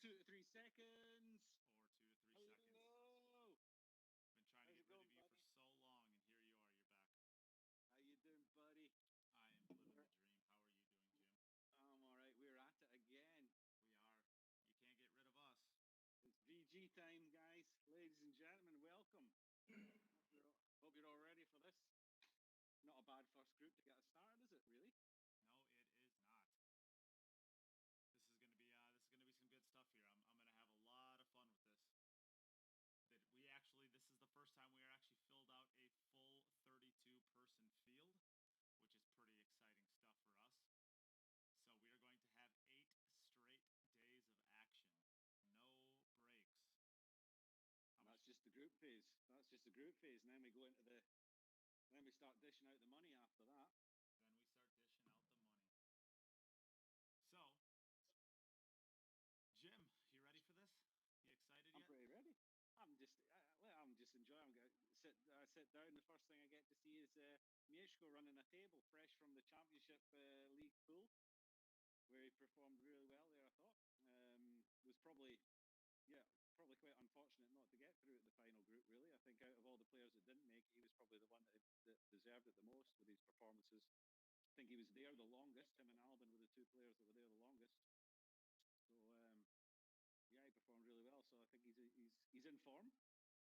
2 to 3 seconds. Or 2 to 3 seconds. Hello. Been trying to How's get it rid going, of you for buddy? so long, and here you are. You're back. How you doing, buddy? I am living the We're, dream. How are you doing, Jim? I'm all right. We're at it again. We are. You can't get rid of us. It's VG time, guys. Ladies and gentlemen, welcome. Hope you're all ready for this. Not a bad first group to get us started, is it? Really? No, it is not. This is gonna be some good stuff here. I'm gonna have a lot of fun with this. This is the first time we are actually filled out a full 32 person field, which is pretty exciting stuff for us. So we are going to have 8 straight days of action, no breaks. And that's just the group phase. That's just the group phase. And then we go into the. Then we start dishing out the money after that. Then we start dishing out the money. So, Jim, you ready for this? You excited I'm yet? pretty ready. I'm just enjoying. I'm going to sit down. The first thing I get to see is Mieszko running a table, fresh from the championship league pool, where he performed really well there. I thought was probably quite unfortunate not to get through at the final group. Really, I think out of all the players that didn't make it, he was probably the one that deserved it the most with his performances. I think he was there the longest. Him and Albin were the two players that were there the longest. So yeah, he performed really well. So I think he's in form.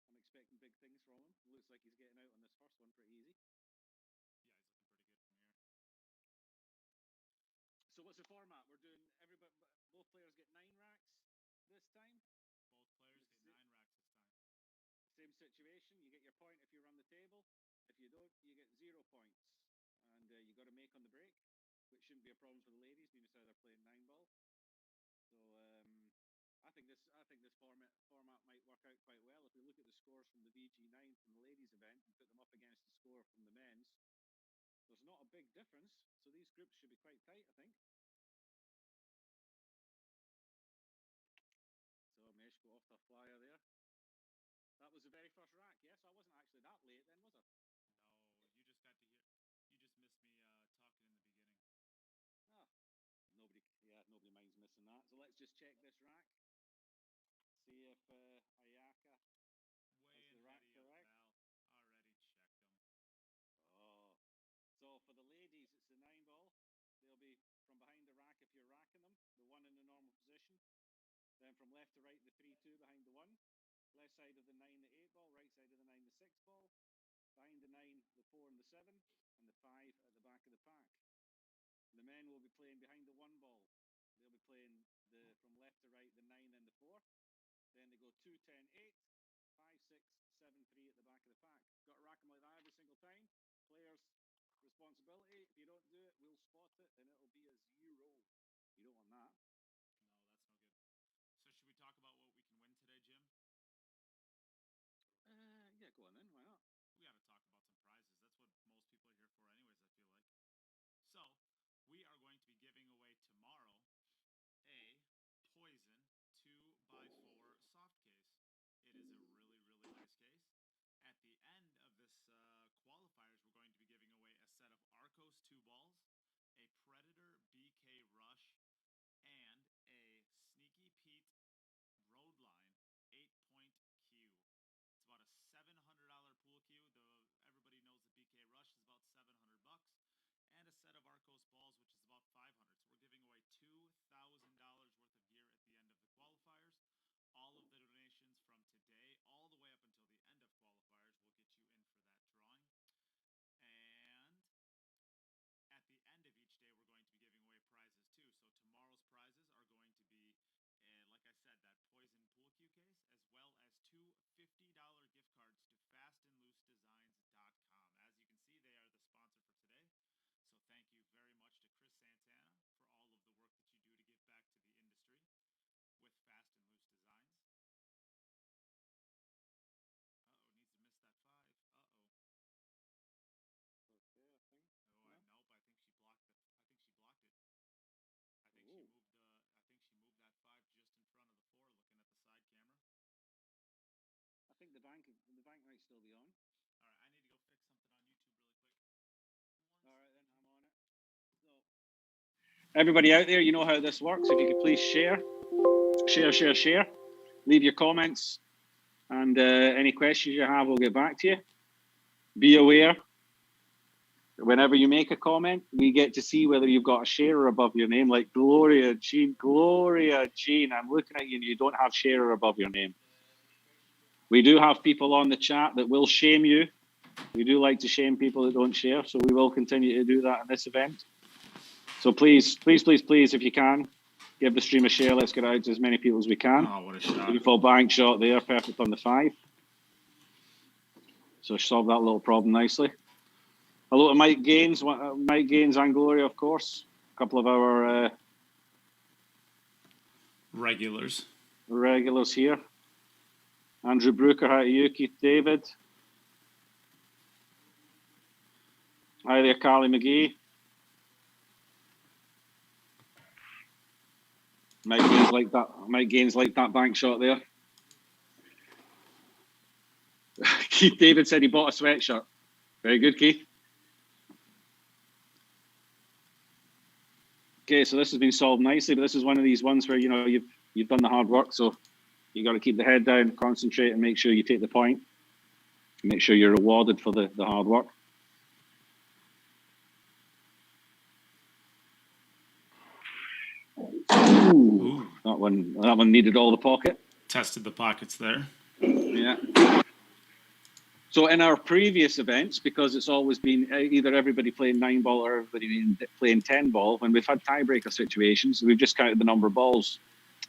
I'm expecting big things from him. Looks like he's getting out on this first one pretty easy. Yeah, he's looking pretty good from here. So what's the format? We're doing both players get 9 racks this time. Both players get 9 racks this time. Same situation. You get your point if you run the table. If you don't, you get 0 points, and you got to make on the break, which shouldn't be a problem for the ladies, being as how they're playing 9 ball. So I think this format might work out quite well. If we look at the scores from the VG9 from the ladies event and put them up against the score from the men's, there's not a big difference. So these groups should be quite tight, I think. So Mieszko off the flyer there. That was the very first rack, yes? I wasn't actually that late then, was I? No, you just got to hear. You just missed me talking in the beginning. Ah, nobody minds missing that. So let's just check this rack. See if Ayaka has Way the ahead rack of you, correct. pal. Already checked them. Oh, so for the ladies, it's the 9 ball. They'll be from behind the rack if you're racking them, the 1 in the normal position. Then from left to right, the 3-2 behind the 1. Left side of the 9, the 8 ball. Right side of the 9, the 6 ball. Behind the 9, the 4 and the 7. And the 5 at the back of the pack. The men will be playing behind the 1 ball. They'll be playing from left to right, the 9 and the 4. Then they go 2, 10, 8, 5, 6, 7, 3 at the back of the pack. Got to rack them like that every single time. Players' responsibility. If you don't do it, we'll spot it and it'll be a 0. You don't want that. No, that's no good. So should we talk about what we can win today, Jim? Yeah, go on then. Why not? We got to talk about some prizes. That's what most people are here for, anyways, I feel like. So, we are going to be giving away tomorrow a Poison 2x4 soft case. It is a really, really nice case. At the end of this qualifiers, we're going to be giving away a set of Arcos 2 balls, a Predator BK Rush, and a Sneaky Pete Roadline 8-point cue. It's about a $700 pool cue. Everybody knows the BK Rush is about $700, and a set of Arcos balls, which is about $500. So we're giving away $2,000 worth of gear at the end of the qualifiers. All of the donations from today all the way up until the end of qualifiers will get you in for that drawing. And at the end of each day, we're going to be giving away prizes too. So tomorrow's prizes are going to be, like I said, that Poison pool cue case, as well as two $50 gift cards to fast&loose-designs.com. As you can see, they are the sponsor for today. So thank you very much to Chris Santana for all of the work that you do to give back to the industry with Fast and Loose Designs. Uh-oh, needs to miss that 5. Uh-oh. Okay, I think. Nope, I think she blocked it. I think she moved that 5 just in front of the 4, looking at the side camera. I think the bank might still be on. All right, I need to go fix something on YouTube really quick. All right, then I'm on it. So, everybody out there, you know how this works. If you could please share share. Leave your comments, and any questions you have, we'll get back to you. Be aware, whenever you make a comment, we get to see whether you've got a sharer above your name, like Gloria Jean. I'm looking at you and you don't have sharer above your name. We do have people on the chat that will shame you. We do like to shame people that don't share, so we will continue to do that in this event. So please, if you can, give the stream a share. Let's get out to as many people as we can. Oh, what a shot. Beautiful bank shot there, perfect on the 5. So solve that little problem nicely. Hello to Mike Gaines and Gloria, of course. A couple of our regulars here. Andrew Brooker, hi to you. Keith David. Hi there, Carly McGee. Mike Gaines like that bank shot there. Keith David said he bought a sweatshirt. Very good, Keith. Okay, so this has been solved nicely, but this is one of these ones where you've done the hard work, so you got to keep the head down, concentrate, and make sure you take the point. Make sure you're rewarded for the hard work. Ooh. That one needed all the pocket. Tested the pockets there. Yeah. So in our previous events, because it's always been either everybody playing 9-ball or everybody playing 10-ball, when we've had tiebreaker situations, we've just counted the number of balls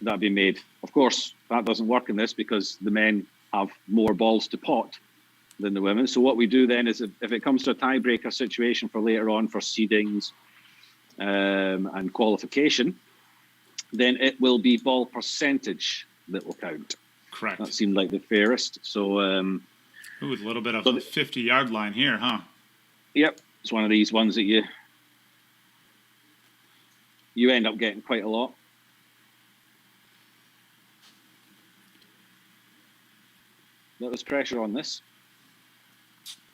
that have been made. Of course, that doesn't work in this because the men have more balls to pot than the women. So what we do then is if it comes to a tiebreaker situation for later on for seedings and qualification, then it will be ball percentage that will count. Correct. That seemed like the fairest. So... Ooh, a little bit of a 50-yard line here, huh? Yep. It's one of these ones that you end up getting quite a lot. There's pressure on this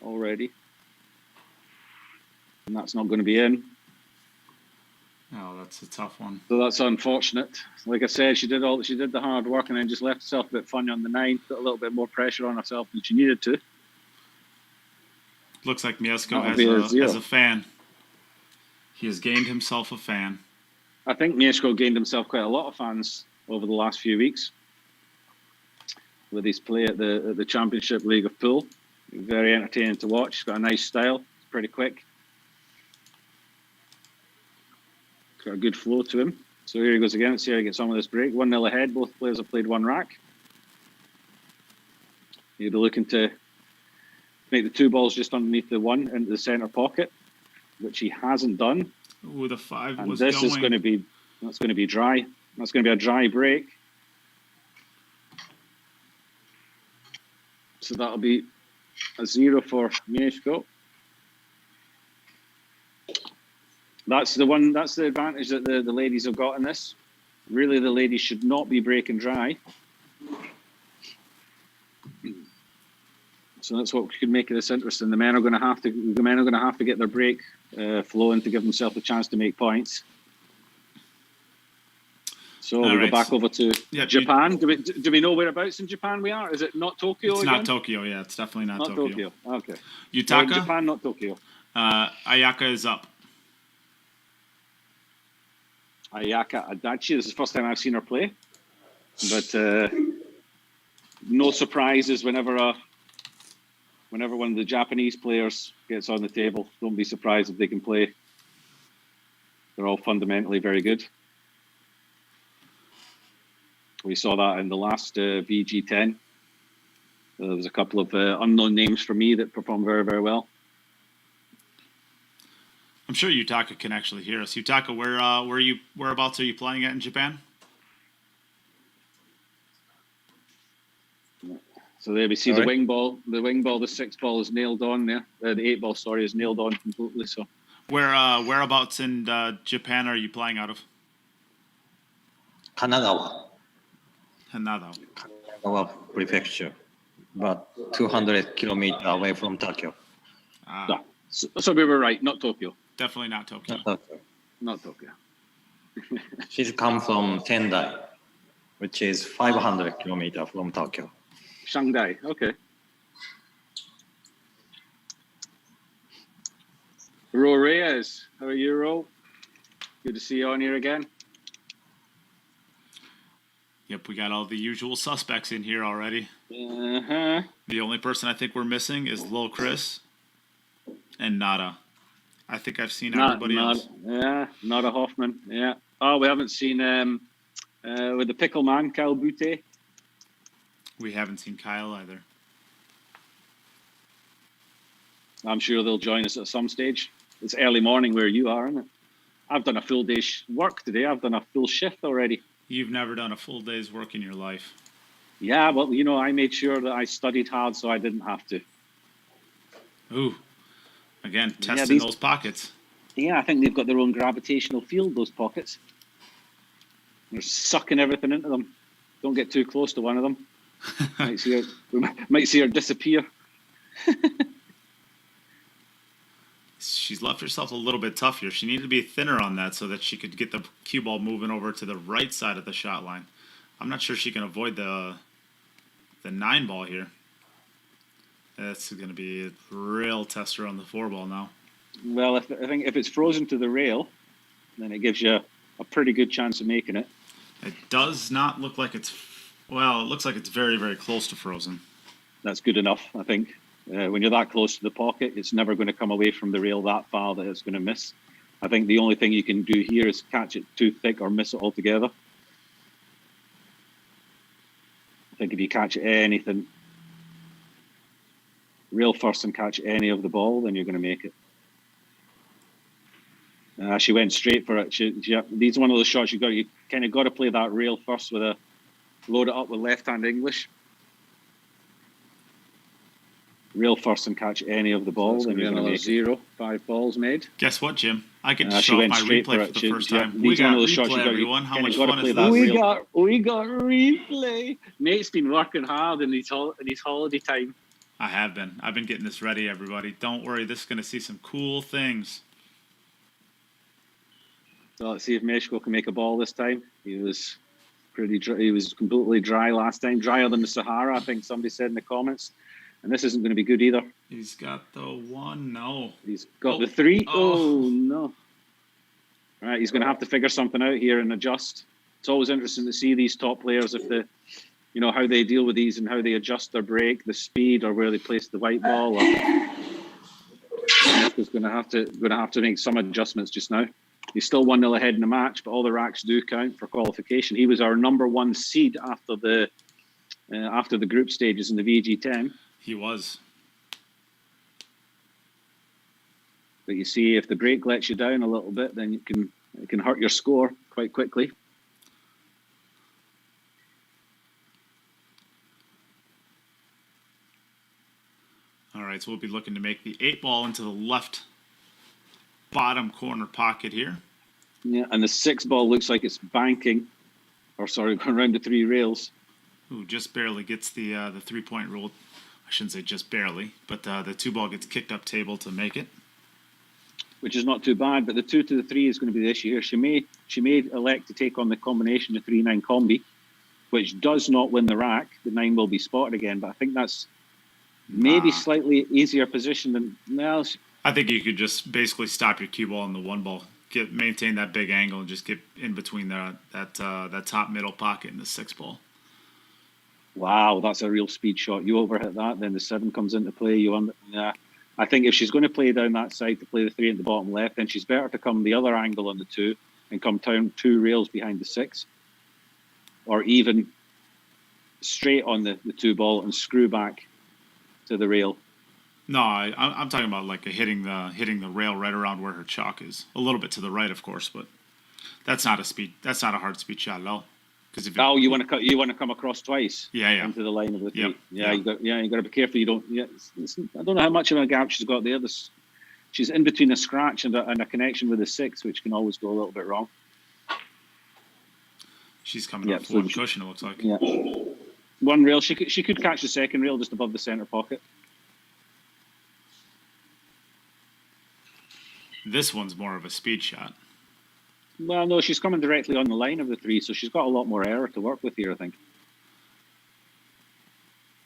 already. And that's not going to be in. Oh, that's a tough one. So that's unfortunate. Like I said, she did the hard work and then just left herself a bit funny on the 9, put a little bit more pressure on herself than she needed to. Looks like Mieszko has a fan. He has gained himself a fan. I think Mieszko gained himself quite a lot of fans over the last few weeks with his play at the Championship League of Pool. Very entertaining to watch. He's got a nice style. It's pretty quick. Got a good flow to him. So here he goes again. Let's see how he gets on with this break. 1-0 ahead. Both players have played 1 rack. He'll be looking to make the 2 balls just underneath the 1 into the centre pocket, which he hasn't done. Ooh, the 5 and was this going. Is going to be dry. That's going to be a dry break. So that'll be a 0 for Mieszko. That's the advantage that the ladies have got in this. Really, the ladies should not be breaking dry. So that's what could make this interesting. The men are going to have to get their break flowing to give themselves a chance to make points. So we'll go back over to Japan. Do we know whereabouts in Japan we are? Is it not Tokyo? It's again? Not Tokyo. Yeah, it's definitely not Tokyo. Okay. Yutaka. Japan, not Tokyo. Ayaka is up. Ayaka Adachi. This is the first time I've seen her play, but no surprises whenever one of the Japanese players gets on the table. Don't be surprised if they can play. They're all fundamentally very good. We saw that in the last VG10. There was a couple of unknown names for me that performed very, very well. I'm sure Yutaka can actually hear us. Yutaka, whereabouts are you playing at in Japan? So there we see the wing ball. The wing ball, the 6 ball is nailed on there. The 8 ball, sorry, is nailed on completely. So whereabouts in Japan are you playing out of? Kanagawa Prefecture, about 200 kilometers away from Tokyo. So we were right, not Tokyo. Definitely not Tokyo. Not Tokyo. She's come from Tendai. which is 500 kilometers from Tokyo. Shanghai. Okay. Ro Reyes, how are you, Ro? Good to see you on here again. Yep, we got all the usual suspects in here already. Uh-huh. The only person I think we're missing is Lil Chris and Nada. I think I've seen everybody else. Yeah, Nada Hoffman. Yeah. Oh, we haven't seen with the pickle man, Kyle Butte. We haven't seen Kyle either. I'm sure they'll join us at some stage. It's early morning where you are, isn't it? I've done a full day's work today. I've done a full shift already. You've never done a full day's work in your life. Yeah, well, you know, I made sure that I studied hard so I didn't have to. Ooh. Again, testing those pockets. Yeah, I think they've got their own gravitational field, those pockets. They're sucking everything into them. Don't get too close to one of them. We might see her disappear. She's left herself a little bit tough here. She needed to be thinner on that so that she could get the cue ball moving over to the right side of the shot line. I'm not sure she can avoid the 9 ball here. That's going to be a real tester on the 4 ball now. Well, I think if it's frozen to the rail, then it gives you a pretty good chance of making it. It does not look like it's... Well, it looks like it's very, very close to frozen. That's good enough, I think. When you're that close to the pocket, it's never going to come away from the rail that far that it's going to miss. I think the only thing you can do here is catch it too thick or miss it altogether. I think if you catch anything, rail first and catch any of the ball, then you're going to make it. She went straight for it. These are one of those shots you kind of got to play that rail first with load it up with left-hand English. Rail first and catch any of the ball, then you're going to make 0. 5 balls made. Guess what, Jim? I get to show off my replay for the first time. We got replay, everyone. How much fun is this? We got replay. Nate's been working hard in his holiday time. I have been. I've been getting this ready, everybody. Don't worry, this is going to see some cool things. So let's see if Mieszko can make a ball this time. He was pretty dry. He was completely dry last time, drier than the Sahara, I think somebody said in the comments. And this isn't going to be good either. He's got the 1. No. He's got the 3. Oh, no. All right, he's going to have to figure something out here and adjust. It's always interesting to see these top players, how they deal with these and how they adjust their break, the speed, or where they place the white ball. He's going to have to make some adjustments just now. He's still 1-0 ahead in the match, but all the racks do count for qualification. He was our number 1 seed after the group stages in the VG10. He was. But you see, if the break lets you down a little bit, then it can hurt your score quite quickly. All right, so we'll be looking to make the 8 ball into the left bottom corner pocket here. Yeah, and the 6 ball looks like it's banking, going around the 3 rails. Ooh, just barely gets the 3-point rule. I shouldn't say just barely, but the 2 ball gets kicked up table to make it. Which is not too bad, but the 2 to the 3 is going to be the issue here. She may elect to take on the combination, the 3-9 combi, which does not win the rack. The 9 will be spotted again, but I think that's maybe slightly easier position than else. I think you could just basically stop your cue ball in the 1 ball, maintain that big angle, and just get in between that top middle pocket and the 6 ball. Wow, that's a real speed shot. You overhit that, then the 7 comes into play. I think if she's going to play down that side to play the 3 at the bottom left, then she's better to come the other angle on the 2 and come down 2 rails behind the 6, or even straight on the 2 ball and screw back to the rail. No, I'm talking about like hitting the rail right around where her chalk is, a little bit to the right, of course, but that's not a hard speed shot at all. You want to come across twice. Yeah. Into the line of the 3. Yep. You got to be careful. You don't. Yeah, I don't know how much of a gap she's got there. She's in between a scratch and a connection with the 6, which can always go a little bit wrong. She's coming up for cushion. It looks like. Yeah. 1 rail. She could catch the 2nd rail just above the center pocket. This one's more of a speed shot. Well, no, she's coming directly on the line of the 3, so she's got a lot more error to work with here, I think.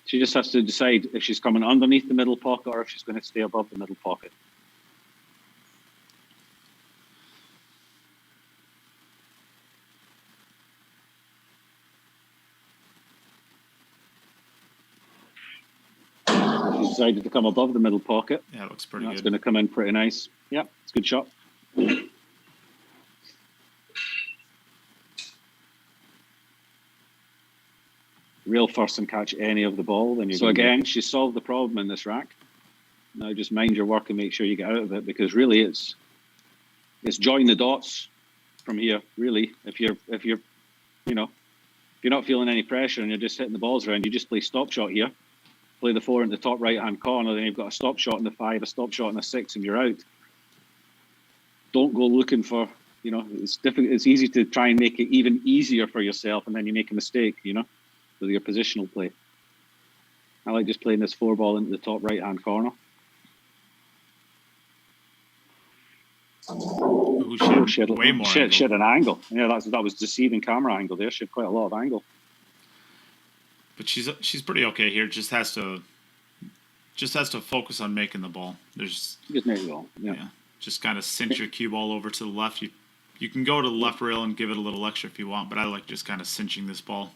She just has to decide if she's coming underneath the middle pocket or if she's going to stay above the middle pocket. She decided to come above the middle pocket. Yeah, it looks pretty That's good. going to come in pretty nice. Yep, it's a good shot. Real first and catch any of the ball. Then so again, she solved the problem in this rack. Now just mind your work and make sure you get out of it, because really it's join the dots from here. Really, if you're you know, if you're not feeling any pressure and you're just hitting the balls around, you just play stop shot here. Play the 4 in the top right hand corner, then you've got a stop shot in the 5, a stop shot in the 6, and you're out. Don't go looking for, you know, it's difficult. It's easy to try and make it even easier for yourself, and then you make a mistake, you know, with your positional play. I like just playing this 4 ball into the top right hand corner. Ooh, she had way more angle. She had an angle. Yeah, that was deceiving camera angle there. She had quite a lot of angle. But she's pretty okay here. Just has to focus on making the ball. There's just make the ball. Yeah. Just kind of cinch your cue ball over to the left. You can go to the left rail and give it a little extra if you want, but I like just kind of cinching this ball,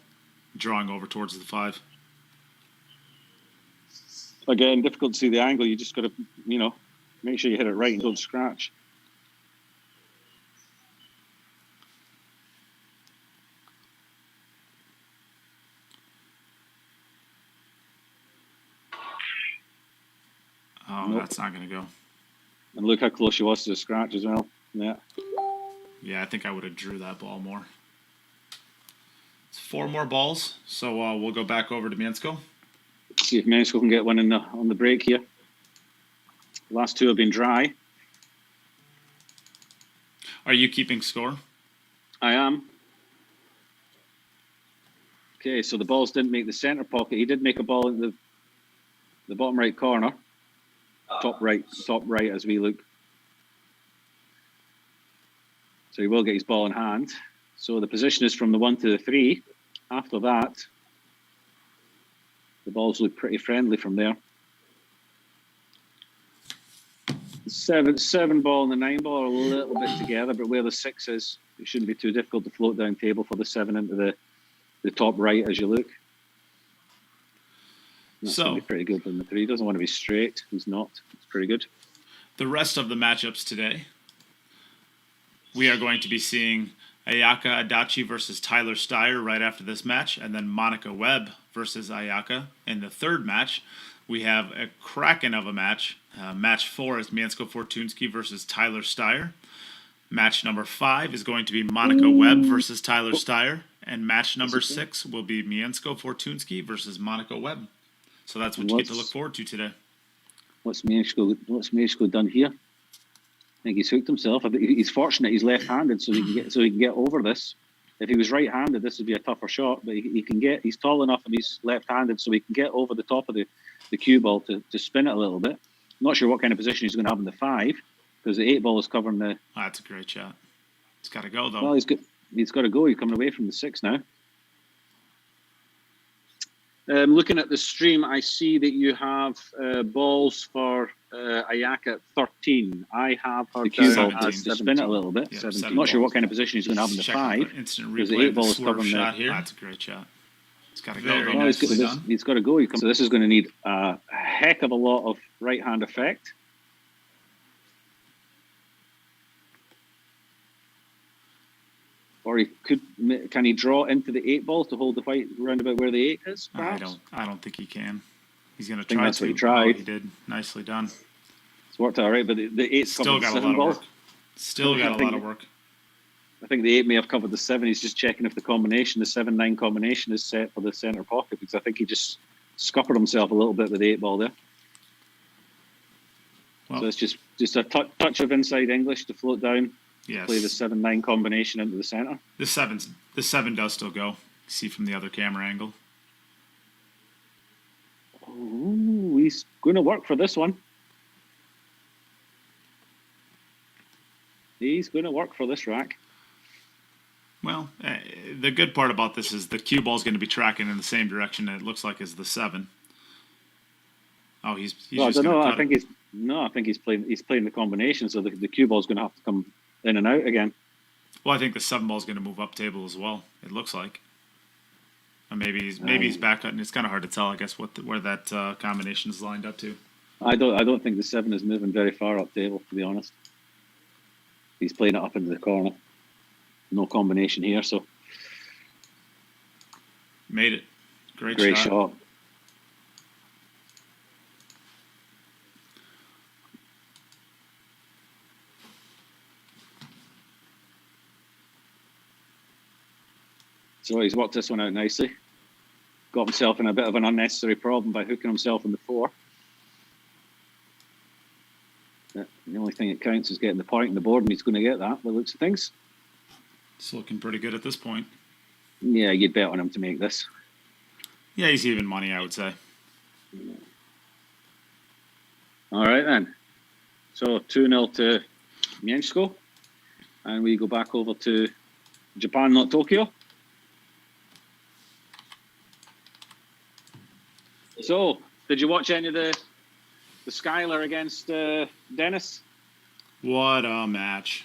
drawing over towards the 5. Again, difficult to see the angle. You just got to, you know, make sure you hit it right and don't scratch. Oh, nope. That's not going to go. And look how close she was to the scratch as well. Yeah. Yeah, I think I would have drew that ball more. It's 4 more balls, so we'll go back over to Mieszko. See if Mieszko can get one on the break here. The last 2 have been dry. Are you keeping score? I am. Okay, so the balls didn't make the center pocket. He did make a ball in the bottom right corner. Top right as we look. So he will get his ball in hand. So the position is from the 1 to the 3. After that, the balls look pretty friendly from there. 7 ball and the 9 ball are a little bit together, but where the 6 is, it shouldn't be too difficult to float down table for the 7 into the top right as you look. That's going to be pretty good in the 3. He doesn't want to be straight. He's not. It's pretty good. The rest of the matchups today, we are going to be seeing Ayaka Adachi versus Tyler Styer right after this match, and then Monica Webb versus Ayaka in the 3rd match. We have a kraken of a match. Match 4 is Mieszko Fortuński versus Tyler Styer. Match number 5 is going to be Monica Webb versus Tyler Styer, and match number 6 will be Mieszko Fortuński versus Monica Webb. So that's what you get to look forward to today. What's Mieszko done here? I think he's hooked himself. I think he's fortunate he's left-handed, so he can get over this. If he was right-handed, this would be a tougher shot, but he's tall enough and he's left-handed, so he can get over the top of the cue ball to spin it a little bit. I'm not sure what kind of position he's going to have in the 5, because the 8 ball is covering the. Oh, that's a great shot. It's got to go though. Well, he's got to go. He's coming away from the 6 now. Looking at the stream, I see that you have balls for Ayaka at 13. I have her to spin it a little bit. Yep, 17. I'm not sure what kind of position he's going to have in the 5. Because the 8 ball is covering shot here. That's a great shot. It's got to go. He's got to go. So this is going to need a heck of a lot of right-hand effect. Or can he draw into the 8 ball to hold the white round about where the 8 is? Perhaps? I don't think he can. He's going to try. That's what he tried. Oh, he did. Nicely done. It's worked out all right, but the 8's still got a lot of work. Still got a lot of work. I think the 8 may have covered the 7. He's just checking if the 7-9 combination is set for the center pocket, because I think he just scuppered himself a little bit with the 8 ball there. Well, so it's just a touch of inside English to float down. Yes. Play the 7-9 combination into the center. The 7 does still go. See from the other camera angle. Oh, he's going to work for this one. He's going to work for this rack. Well, the good part about this is the cue ball is going to be tracking in the same direction it looks like as the 7. Oh, he's well, I just don't know. going to I think he's playing the combination, so the cue ball is going to have to come in and out again. Well, I think the 7 ball is going to move up table as well. It looks like. Or maybe he's back cutting. It's kind of hard to tell, I guess, where that combination is lined up to. I don't think the 7 is moving very far up table, to be honest. He's playing it up into the corner. No combination here, so made it. Great shot. So he's worked this one out nicely. Got himself in a bit of an unnecessary problem by hooking himself in the 4. The only thing that counts is getting the point on the board, and he's going to get that by the looks of things. It's looking pretty good at this point. Yeah, you'd bet on him to make this. Yeah, he's even money, I would say. All right, then. So 2-0 to Mieszko. And we go back over to Japan, not Tokyo. So, did you watch any of the Skyler against Dennis? What a match.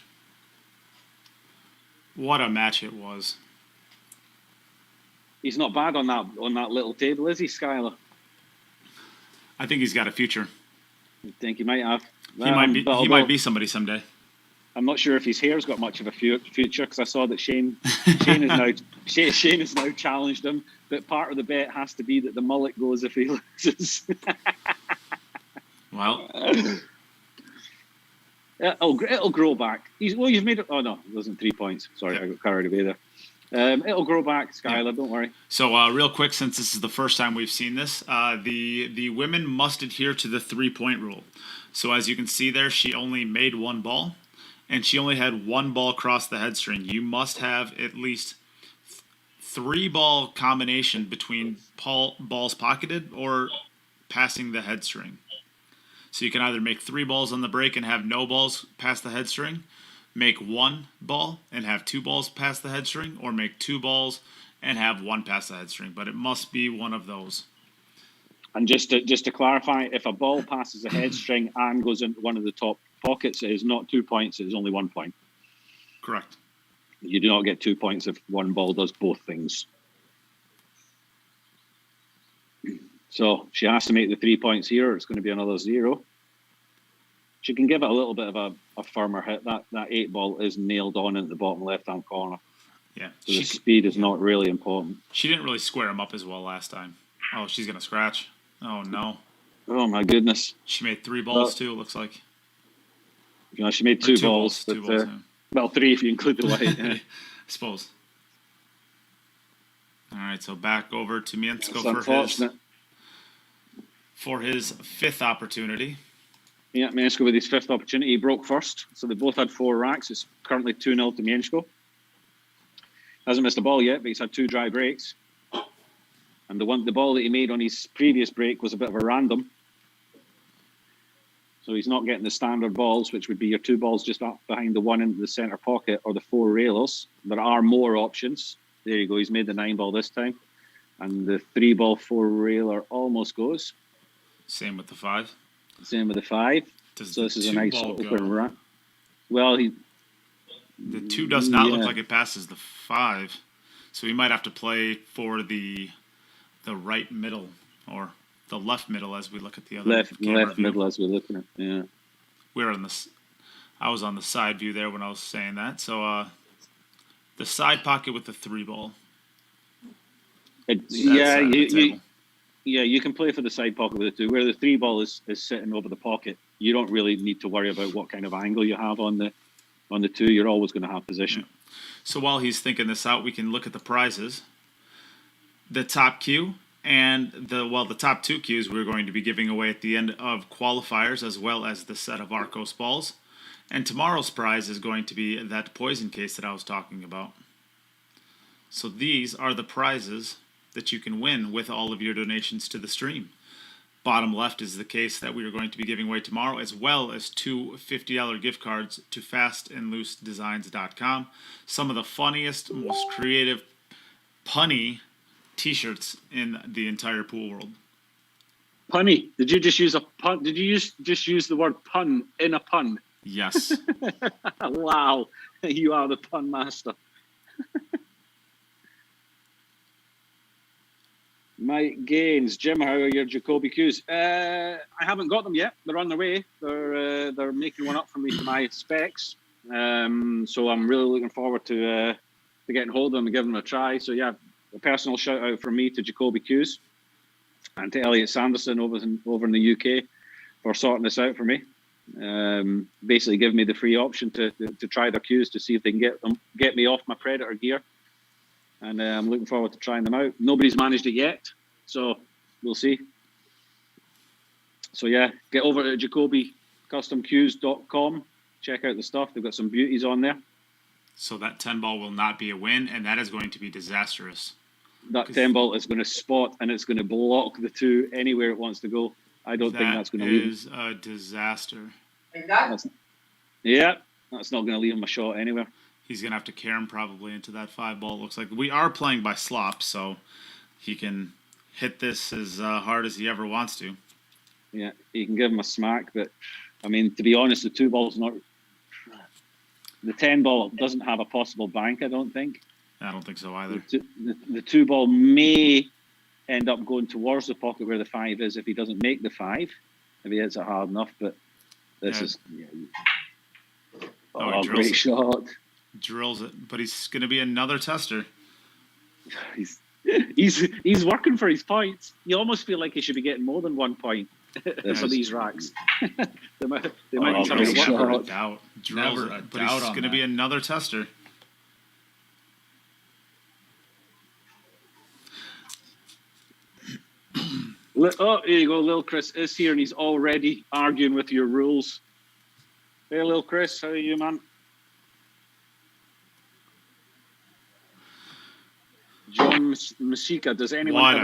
What a match it was. He's not bad on that little table, is he, Skyler? I think he's got a future. I think he might have. He might be somebody someday. I'm not sure if his hair's got much of a future, because I saw that Shane has now challenged him. But part of the bet has to be that the mullet goes if he loses. Well, it'll grow back. You've made it. Oh no, it wasn't 3 points. Sorry, I got carried away there. It'll grow back, Skylar. Yeah. Don't worry. So, real quick, since this is the first time we've seen this, the women must adhere to the 3-point rule. So, as you can see there, she only made 1 ball, and she only had 1 ball cross the head string. You must have at least 3-ball combination between balls pocketed or passing the head string. So you can either make 3 balls on the break and have no balls past the head string, make 1 ball and have 2 balls past the head string, or make 2 balls and have 1 past the head string. But it must be one of those. And just to clarify, if a ball passes the head string and goes into one of the top pockets, it is not 2 points, it is only 1 point. Correct. You do not get 2 points if one ball does both things. So she has to make the 3 points here. It's going to be another 0. She can give it a little bit of a firmer hit. That 8 ball is nailed on into the bottom left-hand corner. Yeah. So the speed is not really important. She didn't really square him up as well last time. Oh, she's going to scratch. Oh, no. Oh, my goodness. She made 3 balls, too, it looks like. You know, she made 2 balls. But, 2 balls, yeah. Well, 3 if you include the white. Yeah. I suppose. All right, so back over to Mieszko for his 5th opportunity. Yeah, Mieszko with his 5th opportunity. He broke first, so they both had 4 racks. It's currently 2-0 to Mieszko. Hasn't missed a ball yet, but he's had 2 dry breaks. And the ball that he made on his previous break was a bit of a random. So he's not getting the standard balls, which would be your 2 balls just up behind the 1 into the centre pocket, or the 4 railers. There are more options. There you go. He's made the 9 ball this time. And the 3 ball, 4 railer almost goes. Same with the 5. Same with the 5. So this is a nice open rack. Well, the 2 does not look like it passes the 5. So he might have to play for the right middle, or the left middle as we look at the other left middle as we're looking at. Yeah, I was on the side view there when I was saying that. So the side pocket with the 3 ball. You can play for the side pocket with the 2. Where the 3 ball is sitting over the pocket, you don't really need to worry about what kind of angle you have on the 2. You're always going to have position. Yeah. So while he's thinking this out, we can look at the prizes. The top cue and the top 2 cues we're going to be giving away at the end of qualifiers, as well as the set of Arcos balls. And tomorrow's prize is going to be that poison case that I was talking about. So these are the prizes that you can win with all of your donations to the stream. bottom left is the case that we are going to be giving away tomorrow, as well as 2 $50 gift cards to fastandloosedesigns.com. Some of the funniest, most creative, punny t-shirts in the entire pool world. Punny. Did you just use a pun? Did you just use the word pun in a pun? Yes. Wow. You are the pun master. Mike Gaines, Jim, how are your Jacoby Qs? I haven't got them yet. They're on their way. They're making one up for me to my specs. So I'm really looking forward to getting hold of them and giving them a try. So yeah, a personal shout out from me to Jacoby Qs and to Elliot Sanderson over in the UK for sorting this out for me. Basically give me the free option to try their Qs to see if they can get me off my Predator gear. And I'm looking forward to trying them out. Nobody's managed it yet, so we'll see. So yeah, get over to JacobyCustomQs.com. Check out the stuff. They've got some beauties on there. So that 10 ball will not be a win, and that is going to be disastrous. That 10 ball is going to spot, and it's going to block the 2 anywhere it wants to go. I don't think that's going to leave. That is a disaster. That's not going to leave him a shot anywhere. He's going to have to carry him probably into that 5 ball. It looks like we are playing by slop, so he can hit this as hard as he ever wants to. Yeah, he can give him a smack, but, I mean, to be honest, the 2 ball's not... The 10 ball doesn't have a possible bank, I don't think. I don't think so either. The 2 ball may end up going towards the pocket where the 5 is if he doesn't make the 5, if he hits it hard enough, but this is... Yeah. Great shot. Drills it, but he's going to be another tester. He's working for his points. You almost feel like he should be getting more than 1 point for these racks. they might be trying to never work a doubt. Drills it, but he's going to be another tester. Oh, here you go. Lil Chris is here, and he's already arguing with your rules. Hey, Lil Chris, how are you, man? John Masika, does anyone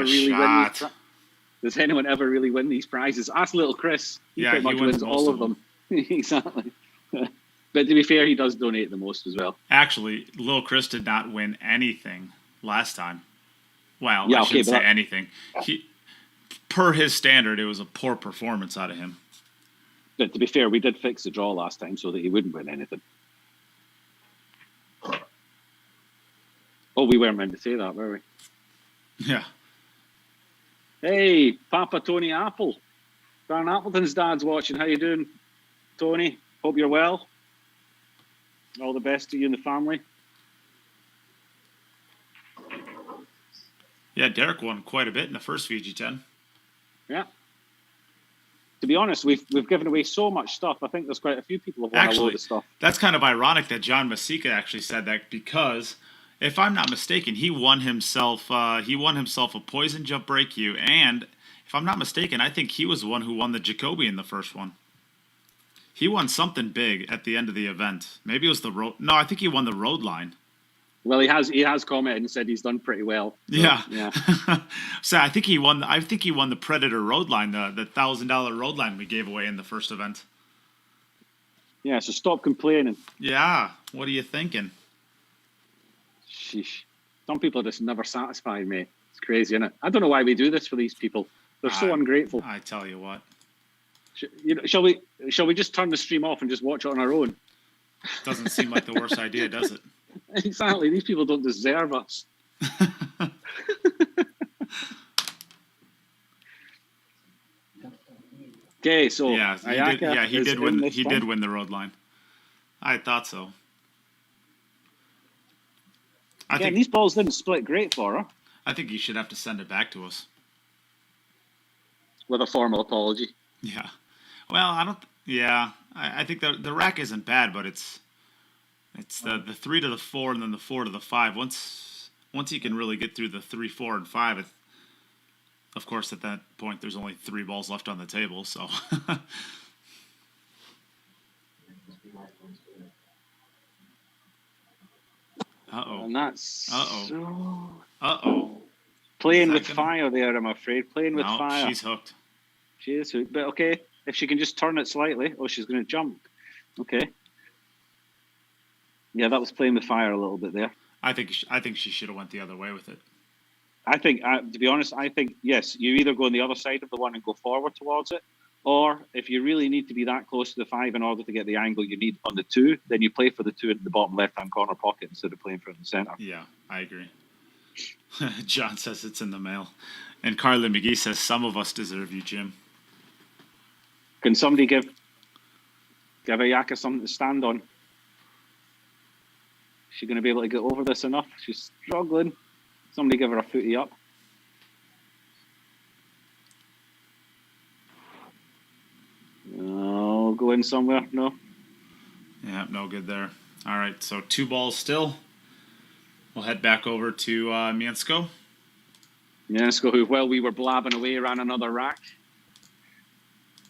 ever really win these prizes? Ask Little Chris. He pretty much wins all of them. Exactly. But to be fair, he does donate the most as well. Actually, Lil Chris did not win anything last time. Well, I shouldn't say anything. Per his standard, it was a poor performance out of him. But to be fair, we did fix the draw last time so that he wouldn't win anything. Oh, we weren't meant to say that, were we? Yeah. Hey, Papa Tony Apple. Darren Appleton's dad's watching. How you doing, Tony? Hope you're well. All the best to you and the family. Yeah, Derek won quite a bit in the first VG10. Yeah. To be honest, we've given away so much stuff. I think there's quite a few people who want a load of stuff. That's kind of ironic that John Masika actually said that because... If I'm not mistaken, he won himself a poison jump break Q, and if I'm not mistaken, I think he was the one who won the Jacoby in the first one. He won something big at the end of the event. Maybe it was the road. No, I think he won the road line. Well, he has commented and said he's done pretty well. So, yeah. So I think he won. I think he won the Predator road line, the $1,000 road line we gave away in the first event. Yeah. So stop complaining. Yeah. What are you thinking? Sheesh. Some people are just never satisfied, mate. It's crazy, isn't it? I don't know why we do this for these people. They're so ungrateful. I tell you what. Shall we just turn the stream off and just watch it on our own? Doesn't seem like the worst idea, does it? Exactly. These people don't deserve us. Okay, so yeah, he did win. He did win the road line. I thought so. I think these balls didn't split great for her. I think you should have to send it back to us with a formal apology. Yeah. Well, I don't. Yeah, I think the rack isn't bad, but it's the 3 to the 4 and then the 4 to the 5. Once you can really get through the 3, 4, and 5, of course at that point there's only 3 balls left on the table. So. Uh-oh. And that's... Uh-oh. Uh-oh. Playing with fire there, I'm afraid. Playing with fire. She's hooked. She is, but okay. If she can just turn it slightly. Oh, she's going to jump. Okay. Yeah, that was playing with fire a little bit there. I think she should have went the other way with it. I think, to be honest, I think, yes, you either go on the other side of the one and go forward towards it, or if you really need to be that close to the 5 in order to get the angle you need on the 2, then you play for the 2 in the bottom left-hand corner pocket instead of playing for it in the center. Yeah, I agree. John says it's in the mail. And Carla McGee says, some of us deserve you, Jim. Can somebody give Ayaka something to stand on? Is she going to be able to get over this enough? She's struggling. Somebody give her a footy up. Oh, go in somewhere. No. Yeah, no good there. All right, so 2 balls still. We'll head back over to Mieszko. Mieszko, who, while we were blabbing away, ran another rack.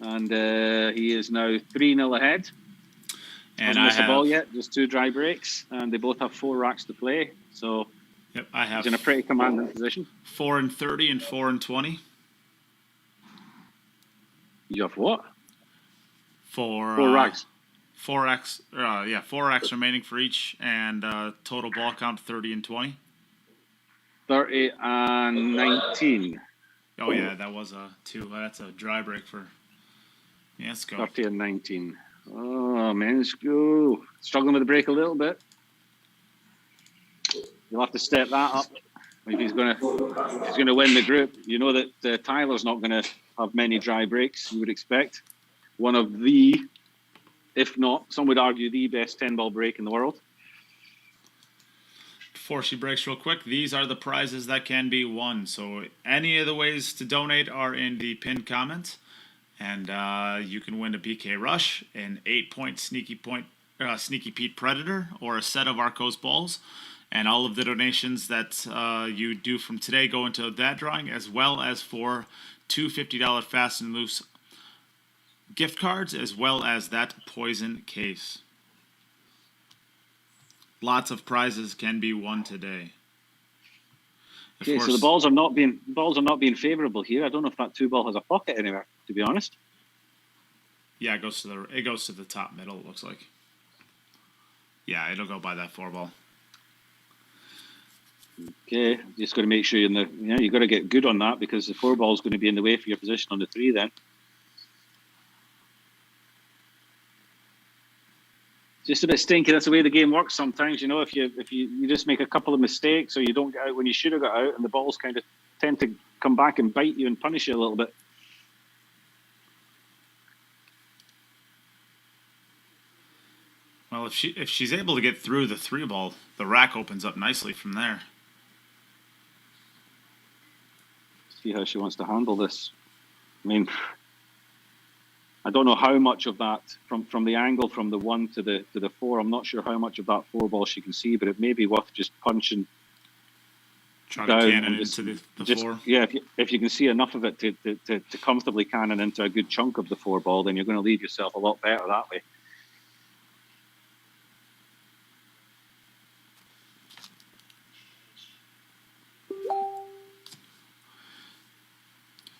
And he is now 3-0 ahead. And hasn't missed a ball yet, just 2 dry breaks. And they both have 4 racks to play. So yep, I have he's in a pretty commanding position. 4 and 30 and 4 and 20. You have what? 4 racks. 4 racks. 4 racks remaining for each, and total ball count 30 and 20. 30 and 19. Oh yeah, that was a 2. That's a dry break for Mieszko. 30 and 19. Oh, Mieszko. Struggling with the break a little bit. You'll have to step that up if he's going to win the group. You know that Tyler's not going to have many dry breaks, you would expect. One of the, if not, some would argue the best 10-ball break in the world. Before she breaks real quick, these are the prizes that can be won. So any of the ways to donate are in the pinned comment. And you can win a BK Rush, an 8-point Sneaky Pete Predator, or a set of Arcos balls. And all of the donations that you do from today go into that drawing, as well as for 2 $50 Fast and Loose gift cards, as well as that poison case. Lots of prizes can be won today. Okay, so the balls are not being favourable here. I don't know if that 2-ball has a pocket anywhere, to be honest. Yeah, it goes to the top middle, it looks like. Yeah, it'll go by that 4-ball. Okay, just got to make sure you got to get good on that, because the 4-ball is going to be in the way for your position on the 3 then. Just a bit stinky. That's the way the game works sometimes. You know, if you just make a couple of mistakes, or you don't get out when you should have got out, and the balls kind of tend to come back and bite you and punish you a little bit. Well, if she's able to get through the 3-ball, the rack opens up nicely from there. See how she wants to handle this. I mean, I don't know how much of that from the angle from the 1 to the 4. I'm not sure how much of that 4-ball she can see, but it may be worth just punching. Trying to cannon into the 4. Yeah, if you can see enough of it to comfortably cannon into a good chunk of the 4-ball, then you're going to leave yourself a lot better that way.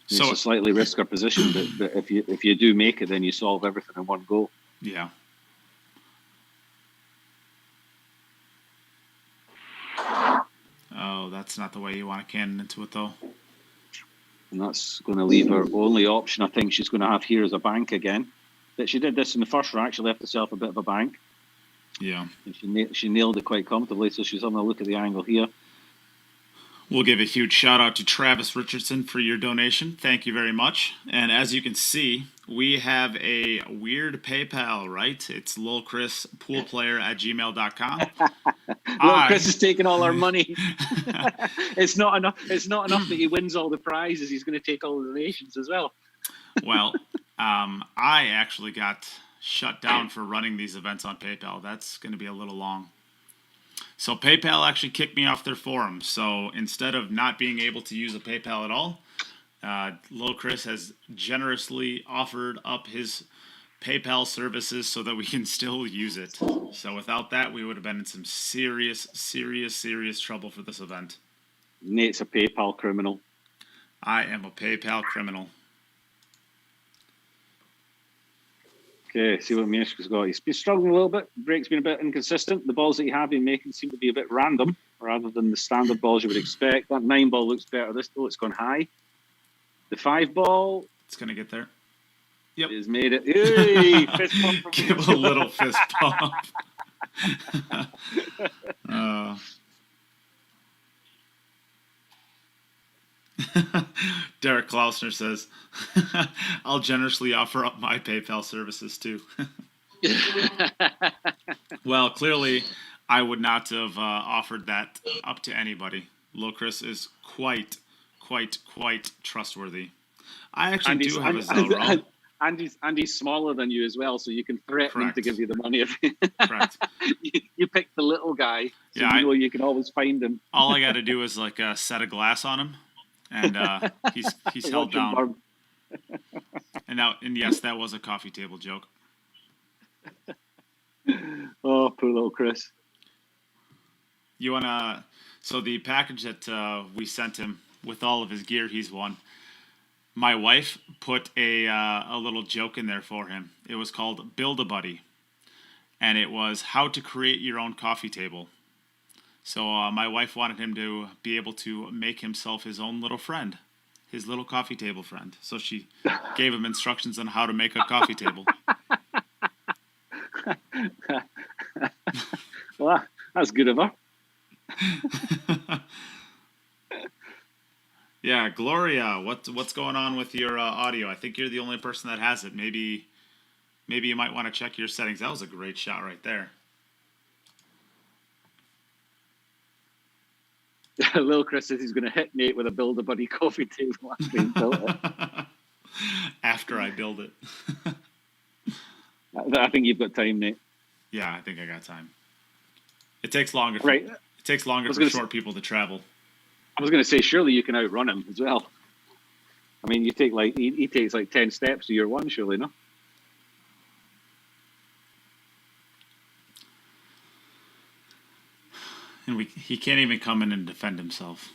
It's a slightly riskier position, but if you do make it, then you solve everything in one go. Yeah. Oh, that's not the way you want to cannon into it, though. And that's going to leave her only option I think she's going to have here is a bank again. But she did this in the first rack. She left herself a bit of a bank. Yeah. And she nailed it quite comfortably, so she's having a look at the angle here. We'll give a huge shout out to Travis Richardson for your donation. Thank you very much. And as you can see, we have a weird PayPal, right? It's lilchrispoolplayer@gmail.com. Lil Chris is taking all our money. It's not enough that he wins all the prizes. He's going to take all the donations as well. Well, I actually got shut down for running these events on PayPal. That's going to be a little long. So PayPal actually kicked me off their forum. So instead of not being able to use a PayPal at all, Lil Chris has generously offered up his PayPal services so that we can still use it. So without that, we would have been in some serious trouble for this event. Nate's a PayPal criminal. I am a PayPal criminal. Okay, see what Mieszko's got. He's been struggling a little bit. Break's been a bit inconsistent. The balls that you have been making seem to be a bit random rather than the standard balls you would expect. That 9 ball looks better. This though, it's gone high. The 5 ball. It's going to get there. Yep. Has made it. Hey, fist bump from Give a little fist bump. Derek Klausner says, I'll generously offer up my PayPal services too. Well, clearly, I would not have offered that up to anybody. Locris is quite trustworthy. I actually do have a Zell and he's smaller than you as well, so you can threaten him to give you the money. Correct. You pick the little guy, so yeah, you know you can always find him. All I got to do is like set a glass on him, and he's held down. And yes, that was a coffee table joke. Oh, poor little Chris. You wanna? So the package that we sent him with all of his gear he's won. My wife put a little joke in there for him. It was called Build a Buddy, and it was how to create your own coffee table. So my wife wanted him to be able to make himself his own little friend, his little coffee table friend. So she gave him instructions on how to make a coffee table. Well, that's good of her. Yeah, Gloria, what's going on with your audio? I think you're the only person that has it. Maybe you might want to check your settings. That was a great shot right there. Little Chris says he's going to hit Nate with a Build a Buddy coffee table after he built it. After I build it. I think you've got time, Nate. Yeah, I think I got time. It takes longer. Right. It takes longer for short people to travel. I was going to say, surely you can outrun him as well. I mean, you take he takes like 10 steps to your one, surely, no? And he can't even come in and defend himself.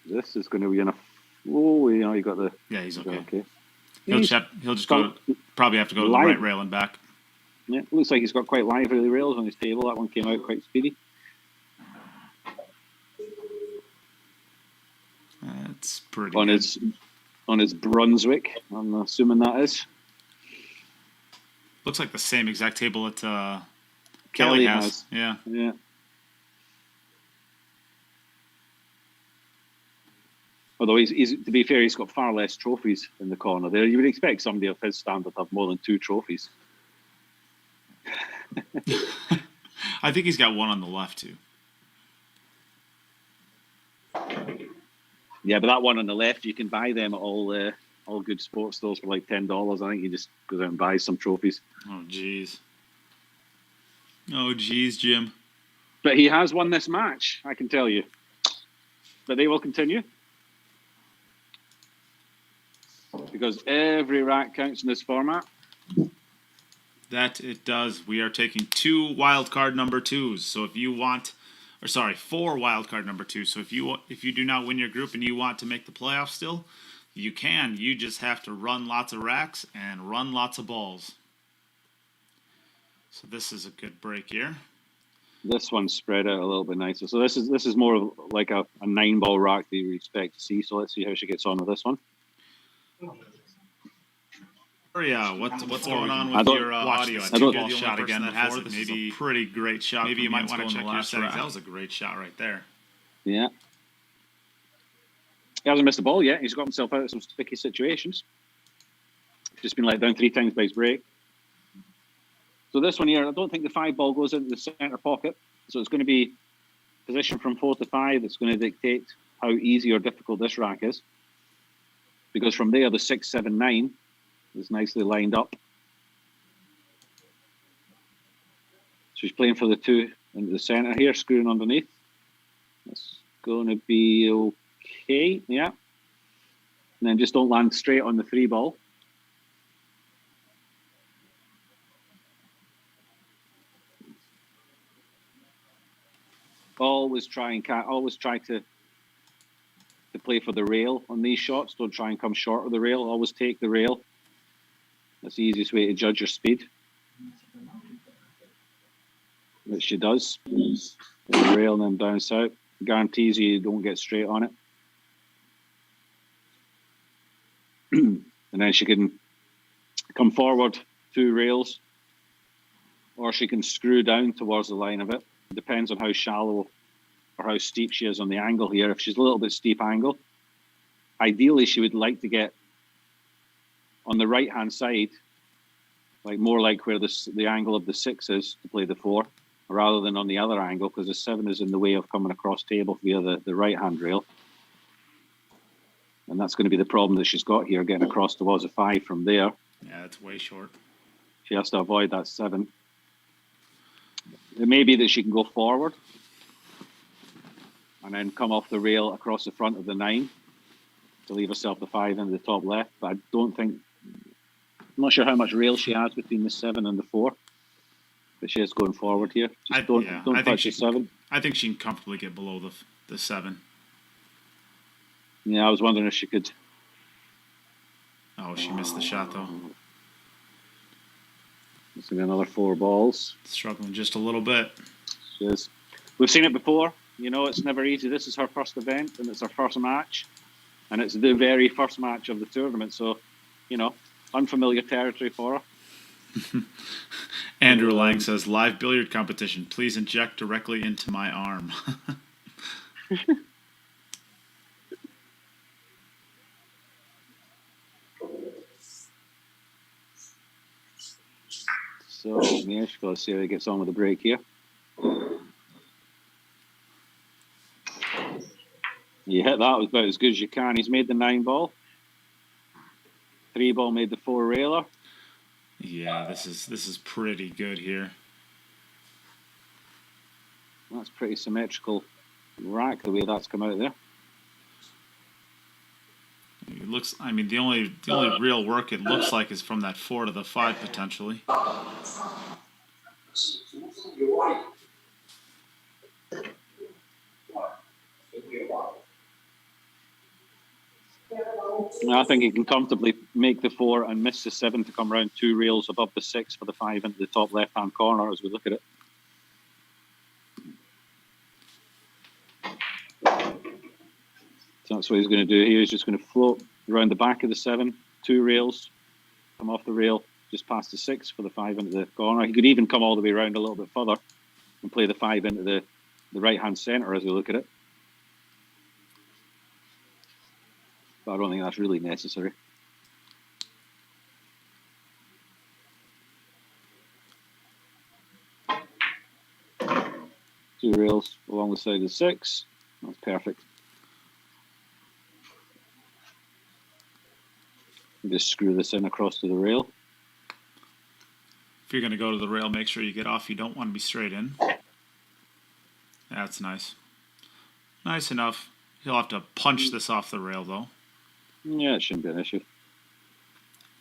This is going to be enough. Oh, you got the. Yeah, he's okay. Okay. He'll just probably have to go to the right rail and back. Yeah, looks like he's got quite lively rails on his table. That one came out quite speedy. That's pretty on good. On his Brunswick, I'm assuming that is. Looks like the same exact table that Kelly has. Yeah. Although he's to be fair, he's got far less trophies in the corner there. You would expect somebody of his standard to have more than 2 trophies. I think he's got one on the left too. Yeah, but that one on the left, you can buy them at all good sports stores for like $10. I think you just go out and buy some trophies. Oh, jeez. Jim. But he has won this match, I can tell you. But they will continue. Because every rack counts in this format. That it does. We are taking 2 wildcard number 2s. So if you want... 4 wildcard number 2. So if you do not win your group and you want to make the playoffs still, you can. You just have to run lots of racks and run lots of balls. So this is a good break here. This one's spread out a little bit nicer. So this is more of like a 9-ball rack that you would expect to see. So let's see how she gets on with this one. Yeah, what's going on with your audio? I think you're the only shot again that has it. This is a pretty great shot. Maybe you might want to check your settings. That was a great shot right there. Yeah. He hasn't missed the ball yet. He's got himself out of some sticky situations. Just been let down 3 times by his break. So this one here, I don't think the 5 ball goes into the center pocket. So it's going to be position from 4 to 5 that's going to dictate how easy or difficult this rack is. Because from there, the 6, 7, 9 is nicely lined up. So he's playing for the 2 into the center here, screwing underneath. That's going to be okay, yeah. And then just don't land straight on the 3 ball. Always try to play for the rail on these shots. Don't try and come short of the rail. Always take the rail. That's the easiest way to judge your speed. Which she does. The rail and then bounce out. Guarantees you don't get straight on it. And then she can come forward 2 rails, or she can screw down towards the line of it. It depends on how shallow or how steep she is on the angle here. If she's a little bit steep angle, ideally she would like to get on the right-hand side, like more like where the angle of the 6 is to play the 4, rather than on the other angle, because the 7 is in the way of coming across table via the right-hand rail. And that's going to be the problem that she's got here, getting across towards a 5 from there. Yeah, that's way short. She has to avoid that 7. It may be that she can go forward and then come off the rail across the front of the 9 to leave herself the 5 in the top left. But I don't think, I'm not sure how much rail she has between the 7 and the 4. But she is going forward here. Don't touch the 7. I think she can comfortably get below the 7. Yeah, I was wondering if she could. Oh, she missed the shot though. It's going to be another 4 balls. Struggling just a little bit. She is. We've seen it before. You know, it's never easy. This is her first event and it's her first match. And it's the very first match of the tournament. So, you know, unfamiliar territory for her. Andrew Lang says, live billiard competition. Please inject directly into my arm. So, Mieszko, let's see how he gets on with the break here. You hit that was about as good as you can. He's made the 9 ball. 3 ball made the 4 railer. Yeah, this is pretty good here. That's pretty symmetrical rack, the way that's come out there. It looks, I mean, the only real work it looks like is from that 4 to the 5 potentially. I think he can comfortably make the 4 and miss the 7 to come round 2 rails above the 6 for the 5 into the top left-hand corner as we look at it. So that's what he's going to do here. He's just going to float around the back of the 7, 2 rails, come off the rail, just past the 6 for the 5 into the corner. He could even come all the way around a little bit further and play the 5 into the right-hand centre as we look at it. But I don't think that's really necessary. Two rails along the side of the 6. That's perfect. Just screw this in across to the rail. If you're going to go to the rail, make sure you get off. You don't want to be straight in. That's nice. Nice enough. He'll have to punch this off the rail, though. Yeah, it shouldn't be an issue.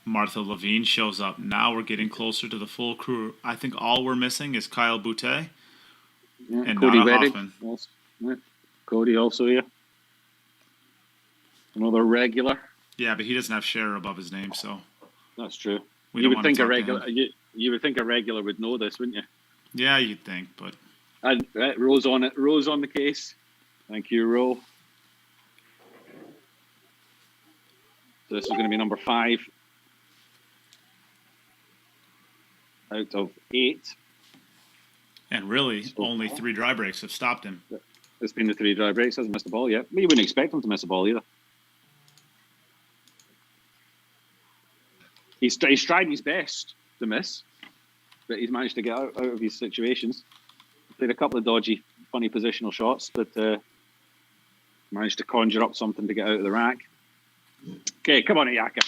Martha Levine shows up. Now we're getting closer to the full crew. I think all we're missing is Kyle Boutte and Cody Donna Reddick. Hoffman. Also, yeah. Cody also here. Another regular. Yeah, but he doesn't have Scherer above his name, so That's true. we You don't would want to think a talk to regular. him. You would think a regular would know this, wouldn't you? Yeah, you'd think, but And Rose on it. Rose on the case. Thank you, Ro. So this is going to be number 5 out of 8. and really only 3 dry breaks have stopped him. It's been the 3 dry breaks. Hasn't missed a ball yet. But you wouldn't expect him to miss a ball either. He's tried his best to miss, but he's managed to get out of his situations. Played a couple of dodgy, funny positional shots, but managed to conjure up something to get out of the rack. Okay, come on, Ayaka.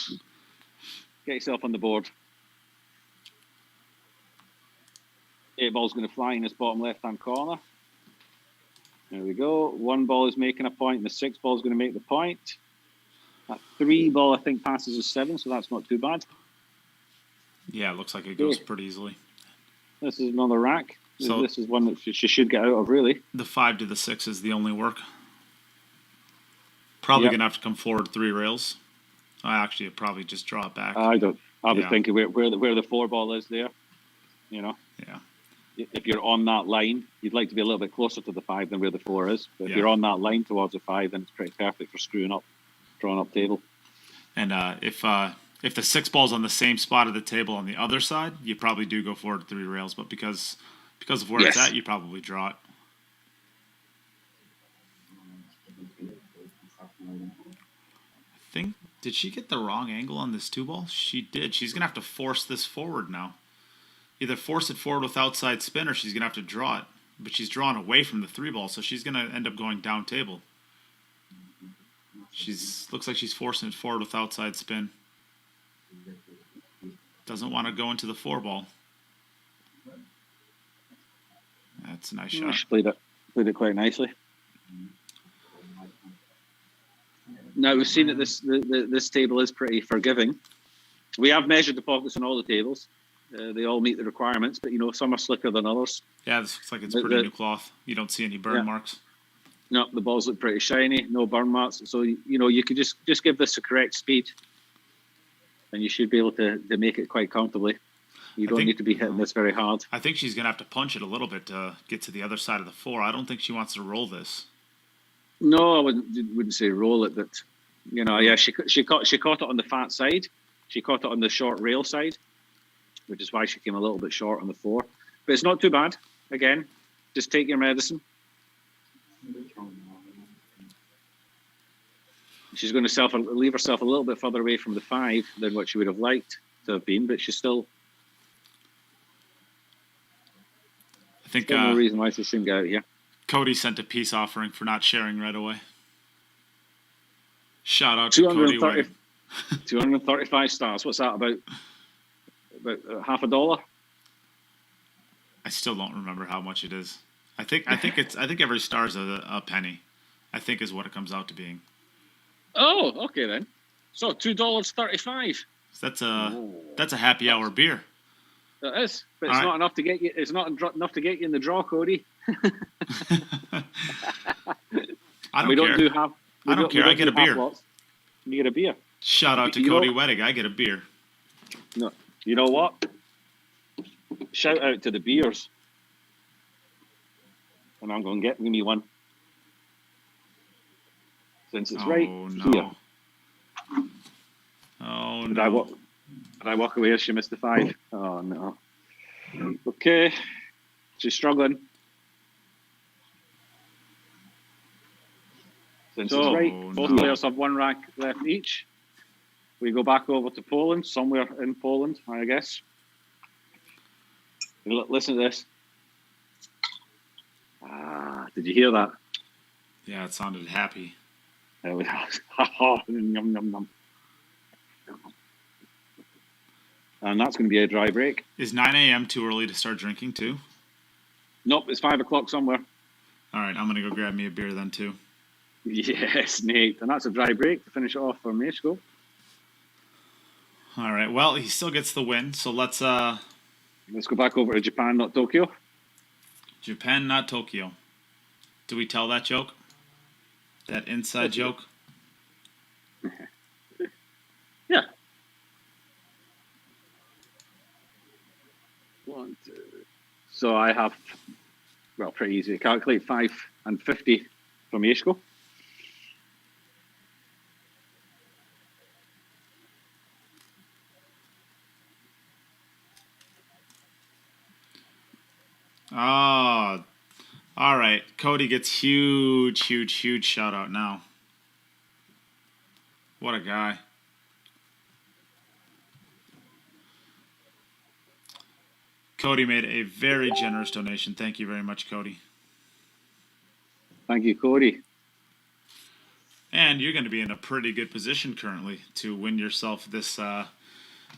Get yourself on the board. 8 ball's going to fly in this bottom left-hand corner. There we go. 1 ball is making a point, and the 6 ball is going to make the point. That 3 ball, I think, passes a 7, so that's not too bad. Yeah, it looks like it goes pretty easily. This is another rack. So this is one that she should get out of, really. the 5 to the 6 is the only work. Probably Yep. going to have to come forward 3 rails. I actually would probably just draw it back. I don't I was Yeah. thinking where the 4-ball is there. You know. Yeah. If you're on that line, you'd like to be a little bit closer to the 5 than where the 4 is. But if Yeah. you're on that line towards the 5, then it's pretty perfect for drawing up table. And if the 6-ball's on the same spot of the table on the other side, you probably do go forward 3 rails. But because of where it's at, you probably draw it. Did she get the wrong angle on this 2-ball? She did. She's going to have to force this forward now. Either force it forward with outside spin or she's going to have to draw it. But she's drawn away from the 3-ball, so she's going to end up going down table. Looks like she's forcing it forward with outside spin. Doesn't want to go into the 4-ball. That's a nice shot. She played it quite nicely. Now we've seen that this table is pretty forgiving. We have measured the pockets on all the tables. They all meet the requirements, but some are slicker than others. Yeah, this looks like it's pretty new cloth. You don't see any burn marks. No, the balls look pretty shiny. No burn marks. So you could just give this the correct speed, and you should be able to make it quite comfortably. You don't need to be hitting this very hard. I think she's gonna have to punch it a little bit to get to the other side of the 4. I don't think she wants to roll this. No, I wouldn't say roll it. But yeah, she caught it on the fat side. She caught it on the short rail side, which is why she came a little bit short on the 4. But it's not too bad. Again, just take your medicine. She's going to leave herself a little bit further away from the 5 than what she would have liked to have been, but she's still. I think no reason why she shouldn't get out here. Cody sent a peace offering for not sharing right away. Shout out to Cody Webb. 235 stars. What's that about? About $50? I still don't remember how much it is. I think every star is a penny. I think is what it comes out to being. Oh, okay then. So $2.35. That's a happy hour beer. That is, but it's not enough to get you. It's not enough to get you in the draw, Cody. I don't care. I don't care. I get a beer. You get a beer. Shout out to Cody Wedig. I get a beer. No, you know what? Shout out to the beers. And I'm going to give me one. Since it's right here. Oh, Did no. I walk away as she missed the 5? Oh, no. Okay. She's struggling. Since it's right, both players have 1 rack left each. We go back over to Poland, somewhere in Poland, I guess. Listen to this. Did you hear that? Yeah, it sounded happy. There we go. Yum, yum, yum. And that's going to be a dry break. Is 9 a.m. too early to start drinking too? Nope, it's 5 o'clock somewhere. All right, I'm going to go grab me a beer then too. Yes, Nate. And that's a dry break to finish it off for Mieszko. All right, well, he still gets the win, so let's go back over to Japan, not Tokyo. Japan, not Tokyo. Do we tell that joke? That inside joke? Yeah. 1, 2. So I have, pretty easy to calculate, 5 and 50 from Mieszko. Oh, all right. Cody gets huge shout out now. What a guy. Cody made a very generous donation. Thank you very much, Cody. Thank you, Cody. And you're going to be in a pretty good position currently to win yourself this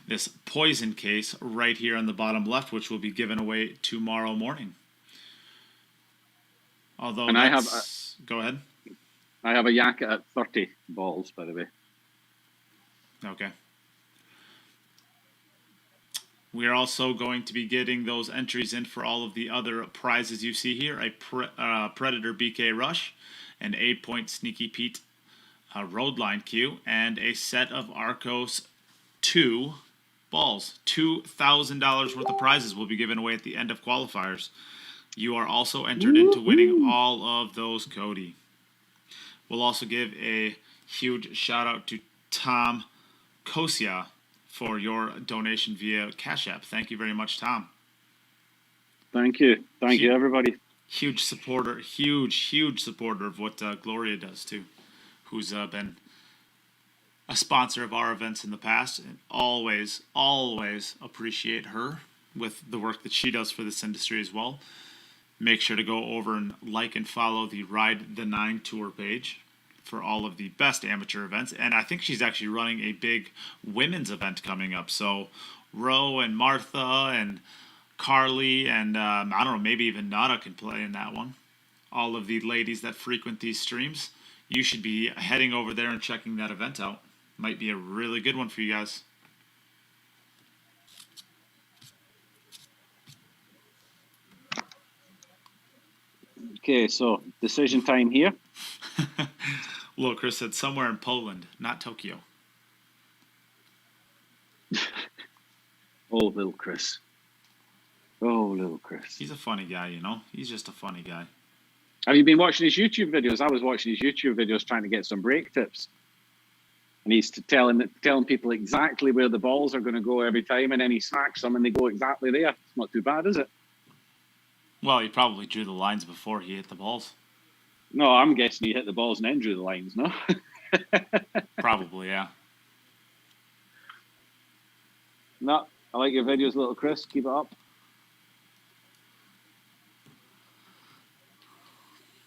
this poison case right here on the bottom left, which will be given away tomorrow morning. Although, and go ahead. I have Ayaka at 30 balls, by the way. Okay. We are also going to be getting those entries in for all of the other prizes you see here. A Predator BK Rush, an 8-point Sneaky Pete Roadline Q, and a set of Arcos 2 balls. $2,000 worth of prizes will be given away at the end of qualifiers. You are also entered into winning all of those, Cody. We'll also give a huge shout out to Tom Kosia for your donation via Cash App. Thank you very much, Tom. Thank you. Thank you, everybody. Huge supporter of what Gloria does, too, who's been a sponsor of our events in the past, and always appreciate her with the work that she does for this industry as well. Make sure to go over and like and follow the Ride the 9 tour page for all of the best amateur events. And I think she's actually running a big women's event coming up. So Ro and Martha and Carly and I don't know, maybe even Nada can play in that one. All of the ladies that frequent these streams, you should be heading over there and checking that event out. Might be a really good one for you guys. Okay, so decision time here. Look, Chris said somewhere in Poland, not Tokyo. Oh, little Chris. Oh, little Chris. He's a funny guy, you know. He's just a funny guy. Have you been watching his YouTube videos? I was watching his YouTube videos trying to get some break tips. And he's telling people exactly where the balls are going to go every time, and then he smacks them and they go exactly there. It's not too bad, is it? Well, he probably drew the lines before he hit the balls. No, I'm guessing he hit the balls and then drew the lines, no? Probably, yeah. No, I like your videos, little Chris. Keep it up.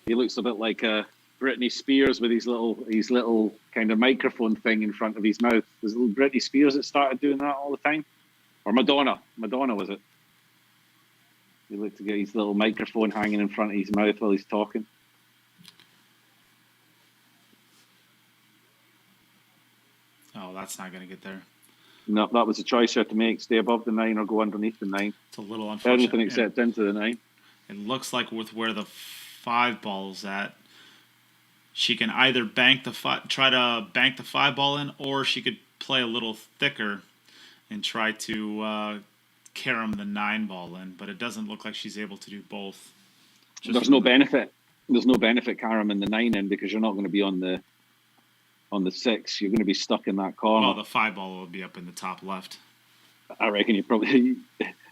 He looks a bit like Britney Spears with his little kind of microphone thing in front of his mouth. There's little Britney Spears that started doing that all the time. Or Madonna. Madonna, was it? He looked to get his little microphone hanging in front of his mouth while he's talking. Oh, that's not going to get there. No, that was a choice you had to make. Stay above the 9 or go underneath the 9. It's a little unfortunate. Everything except into the 9. It looks like with where the 5 ball's at, she can either try to bank the 5 ball in, or she could play a little thicker and try to carom the 9 ball in. But it doesn't look like she's able to do both. There's no benefit. There's no benefit carom the 9 in, because you're not going to be on the 6. You're going to be stuck in that corner. Well, the 5 ball will be up in the top left. I reckon you probably,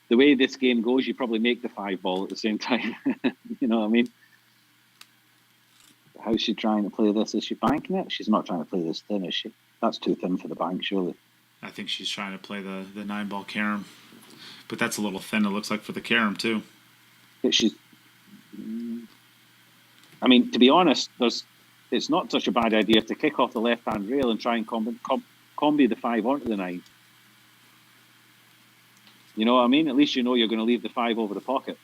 the way this game goes, you probably make the 5 ball at the same time. You know what I mean? How's she trying to play this? Is she banking it? She's not trying to play this thin, is she? That's too thin for the bank, surely. I think she's trying to play the 9 ball carom. But that's a little thin, it looks like, for the carom, too. But I mean, to be honest, it's not such a bad idea to kick off the left-hand rail and try and combi the 5 onto the 9. You know what I mean? At least you know you're going to leave the 5 over the pocket.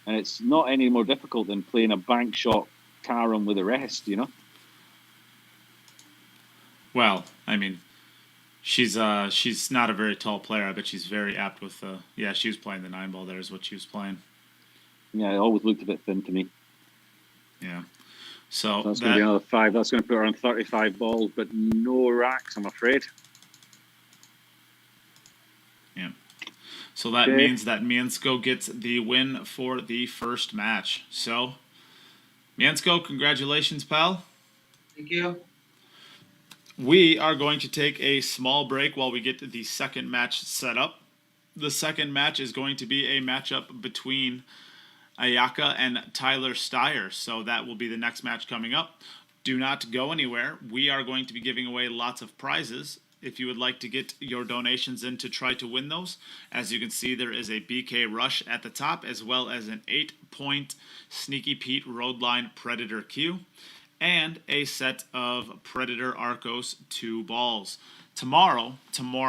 And it's not any more difficult than playing a bank shot carom with the rest, you know? Well, I mean, she's not a very tall player. I bet she's very apt with yeah, she was playing the 9 ball there is what she was playing. Yeah, it always looked a bit thin to me. Yeah. So that's going to be another 5. That's going to put her on 35 balls, but no racks, I'm afraid. Yeah. So that means that Mieszko gets the win for the first match. So, Mieszko, congratulations, pal. Thank you. We are going to take a small break while we get the second match set up. The second match is going to be a matchup between Ayaka and Tyler Styer. So that will be the next match coming up. Do not go anywhere. We are going to be giving away lots of prizes. If you would like to get your donations in to try to win those, as you can see, there is a BK Rush at the top, as well as an 8-point Sneaky Pete Roadline Predator Q, and a set of Predator Arcos 2 balls. Tomorrow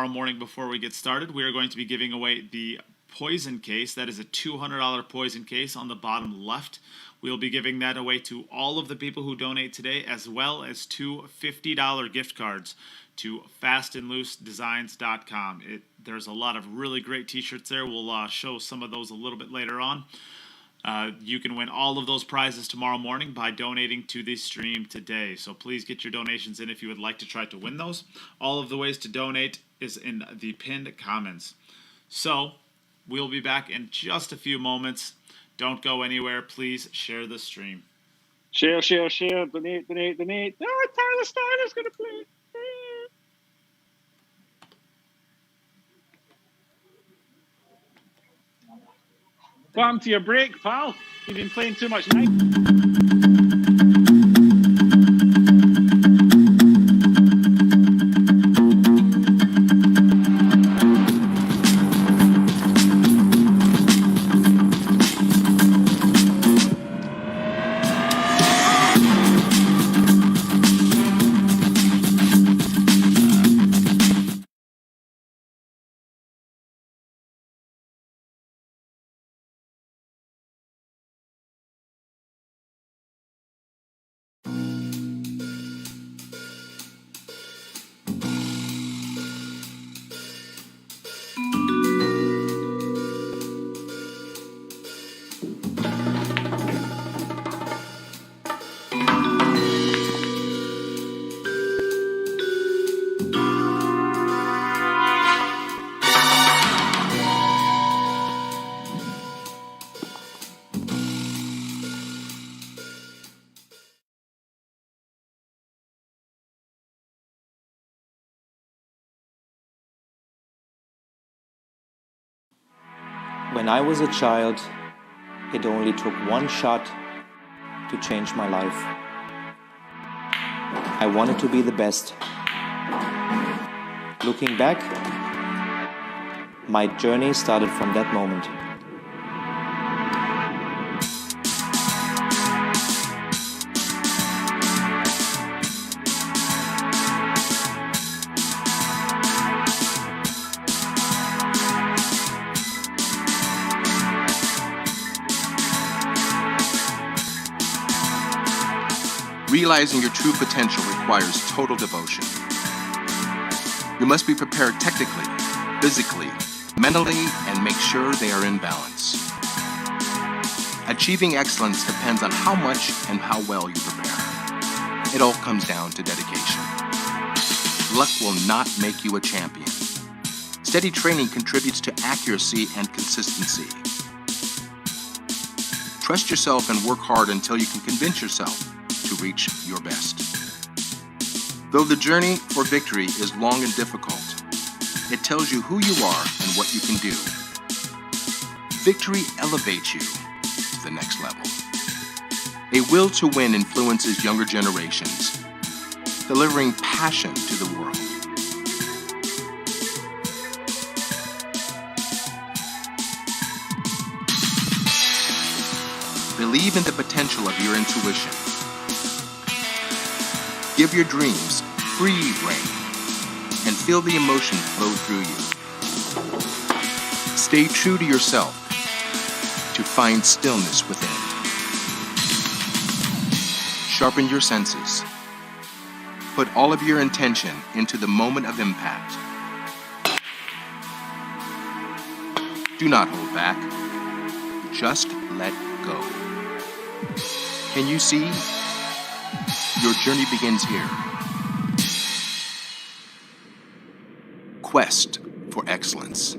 morning before we get started, we are going to be giving away the poison case. That is a $200 poison case on the bottom left. We'll be giving that away to all of the people who donate today, as well as 2 $50 gift cards to fast&loose.designs.com. There's a lot of really great t-shirts there. We'll show some of those a little bit later on. You can win all of those prizes tomorrow morning by donating to the stream today. So please get your donations in if you would like to try to win those. All of the ways to donate is in the pinned comments. So we'll be back in just a few moments. Don't go anywhere. Please share the stream. Share, donate. Oh, Tyler Steiner's going to play. What happened to your break, pal? You've been playing too much night. When I was a child, it only took one shot to change my life. I wanted to be the best. Looking back, my journey started from that moment. Realizing your true potential requires total devotion. You must be prepared technically, physically, mentally, and make sure they are in balance. Achieving excellence depends on how much and how well you prepare. It all comes down to dedication. Luck will not make you a champion. Steady training contributes to accuracy and consistency. Trust yourself and work hard until you can convince yourself to reach your best. Though the journey for victory is long and difficult, it tells you who you are and what you can do. Victory elevates you to the next level. A will to win influences younger generations, delivering passion to the world. Believe in the potential of your intuition. Give your dreams free rein and feel the emotion flow through you. Stay true to yourself to find stillness within. Sharpen your senses. Put all of your intention into the moment of impact. Do not hold back. Just let go. Can you see? Your journey begins here. Quest for excellence.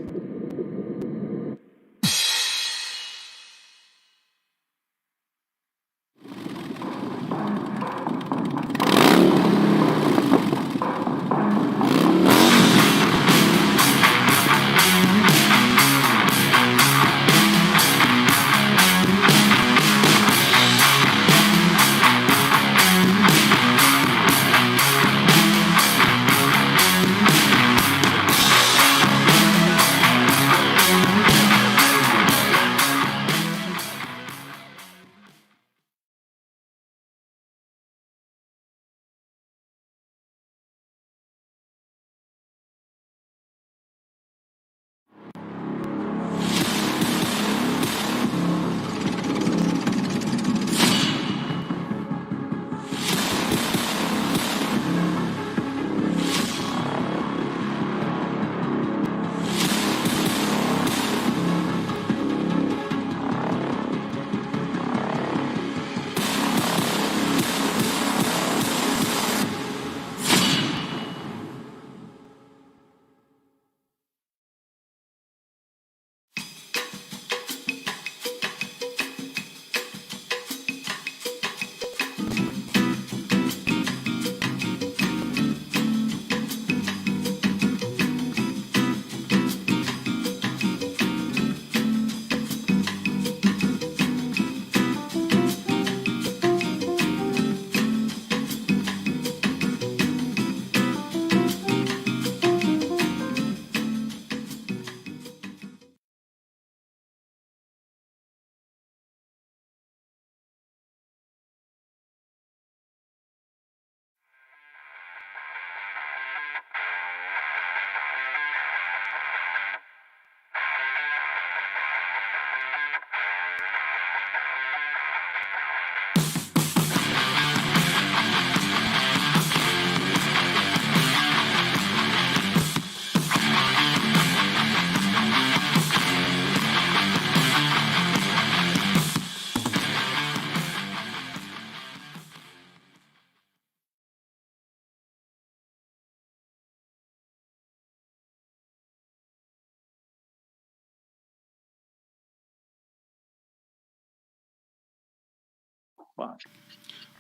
Fuck.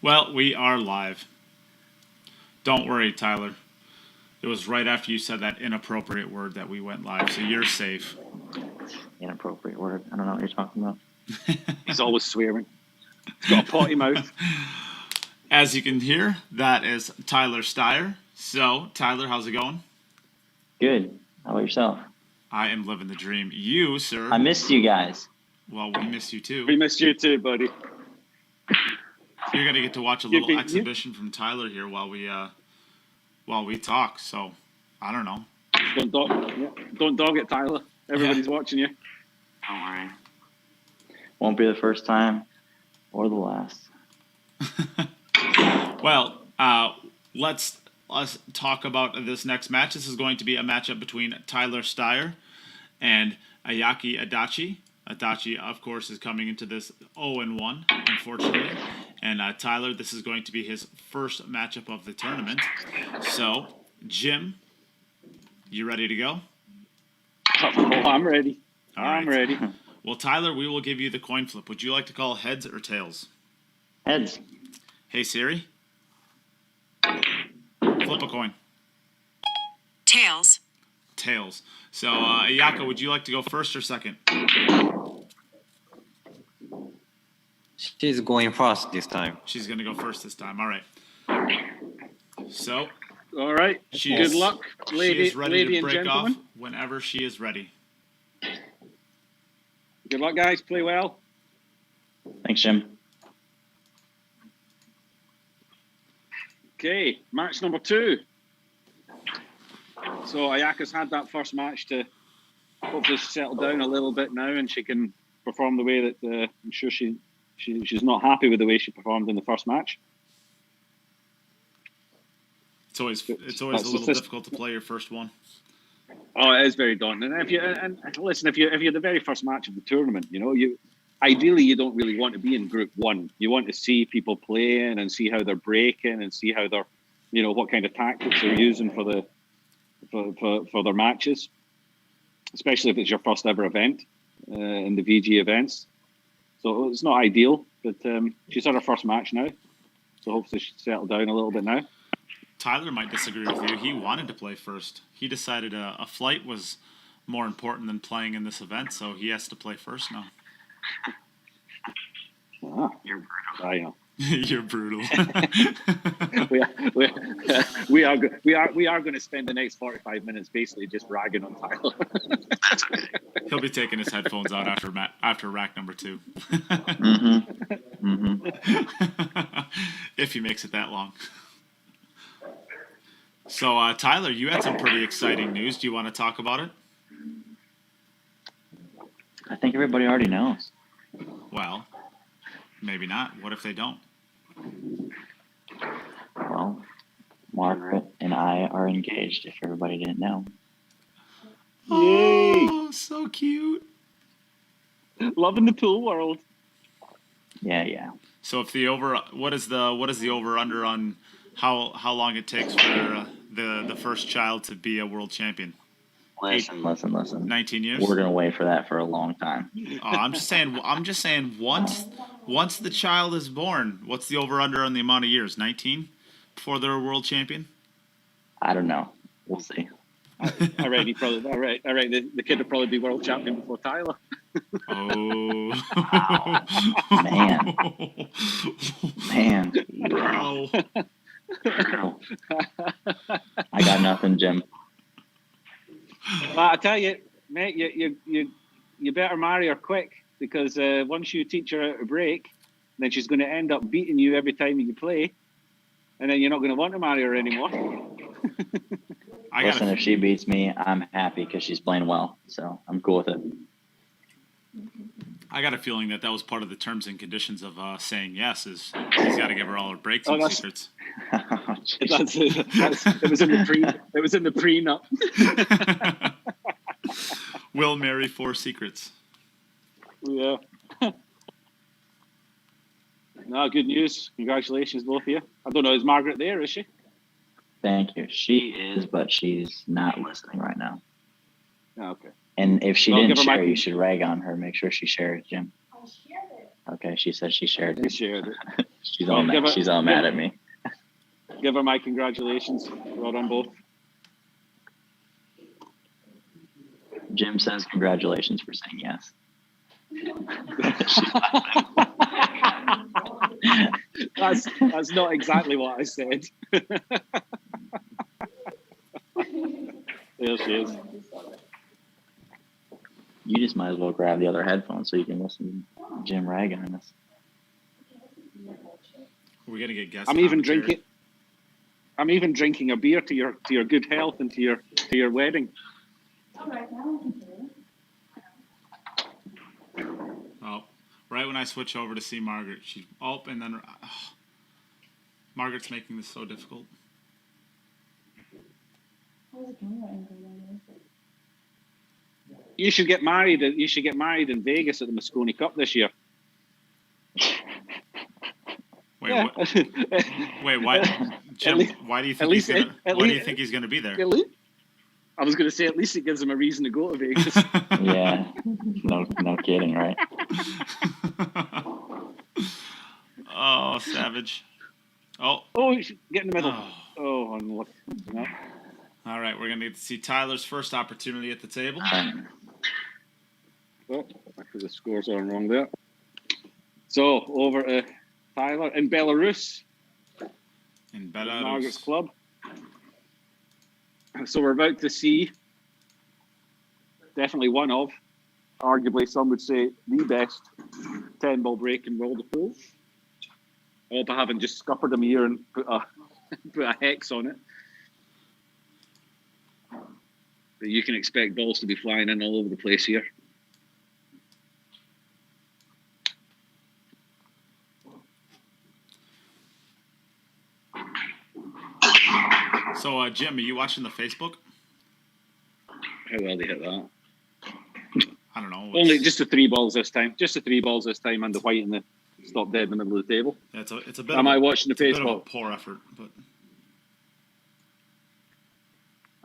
Well, we are live. Don't worry, Tyler. It was right after you said that inappropriate word that we went live, so you're safe. Inappropriate word. I don't know what you're talking about. He's always swearing. He's got a potty mouth. As you can hear, that is Tyler Styer. So, Tyler, how's it going? Good. How about yourself? I am living the dream. You, sir. I missed you guys. Well, we missed you too. We missed you too, buddy. You're gonna get to watch a little exhibition from Tyler here while we talk. So, I don't know. Don't dog it, Tyler. Everybody's watching you. Don't worry. Won't be the first time or the last. Well, let's talk about this next match. This is going to be a matchup between Tyler Styer and Ayaka Adachi. Adachi, of course, is coming into this 0-1, unfortunately. And Tyler, this is going to be his first matchup of the tournament. So, Jim, you ready to go? Oh, I'm ready. All I'm right. ready. Well, Tyler, we will give you the coin flip. Would you like to call heads or tails? Heads. Hey, Siri. Flip a coin. Tails. Tails. So, Ayaka, would you like to go first or second? She's going first this time. She's going to go first this time. All right. So, All right. Good luck, lady, she is ready lady to and break gentlemen. off whenever she is ready. Good luck, guys. Play well. Thanks, Jim. Okay, match number 2. So Ayaka's had that first match to hopefully settle down a little bit now, and she can perform the way that I'm sure she's not happy with the way she performed in the first match. It's always a little difficult to play your first one. Oh, it is very daunting. And listen, if you're the very first match of the tournament, ideally you don't really want to be in Group 1. You want to see people playing and see how they're breaking and see how they're, what kind of tactics they're using for their matches, especially if it's your first ever event in the VG events. So it's not ideal, but she's had her first match now, so hopefully she'll settle down a little bit now. Tyler might disagree with you. He wanted to play first. He decided a flight was more important than playing in this event, so he has to play first now. You're brutal. I know. You're brutal. we are going to spend the next 45 minutes basically just ragging on Tyler. That's okay. He'll be taking his headphones out after rack number 2. If he makes it that long. So, Tyler, you had some pretty exciting news. Do you want to talk about it? I think everybody already knows. Well, maybe not. What if they don't? Well, Margaret and I are engaged, if everybody didn't know. Oh, so cute. Loving the pool world. Yeah. So if what is the over under on how long it takes for the first child to be a world champion? Listen. 19 years. We're gonna wait for that for a long time. I'm just saying. Once the child is born, what's the over under on the amount of years? 19 before they're a world champion. I don't know. We'll see. All right. The kid will probably be world champion before Tyler. Oh. Man. Wow. I got nothing, Jim. I tell you, mate, you better marry her quick, because once you teach her how to break, then she's going to end up beating you every time you play, and then you're not going to want to marry her anymore. Listen, if she beats me, I'm happy because she's playing well, so I'm cool with it. I got a feeling that was part of the terms and conditions of saying yes. Is he's got to give her all her breaks and secrets. It was in the prenup. Will marry 4 secrets. Yeah. No, good news. Congratulations, both of you. I don't know, is Margaret there, is she? Thank you. She is, but she's not listening right now. Oh, okay. And if she didn't share, you should rag on her. Make sure she shares, Jim. Okay, she said she shared She it. shared it. She's all mad at me. Give her my congratulations. Well done, both. Jim says congratulations for saying yes. That's not exactly what I said. There she is. You just might as well grab the other headphones so you can listen to Jim ragging on us. We're gonna get guests. I'm even drinking a beer to your good health and to your wedding. Oh, right when I switch over to see Margaret, and then Margaret's making this so difficult. You should get married. You should get married in Vegas at the Moscone Cup this year. Wait, Yeah. why, Jim? Why do you think he's gonna be there? I was going to say at least it gives him a reason to go to Vegas. Yeah, no kidding, right? Oh, savage! Oh, Get in the middle. Oh, unlucky. No. All right, we're gonna get to see Tyler's first opportunity at the table. Oh, actually the scores are wrong there. So over to Tyler in Belarus. In Belarus. Margaret's club. So we're about to see definitely one of, arguably some would say the best 10-ball break in world of pool. All by having just scuppered him here and put a hex on it. But you can expect balls to be flying in all over the place here. So, Jim, are you watching the Facebook? How well they hit that? I don't know. Only just the 3 balls this time. Just the 3 balls this time, and the white and the stop dead in the middle of the table. Yeah, it's a bit. Am I watching the Facebook? It's a bit of a poor effort, but.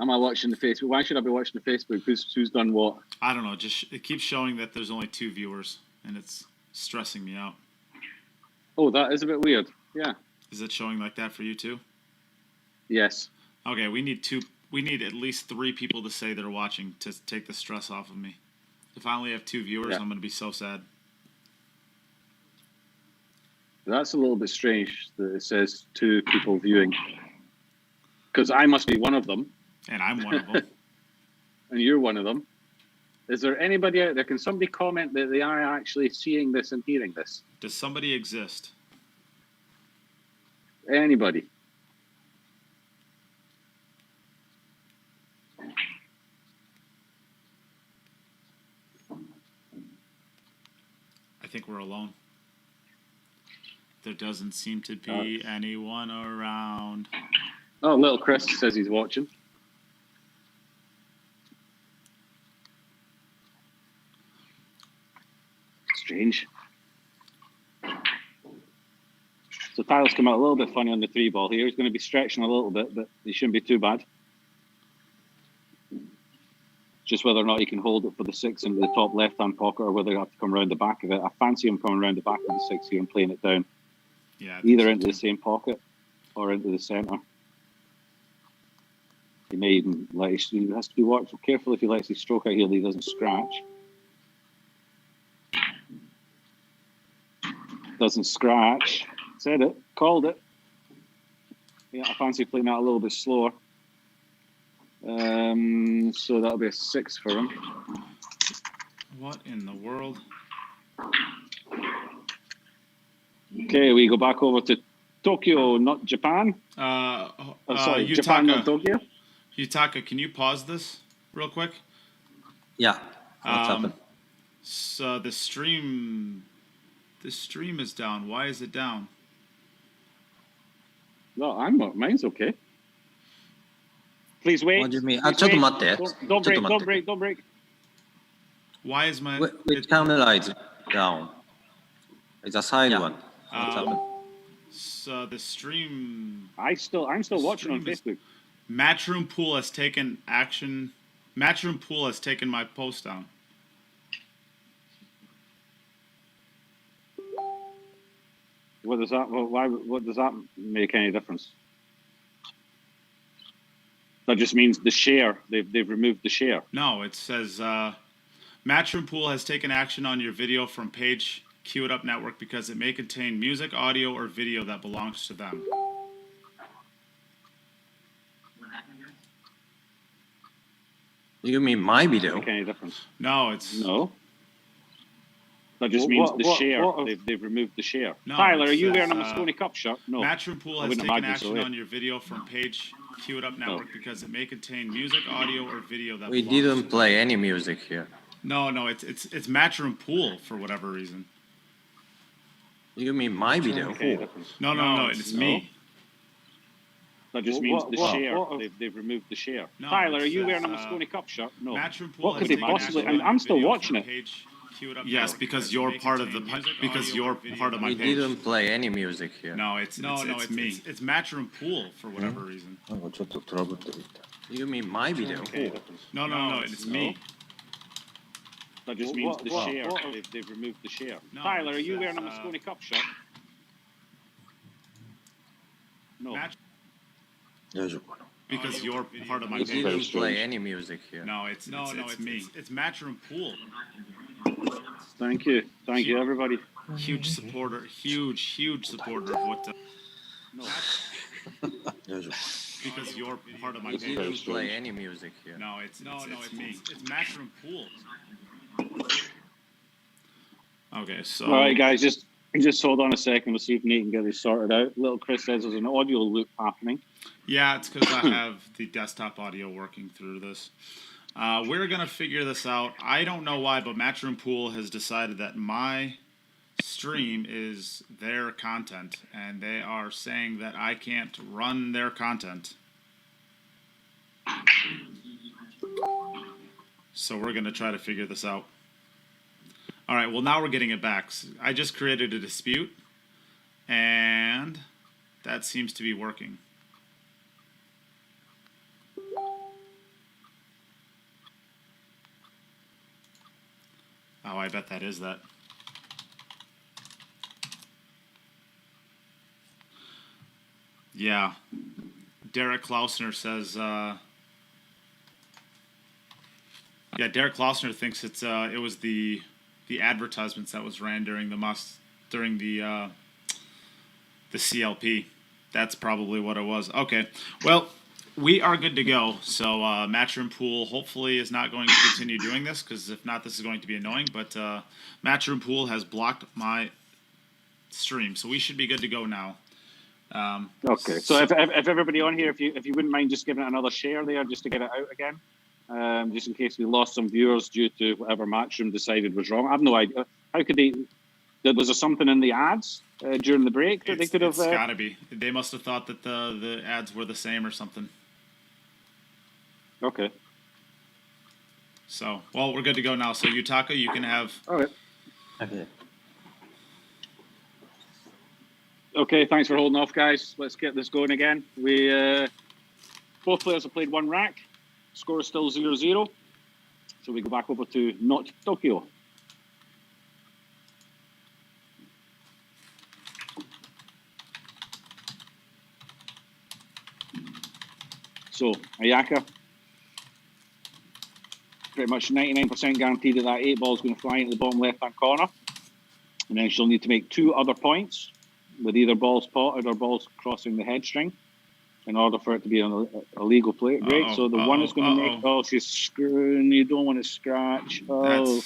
Am I watching the Facebook? Why should I be watching the Facebook? Who's done what? I don't know. Just it keeps showing that there's only 2 viewers, and it's stressing me out. Oh, that is a bit weird. Yeah. Is it showing like that for you too? Yes. Okay, we need at least 3 people to say they're watching to take the stress off of me. If I only have 2 viewers, I'm going to be so sad. That's a little bit strange that it says 2 people viewing. Because I must be one of them. And I'm one of them. And you're one of them. Is there anybody out there? Can somebody comment that they are actually seeing this and hearing this? Does somebody exist? Anybody? I think we're alone. There doesn't seem to be anyone around. Oh, little Chris says he's watching. Strange. So Tyler's come out a little bit funny on the 3 ball here. He's going to be stretching a little bit, but he shouldn't be too bad. Just whether or not he can hold it for the 6 into the top left-hand pocket or whether he'll have to come around the back of it. I fancy him coming around the back of the 6 here and playing it down. Yeah. Either into the same pocket or into the centre. He may even he has to be watched careful if he lets his stroke out here that he doesn't scratch. Doesn't scratch. Said it. Called it. Yeah, I fancy playing that a little bit slower. So that'll be a 6 for him. What in the world? Okay, we go back over to Tokyo, not Japan. Sorry, Yutaka, Japan, not Tokyo. Yutaka, can you pause this real quick? Yeah. What's happened? So the stream is down. Why is it down? No, I'm not. Mine's okay. Please wait. What do you mean? Please ちょっと wait. 待って。 Don't ちょっ break, と待 don't って break, don't break. Why is my Which camera is down? It's a side one. What's happened? So the stream. I'm still watching on Facebook. Matchroom Pool has taken action. Matchroom Pool has taken my post down. What does that? Well, why? What does that make any difference? That just means the share. They've removed the share. No, it says Matchroom Pool has taken action on your video from page Queue It Up Network because it may contain music, audio, or video that belongs to them. You mean my video? Make any difference? No, it's No. That just means the share. They've removed the share. No, Tyler, it are you says, wearing a Moscone Cup shirt? No. Matchroom Pool I has wouldn't taken imagine so, action eh? on your video from page Queue It Up Network because it may contain music, audio, or video that We belongs didn't to play any music here. them. No, it's Matchroom Pool for whatever reason. You mean my video? Make any difference? No, it's me. That just means the share. They've removed the share. No, Tyler, it are you says, wearing a Moscone Cup shirt? No. Matchroom Pool What has could they taken possibly? action on I'm still video watching from it. page Queue It Up Yes, Network because it you're may part of the contain music, because audio, you're or video part of that my We belongs page. didn't play any music here. No, it's me. It's Matchroom Pool for whatever reason. You mean my video? No, it's me. That just means the share. They've removed the share. No, Tyler, it are you says, wearing a Moscone Cup shirt? No. Match- We because you're part of my didn't page. play any music here. No, it's me. It's Matchroom Pool. Thank you, everybody. Huge supporter of what. No. Because you're part of my We page. didn't play any music here. No, it's me. It's Matchroom Pool. Okay, so All right, guys, just hold on a second. We'll see if Nate can get this sorted out. Little Chris says there's an audio loop happening. yeah, it's because I have the desktop audio working through this. We're gonna figure this out. I don't know why, but Matchroom Pool has decided that my stream is their content, and they are saying that I can't run their content. So we're gonna try to figure this out. All right, well, now we're getting it back. I just created a dispute, and that seems to be working. Oh, I bet that is that. Yeah. Derek Klausner says, Derek Klausner thinks it was the advertisements that was ran during the CLP. That's probably what it was. Okay, well, we are good to go. So Matchroom Pool hopefully is not going to continue doing this, because if not, this is going to be annoying. But Matchroom Pool has blocked my stream, so we should be good to go now. Okay, so if everybody on here, if you wouldn't mind just giving it another share there, just to get it out again. Just in case we lost some viewers due to whatever Matchroom decided was wrong. I have no idea. How could they? Was there something in the ads during the break that they could have? It's got to be. They must have thought that the ads were the same or something. Okay. So, well, we're good to go now. So, Yutaka, you can have. All right. Okay. Okay, thanks for holding off, guys. Let's get this going again. We both players have played one rack. Score is still 0-0. So we go back over to Not Tokyo. So Ayaka, pretty much 99% guaranteed that 8 ball is going to fly into the bottom left-hand corner. And then she'll need to make 2 other points with either balls potted or balls crossing the head string in order for it to be a legal play break. So the one is going to make... Oh, she's screwing. You don't want to scratch. Oh.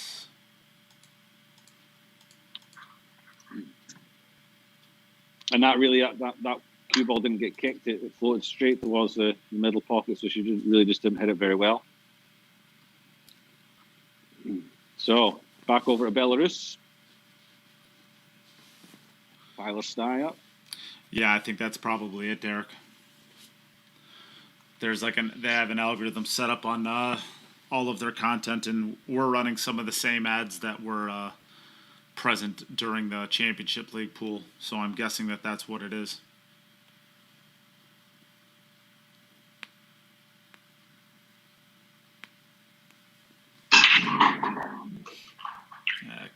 And that really... That cue ball didn't get kicked. It floated straight towards the middle pocket, so she really just didn't hit it very well. So, back over to Belarus. Tyler Styer. Yeah, I think that's probably it, Derek. There's they have an algorithm set up on all of their content, and we're running some of the same ads that were present during the Championship League pool. So I'm guessing that that's what it is.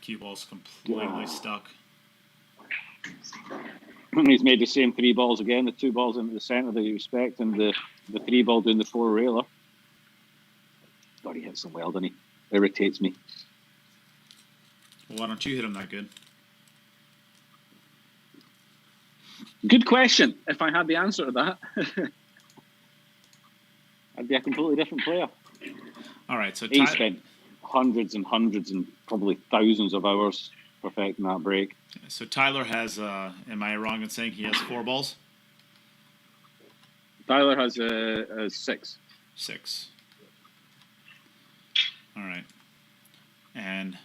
Cue ball's completely stuck. And he's made the same 3 balls again, the 2 balls into the centre that you expect, and the 3 ball doing the 4 railer. God, he hits them well, doesn't he? Irritates me. Well, why don't you hit him that good? Good question. If I had the answer to that, I'd be a completely different player. All right, so He spent hundreds and hundreds and probably thousands of hours perfecting that break. So Tyler has, am I wrong in saying he has 4 balls? Tyler has 6. 6. All right. And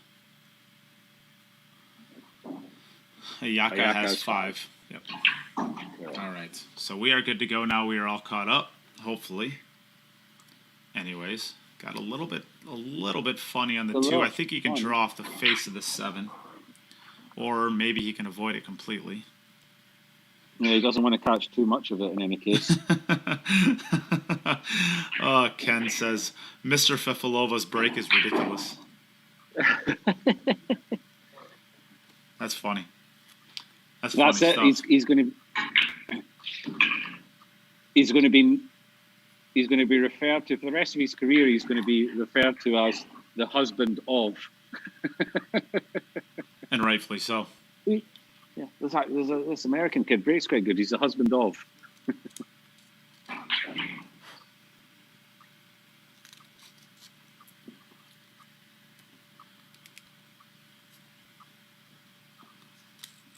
Ayaka has 5. Yep. All right. So we are good to go now. We are all caught up, hopefully. Anyways, got a little bit funny on the 2. I think he can draw off the face of the 7. Or maybe he can avoid it completely. Yeah, he doesn't want to catch too much of it in any case. Oh, Ken says, Mr. Fefilova's break is ridiculous. That's funny. That's funny it. Stuff. He's going to be referred to for the rest of his career. He's going to be referred to as the husband of. And rightfully so. Yeah, this American kid breaks quite good. He's the husband of.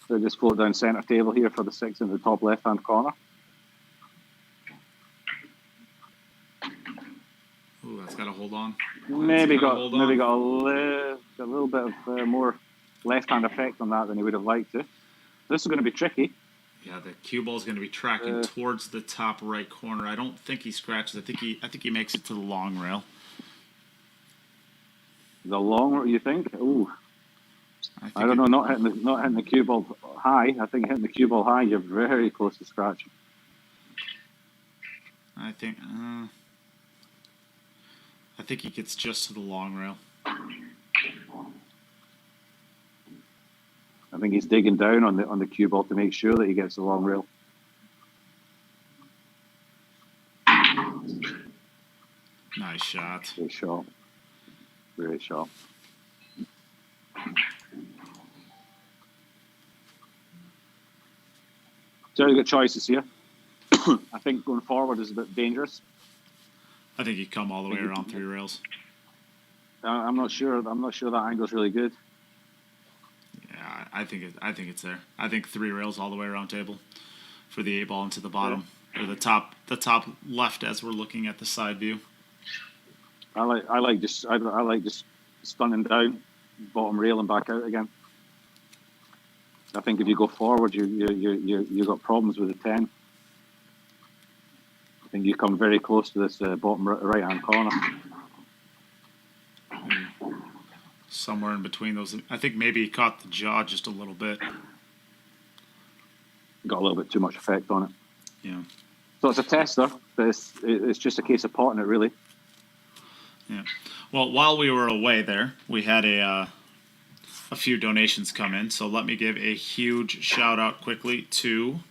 So just float down centre table here for the 6 in the top left-hand corner. Ooh, that's got to hold on. Maybe got a little bit of more left-hand effect on that than he would have liked to. This is going to be tricky. Yeah, the cue ball is going to be tracking towards the top right corner. I don't think he scratches. I think he makes it to the long rail. The long, you think? Ooh, I don't know. Not hitting the cue ball high. I think hitting the cue ball high, you're very close to scratching. I think he gets just to the long rail. I think he's digging down on the cue ball to make sure that he gets the long rail. Nice shot. Great shot. Great shot. Very good choices here. I think going forward is a bit dangerous. I think you come all the way around 3 rails. I'm not sure. I'm not sure that angle's really good. Yeah, I think it's there. I think 3 rails all the way around table for the 8 ball into the bottom or the top left as we're looking at the side view. I like just stunning down, bottom rail and back out again. I think if you go forward, you got problems with the 10. I think you come very close to this bottom right hand corner. Somewhere in between those, I think maybe he caught the jaw just a little bit. Got a little bit too much effect on it. Yeah. So it's a tester, but it's just a case of potting it, really. Yeah. Well, while we were away there, we had a few donations come in. So let me give a huge shout out quickly to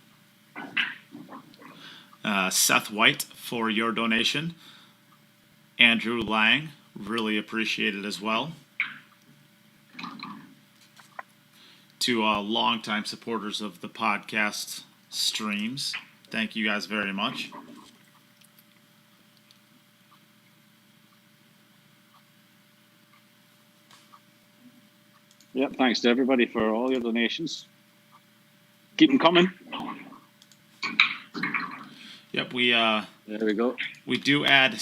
Seth White for your donation. Andrew Lang, really appreciate it as well. To longtime supporters of the podcast streams, thank you guys very much. Yep, thanks to everybody for all your donations. Keep them coming. Yep, there we go. We do add.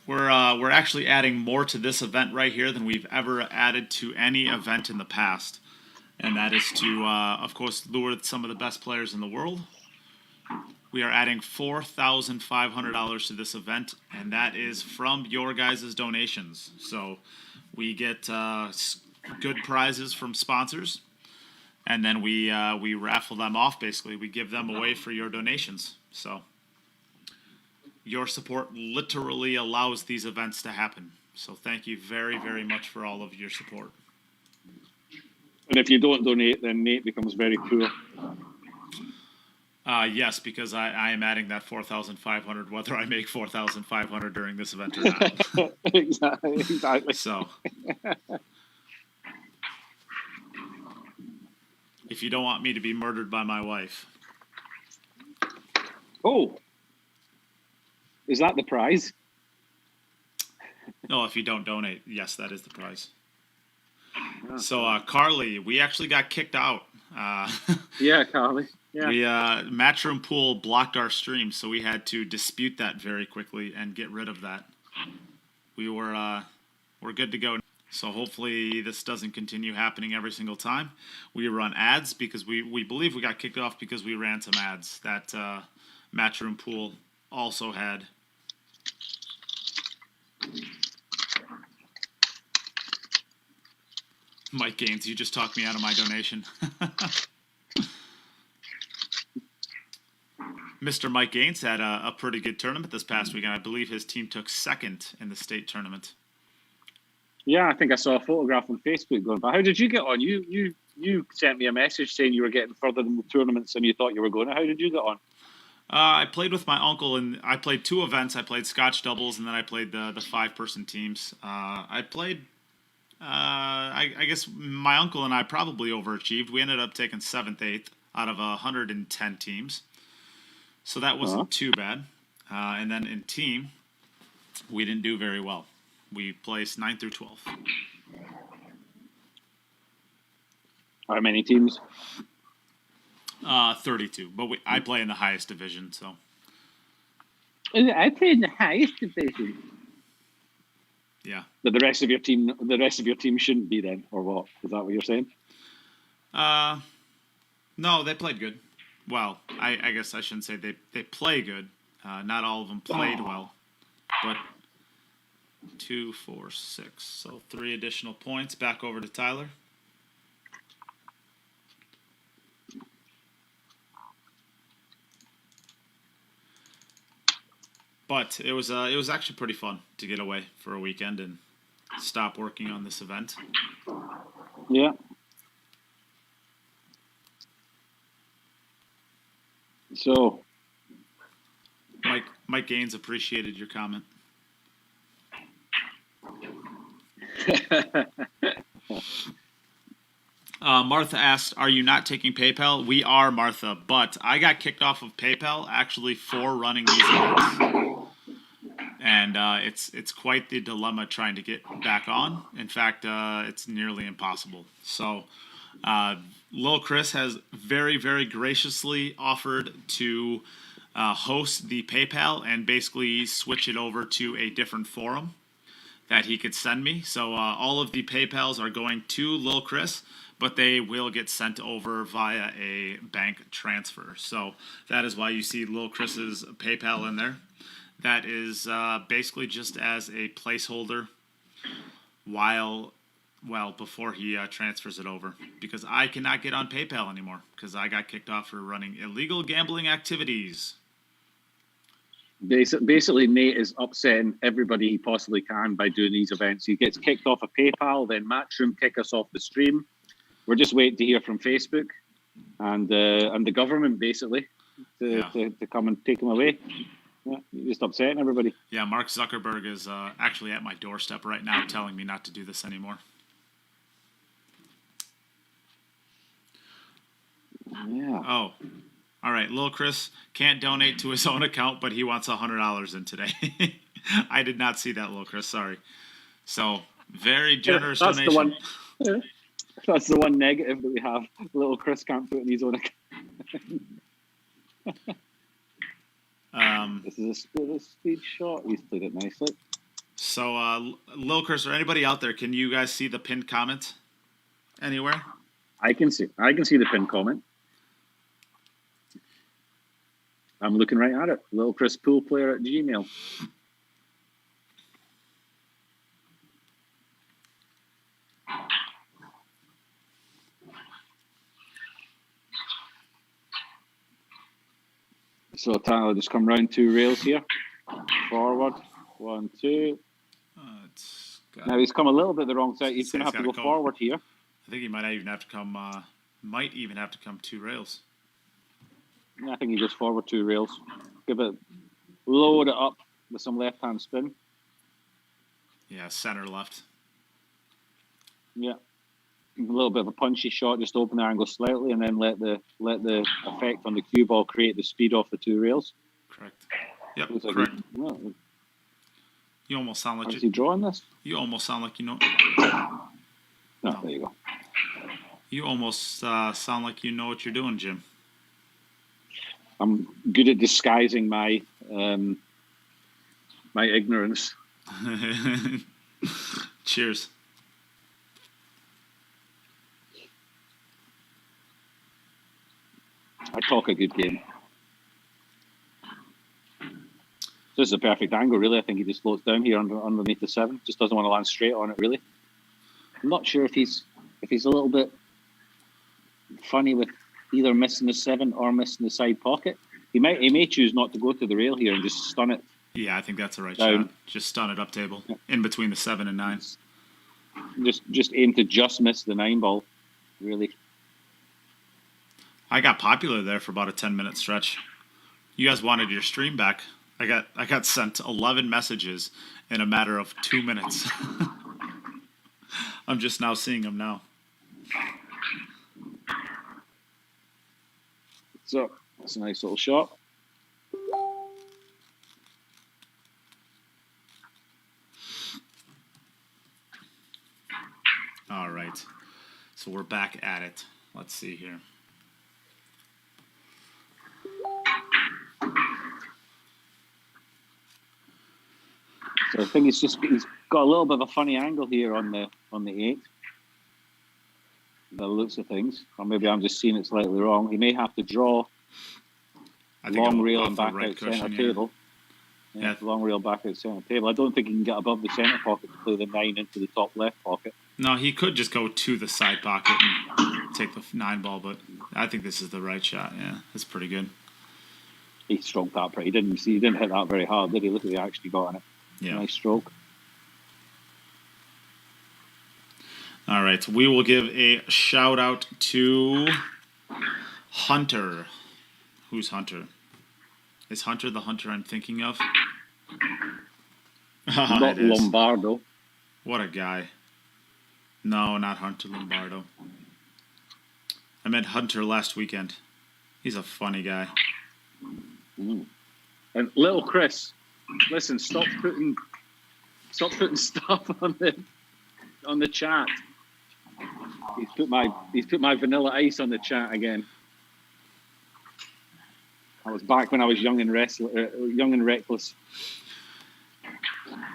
We're actually adding more to this event right here than we've ever added to any event in the past, and that is to, of course, lure some of the best players in the world. We are adding $4,500 to this event, and that is from your guys' donations. So we get good prizes from sponsors, and then we raffle them off. Basically, we give them away for your donations. So your support literally allows these events to happen. So thank you very, very much for all of your support. And if you don't donate, then Nate becomes very poor. Yes, because I am adding that 4,500 whether I make 4,500 during this event or not. Exactly. So, if you don't want me to be murdered by my wife. Oh, is that the prize? No, if you don't donate, yes, that is the prize. So, Carly, we actually got kicked out. Yeah, Carly. Yeah. We Matchroom Pool blocked our stream, so we had to dispute that very quickly and get rid of that. We're good to go. So hopefully this doesn't continue happening every single time. We run ads because we believe we got kicked off because we ran some ads that Matchroom Pool also had. Mike Gaines, you just talked me out of my donation. Mr. Mike Gaines had a pretty good tournament this past weekend. I believe his team took second in the state tournament. Yeah, I think I saw a photograph on Facebook going, but how did you get on? You sent me a message saying you were getting further in the tournaments than you thought you were going. How did you get on? I played with my uncle, and I played 2 events. I played Scotch doubles, and then I played the 5-person teams. I played, I guess my uncle and I probably overachieved. We ended up taking 7th, 8th out of 110 teams. So that wasn't too bad. And then in team, we didn't do very well. We placed 9th through 12th. How many teams? 32. But I play in the highest division, so. I play in the highest division. Yeah. But the rest of your team shouldn't be then, or what? Is that what you're saying? No, they played good. Well, I guess I shouldn't say they play good. Not all of them played well, but 2, 4, 6. So 3 additional points. Back over to Tyler. But it was actually pretty fun to get away for a weekend and stop working on this event. Yeah. So, Mike Gaines appreciated your comment. Martha asked, "Are you not taking PayPal?" We are, Martha, but I got kicked off of PayPal actually for running these events, and it's quite the dilemma trying to get back on. In fact, it's nearly impossible. So, Lil Chris has very, very graciously offered to host the PayPal and basically switch it over to a different forum that he could send me. So all of the PayPals are going to Lil Chris, but they will get sent over via a bank transfer. So that is why you see Lil Chris's PayPal in there. That is basically just as a placeholder before he transfers it over, because I cannot get on PayPal anymore because I got kicked off for running illegal gambling activities. Basically, Nate is upsetting everybody he possibly can by doing these events. He gets kicked off of PayPal, then Matchroom kick us off the stream. We're just waiting to hear from Facebook and the government, basically, to come and take him away. Yeah, you're just upsetting everybody. Yeah, Mark Zuckerberg is actually at my doorstep right now telling me not to do this anymore. Yeah. Oh, all right. Lil Chris can't donate to his own account, but he wants $100 in today. I did not see that, Lil Chris. Sorry. So, very generous donation. That's the one negative that we have. Little Chris can't put in his own account. This is a speed shot. He's played it nicely. So, Lil Chris, or anybody out there, can you guys see the pinned comment anywhere? I can see the pinned comment. I'm looking right at it. Lil Chris Pool Player at Gmail. So Tyler, just come round 2 rails here. Forward. 1, 2. Now he's come a little bit the wrong side. He's going to have to go forward here. I think he might even have to come. 2 rails. I think he goes forward 2 rails. Load it up with some left-hand spin. Yeah, center left. Yeah. A little bit of a punchy shot, just open the angle slightly, and then let the effect on the cue ball create the speed off the 2 rails. Correct. Yep, Looks like correct. You almost sound like is he drawing this? You almost sound like you know. No, there you go. You almost sound like you know what you're doing, Jim. I'm good at disguising my my ignorance. Cheers. I talk a good game. This is a perfect angle, really. I think he just floats down here underneath the 7. Just doesn't want to land straight on it, really. I'm not sure if he's a little bit funny with either missing the 7 or missing the side pocket. He may choose not to go to the rail here and just stun it. Yeah, I think that's the right down. shot. Just stun it up table in between the 7 and 9. Just aim to just miss the 9 ball, really. I got popular there for about a 10-minute stretch. You guys wanted your stream back. I got sent 11 messages in a matter of 2 minutes. I'm just now seeing them now. So that's a nice little shot. All right. So we're back at it. Let's see here. So I think he's got a little bit of a funny angle here on the 8. The looks of things, or maybe I'm just seeing it slightly wrong. He may have to draw long rail and back out center table. Yeah, long rail back out center table. I don't think he can get above the center pocket to play the 9 into the top left pocket. No, he could just go to the side pocket and take the 9 ball, but I think this is the right shot. Yeah, that's pretty good. He stroked that pretty. He didn't hit that very hard, did he? Look at the action he got on it. Yeah. Nice stroke. All right, we will give a shout out to Hunter. Who's Hunter? Is Hunter the Hunter I'm thinking of? Not Lombardo. What a guy. No, not Hunter Lombardo. I met Hunter last weekend. He's a funny guy. And little Chris, listen, stop putting stuff on the chat. He's put my vanilla ice on the chat again. I was back when I was young and reckless.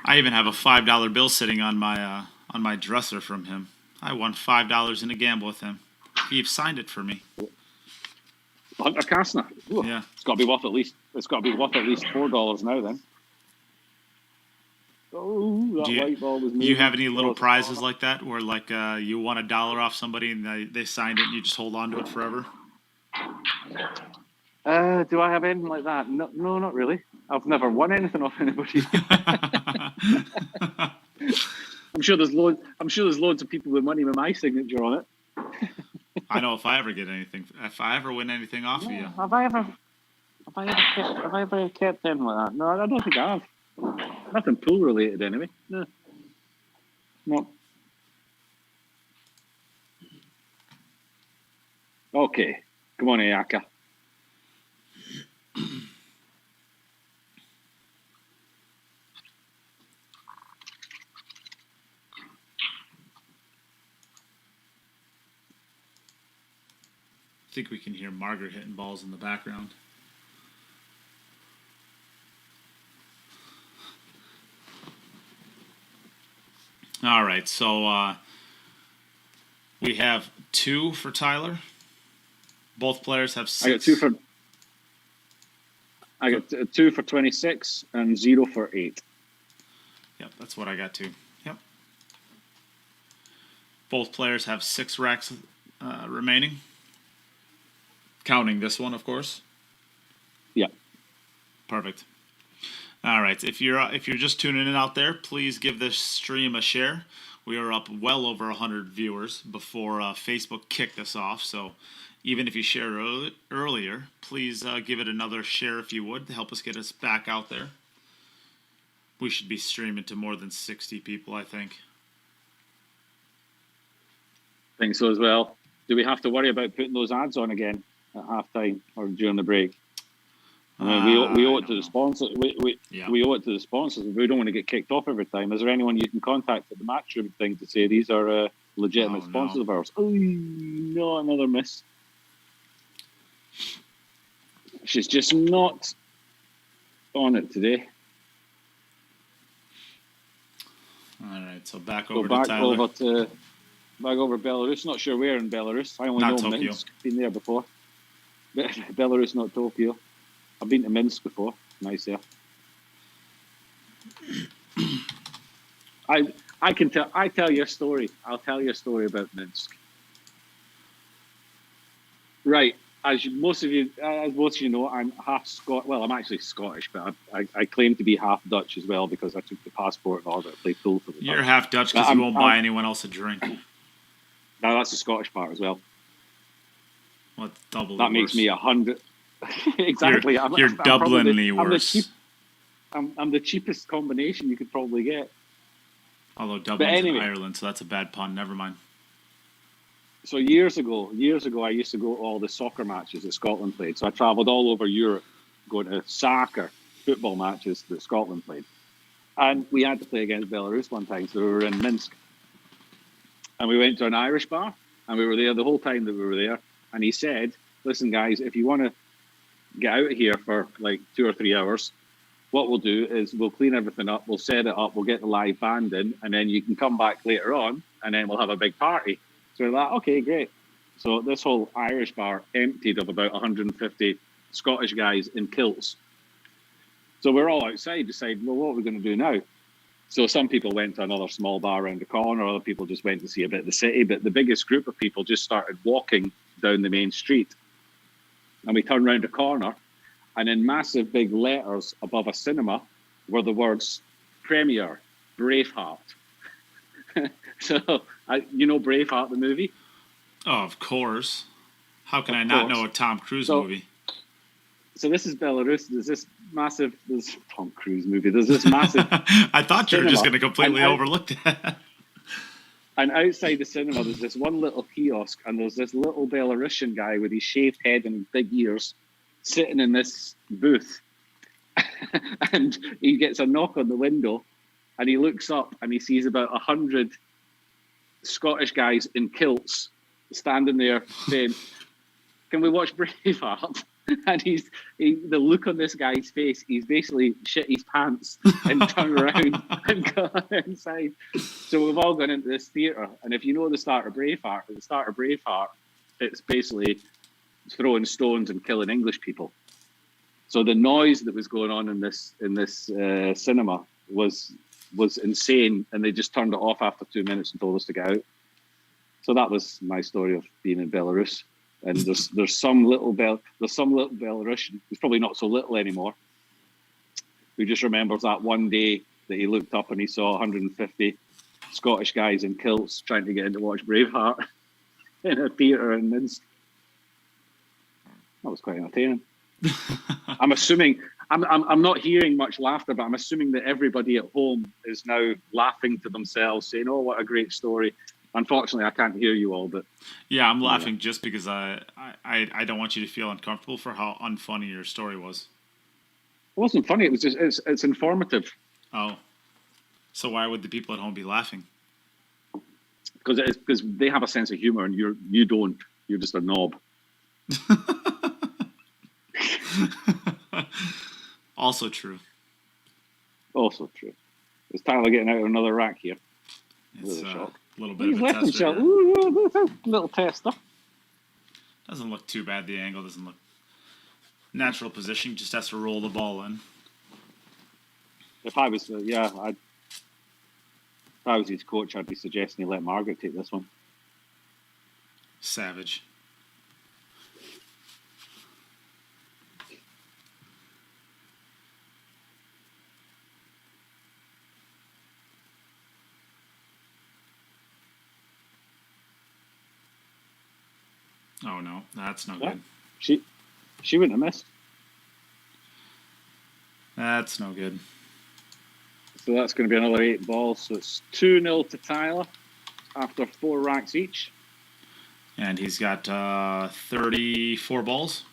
I even have a $5 bill sitting on my dresser from him. I won $5 in a gamble with him. He signed it for me. Hunter Kastner. Ooh, yeah, it's got to be worth at least $4 now. Then. Oh, that white ball was moving. Do you have any little prizes like that, where like you won $1 off somebody and they signed it and you just hold on to it forever? Do I have anything like that? No, not really. I've never won anything off anybody. I'm sure there's loads of people with money with my signature on it. I know if I ever win anything off of you. Have I ever kept anything like that? No, I don't think I have. Nothing pool related anyway. No. Okay. Come on, Ayaka. I think we can hear Margaret hitting balls in the background. All right, so we have 2 for Tyler. Both players have 6. I got 2 for 26 and 0 for 8. Yep, that's what I got too. Yep. Both players have 6 racks remaining. Counting this one, of course. Yeah. Perfect. All right. If you're just tuning in out there, please give this stream a share. We are up well over 100 viewers before Facebook kicked us off. So Even if you shared earlier, please give it another share if you would to help us get us back out there. We should be streaming to more than 60 people, I think. I think so as well. Do we have to worry about putting those ads on again at halftime or during the break? I mean, we owe it to the sponsors. We owe it to the sponsors. We don't want to get kicked off every time. Is there anyone you can contact at the Matchroom thing to say these are legitimate sponsors of ours? Oh no, another miss. She's just not on it today. All right, so back over to Tyler. Back over Belarus. Not sure where in Belarus. I only know Tokyo. Minsk. Been there before. Belarus, not Tokyo. I've been to Minsk before. Nice there. I tell you a story. I'll tell you a story about Minsk. Right. As most of you know, I'm half Scot. Well, I'm actually Scottish, but I claim to be half Dutch as well because I took the passport in order to play pool for the You're Dutch. half Dutch because you won't buy anyone else a drink. Now that's the Scottish part as well. What double? That makes me 100. Exactly. You're doubly worse. I'm the cheapest combination you could probably get. Although Dublin's in Ireland, so that's a bad pun. Never mind. So years ago, I used to go to all the soccer matches that Scotland played. So I travelled all over Europe, going to soccer, football matches that Scotland played. And we had to play against Belarus one time, so we were in Minsk. And we went to an Irish bar, and we were there the whole time that we were there. And he said, listen, guys, if you want to get out of here for like 2 or 3 hours, what we'll do is we'll clean everything up, we'll set it up, we'll get the live band in, and then you can come back later on, and then we'll have a big party. So we're like, okay, great. So this whole Irish bar emptied of about 150 Scottish guys in kilts. So we're all outside, deciding, well, what are we going to do now? So some people went to another small bar around the corner, other people just went to see a bit of the city, but the biggest group of people just started walking down the main street. And we turned around a corner, and in massive big letters above a cinema were the words, Premiere, Braveheart. So, you know Braveheart, the movie? Oh, of course. How can I not know a Tom Cruise movie? So this is Belarus. There's this Tom Cruise movie. There's this massive I thought you were just going to completely overlook that. And outside the cinema, there's this one little kiosk, and there's this little Belarusian guy with his shaved head and big ears sitting in this booth. And he gets a knock on the window, and he looks up, and he sees about 100 Scottish guys in kilts standing there saying, can we watch Braveheart? And the look on this guy's face, he's basically shit his pants and turned around and gone inside. So we've all gone into this theatre, and if you know the start of Braveheart, it's basically throwing stones and killing English people. So the noise that was going on in this cinema was insane, and they just turned it off after 2 minutes and told us to get out. So that was my story of being in Belarus. And there's some little Belarusian who's probably not so little anymore, who just remembers that one day that he looked up and he saw 150 Scottish guys in kilts trying to get in to watch Braveheart in a theatre in Minsk. That was quite entertaining. I'm assuming I'm not hearing much laughter, but I'm assuming that everybody at home is now laughing to themselves, saying, "Oh, what a great story." Unfortunately, I can't hear you all, but yeah, I'm laughing just because I don't want you to feel uncomfortable for how unfunny your story was. It wasn't funny. It was just it's informative. Oh, so why would the people at home be laughing? Because they have a sense of humor and you don't. You're just a knob. Also true. Also true. Is Tyler getting out of another rack here? It's a little bit of a tester. Ooh, little tester. Doesn't look too bad. The angle doesn't look natural position. Just has to roll the ball in. If I was, if I was his coach, I'd be suggesting he let Margaret take this one. Savage. Oh no, that's no Yeah. good. She wouldn't have missed. That's no good. So that's going to be another 8 balls. So it's 2-0 to Tyler after 4 racks each. And he's got 34 balls.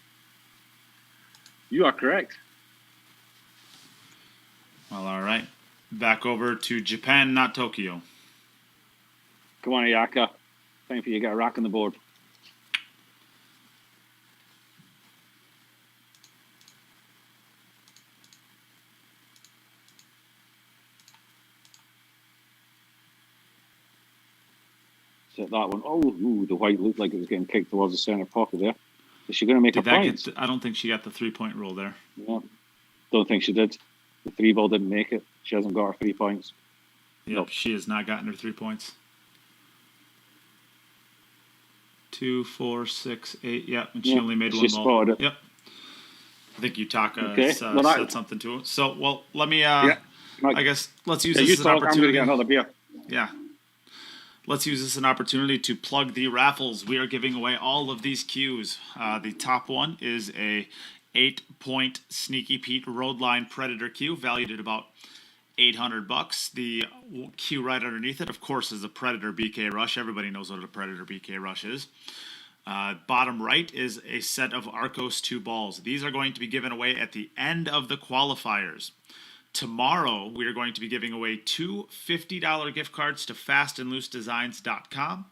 You are correct. Well, all right. Back over to Japan, not Tokyo. Come on, Ayaka. Time for you to get a rack on the board. Set that one. Oh, ooh, the white looked like it was getting kicked towards the center pocket there. Is she going to make a point? I don't think she got the 3-point rule there. No, don't think she did. The 3 ball didn't make it. She hasn't got her 3 points. Yep, nope. She has not gotten her 3 points. 2, 4, 6, 8. Yeah, and she only made 1 ball. Spotted it. Yep. I think Yutaka said something to it. So, well, let me. I guess let's use this as an opportunity. I'm going to get another beer. Yeah. Let's use this as an opportunity to plug the raffles. We are giving away all of these cues. The top one is a 8-point Sneaky Pete Roadline Predator cue, valued at about $800. The cue right underneath it, of course, is a Predator BK Rush. Everybody knows what a Predator BK Rush is. Bottom right is a set of Arcos 2 balls. These are going to be given away at the end of the qualifiers. Tomorrow, we are going to be giving away 2 $50 gift cards to fast&loose-designs.com.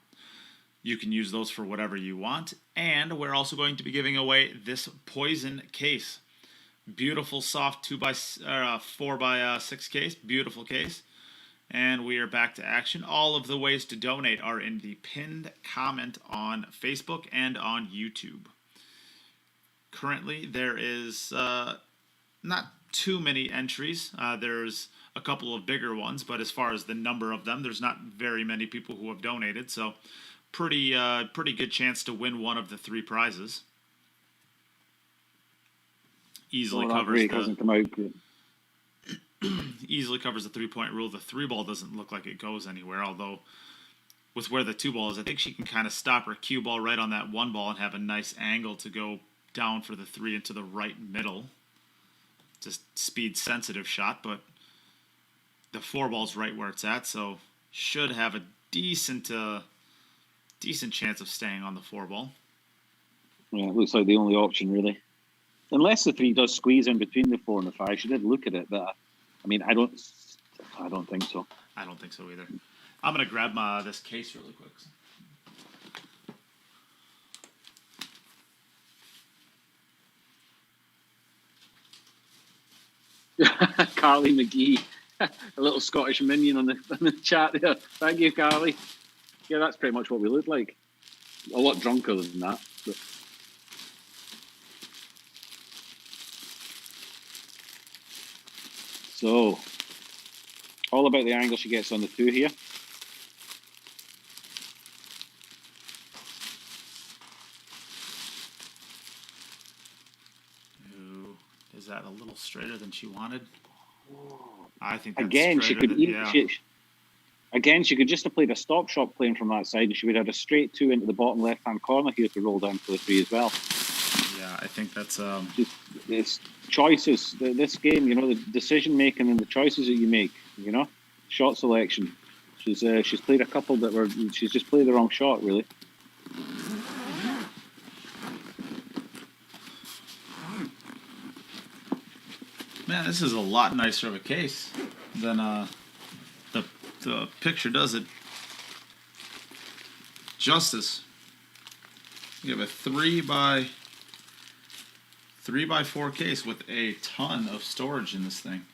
You can use those for whatever you want. And we're also going to be giving away this Poison case. Beautiful, soft 4x6 case. Beautiful case. And we are back to action. All of the ways to donate are in the pinned comment on Facebook and on YouTube. Currently, there is not too many entries. There's a couple of bigger ones, but as far as the number of them, there's not very many people who have donated. So, pretty good chance to win one of the 3 prizes. Easily covers easily covers the 3-point rule. The 3 ball doesn't look like it goes anywhere, although with where the 2 ball is, I think she can kind of stop her cue ball right on that 1 ball and have a nice angle to go down for the 3 into the right middle. Just speed sensitive shot, but the 4 ball's right where it's at, so should have a decent chance of staying on the 4 ball. Yeah, it looks like the only option really. Unless the 3 does squeeze in between the 4 and the 5. She did look at it, but I mean, I don't think so. I don't think so either. I'm gonna grab this case really quick. Carly McGee, a little Scottish minion on the chat there. Thank you, Carly. Yeah, that's pretty much what we look like. A lot drunker than that. But. So, all about the angle she gets on the 2 here. Ooh, is that a little straighter than she wanted? I think that's again she could yeah. She could just have played a stop shot playing from that side, and she would have had a straight 2 into the bottom left hand corner here to roll down for the 3 as well. Yeah, I think that's it's choices. This game, you know, the decision making and the choices that you make. You know, shot selection. She's played a couple that were. She's just played the wrong shot, really. Man, this is a lot nicer of a case than the picture does it justice. You have a 3x4 case with a ton of storage in this thing.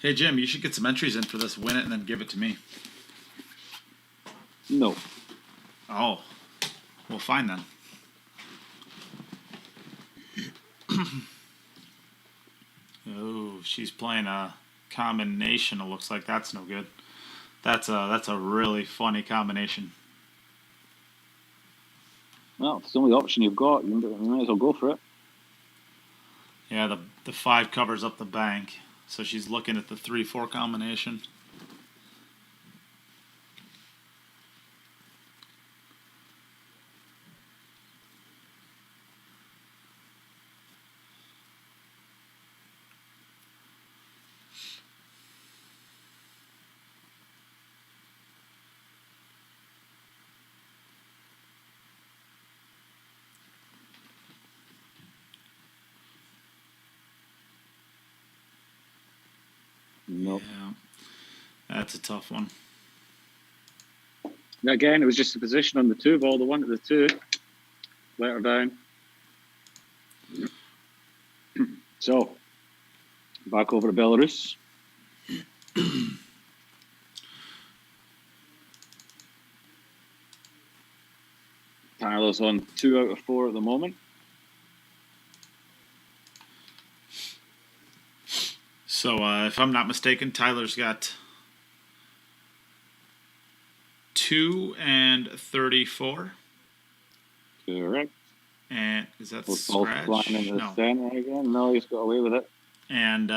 Hey Jim, you should get some entries in for this, win it, and then give it to me. No. Oh, well, fine then. Oh, she's playing a combination. It looks like that's no good. That's a really funny combination. Well, it's the only option you've got. You might as well go for it. Yeah, the 5 covers up the bank, so she's looking at the 3-4 combination. Nope. Yeah, that's a tough one. Again, it was just a position on the 2 ball. The 1 at the 2. Let her down. So, back over to Belarus. Tyler's on 2 out of 4 at the moment. So, if I'm not mistaken, Tyler's got 2 and 34. Correct. And is that Ball scratch? flying into the No. center again. No, he's got away with it. And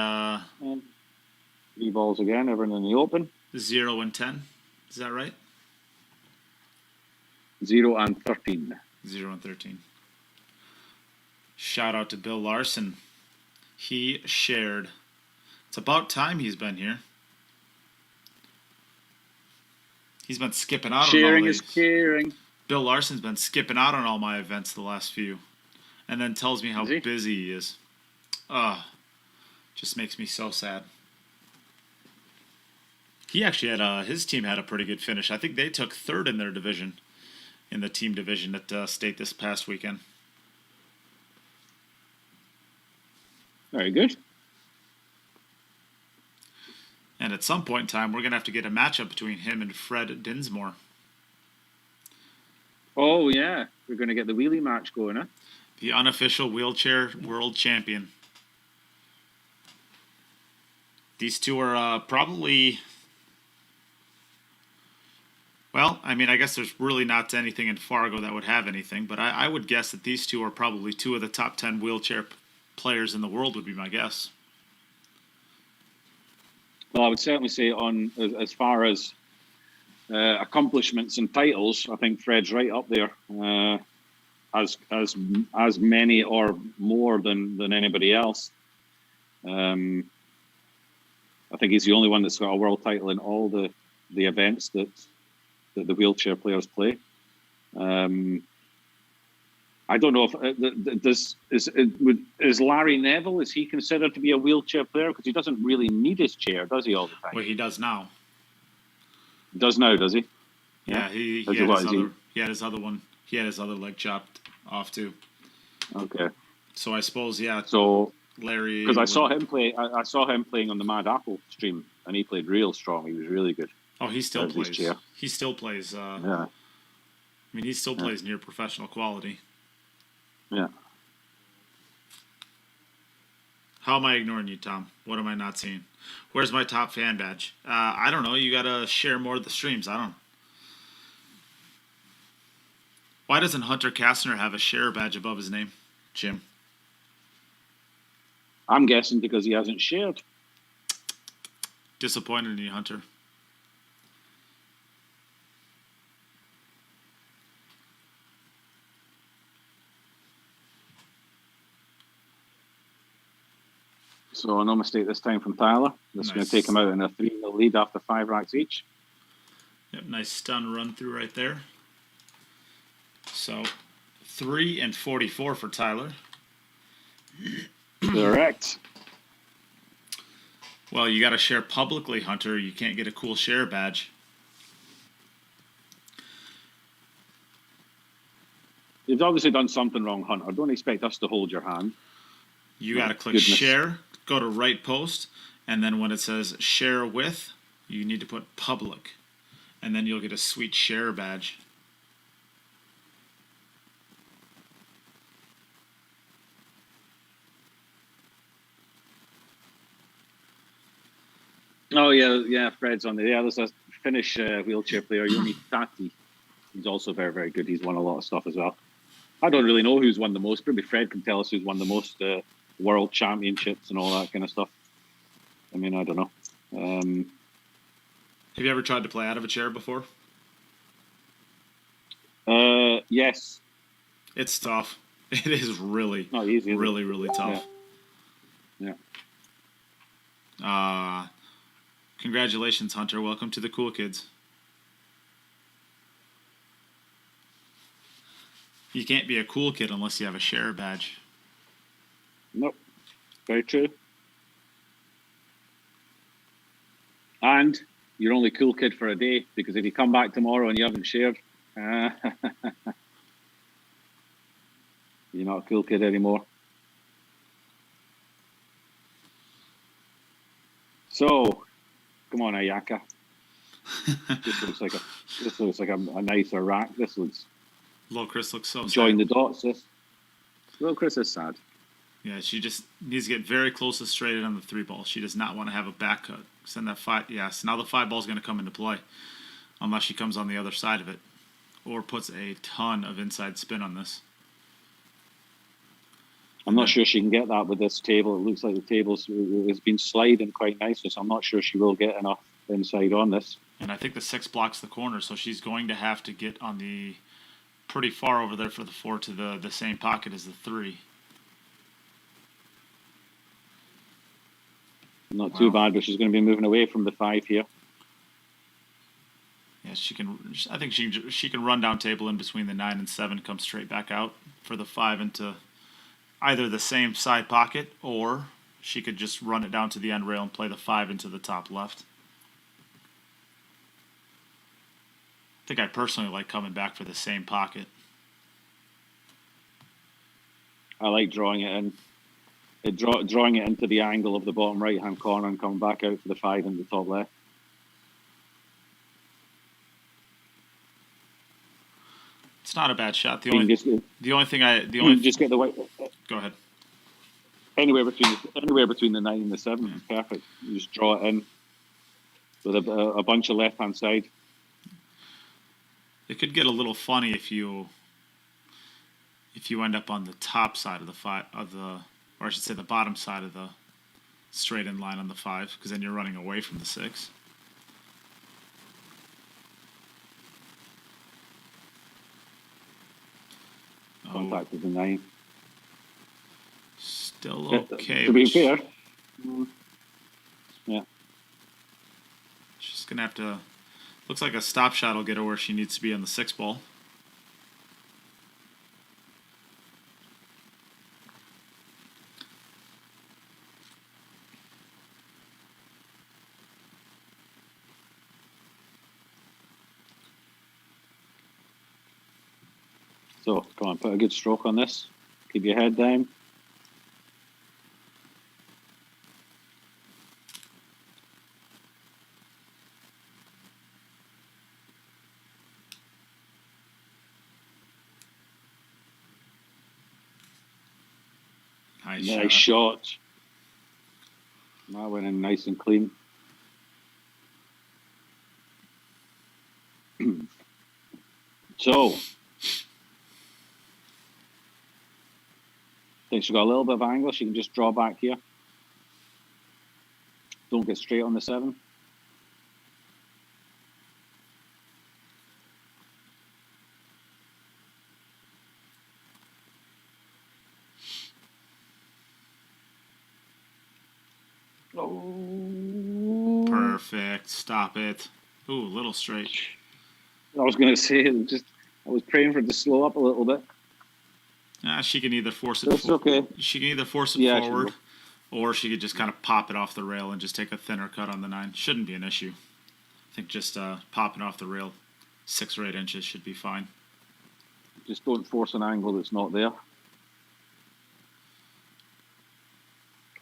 3 balls again, everyone in the open. 0 and 10. Is that right? 0 and 13. 0 and 13. Shout out to Bill Larson. He shared. It's about time he's been here. He's been skipping out Sharing on all is these. caring. Bill Larson's been skipping out on all my events the last few. And then tells me how Is he? busy he is. Just makes me so sad. He actually had his team had a pretty good finish. I think they took 3rd in their division, in the team division at state this past weekend. Very good. And at some point in time, we're going to have to get a matchup between him and Fred Dinsmore. Oh, yeah. We're going to get the wheelie match going, huh? The unofficial wheelchair world champion. These two are probably... Well, I mean, I guess there's really not anything in Fargo that would have anything, but I would guess that these two are probably 2 of the top 10 wheelchair players in the world would be my guess. Well, I would certainly say on as far as accomplishments and titles, I think Fred's right up there. As many or more than anybody else. I think he's the only one that's got a world title in all the events that the wheelchair players play. I don't know if is Larry Neville, is he considered to be a wheelchair player? Because he doesn't really need his chair, does he, all the time? Well, he does now. Does now, does he? Yeah, he had his other one. He had his other leg chopped off too. Okay. So I suppose, yeah. So Larry, because I saw him play, I saw him playing on the Mad Apple stream, and he played real strong. He was really good. Oh, he still His plays. chair. He still plays. Yeah. I mean, he still plays near professional quality. Yeah. How am I ignoring you, Tom? What am I not seeing? Where's my top fan badge? I don't know. You got to share more of the streams. I don't. Why doesn't Hunter Kastner have a share badge above his name, Jim? I'm guessing because he hasn't shared. Disappointed in you, Hunter. So no mistake this time from Tyler. That's going to take him out in a 3-0 lead after 5 racks each. Yep, nice stun run through right there. So 3 and 44 for Tyler. Correct. Well, you got to share publicly, Hunter. You can't get a cool share badge. You've obviously done something wrong, Hunter. Don't expect us to hold your hand. You got to click share, go to right post, and then when it says share with, you need to put public. And then you'll get a sweet share badge. Oh, yeah, Fred's on there. Yeah, there's a Finnish wheelchair player, Joni Tati. He's also very, very good. He's won a lot of stuff as well. I don't really know who's won the most. Maybe Fred can tell us who's won the most world championships and all that kind of stuff. I mean, I don't know. Have you ever tried to play out of a chair before? Yes. It's tough. It is really, not easy, really, really tough. Yeah. Congratulations, Hunter. Welcome to the cool kids. You can't be a cool kid unless you have a share badge. Nope. Very true. And you're only cool kid for a day, because if you come back tomorrow and you haven't shared, you're not a cool kid anymore. So, come on, Ayaka. This looks like a nicer rack. This looks. Little Chris looks so Join sad. the dots. Little Chris is sad. Yeah, she just needs to get very close to straight on the 3-ball. She does not want to have a back cut. Send that 5. Yes, now the 5-ball is going to come into play, unless she comes on the other side of it, or puts a ton of inside spin on this. I'm not sure she can get that with this table. It looks like the table has been sliding quite nicely, so I'm not sure she will get enough inside on this. And I think the 6 blocks the corner, so she's going to have to get on the pretty far over there for the 4 to the same pocket as the 3. Not too bad, but she's going to be moving away from the 5 here. Yeah, she can. I think she can run down table in between the 9 and 7, come straight back out for the 5 into either the same side pocket, or she could just run it down to the end rail and play the 5 into the top left. I think I personally like coming back for the same pocket. I like drawing it in. Drawing it into the angle of the bottom right-hand corner and coming back out for the 5 in the top left. It's not a bad shot. The only thing just get the white. Go ahead. Anywhere between the 9 and the 7 is perfect. You just draw it in with a bunch of left-hand side. It could get a little funny if you end up on the top side of the 5 or I should say the bottom side of the straight in line on the 5, because then you're running away from the 6. Contact with the 9. Still okay. To be fair. Yeah. She's going to have to... Looks like a stop shot will get her where she needs to be on the 6-ball. So, come on, put a good stroke on this. Keep your head down. Nice shot. That went in nice and clean. So, think she's got a little bit of angle. She can just draw back here. Don't get straight on the 7. Oh. Perfect. Stop it. Ooh, a little straight. I was going to say, I was praying for it to slow up a little bit. She can either force it. That's okay. She can either force it forward, or she could just kind of pop it off the rail and just take a thinner cut on the 9. Shouldn't be an issue. I think just popping off the rail 6 or 8 inches should be fine. Just don't force an angle that's not there.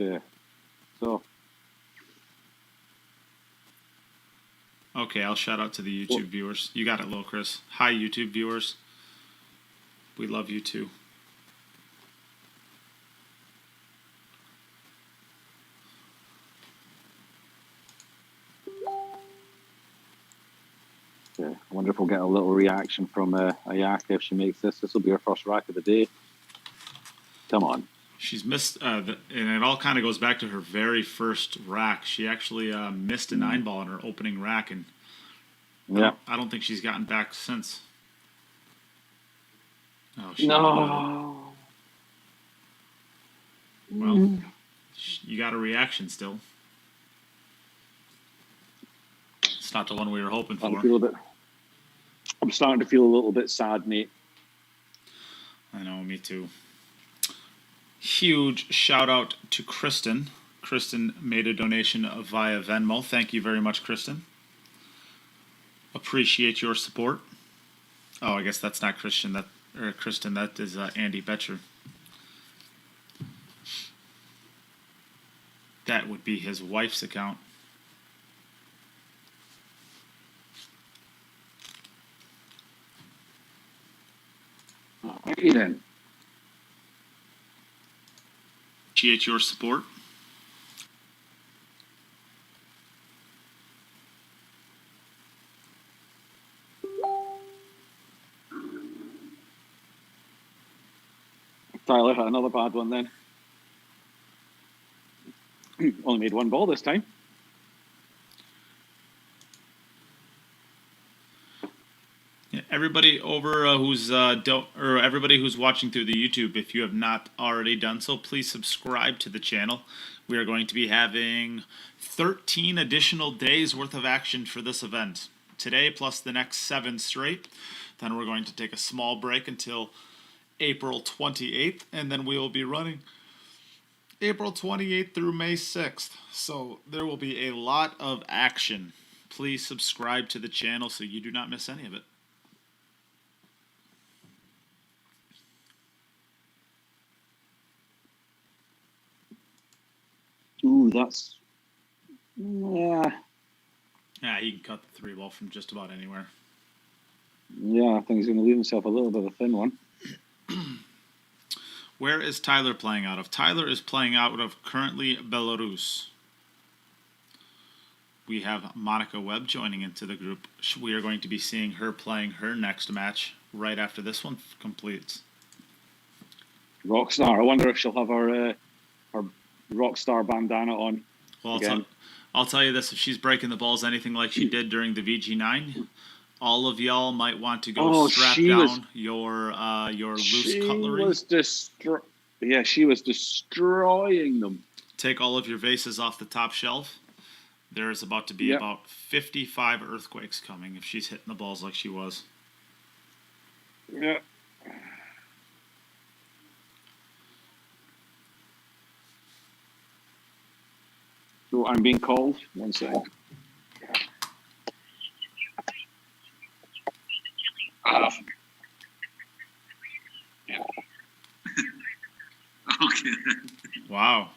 Okay. So. Okay, I'll shout out to the YouTube viewers. You got it, Lil Chris. Hi, YouTube viewers. We love you too. Okay. I wonder if we'll get a little reaction from Ayaka if she makes this. This will be her first rack of the day. Come on. She's missed, and it all kind of goes back to her very first rack. She actually missed a 9-ball in her opening rack, and I don't think she's gotten back since. Oh, no. Well, you got a reaction still. It's not the one we were hoping for. I'm starting to feel a little bit sad, Nate. I know, me too. Huge shout out to Kristen Kristen made a donation via Venmo. Thank you very much, Kristen. Appreciate your support. Oh, I guess that's not Kristen. That is Andy Betcher. That would be his wife's account. Okay, then. Appreciate your support. Tyler had another bad one then. Only made one ball this time. Yeah, everybody over everybody who's watching through the YouTube, if you have not already done so, please subscribe to the channel. We are going to be having 13 additional days worth of action for this event. Today plus the next 7 straight. Then we're going to take a small break until April 28th, and then we will be running April 28th through May 6th. So there will be a lot of action. Please subscribe to the channel so you do not miss any of it. Ooh, that's... Yeah. Yeah, he can cut the 3-ball from just about anywhere. Yeah, I think he's going to leave himself a little bit of a thin one. Where is Tyler playing out of? Tyler is playing out of currently Belarus. We have Monica Webb joining into the group. We are going to be seeing her playing her next match right after this one completes. Rockstar. I wonder if she'll have her Rockstar bandana on. Well, I'll tell you this. If she's breaking the balls anything like she did during the VG9, all of y'all might want to go strap down your loose cutlery. She was destroying them. Take all of your vases off the top shelf. There is about to be about 55 earthquakes coming if she's hitting the balls like she was. Yeah. So I'm being called. 1 second. Yeah. Okay. Wow.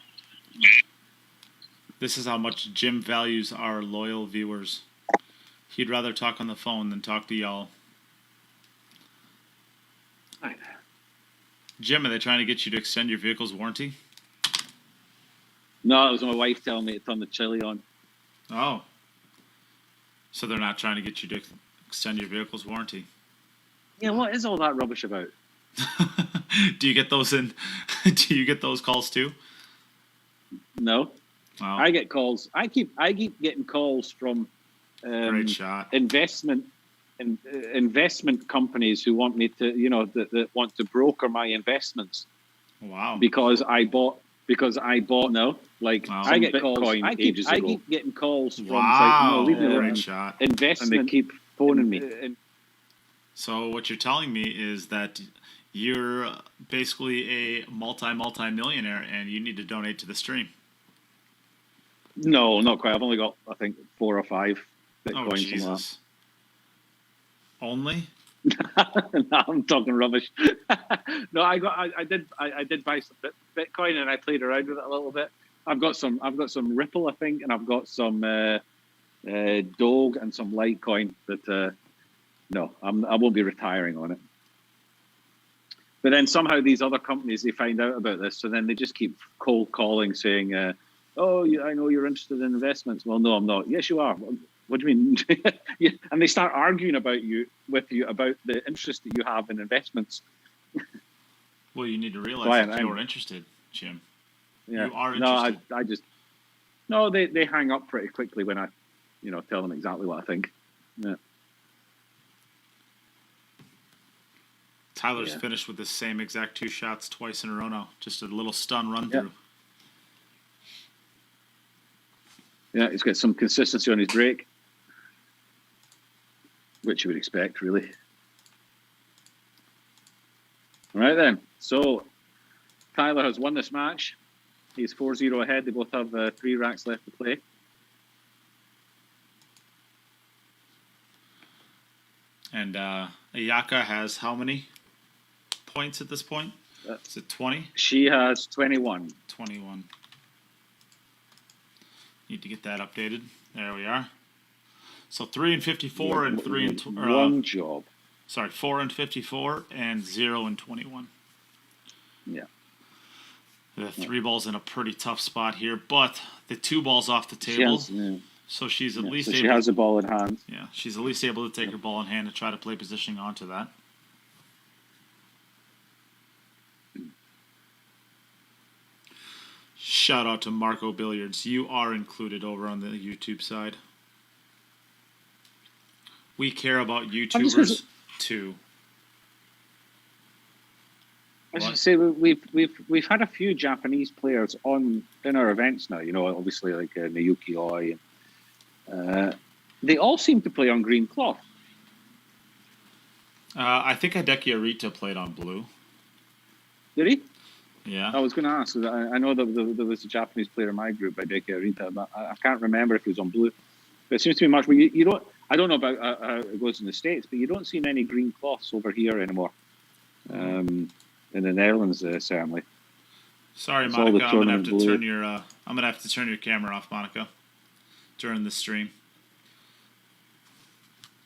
This is how much Jim values our loyal viewers. He'd rather talk on the phone than talk to y'all. Jim, are they trying to get you to extend your vehicle's warranty? No, it was my wife telling me to turn the chili on. Oh. So they're not trying to get you to extend your vehicle's warranty? Yeah, what is all that rubbish about? Do you get those do you get those calls too? No. Wow. I get calls. I keep getting calls from Great shot. investment companies who want me to, that want to broker my investments. Wow. Because I bought no, like wow. I get calls. I keep getting calls from Great shot. investment, and they keep phoning me. So what you're telling me is that you're basically a multi-millionaire and you need to donate to the stream. No, not quite. I've only got, I think, 4 or 5 Bitcoin. Oh, Jesus. Only? No, I'm talking rubbish. No, I did buy some Bitcoin and I played around with it a little bit. I've got some Ripple, I think, and I've got some Doge and some Litecoin. But no, I won't be retiring on it. But then somehow these other companies, they find out about this, so then they just keep cold calling, saying, "Oh, I know you're interested in investments." Well, no, I'm not. Yes, you are. What do you mean? Yeah. And they start arguing with you about the interest that you have in investments. Well, you need to realize that you're interested, Jim. Yeah. You are interested. They hang up pretty quickly when I, tell them exactly what I think. Yeah. Tyler's finished with the same exact 2 shots twice in a row now. Just a little stun run through. Yeah, he's got some consistency on his break, which you would expect, really. All right, then. So, Tyler has won this match. He's 4-0 ahead. They both have 3 racks left to play. And Ayaka has how many points at this point? Is it 20? She has 21. 21. Need to get that updated. There we are. So 3 and 54 and 3 and one job. Sorry, 4 and 54 and 0 and 21. Yeah. The 3 balls in a pretty tough spot here, but the 2 balls off the table. So she's at least able. She has the ball in hand. Yeah, she's at least able to take her ball in hand and try to play positioning onto that. Shout out to Marco Billiards. You are included over on the YouTube side. We care about YouTubers too. I should say we've had a few Japanese players in our events now. You know, obviously like Naoki Oi. They all seem to play on green cloth. I think Hideki Arita played on blue. Did he? Yeah. I was going to ask. I know that there was a Japanese player in my group, Hideki Arita, but I can't remember if he was on blue. But it seems to be much. But you don't. I don't know about how it goes in the States, but you don't see many green cloths over here anymore. In the Netherlands, certainly. Sorry, Monica. I'm gonna have to turn your. I'm gonna have to turn your camera off, Monica, during the stream.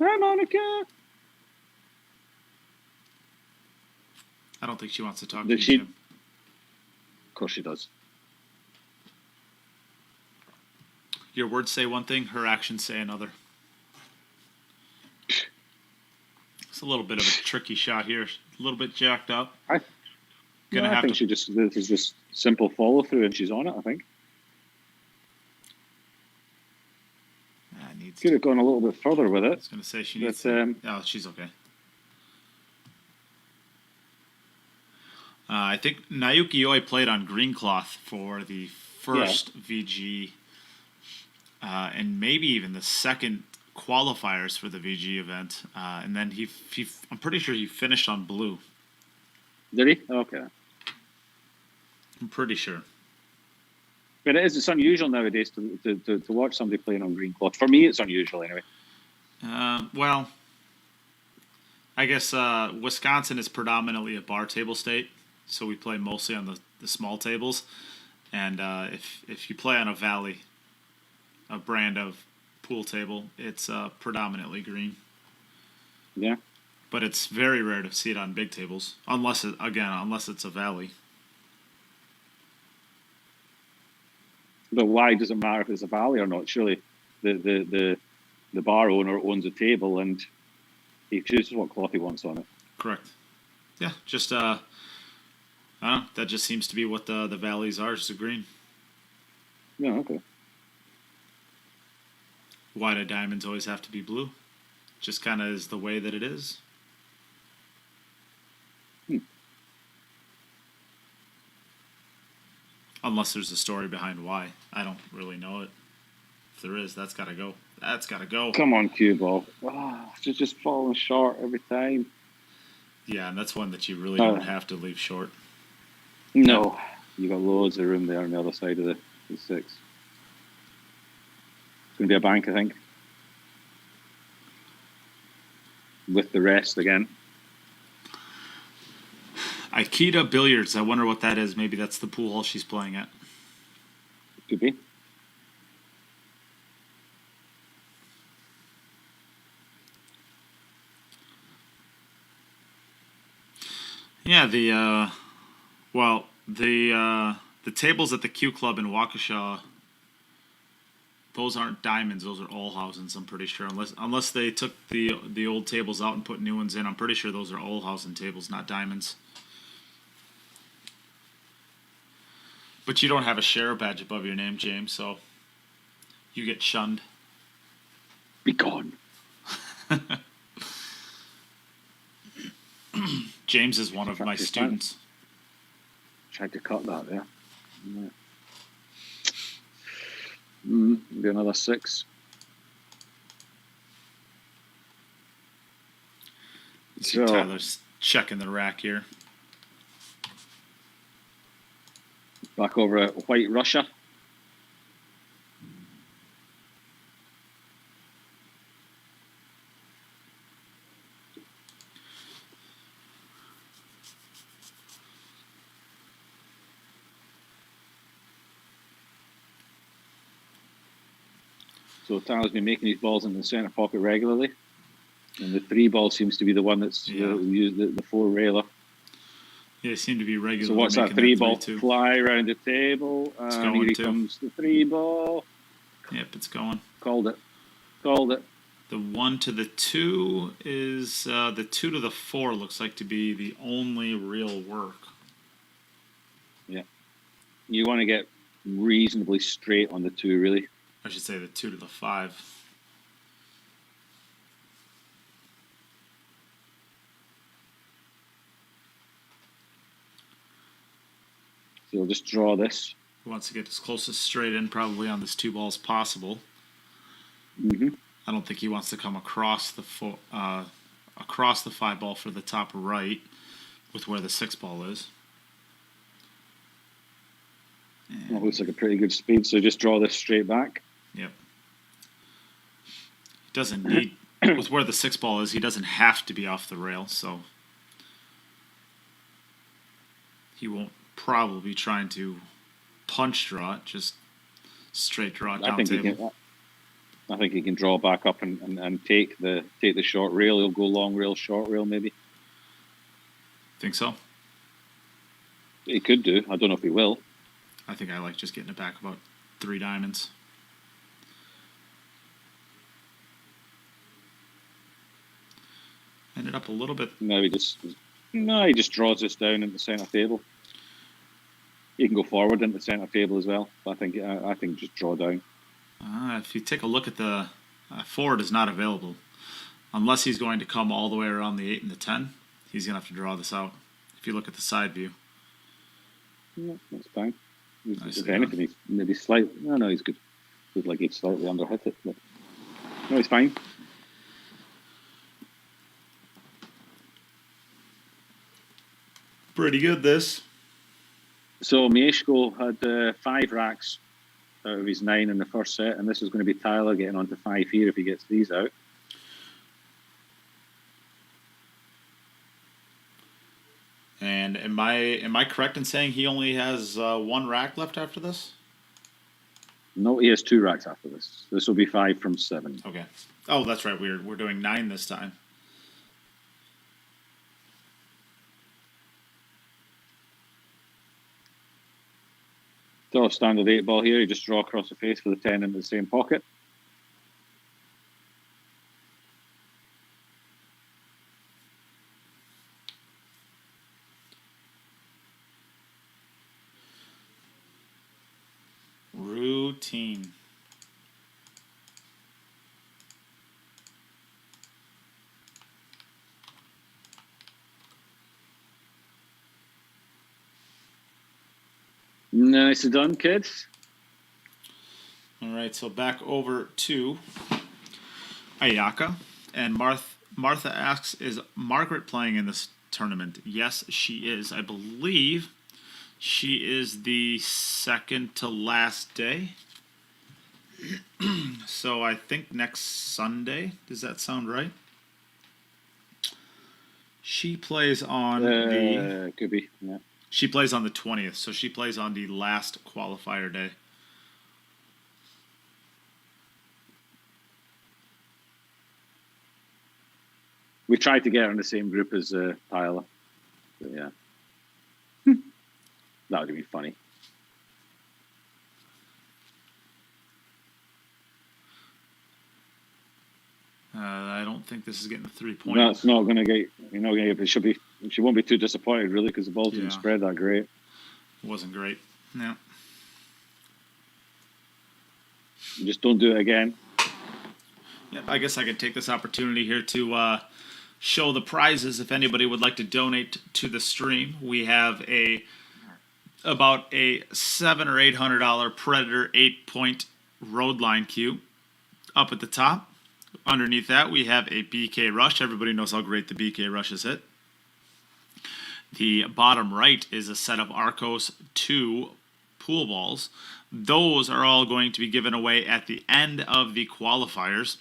Hi, Monica. I don't think she wants to talk to you, Jim. Of course she does. Your words say one thing, her actions say another. It's a little bit of a tricky shot here. A little bit jacked up. I think this is just simple follow through, and she's on it. I think. Could have gone a little bit further with it. I was going to say she needs. Oh, she's okay. I think Naoki Oi played on green cloth for the first VG, and maybe even the second qualifiers for the VG event, and then I'm pretty sure he finished on blue. Did he? Okay. I'm pretty sure. But it's unusual nowadays to watch somebody playing on green cloth. For me, it's unusual anyway. Well, I guess Wisconsin is predominantly a bar table state, so we play mostly on the small tables. And if you play on a Valley, a brand of pool table, it's predominantly green. Yeah. But it's very rare to see it on big tables, unless it's a Valley. But why does it matter if it's a Valley or not? Surely the bar owner owns a table and he chooses what cloth he wants on it. Correct. Yeah, just I don't know, that just seems to be what the Valleys are, just a green. Yeah, okay. Why do diamonds always have to be blue? Just kind of is the way that it is. Unless there's a story behind why. I don't really know it. If there is, that's got to go. That's got to go. Come on, cue ball. Oh, she's just falling short every time. Yeah, and that's one that you really don't have to leave short. No. You got loads of room there on the other side of the 6. It's going to be a bank, I think. With the rest again. Aikida Billiards. I wonder what that is. Maybe that's the pool hall she's playing at. Could be. Yeah, the tables at the Q Club in Waukesha, those aren't diamonds. Those are Olhausens, I'm pretty sure. Unless they took the old tables out and put new ones in, I'm pretty sure those are Olhausen tables, not diamonds. But you don't have a share badge above your name, James, so you get shunned. Be gone. James is one of my students. Tried to cut that there. Be another 6. So Tyler's checking the rack here. Back over at White Russia. So Tyler's been making these balls in the centre pocket regularly. And the 3 ball seems to be the one that's used the 4 railer. Yeah, seem to be regular. So what's that 3 ball? Fly around the table. And here comes the 3 ball. Yep, it's going. Called it. The 1 to the 2 is the 2 to the 4 looks like to be the only real work. Yeah. You want to get reasonably straight on the 2, really. I should say the 2 to the 5. So you'll just draw this. He wants to get as close as straight in probably on this 2 ball as possible. Mm-hmm. I don't think he wants to come across the 5 ball for the top right with where the 6 ball is. Well, looks like a pretty good speed, so just draw this straight back. Yep. He doesn't need, with where the 6 ball is, he doesn't have to be off the rail, so he won't probably be trying to punch draw it, just straight draw it down table. I think he can draw back up and take the short rail. He'll go long rail, short rail, maybe. Think so? He could do. I don't know if he will. I think I like just getting it back about 3 diamonds. Ended up a little bit. No, he just draws this down into the centre table. He can go forward into the centre table as well. But I think just draw down. If you take a look at the forward is not available. Unless he's going to come all the way around the 8 and the 10, he's going to have to draw this out. If you look at the side view. Yeah, that's fine. Nice. If anything, he's maybe slightly... No, he's good. Looks like he'd slightly underhit it. But no, he's fine. Pretty good, this. So Mieszko had 5 racks out of his 9 in the first set, and this is going to be Tyler getting on to 5 here if he gets these out. And am I correct in saying he only has 1 rack left after this? No, he has 2 racks after this. This will be 5 from 7. Okay. Oh, that's right. We're doing 9 this time. So standard 8 ball here. You just draw across the face for the 10 into the same pocket. Routine. Nicely done, kids. All right, so back over to Ayaka. And Martha asks, is Margaret playing in this tournament? Yes, she is. I believe she is the second to last day. So I think next Sunday. Does that sound right? She plays on the... Could be, yeah. She plays on the 20th, so she plays on the last qualifier day. We tried to get her in the same group as Tyler. But yeah. That would be funny. I don't think this is getting the 3 points. No, it's not going to get. You're not going to get. It should be. She won't be too disappointed, really, because the ball didn't spread that great. It wasn't great. No. Just don't do it again. Yeah, I guess I could take this opportunity here to show the prizes. If anybody would like to donate to the stream, we have about a $700 or $800 Predator 8-point road line cue up at the top. Underneath that, we have a BK Rush. Everybody knows how great the BK Rush is hit. The bottom right is a set of Arcos 2 pool balls. Those are all going to be given away at the end of the qualifiers.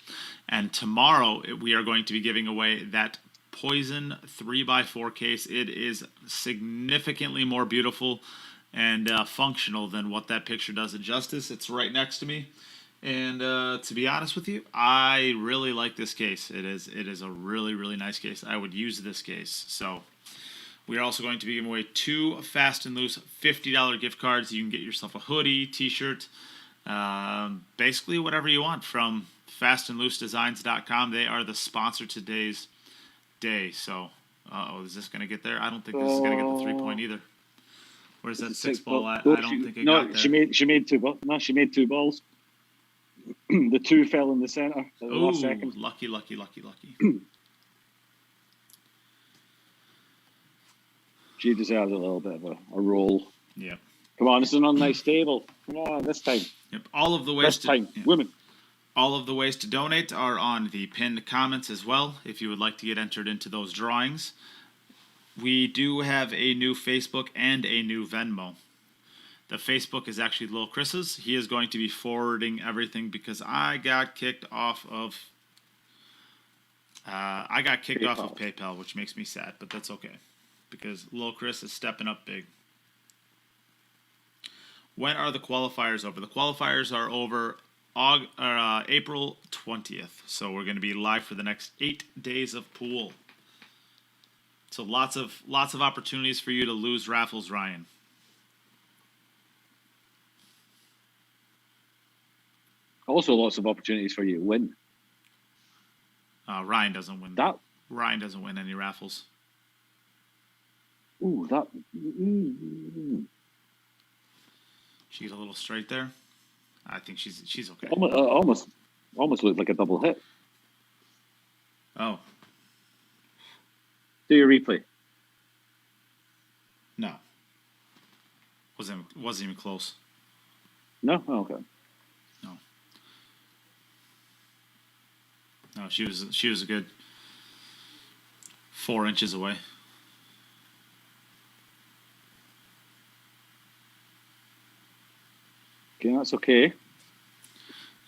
And tomorrow we are going to be giving away that Poison 3x4 case. It is significantly more beautiful and functional than what that picture does it justice. It's right next to me. And to be honest with you, I really like this case. It is a really, really nice case. I would use this case. So we are also going to be giving away 2 Fast and Loose $50 gift cards. You can get yourself a hoodie, t-shirt, basically whatever you want from fastandloosedesigns.com. They are the sponsor today's day. So, is this going to get there? I don't think this is going to get the 3-point either. Where's that 6 ball at? I don't think it got there. She made 2 balls. No, she made 2 balls. The 2 fell in the center. The last second. Lucky. She deserves a little bit of a roll. Yeah. Come on, this is not a nice table. Come on, this time. Yep. All of the ways women. All of the ways to donate are on the pinned comments as well, if you would like to get entered into those drawings. We do have a new Facebook and a new Venmo. The Facebook is actually Lil Chris's. He is going to be forwarding everything because I got kicked off of PayPal, which makes me sad, but that's okay because Lil Chris is stepping up big. When are the qualifiers over? The qualifiers are over April 20th. So we're going to be live for the next 8 days of pool. So lots of opportunities for you to lose raffles, Ryan. Also, lots of opportunities for you to win. Ryan doesn't win. Ryan doesn't win any raffles. Ooh, that. She get a little straight there. I think she's okay. Almost looked like a double hit. Oh. Do your replay. No. Wasn't even close. No? Oh, okay. No, she was a good 4 inches away. Okay, that's okay.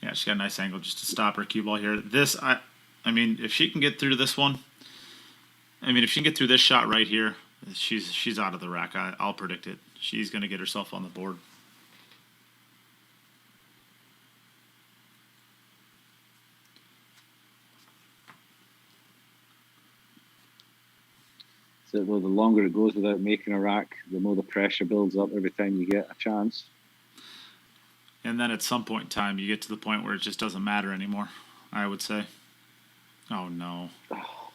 Yeah, she's got a nice angle just to stop her cue ball here. This, I mean, if she can get through this one, if she can get through this shot right here, she's out of the rack. I'll predict it. She's going to get herself on the board. So the longer it goes without making a rack, the more the pressure builds up every time you get a chance. And then at some point in time, you get to the point where it just doesn't matter anymore, I would say. Oh, no. Oh,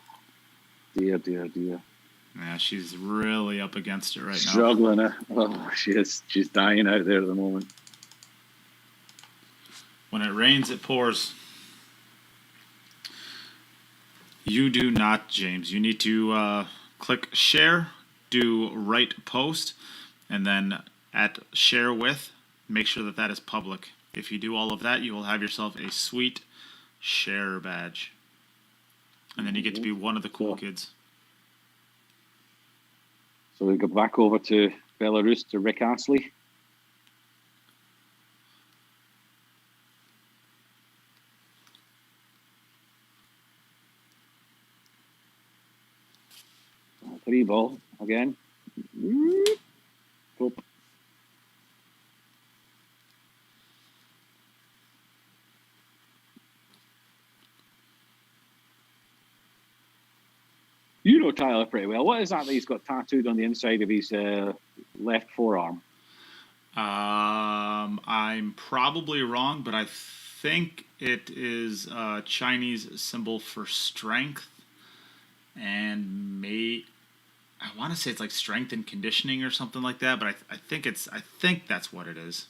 dear. Yeah, she's really up against it right now. Struggling it. Oh, she is. She's dying out there at the moment. When it rains, it pours. You do not, James. You need to click share, do write post, and then at share with, make sure that is public. If you do all of that, you will have yourself a sweet share badge. And then you get to be one of the cool kids. So we go back over to Belarus to Rick Astley. Three ball again. Flip. You know Tyler pretty well. What is that he's got tattooed on the inside of his left forearm? I'm probably wrong, but I think it is a Chinese symbol for strength, and I want to say it's like strength and conditioning or something like that. But I think that's what it is.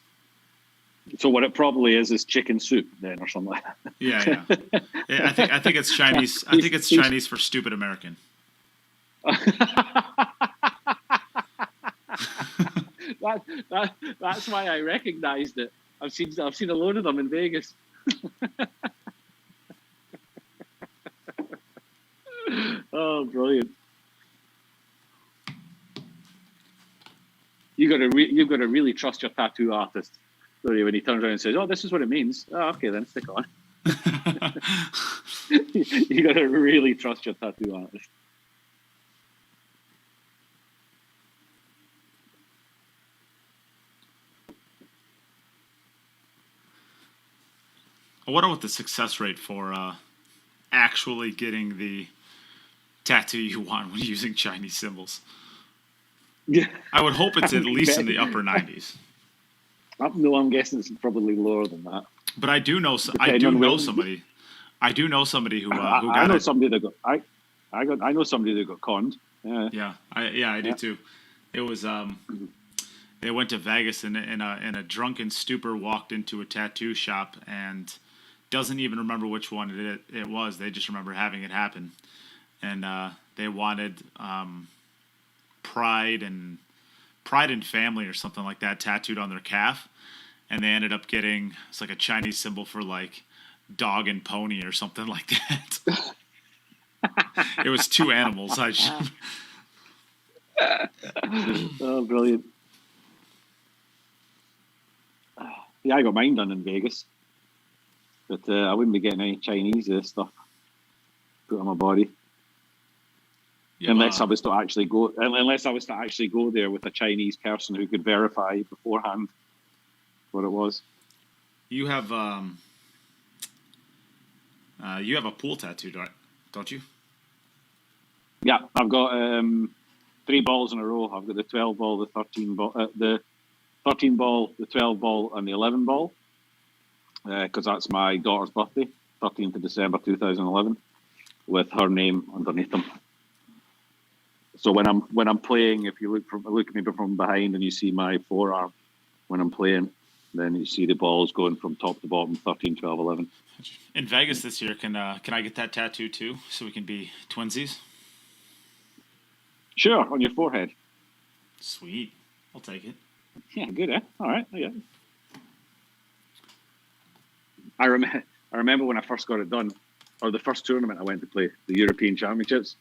So what it probably is chicken soup then, or something like that. Yeah. I think it's Chinese. I think it's Chinese for stupid American. That's why I recognized it. I've seen a load of them in Vegas. Oh, brilliant. you've got to really trust your tattoo artist. So when he turns around and says, "Oh, this is what it means," oh, okay, then stick on. You got to really trust your tattoo artist. I wonder what the success rate for actually getting the tattoo you want when using Chinese symbols. Yeah, I would hope it's at least in the upper 90s. No, I'm guessing it's probably lower than that. But I do know somebody. I do know somebody who got I know it. somebody that got. I know somebody that got conned. Yeah. I do too. It was they went to Vegas and in a drunken stupor walked into a tattoo shop and doesn't even remember which one it was. They just remember having it happen, and they wanted pride and family or something like that tattooed on their calf, and they ended up getting it's like a Chinese symbol for like dog and pony or something like that. It was two animals. Oh, brilliant. Yeah, I got mine done in Vegas. But I wouldn't be getting any Chinese stuff put on my body. Yeah, unless I was to actually go there with a Chinese person who could verify beforehand what it was. You have a pool tattoo, don't you? Yeah, I've got 3 balls in a row. I've got the 12 ball, the 13 ball, the 13 ball, the 12 ball, and the 11 ball. Because that's my daughter's birthday, 13th of December 2011, with her name underneath them. So when I'm playing, if you look at me from behind and you see my forearm when I'm playing, then you see the balls going from top to bottom, 13, 12, 11. In Vegas this year, can I get that tattoo too, so we can be twinsies? Sure, on your forehead. Sweet, I'll take it. Yeah, good, eh? All right, yeah. I remember when I first got it done, or the first tournament I went to play, the European Championships.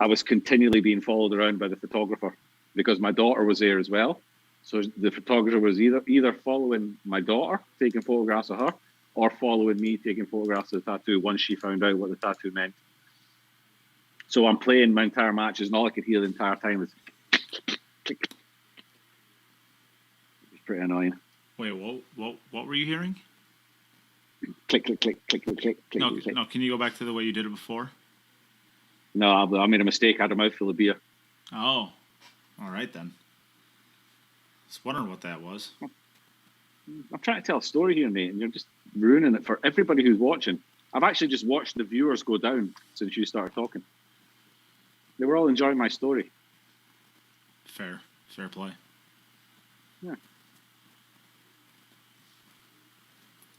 I was continually being followed around by the photographer because my daughter was there as well. So the photographer was either following my daughter, taking photographs of her, or following me, taking photographs of the tattoo once she found out what the tattoo meant. So I'm playing my entire matches, and all I could hear the entire time was click. It was pretty annoying. Wait, what were you hearing? Click, click, click, click, click, click, click. No, can you go back to the way you did it before? No, I made a mistake. I had a mouthful of beer. Oh, all right then. I was wondering what that was. I'm trying to tell a story here, mate, and you're just ruining it for everybody who's watching. I've actually just watched the viewers go down since you started talking. They were all enjoying my story. Fair play. Yeah.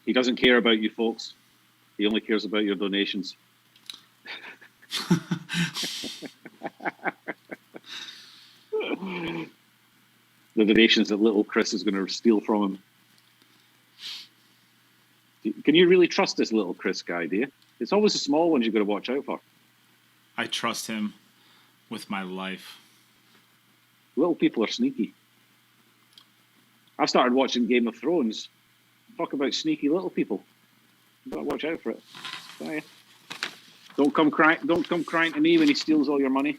He doesn't care about you folks. He only cares about your donations. The donations that little Chris is going to steal from him. Can you really trust this little Chris guy, do you? It's always the small ones you've got to watch out for. I trust him with my life. Little people are sneaky. I've started watching Game of Thrones. Talk about sneaky little people. You've got to watch out for it. Sorry. Don't come crying to me when he steals all your money.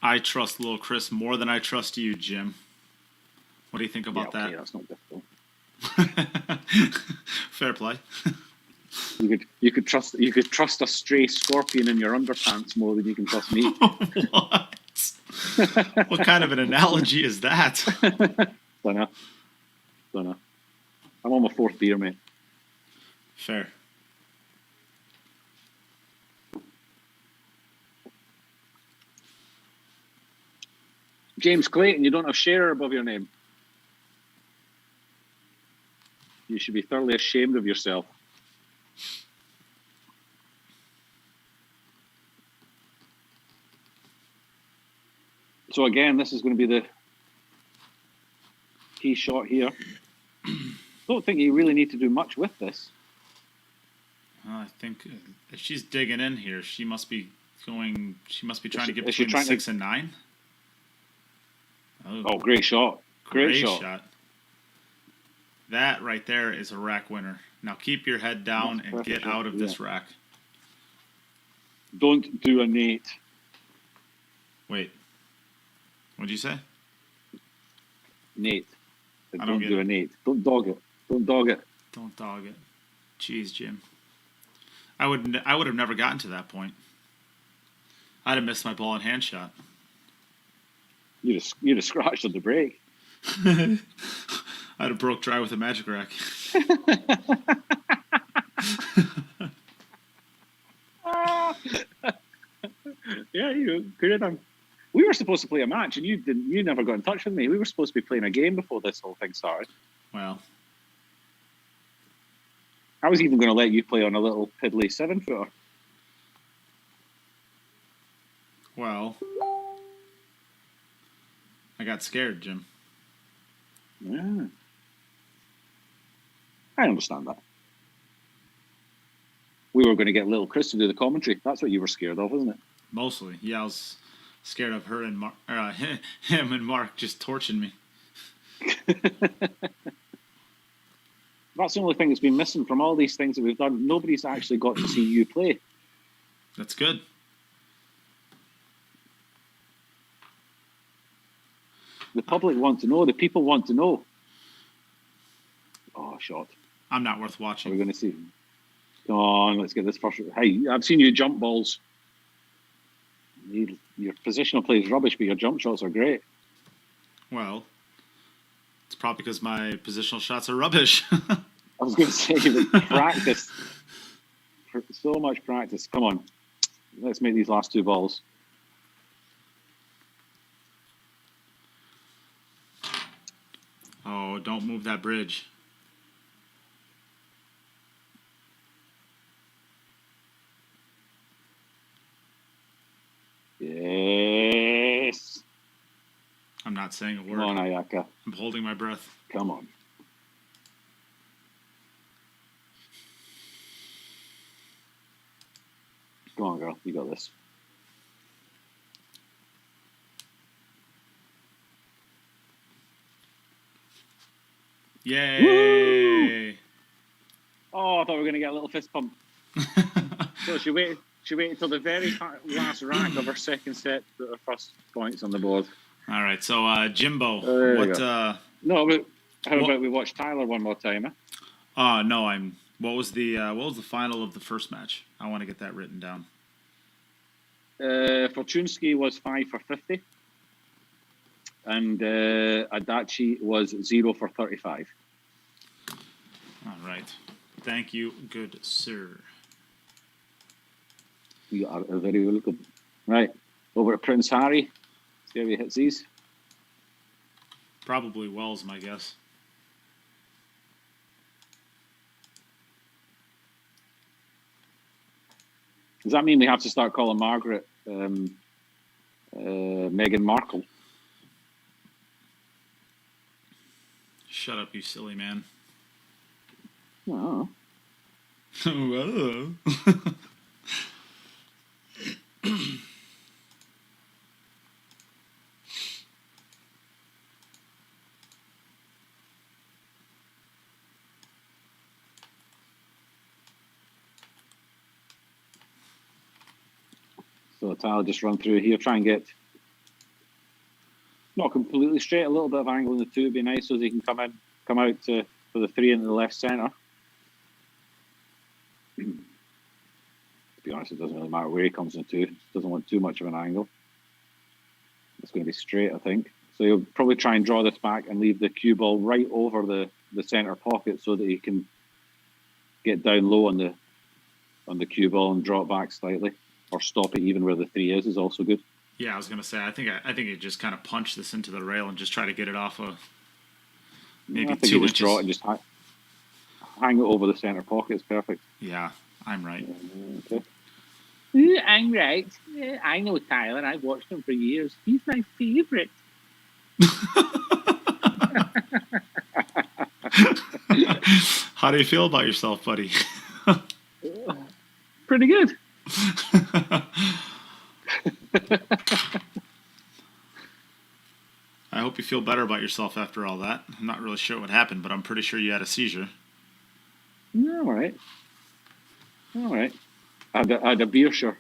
I trust little Chris more than I trust you, Jim. What do you think about that? That's not difficult. Fair play. You could trust a stray scorpion in your underpants more than you can trust me. What? What kind of an analogy is that? Don't know. I'm on my 4th beer, mate. Fair. James Clayton, you don't have Scherer above your name. You should be thoroughly ashamed of yourself. So again, this is going to be the key shot here. Don't think you really need to do much with this. I think if she's digging in here, she must be She must be trying to get Is she between trying 6 and 9. Oh, great shot. Great shot. That right there is a rack winner. Now keep your head down That's and perfect get shot, out of this rack. Don't do a Nate. Wait. What'd you say? Nate. I don't Don't get do it. a Nate. Don't dog it. Don't dog it. Don't dog it. Jeez, Jim. I would have never gotten to that point. I'd have missed my ball and hand shot. You'd have scratched on the break. I'd have broke dry with a magic rack. Yeah, good enough. We were supposed to play a match, and you never got in touch with me. We were supposed to be playing a game before this whole thing started. Well, I was even going to let you play on a little piddly 7-footer. well, I got scared, Jim. Yeah. I understand that. We were going to get little Chris to do the commentary. That's what you were scared of, wasn't it? Mostly, yeah. I was scared of her and him and Mark just torching me. That's the only thing that's been missing from all these things that we've done. Nobody's actually got to see you play. That's good. The public want to know. The people want to know. Oh, shot. I'm not worth Are we watching. going to see? Come on, let's get this first. Hey, I've seen you jump balls. Your positional play is rubbish, but your jump shots are great. Well, it's probably because my positional shots are rubbish. I was going to say, but practice. So much practice. Come on. Let's make these last two balls. Oh, don't move that bridge. Yes. I'm not saying a word. Come on, Ayaka. I'm holding my breath. Come on. Come on, girl. You got this. Yay! Woo! Oh, I thought we were going to get a little fist pump. So she waited until the very last rack of her second set to put her first points on the board. All right, so Jimbo, what? No, but how about we watch Tyler one more time? No, What was the final of the first match? I want to get that written down. Fortunski was 5 for 50, and Adachi was 0 for 35. All right, thank you, good sir. You are very welcome. Right, over at Prince Harry. See how he hits these. Probably Wells, my guess. Does that mean we have to start calling Margaret Meghan Markle? Shut up, you silly man. Oh. Whoa. So Tyler just run through here, try and get not completely straight, a little bit of angle in the two would be nice so he can come out for the three into the left centre. To be honest, it doesn't really matter where he comes into. Doesn't want too much of an angle. It's going to be straight, I think. So he'll probably try and draw this back and leave the cue ball right over the centre pocket so that he can get down low on the cue ball and draw it back slightly, or stop it even where the three is also good. Yeah, I was gonna say. I think you just kind of punch this into the rail and just try to get it off of maybe 2 inches. Just draw it and just hang it over the centre pocket. It's perfect. Yeah, I'm right. Okay. I'm right. I know Tyler. I've watched him for years. He's my favourite. How do you feel about yourself, buddy? Pretty good. I hope you feel better about yourself after all that. I'm not really sure what happened, but I'm pretty sure you had a seizure. No, all right. All right. I had a beer, sure.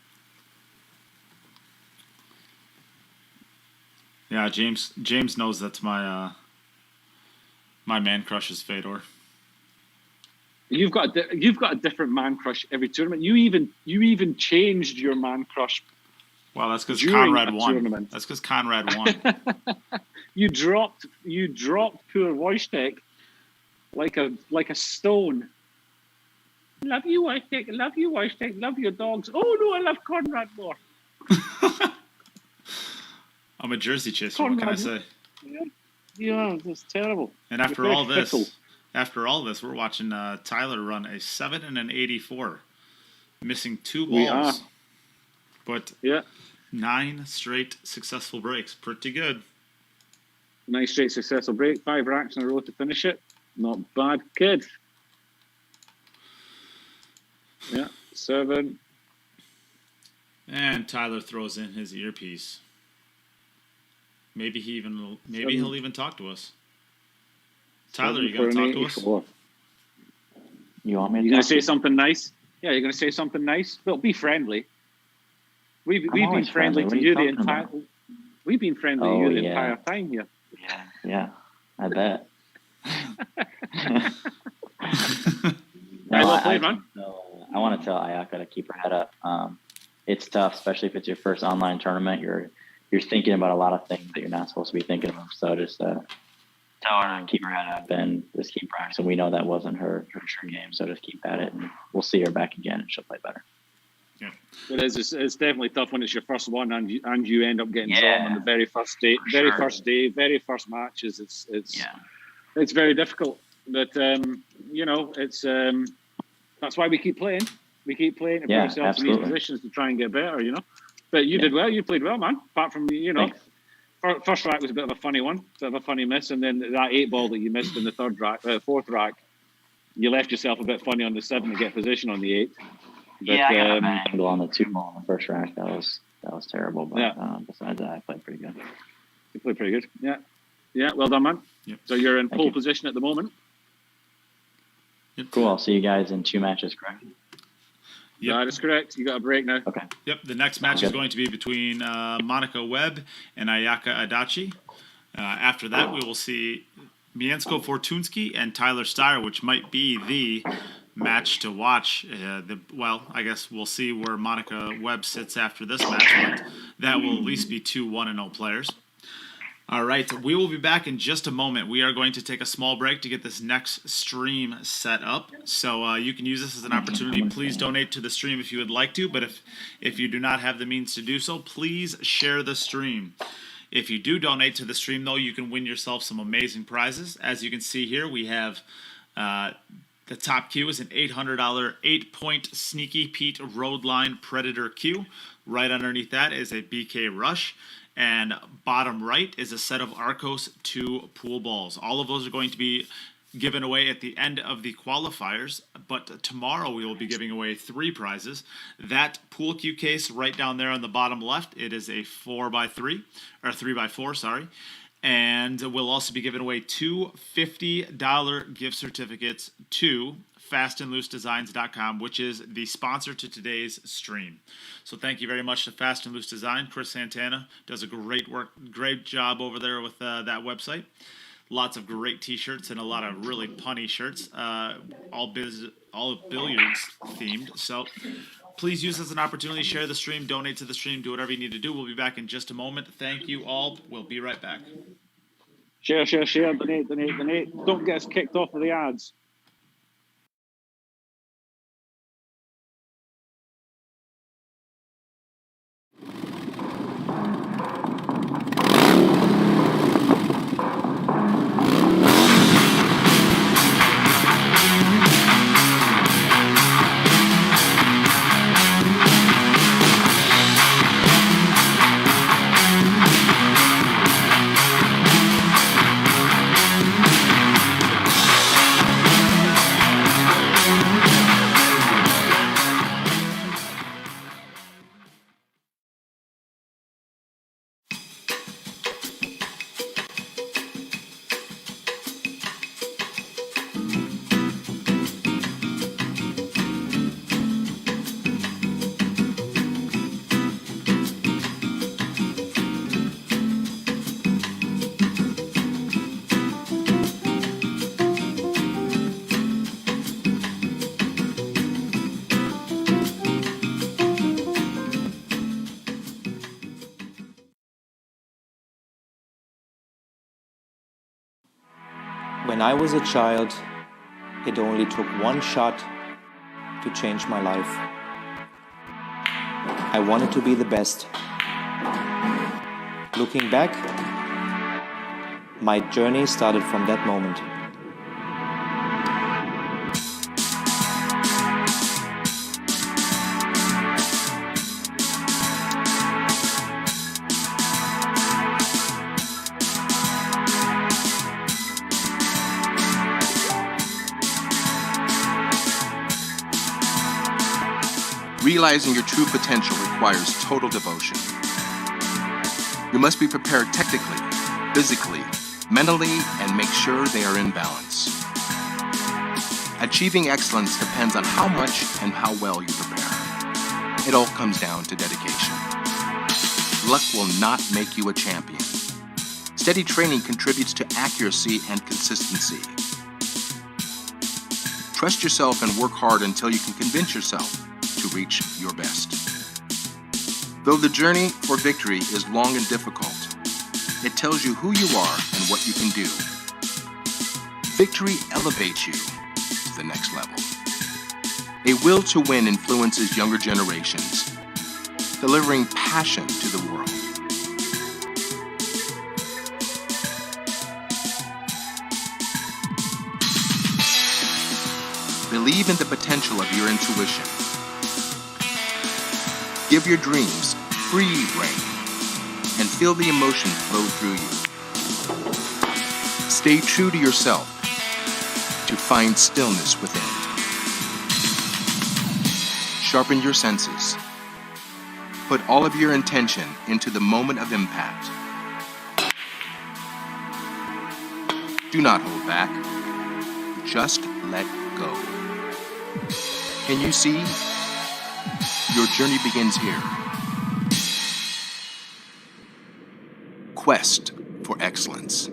Yeah, James knows that's my my man crush is Fedor. You've got a different man crush every tournament. You even changed your man crush. Well, that's because During Conrad a won. tournament. That's because Conrad won. You dropped poor Wojtek like a stone. Love you, Wojtek. Love you, Wojtek. Love your dogs. Oh no, I love Conrad more. I'm a jersey chaser. Conrad. What can I say? Yeah, that's terrible. And after You're all very this, we're watching Tyler run a 7 and an 84, missing 2 balls. We are. But Yeah. 9 straight successful breaks. Pretty good. 9 straight successful break, 5 racks in a row to finish it. Not bad, kid. Yeah, 7. And Tyler throws in his earpiece. Maybe Seven. he'll even talk to us. Tyler, you 7 gonna for an talk to us? You 84. want me to You gonna talk say to something nice? Yeah, you're gonna say something nice. Well, be friendly. We've been always friendly friendly. to What are you you the talking entire. about? We've been friendly Oh, to you the yeah. entire time here. Yeah, I bet. Right, well played, man. I want to tell Ayaka to keep her head up. It's tough, especially if it's your first online tournament. You're thinking about a lot of things that you're not supposed to be thinking of. So just tell her to keep her head up and just keep practicing. We know that wasn't her true game, so just keep at it, and we'll see her back again, and she'll play better. Yeah. It is. It's definitely tough when it's your first one and you end up getting drawn on the very first day, For very first matches. It's Yeah. it's very difficult. But it's that's why we keep playing. We keep playing to put Yeah, ourselves in these absolutely. positions to try and get better. But you did well. You played well, man. Apart from Thanks. first rack was a bit of a funny one, bit of a funny miss, and then that 8 ball that you missed in the fourth rack, you left yourself a bit funny on the 7 to get position on the 8. But, I got an angle on the 2 ball in the first rack. That was terrible. But Yeah. besides that, I played pretty good. You played pretty good. Yeah. Well done, man. Yep. So you're in Thank pole you. position at the moment. Yep. Cool. I'll see you guys in 2 matches, correct? Yep. That is correct. You got a break now. Okay. Yep, the next match is going to be between Monica Webb and Ayaka Adachi. After that, we will see Mieszko Fortuński and Tyler Styer, which might be the match to watch. I guess we'll see where Monica Webb sits after this match, but that will at least be 2 1-0 players. All right, we will be back in just a moment. We are going to take a small break to get this next stream set up. So you can use this as an opportunity. Please donate to the stream if you would like to, but if you do not have the means to do so, please share the stream. If you do donate to the stream, though, you can win yourself some amazing prizes. As you can see here, we have the top cue is an $800 8-point Sneaky Pete Roadline Predator cue. Right underneath that is a BK Rush. And bottom right is a set of Arcos 2 pool balls. All of those are going to be given away at the end of the qualifiers, but tomorrow we will be giving away 3 prizes. That pool cue case right down there on the bottom left, it is a 4x3, or 3x4, sorry. And we'll also be giving away 2 $50 gift certificates to fastandloosedesigns.com, which is the sponsor to today's stream. So thank you very much to Fast and Loose Design. Chris Santana does a great job over there with that website. Lots of great t-shirts and a lot of really punny shirts, all billiards themed. So please use this as an opportunity, share the stream, donate to the stream, do whatever you need to do. We'll be back in just a moment. Thank you all. We'll be right back. Share, donate. Don't get us kicked off of the ads. When I was a child, it only took one shot to change my life. I wanted to be the best. Looking back, my journey started from that moment. Realizing your true potential requires total devotion. You must be prepared technically, physically, mentally, and make sure they are in balance. Achieving excellence depends on how much and how well you prepare. It all comes down to dedication. Luck will not make you a champion. Steady training contributes to accuracy and consistency. Trust yourself and work hard until you can convince yourself to reach your best. Though the journey for victory is long and difficult, it tells you who you are and what you can do. Victory elevates you to the next level. A will to win influences younger generations, delivering passion to the world. Believe in the potential of your intuition. Give your dreams free rein and feel the emotion flow through you. Stay true to yourself to find stillness within. Sharpen your senses. Put all of your intention into the moment of impact. Do not hold back. Just let go. Can you see? Your journey begins here. Quest for excellence.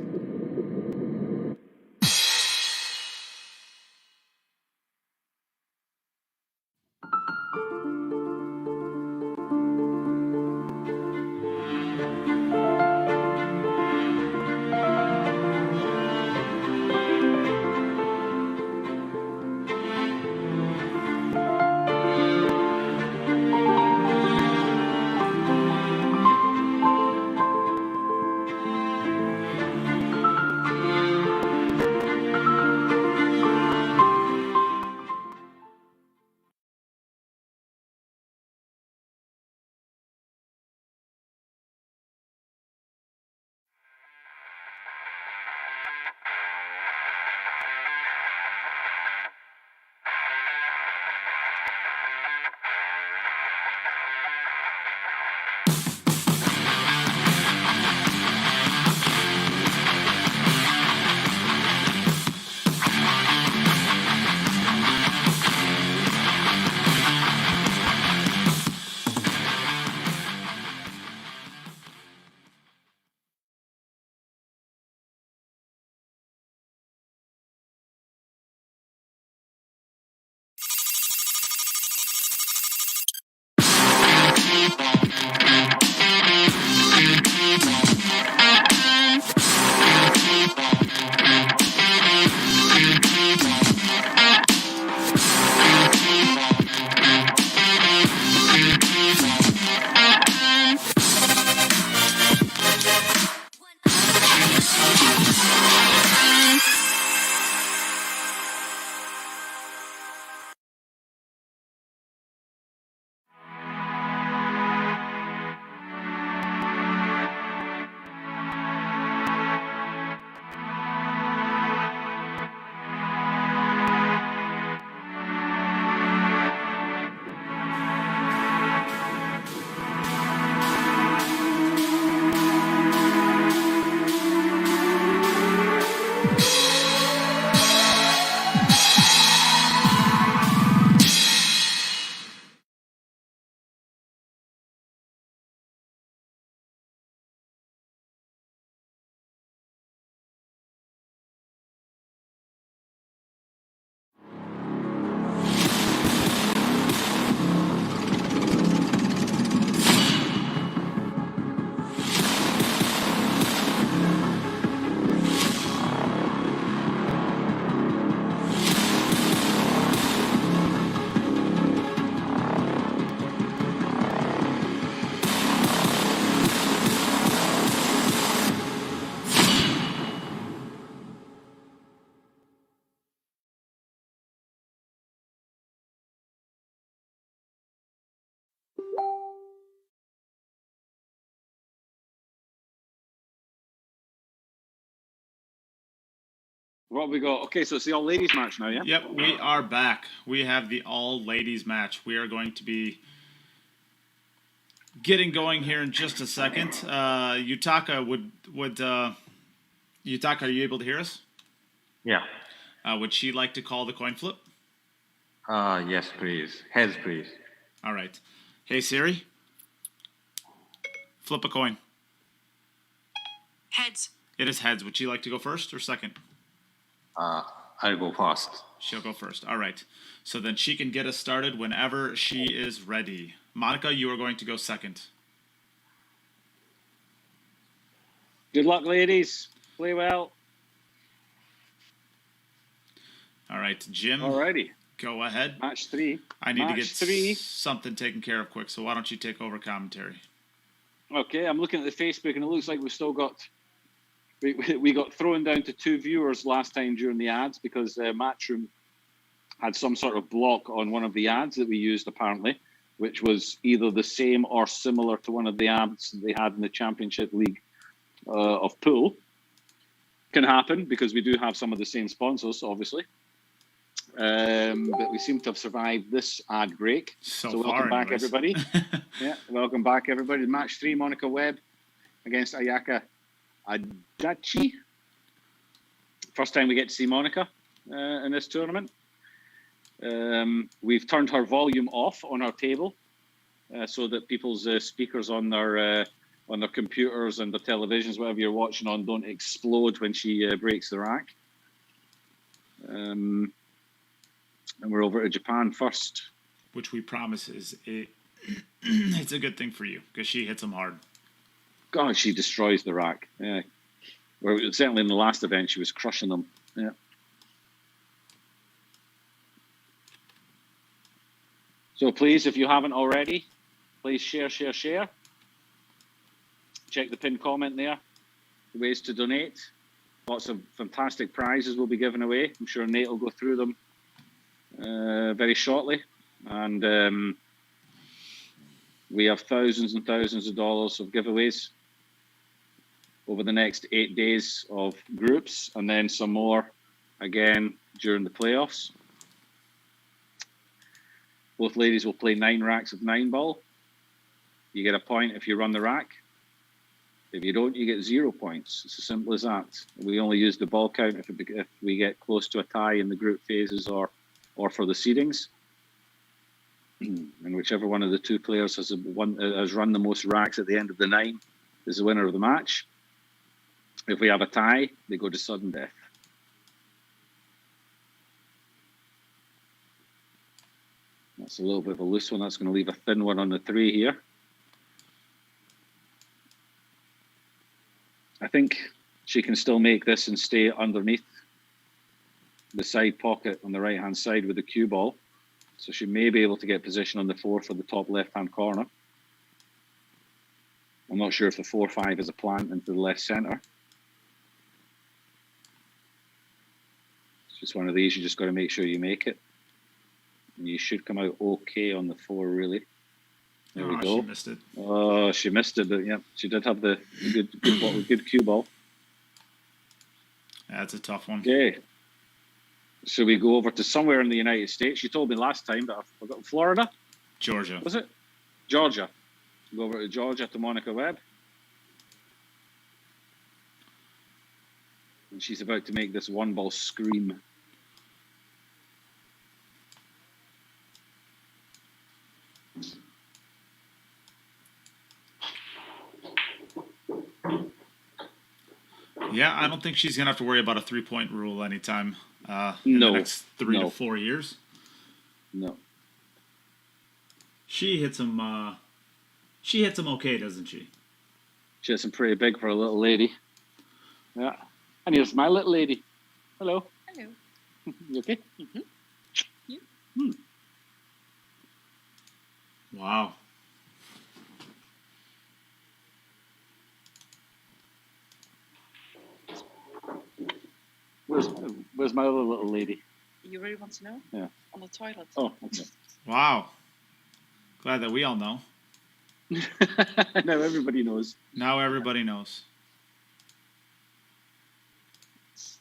What have we got? Okay, so it's the all ladies match now, yeah? Yep, we are back. We have the all ladies match. We are going to be getting going here in just a second. Yutaka, Yutaka, are you able to hear us? Yeah. Would she like to call the coin flip? Yes, please. Heads, please. All right. Hey, Siri. Flip a coin. Heads. It is heads. Would she like to go first or second? I'll go first. She'll go first. All right. So then she can get us started whenever she is ready. Monica, you are going to go second. Good luck, ladies. Play well. All right, Jim. Alrighty. Go ahead. Match 3. I need to Match get 3. something taken care of quick, so why don't you take over commentary? Okay, I'm looking at the Facebook, and it looks like we've still got... We got thrown down to 2 viewers last time during the ads because Matchroom had some sort of block on one of the ads that we used, apparently, which was either the same or similar to one of the ads they had in the Championship League of Pool. Can happen because we do have some of the same sponsors, obviously. But we seem to have survived this ad break. So welcome back, everybody. Yeah, welcome back, everybody. Match 3, Monica Webb against Ayaka Adachi. First time we get to see Monica in this tournament. We've turned her volume off on our table so that people's speakers on their computers and their televisions, whatever you're watching on, don't explode when she breaks the rack. And we're over to Japan first. Which we promise is it's a good thing for you because she hits them hard. God, she destroys the rack. Yeah. Well, certainly in the last event, she was crushing them. Yeah. So please, if you haven't already, please share. Check the pinned comment there. The ways to donate. Lots of fantastic prizes will be given away. I'm sure Nate will go through them very shortly. And we have thousands and thousands of dollars of giveaways over the next 8 days of groups, and then some more again during the playoffs. Both ladies will play 9 racks of 9-ball. You get a point if you run the rack. If you don't, you get 0 points. It's as simple as that. We only use the ball count if we get close to a tie in the group phases or for the seedings. And whichever one of the 2 players has run the most racks at the end of the 9 is the winner of the match. If we have a tie, they go to sudden death. That's a little bit of a loose one. That's going to leave a thin one on the 3 here. I think she can still make this and stay underneath the side pocket on the right-hand side with the cue ball. So she may be able to get position on the 4 for the top left-hand corner. I'm not sure if the 4-5 is a plant into the left centre. It's just one of these. You just got to make sure you make it. And you should come out okay on the 4, really. There we go. She missed it. Oh, she missed it, but yeah, she did have the good cue ball. That's a tough one. Okay. So we go over to somewhere in the United States. You told me last time, but I forgot. Florida? Georgia. Was it? Georgia. Go over to Georgia to Monica Webb. And she's about to make this 1-ball scream. Yeah, I don't think she's going to have to worry about a 3-point rule anytime in the next 3 to 4 years. No. She hits them okay, doesn't she? She hits them pretty big for a little lady. Yeah. And here's my little lady. Hello. Hello. You okay? Mm-hmm. You? Wow. Where's my other little lady? You really want to know? Yeah. On the toilet. Oh, okay. Wow. Glad that we all know. Now everybody knows. Now everybody knows.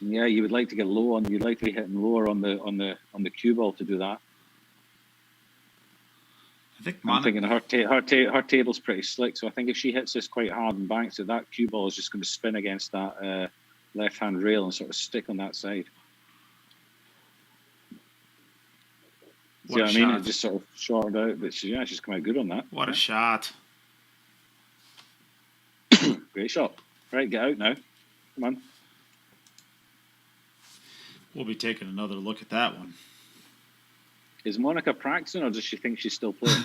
Yeah, you would like to get low on. You'd like to be hitting lower on the cue ball to do that. I think I'm thinking her table's pretty slick, so I think if she hits this quite hard and banks it, that cue ball is just going to spin against that left-hand rail and sort of stick on that side. See what I mean? It just sort of shorted out, but she's come out good on that. What a shot. Great shot. Right, get out now. Come on. We'll be taking another look at that one. Is Monica practicing, or does she think she's still playing?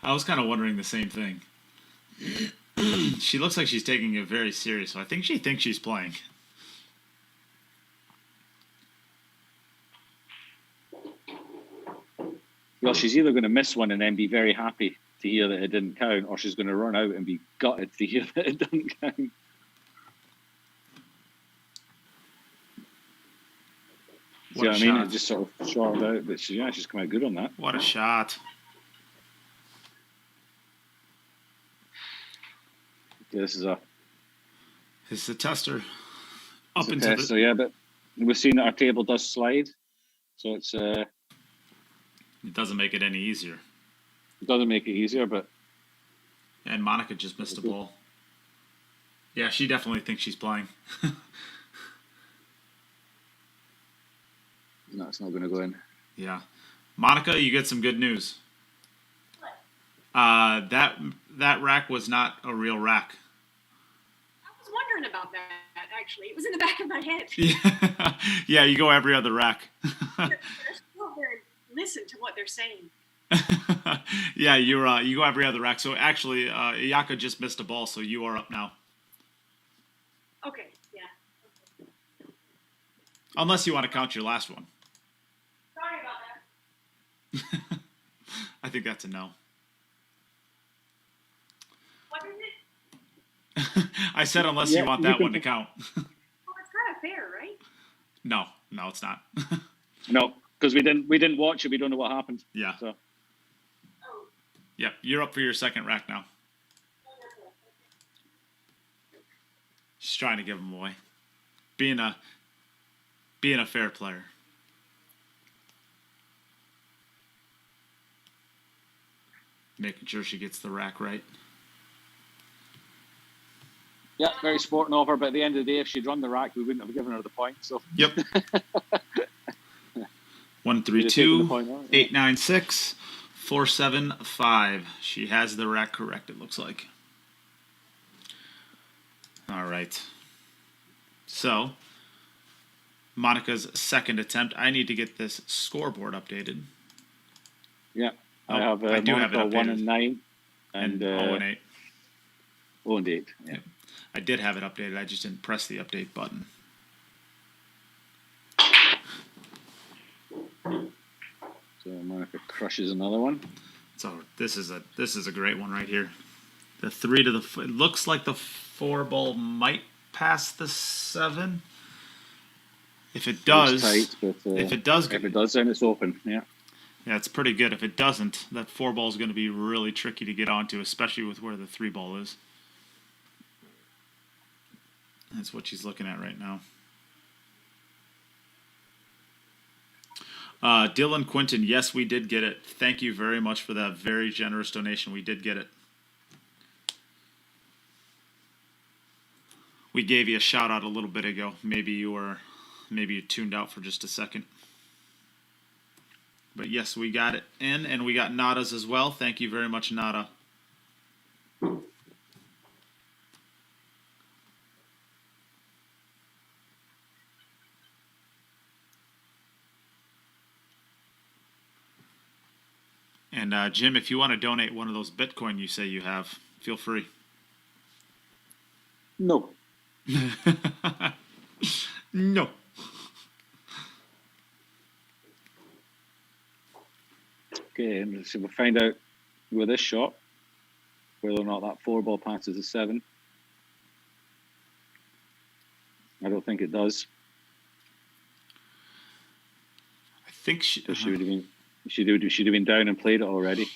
I was kind of wondering the same thing. She looks like she's taking it very serious, so I think she thinks she's playing. Well, she's either going to miss one and then be very happy to hear that it didn't count, or she's going to run out and be gutted to hear that it didn't count. See what I mean? It just sort of shorted out, but she's come out good on that. What a shot. Okay, this is a tester. Up into test, so yeah, but we've seen that our table does slide, so it's it doesn't make it any easier. It doesn't make it easier, but and Monica just missed a ball. Yeah, she definitely thinks she's playing. No, it's not going to go in. Yeah. Monica, you get some good news. That rack was not a real rack. I was wondering about that, actually. It was in the back of my head. Yeah, you go every other rack. I still there and listen to what they're saying. Yeah, you go every other rack. So actually, Ayaka just missed a ball, so you are up now. Okay, yeah. Okay. Unless you want to count your last one. Sorry about that. I think that's a no. What is it? I said unless you want that one to count. Well, it's kind of fair, right? No, it's not. No, because we didn't watch it. We don't know what happened. Yeah. So. Oh. Yep, you're up for your second rack now. She's trying to give them away. Being a fair player. Making sure she gets the rack right. Yeah, very sporting of her, but at the end of the day, if she'd run the rack, we wouldn't have given her the point. So. Yep. 132 896 475. She has the rack correct, it looks like. All right. So, Monica's second attempt. I need to get this scoreboard updated. Yeah, I do have it updated. 1 and 9 and 0 and 8. 0 and 8. Yeah. Yep. I did have it updated. I just didn't press the update button. So Monica crushes another one. So this is a great one right here. The 3 to the it looks like the 4 ball might pass the 7. If it does, tight, but, if it does, then it's open. Yeah. Yeah, it's pretty good. If it doesn't, that 4 ball is going to be really tricky to get onto, especially with where the 3 ball is. That's what she's looking at right now. Dylan Quinton, yes, we did get it. Thank you very much for that very generous donation. We did get it. We gave you a shout out a little bit ago. Maybe you tuned out for just a second. But yes, we got it in, and we got Nada's as well. Thank you very much, Nada. And Jim, if you want to donate one of those Bitcoin you say you have, feel free. No. No. Okay, and so we'll find out with this shot whether or not that 4 ball passes the 7. I don't think it does. I think she would have been. She'd have been down and played it already.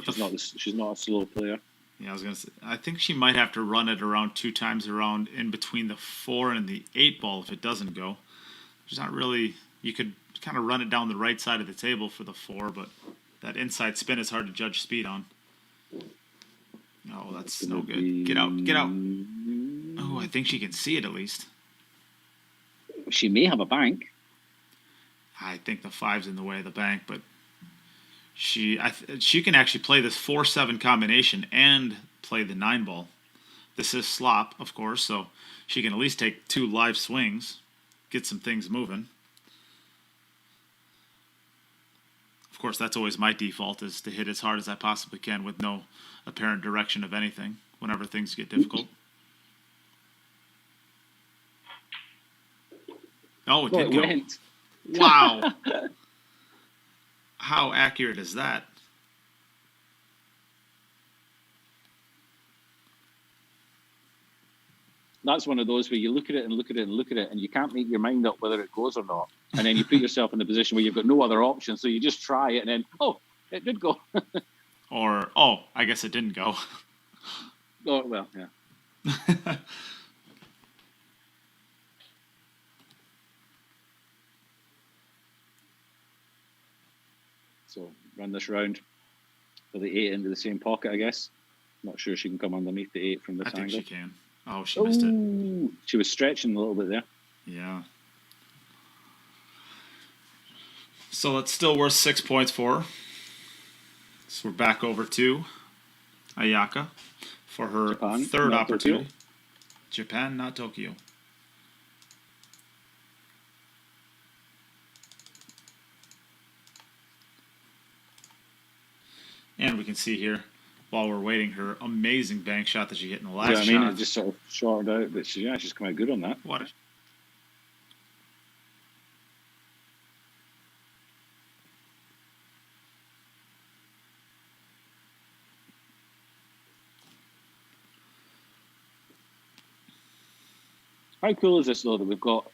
She's not a slow player. Yeah, I was gonna say. I think she might have to run it around 2 times around in between the 4 and the 8 ball if it doesn't go. There's not really. You could kind of run it down the right side of the table for the 4, but that inside spin is hard to judge speed on. No, that's no good. Get out, get out. Oh, I think she can see it at least. She may have a bank. I think the 5's in the way of the bank, but she can actually play this 4-7 combination and play the 9 ball. This is slop, of course, so she can at least take 2 live swings, get some things moving. Of course, that's always my default, is to hit as hard as I possibly can with no apparent direction of anything whenever things get difficult. Oh, it did go. Went. Wow. How accurate is that? That's one of those where you look at it and look at it and look at it, and you can't make your mind up whether it goes or not. And then you put yourself in the position where you've got no other option, so you just try it, and then, oh, it did go. Or, oh, I guess it didn't go. Oh, well, yeah. So run this round for the 8 into the same pocket, I guess. Not sure she can come underneath the 8 from this I think angle. she can. Oh, she missed it. She was stretching a little bit there. Yeah. So it's still worth 6 points for her. So we're back over to Ayaka for her Japan, third not opportunity. Tokyo. Japan, not Tokyo. And we can see here, while we're waiting, her amazing bank shot that she hit in the last Yeah, I mean, shot. it just sort of shorted out, but she's come out good on that. What? How cool is this though that we've got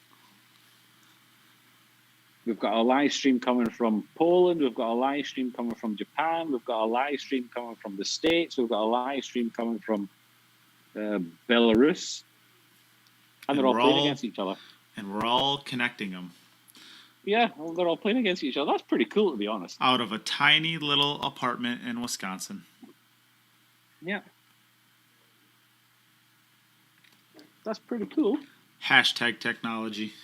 a live stream coming from Poland, we've got a live stream coming from Japan, we've got a live stream coming from the States, we've got a live stream coming from Belarus, and they're all playing against each other. And we're all connecting them. Yeah, well, they're all playing against each other. That's pretty cool, to be honest. Out of a tiny little apartment in Wisconsin. Yeah. That's pretty cool. Hashtag technology.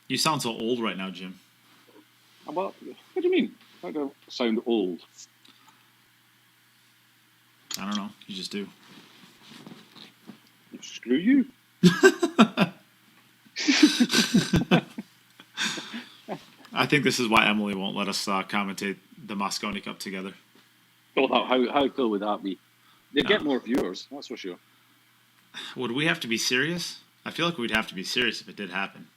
You sound so old right now, Jim. Well, what do you mean? I don't sound old. I don't know. You just do. Screw you. I think this is why Emily won't let us commentate the Mosconi Cup together. Well, how cool would that be? They'd get more viewers, that's for sure. Would we have to be serious? I feel like we'd have to be serious if it did happen.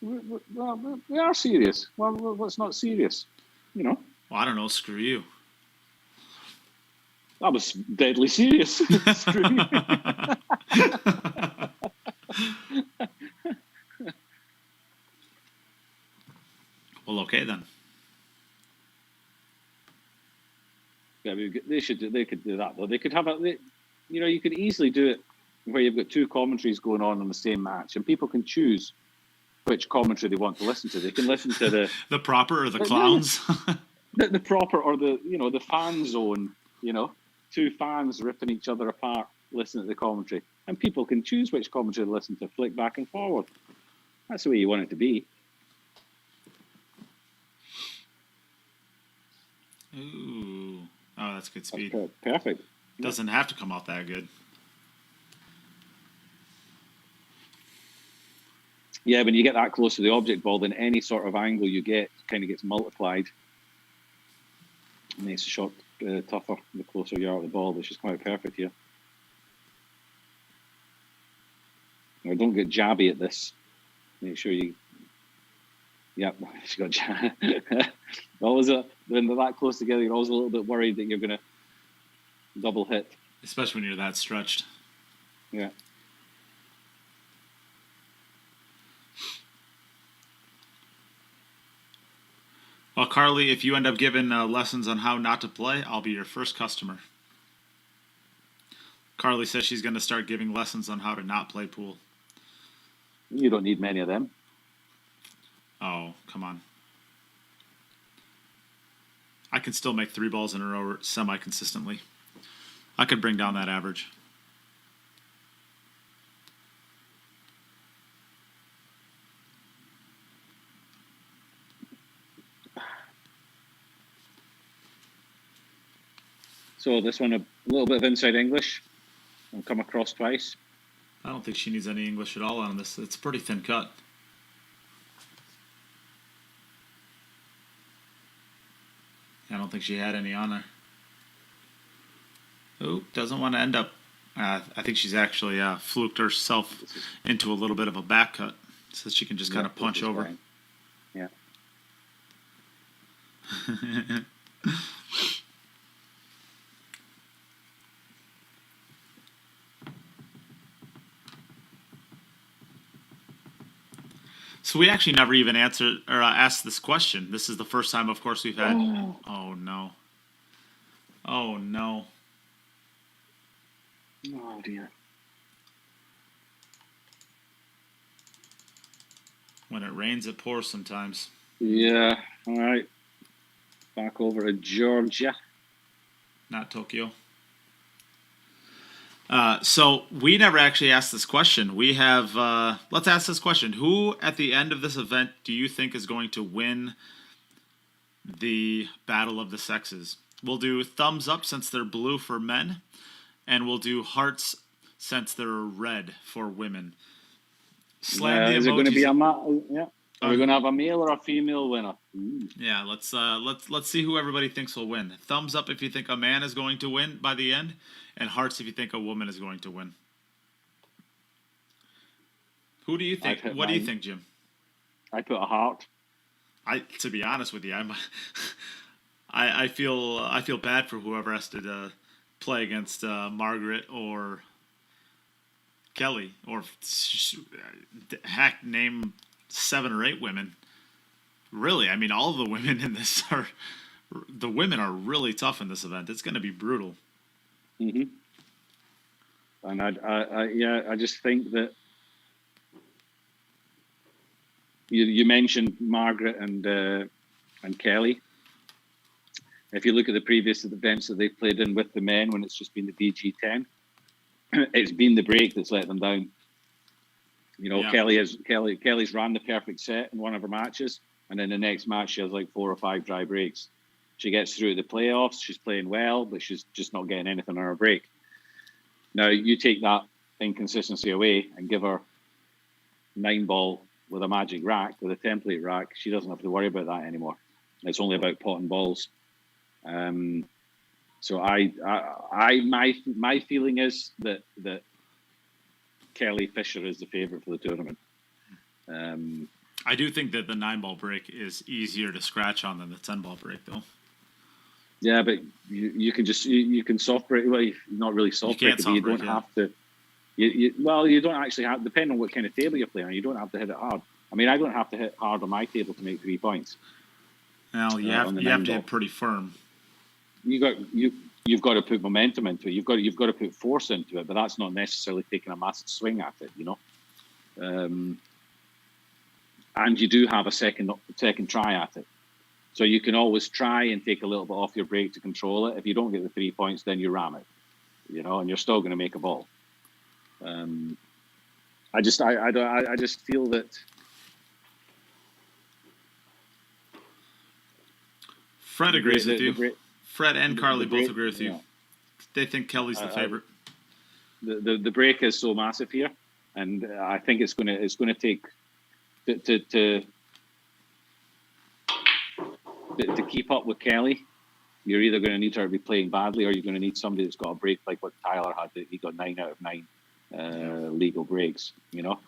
Well, we are serious. Well, what's not serious? You know? Well, I don't know. Screw you. That was deadly serious. Screw you. Well, okay then. Yeah, they could do that though. They could have you could easily do it where you've got 2 commentaries going on in the same match, and people can choose which commentary they want to listen to. They can listen to the proper or the clowns. the proper or the fan zone. 2 fans ripping each other apart, listening to the commentary, and people can choose which commentary to listen to, flick back and forward. That's the way you want it to be. Ooh. Oh, that's good speed. That's perfect. Doesn't have to come out that good. Yeah, when you get that close to the object ball, then any sort of angle you get kind of gets multiplied. It makes the shot tougher the closer you are to the ball, which is quite perfect here. Now, don't get jabby at this. Make sure you... Yep, she got jab. Always when they're that close together, you're always a little bit worried that you're going to double hit. Especially when you're that stretched. Yeah. Well, Carly, if you end up giving lessons on how not to play, I'll be your first customer. Carly says she's going to start giving lessons on how to not play pool. You don't need many of them. Oh, come on. I can still make 3 balls in a row semi-consistently. I could bring down that average. So this one, a little bit of inside English. I'll come across twice. I don't think she needs any English at all on this. It's a pretty thin cut. I don't think she had any on her. Oh, doesn't want to end up. I think she's actually fluked herself into a little bit of a back cut so that she can just kind of punch over. Fine. Yeah. So we actually never even answered or asked this question. This is the first time, of course, we've had. Oh no. Oh no. Oh dear. When it rains, it pours sometimes. Yeah. All right. Back over to Georgia. Not Tokyo. So we never actually asked this question. We have, let's ask this question. Who at the end of this event do you think is going to win the Battle of the Sexes? We'll do thumbs up since they're blue for men, and we'll do hearts since they're red for women. Slam the is it going to be emojis. yeah? Are we going to have a male or a female winner? Yeah, let's see who everybody thinks will win. Thumbs up if you think a man is going to win by the end, and hearts if you think a woman is going to win. Who do you think? What do you think, Jim? I put a heart. To be honest with you, I feel bad for whoever has to play against Margaret or Kelly, or heck, name 7 or 8 women. Really, I mean, all of the women in this the women are really tough in this event. It's going to be brutal. Mm-hmm. And I just think that you mentioned Margaret and Kelly. If you look at the previous events that they've played in with the men, when it's just been the BG10, it's been the break that's let them down. You know, yeah. Kelly's ran the perfect set in one of her matches, and then the next match she has like 4 or 5 dry breaks. She gets through the playoffs, she's playing well, but she's just not getting anything on her break. Now you take that inconsistency away and give her 9-ball with a magic rack, with a template rack. She doesn't have to worry about that anymore. It's only about potting balls. So my feeling is that Kelly Fisher is the favorite for the tournament. I do think that the 9-ball break is easier to scratch on than the 10-ball break, though. Yeah, but you can just you can soft break. Well, not really soft break, but you don't have to. You don't actually have. Depending on what kind of table you're playing on, you don't have to hit it hard. I mean, I don't have to hit hard on my table to make 3 points. Well, you have to hit pretty firm. You've got to put momentum into it. You've got to put force into it, but that's not necessarily taking a massive swing at it, you know. And you do have a second try at it, so you can always try and take a little bit off your break to control it. If you don't get the 3 points, then you ram it, you know, and you're still going to make a ball. I just feel that Fred agrees with you. Fred and Carly both agree with you. Yeah. They think Kelly's the favorite. The break is so massive here, and I think it's going to take to keep up with Kelly. You're either going to need her to be playing badly, or you're going to need somebody that's got a break like what Tyler had. He got 9 out of 9 legal breaks. You know,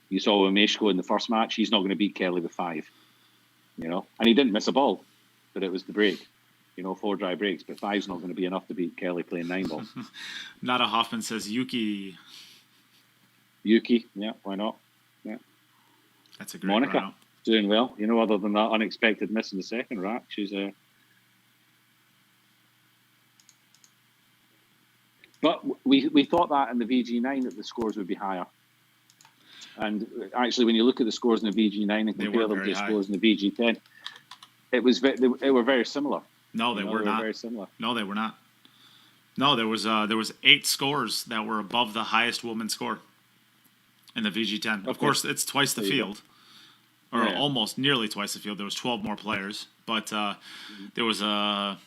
you saw with Mieszko in the first match. He's not going to beat Kelly with 5. You know, and he didn't miss a ball, but it was the break. You know, 4 dry breaks, but 5's not going to be enough to beat Kelly playing 9 balls. Nada Hoffman says Yuki, yeah, why not? Yeah, that's a great Monica round. Doing well. You know, other than that unexpected miss in the second rack, she's But we thought that in the VG9 that the scores would be higher. And actually, when you look at the scores in the VG9 and compare them to the scores in the VG10, they were very similar. No, they were not. Very similar. No, they were not. No, there was 8 scores that were above the highest women's score in the VG10. Of course, it's twice the field, or almost nearly twice the field. There was 12 more players, but there was a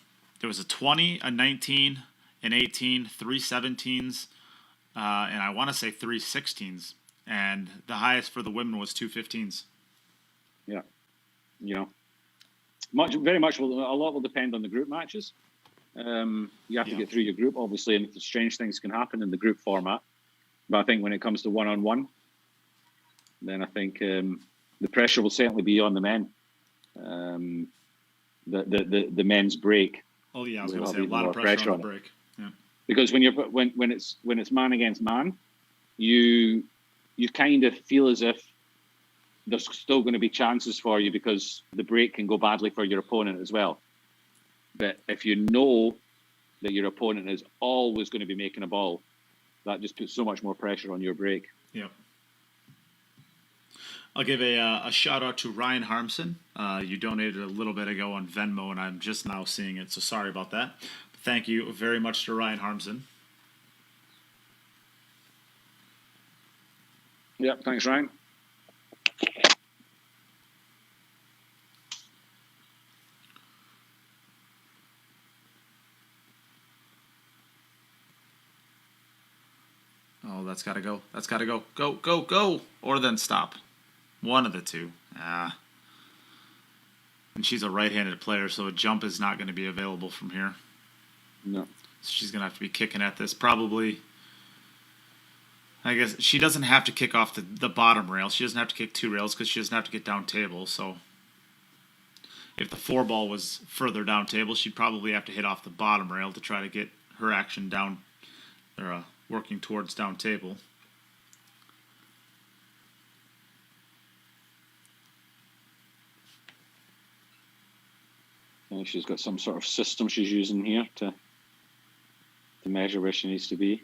20, a 19, an 18, 3 17s, and I want to say 3 16s, and the highest for the women was 2 15s. Yeah, very much. A lot will depend on the group matches. You have to get through your group, obviously, and strange things can happen in the group format. But I think when it comes to one-on-one, then I think the pressure will certainly be on the men. The men's break. Oh yeah, I was going to say a lot of pressure on the break. Yeah. Because when it's man against man, you kind of feel as if there's still going to be chances for you because the break can go badly for your opponent as well. But if you know that your opponent is always going to be making a ball, that just puts so much more pressure on your break. Yep. I'll give a shout out to Ryan Harmson. You donated a little bit ago on Venmo, and I'm just now seeing it, so sorry about that. But thank you very much to Ryan Harmson. Yep, thanks, Ryan. Oh, that's got to go. That's got to go. Go, go, go. Or then stop. One of the two. And she's a right-handed player, so a jump is not going to be available from here. No. So she's going to have to be kicking at this probably. I guess she doesn't have to kick off the bottom rail. She doesn't have to kick 2 rails because she doesn't have to get down table. So if the 4 ball was further down table, she'd probably have to hit off the bottom rail to try to get her action down, or working towards down table. And she's got some sort of system she's using here to measure where she needs to be.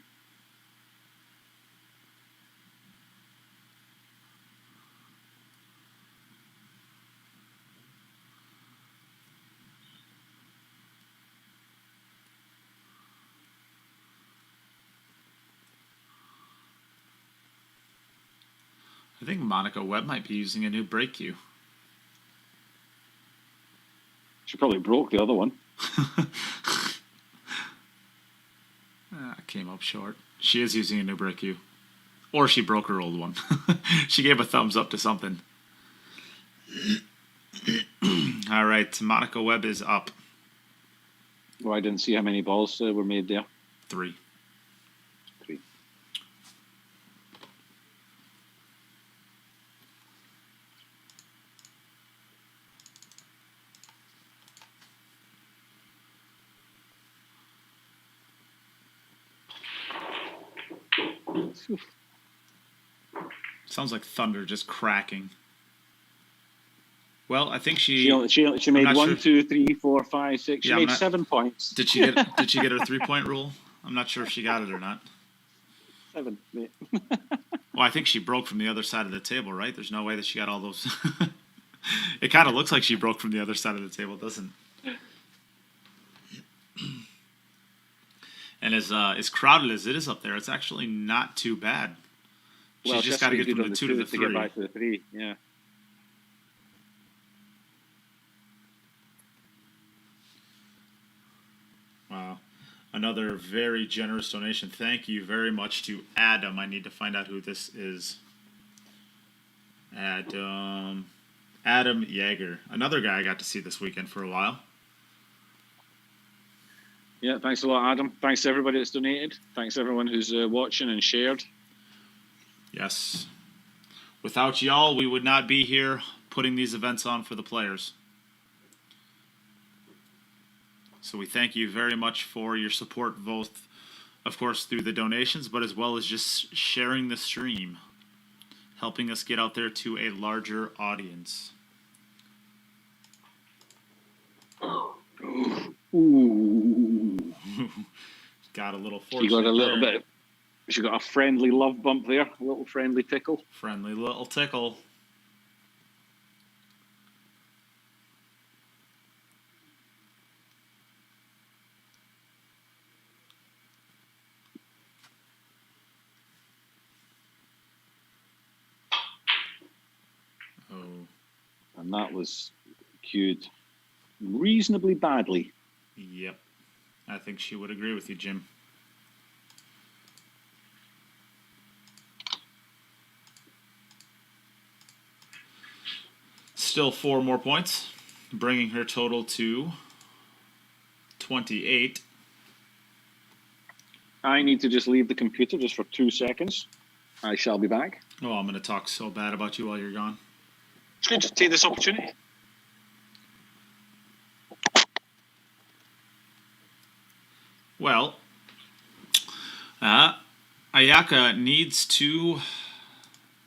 I think Monica Webb might be using a new brake cue. She probably broke the other one. Came up short. She is using a new brake cue. Or she broke her old one. She gave a thumbs up to something. All right, Monica Webb is up. Well, I didn't see how many balls were made there. 3. Sounds like thunder just cracking. Well, I think she made 1, 2, 3, 4, 5, 6. She made 7 points. Did she get her 3-point rule? I'm not sure if she got it or not. 7. Mate. Well, I think she broke from the other side of the table, right? There's no way that she got all those. It kind of looks like she broke from the other side of the table, doesn't it? And as crowded as it is up there, it's actually not too bad. She's just got to get from the 2 to the 3. To get back to the 3, yeah. Wow. Another very generous donation. Thank you very much to Adam. I need to find out who this is. Adam Yeager. Another guy I got to see this weekend for a while. Yeah, thanks a lot, Adam. Thanks to everybody that's donated. Thanks to everyone who's watching and shared. Yes. Without y'all, we would not be here putting these events on for the players. So we thank you very much for your support, both, of course, through the donations, but as well as just sharing the stream, helping us get out there to a larger audience. Ooh. got a little She fortunate got a little there. bit. She got a friendly love bump there, a little friendly tickle. Friendly little tickle. Oh. And that was cued reasonably badly. Yep. I think she would agree with you, Jim. Still 4 more points, bringing her total to 28. I need to just leave the computer just for 2 seconds. I shall be back. Oh, I'm going to talk so bad about you while you're gone. Just take this opportunity. Well, Ayaka needs to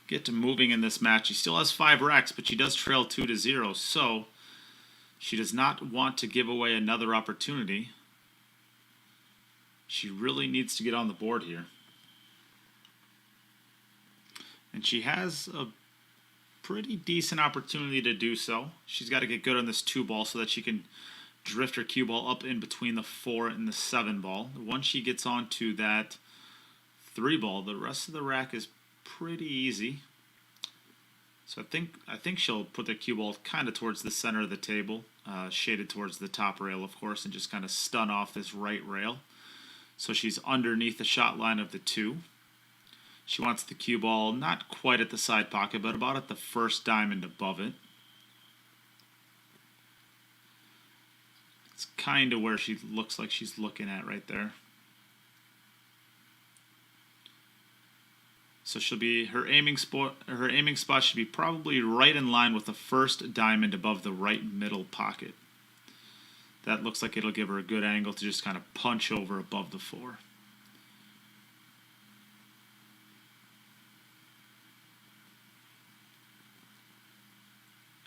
get to moving in this match. She still has 5 racks, but she does trail 2-0, so she does not want to give away another opportunity. She really needs to get on the board here. And she has a pretty decent opportunity to do so. She's got to get good on this 2 ball so that she can drift her cue ball up in between the 4 and the 7 ball. Once she gets onto that 3 ball, the rest of the rack is pretty easy. So I think she'll put the cue ball kind of towards the center of the table, shaded towards the top rail, of course, and just kind of stun off this right rail. So she's underneath the shot line of the 2. She wants the cue ball not quite at the side pocket, but about at the first diamond above it. It's kind of where she looks like she's looking at right there. So she'll be her aiming spot should be probably right in line with the first diamond above the right middle pocket. That looks like it'll give her a good angle to just kind of punch over above the 4.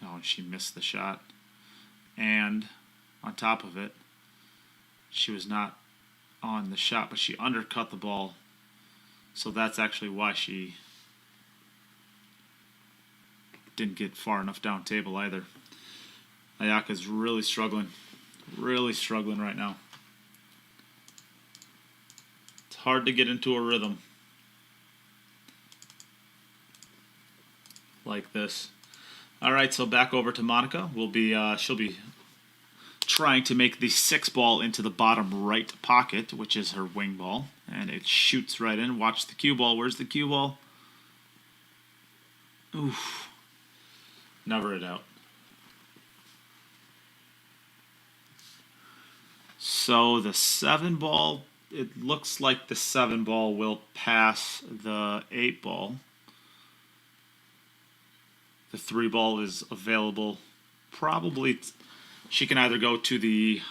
Oh, and she missed the shot. And on top of it, she was not on the shot, but she undercut the ball. So that's actually why she didn't get far enough down table either. Ayaka's really struggling right now. It's hard to get into a rhythm like this. All right, so back over to Monica. She'll be trying to make the 6 ball into the bottom right pocket, which is her wing ball, and it shoots right in. Watch the cue ball. Where's the cue ball? Oof. Never it out. So the 7 ball, it looks like the 7 ball will pass the 8 ball. The 3 ball is available. Probably she can either go to the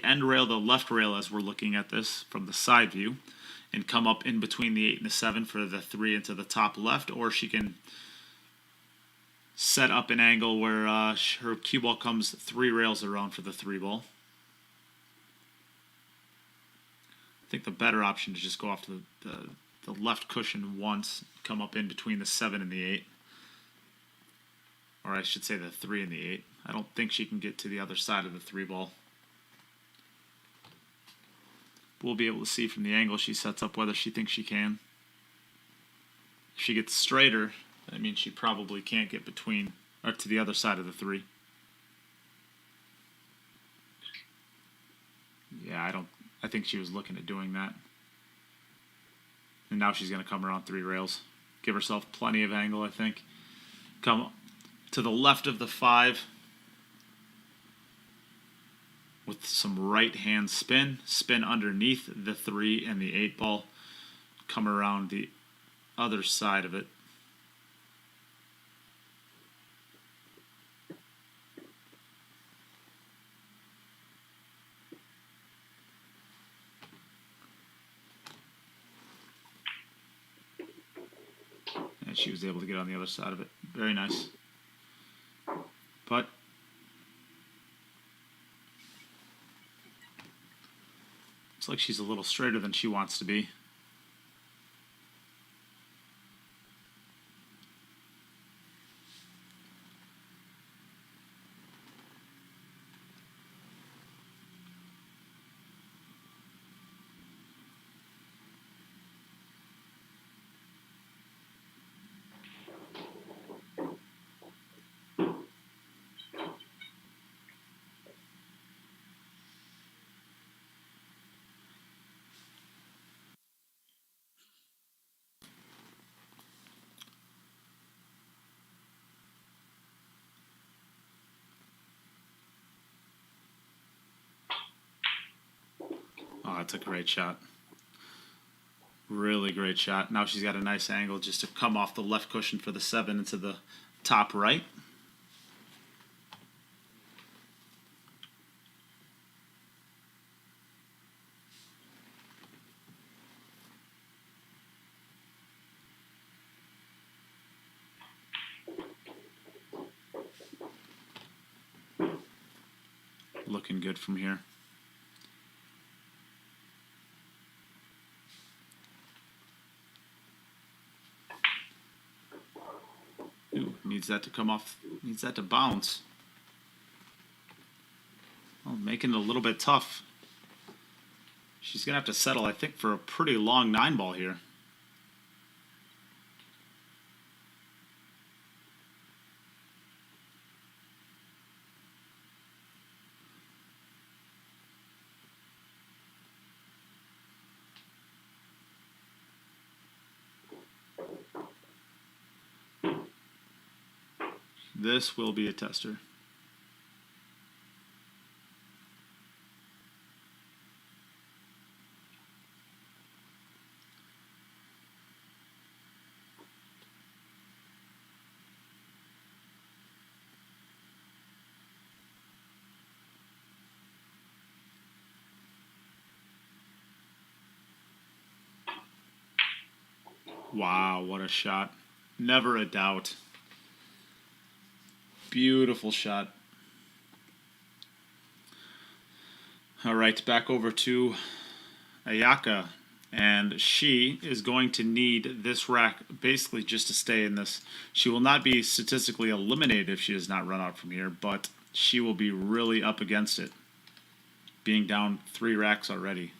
end rail, the left rail as we're looking at this from the side view, and come up in between the 8 and the 7 for the 3 into the top left, or she can set up an angle where her cue ball comes 3 rails around for the 3 ball. I think the better option is just go off to the left cushion once, come up in between the 7 and the 8. Or I should say the 3 and the 8. I don't think she can get to the other side of the 3 ball. We'll be able to see from the angle she sets up whether she thinks she can. If she gets straighter, that means she probably can't get between or to the other side of the 3. Yeah, I think she was looking at doing that. And now she's going to come around 3 rails. Give herself plenty of angle, I think. Come to the left of the 5 with some right hand spin underneath the 3 and the 8 ball, come around the other side of it. And she was able to get on the other side of it. Very nice. But looks like she's a little straighter than she wants to be. Oh, that's a great shot. Really great shot. Now she's got a nice angle just to come off the left cushion for the 7 into the top right. Looking good from here. Ooh, needs that to come off, needs that to bounce. Well, making it a little bit tough. She's going to have to settle, I think, for a pretty long 9-ball here. This will be a tester. Wow, what a shot. Never a doubt. Beautiful shot. All right, back over to Ayaka. And she is going to need this rack basically just to stay in this. She will not be statistically eliminated if she does not run out from here, but she will be really up against it, being down 3 racks already.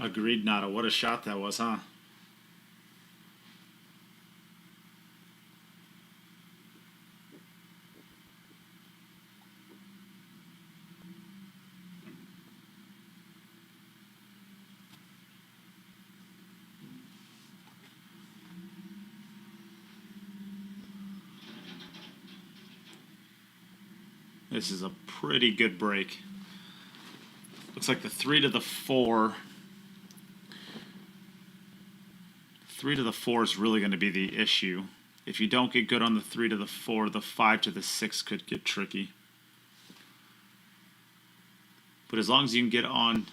Agreed, Nada. What a shot that was, huh? This is a pretty good break. Looks like the 3 to the 4. 3 to the 4 is really going to be the issue. If you don't get good on the 3 to the 4, the 5 to the 6 could get tricky. But as long as you can get on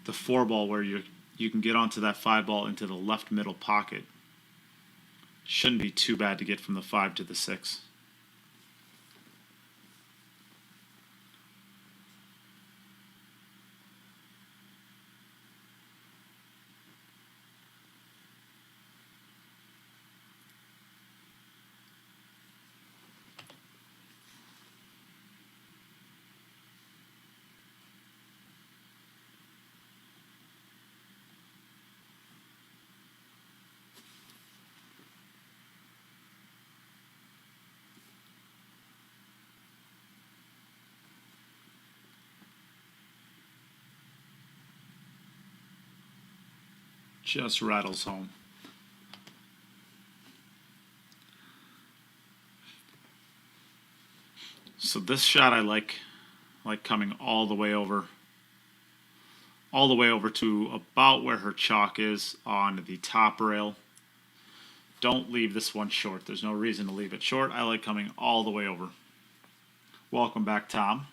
the 4 ball where you can get onto that 5 ball into the left middle pocket, shouldn't be too bad to get from the 5 to the 6. Just rattles home. So this shot I like coming all the way over to about where her chalk is on the top rail. Don't leave this one short. There's no reason to leave it short. I like coming all the way over. Welcome back, Tom.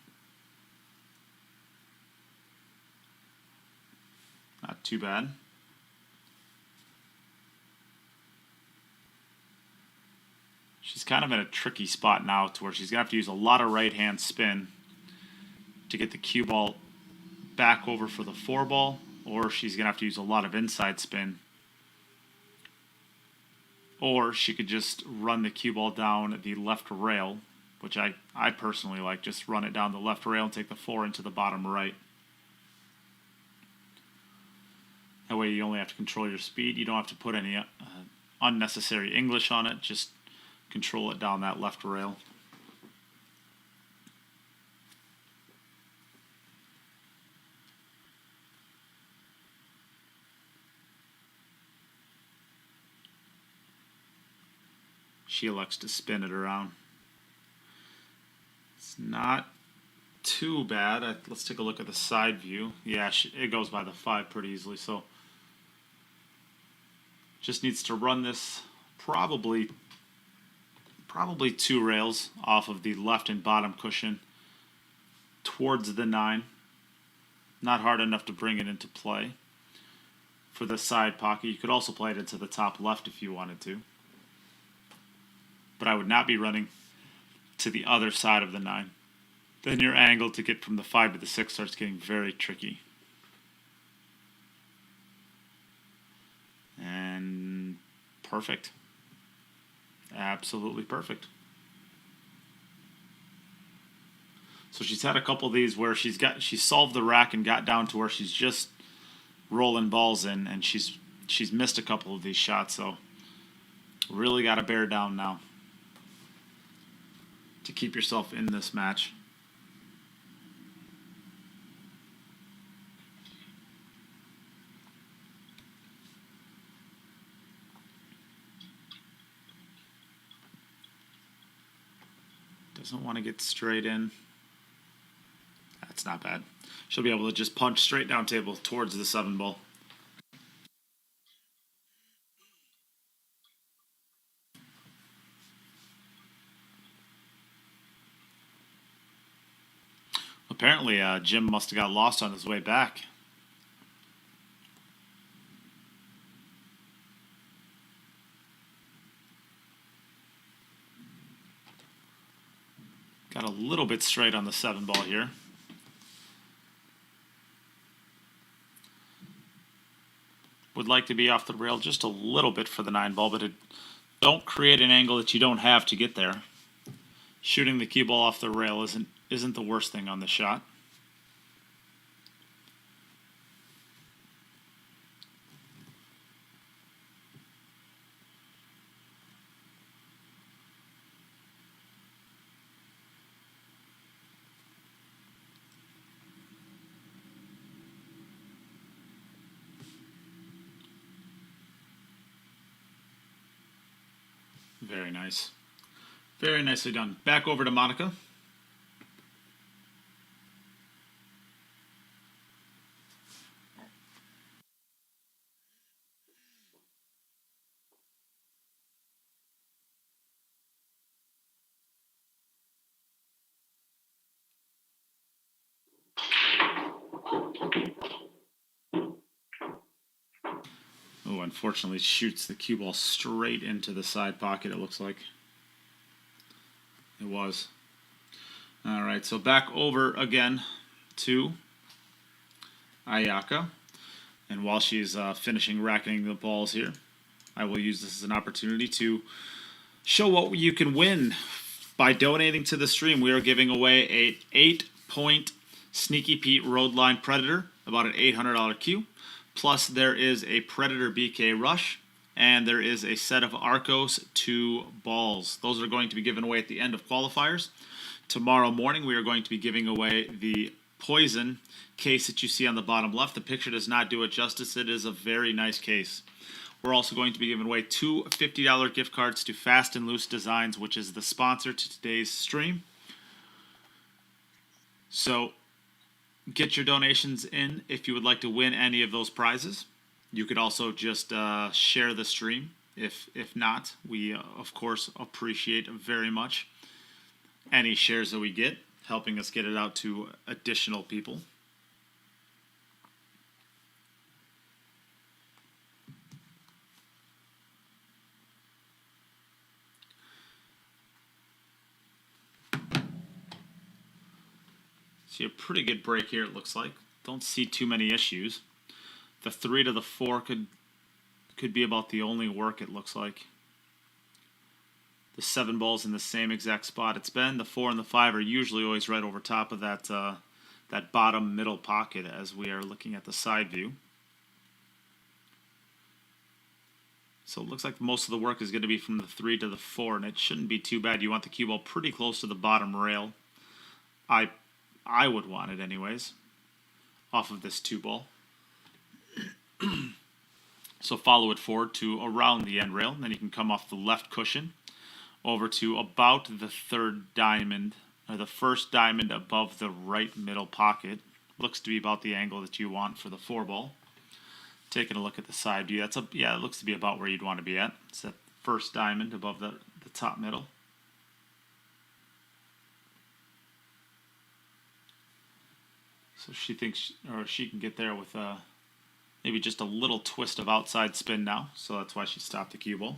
Not too bad. She's kind of in a tricky spot now to where she's going to have to use a lot of right-hand spin to get the cue ball back over for the 4-ball, or she's going to have to use a lot of inside spin. Or she could just run the cue ball down the left rail, which I personally like. Just run it down the left rail and take the 4 into the bottom right. That way you only have to control your speed. You don't have to put any unnecessary English on it. Just control it down that left rail. She elects to spin it around. It's not too bad. Let's take a look at the side view. Yeah, it goes by the 5 pretty easily. So just needs to run this probably 2 rails off of the left and bottom cushion towards the 9. Not hard enough to bring it into play. For the side pocket, you could also play it into the top left if you wanted to. But I would not be running to the other side of the 9. Then your angle to get from the 5 to the 6 starts getting very tricky. And perfect. Absolutely perfect. So she's had a couple of these where she solved the rack and got down to where she's just rolling balls in, and she's missed a couple of these shots, so really got to bear down now to keep yourself in this match. Doesn't want to get straight in. That's not bad. She'll be able to just punch straight down table towards the 7-ball. Apparently, Jim must have got lost on his way back. Got a little bit straight on the 7-ball here. Would like to be off the rail just a little bit for the 9-ball, but don't create an angle that you don't have to get there. Shooting the cue ball off the rail isn't the worst thing on the shot. Very nice. Very nicely done. Back over to Monica. Oh, unfortunately shoots the cue ball straight into the side pocket, it looks like. It was. All right, so back over again to Ayaka. And while she's finishing racking the balls here, I will use this as an opportunity to show what you can win. By donating to the stream, we are giving away a 8-point Sneaky Pete Roadline Predator, about an $800 cue. Plus, there is a Predator BK Rush, and there is a set of Arcos 2 balls. Those are going to be given away at the end of qualifiers. Tomorrow morning, we are going to be giving away the Poison case that you see on the bottom left. The picture does not do it justice. It is a very nice case. We're also going to be giving away 2 $50 gift cards to Fast and Loose Designs, which is the sponsor to today's stream. So get your donations in if you would like to win any of those prizes. You could also just share the stream. If not, we of course appreciate very much any shares that we get, helping us get it out to additional people. See a pretty good break here, it looks like. Don't see too many issues. The 3 to the 4 could be about the only work, it looks like. The 7 ball's in the same exact spot it's been. The 4 and the 5 are usually always right over top of that that bottom middle pocket as we are looking at the side view. So it looks like most of the work is going to be from the 3 to the 4, and it shouldn't be too bad. You want the cue ball pretty close to the bottom rail. I would want it anyways, off of this 2 ball. So follow it forward to around the end rail, and then you can come off the left cushion over to about the 3rd diamond, or the 1st diamond above the right middle pocket. Looks to be about the angle that you want for the 4 ball. Taking a look at the side view, yeah, it looks to be about where you'd want to be at. It's that 1st diamond above the top middle. So she thinks, or she can get there with maybe just a little twist of outside spin now. So that's why she stopped the cue ball.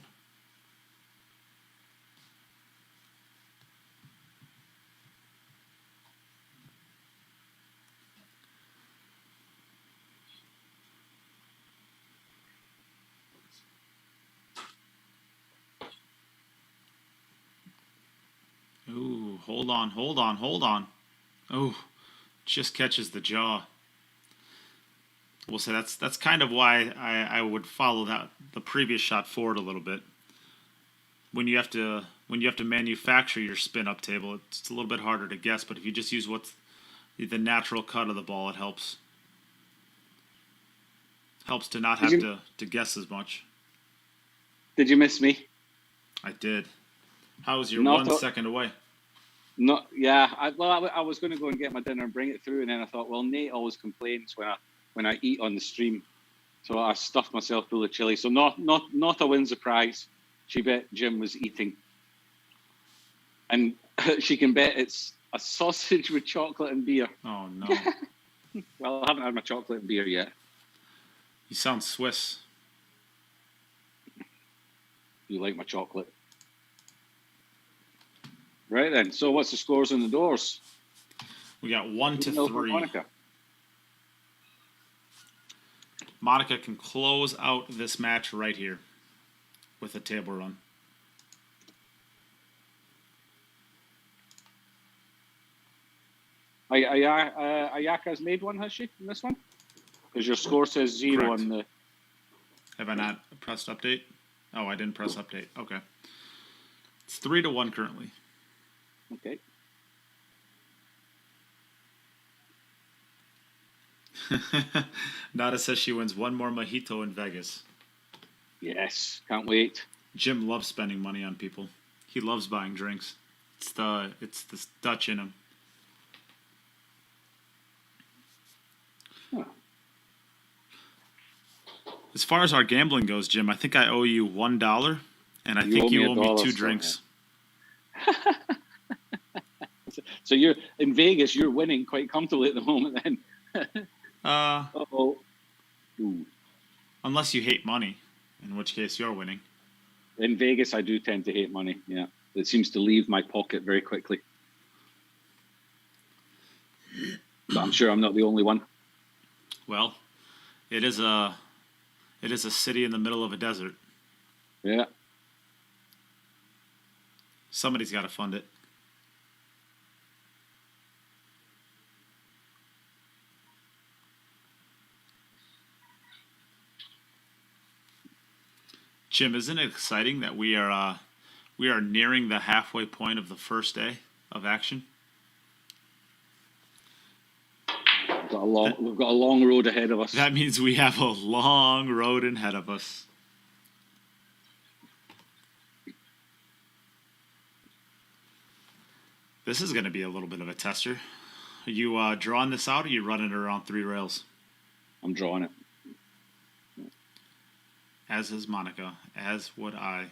Ooh, hold on. Oh, just catches the jaw. We'll say that's kind of why I would follow the previous shot forward a little bit. When you have to manufacture your spin up table, it's a little bit harder to guess. But if you just use what's the natural cut of the ball, it helps. Helps to not have to guess as much. Did you miss me? I did. How was your 1 second away? Not, yeah. I was going to go and get my dinner and bring it through, and then I thought, well, Nate always complains when I eat on the stream, so I stuffed myself full of chili. So not a win surprise. She bet Jim was eating, and she can bet it's a sausage with chocolate and beer. Oh no! Well, I haven't had my chocolate and beer yet. You sound Swiss. You like my chocolate? Right then. So what's the scores on the doors? We got 1 to 3. Monica can close out this match right here with a table run. Ayaka's made one, has she, in this one? Because your score says 0 Correct. on the... Have I not pressed update? Oh, I didn't press update. Okay. It's 3 to 1 currently. Okay. Nada says she wins 1 more mojito in Vegas. Yes, can't wait. Jim loves spending money on people. He loves buying drinks. It's the Dutch in him. Huh. As far as our gambling goes, Jim, I think I owe you $1, and I think you owe me 2 drinks. So you're in Vegas. You're winning quite comfortably at the moment, then. Uh-oh. Unless you hate money, in which case you're winning. In Vegas, I do tend to hate money. Yeah, it seems to leave my pocket very quickly. But I'm sure I'm not the only one. Well, it is a city in the middle of a desert. Yeah. Somebody's got to fund it. Jim, isn't it exciting that we are nearing the halfway point of the first day of action? We've got a long road ahead of us. That means we have a long road ahead of us. This is going to be a little bit of a tester. Are you drawing this out, or are you running it around 3 rails? I'm drawing it. As is Monica. As would I.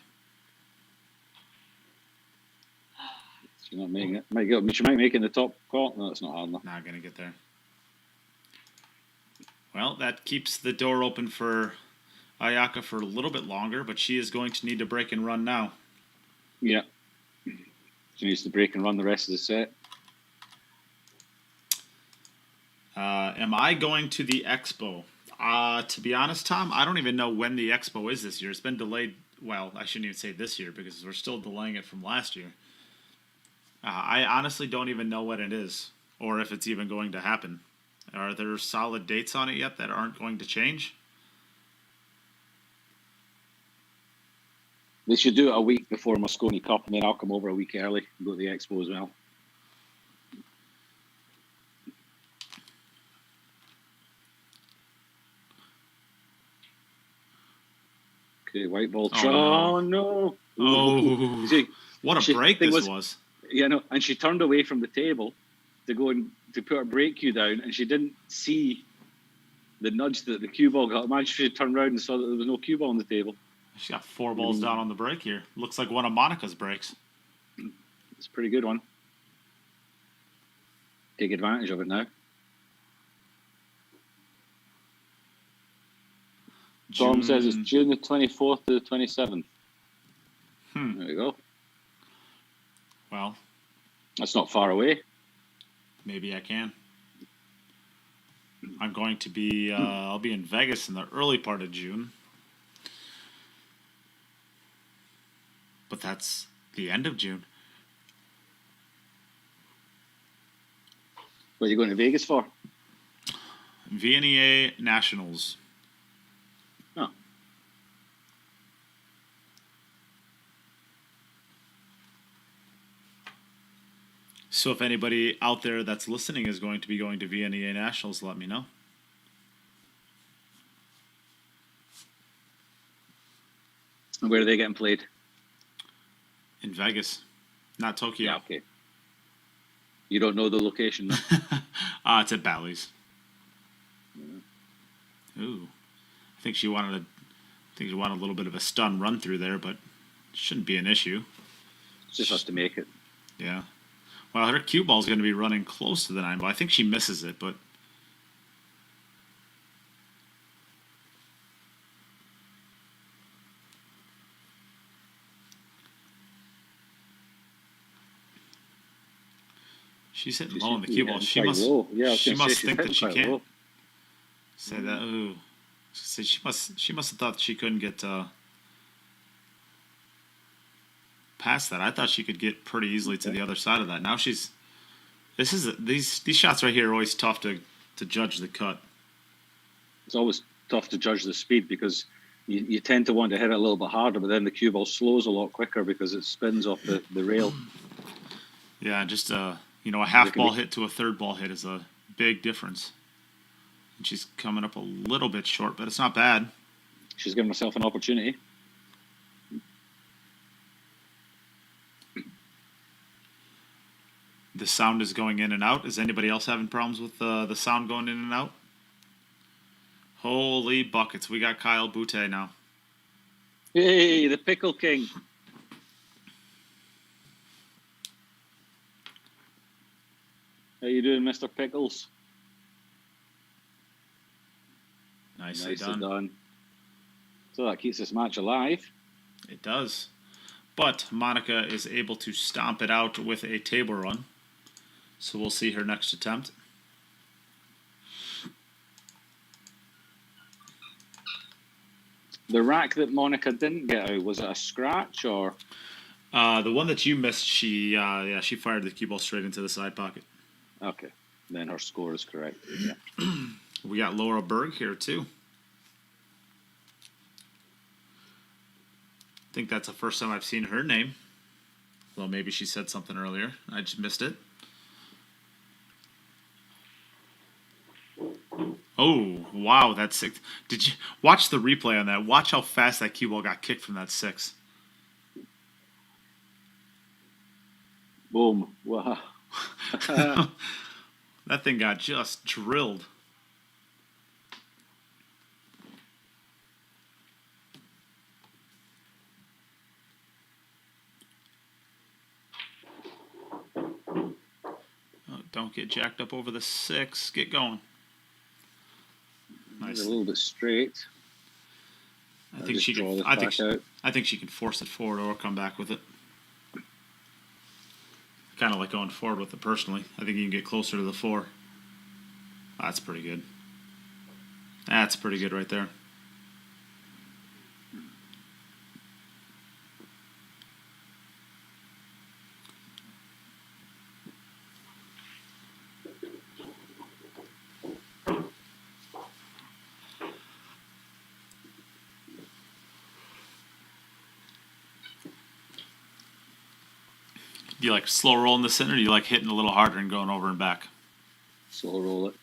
She's not making it. She might make it in the top call. No, it's not hard enough. Not going to get there. Well, that keeps the door open for Ayaka for a little bit longer, but she is going to need to break and run now. Yeah. She needs to break and run the rest of the set. Am I going to the expo? To be honest, Tom, I don't even know when the expo is this year. It's been delayed. Well, I shouldn't even say this year because we're still delaying it from last year. I honestly don't even know when it is or if it's even going to happen. Are there solid dates on it yet that aren't going to change? They should do it a week before Moscone Cup, and then I'll come over a week early and go to the expo as well. Okay, white ball. Oh, no. Oh, See, what a break this was. Yeah, no, and she turned away from the table to go and to put her break cue down, and she didn't see the nudge that the cue ball got. Imagine she turned around and saw that there was no cue ball on the table. She got 4 balls down on the break here. Looks like one of Monica's breaks. It's a pretty good one. Take advantage of it now. Tom says it's June the 24th to the 27th. There you go. Well, that's not far away. Maybe I can. I'm going to be, I'll be in Vegas in the early part of June. But that's the end of June. What are you going to Vegas for? VNEA Nationals. Oh. So if anybody out there that's listening is going to be going to VNEA Nationals, let me know. And where are they getting played? In Vegas, not Tokyo. Yeah, okay. You don't know the location, no? It's at Bally's. Yeah. Ooh, I think she wanted a little bit of a stun run through there, but it shouldn't be an issue. Just has to make it. Yeah. Well, her cue ball is going to be running close to the 9 ball. I think she misses it, but. She's hitting low on the cue ball. She must think that she can't. Say that. Ooh. She must have thought she couldn't get past that. I thought she could get pretty easily to the other side of that. Now these shots right here are always tough to judge the cut. It's always tough to judge the speed because you tend to want to hit it a little bit harder, but then the cue ball slows a lot quicker because it spins off the rail. Yeah, just a half ball hit to a third ball hit is a big difference. And she's coming up a little bit short, but it's not bad. She's giving herself an opportunity. The sound is going in and out. Is anybody else having problems with the sound going in and out? Holy buckets. We got Kyle Butte now. Hey, the Pickle King. How you doing, Mr. Pickles? Nicely done. So that keeps this match alive. It does. But Monica is able to stomp it out with a table run. So we'll see her next attempt. The rack that Monica didn't get out, was it a scratch or? The one that you missed, she fired the cue ball straight into the side pocket. Okay, then her score is correct. Yeah. We got Laura Berg here too. I think that's the first time I've seen her name. Well, maybe she said something earlier. I just missed it. Oh, wow, that's 6. Did you watch the replay on that? Watch how fast that cue ball got kicked from that 6. Boom. Wow. That thing got just drilled. Oh, don't get jacked up over the 6. Get going. Nice. A little bit straight. I think she can force it forward or come back with it. Kind of like going forward with it personally. I think you can get closer to the 4. That's pretty good. That's pretty good right there. Do you like slow rolling this in, or do you like hitting a little harder and going over and back? Slow roll it.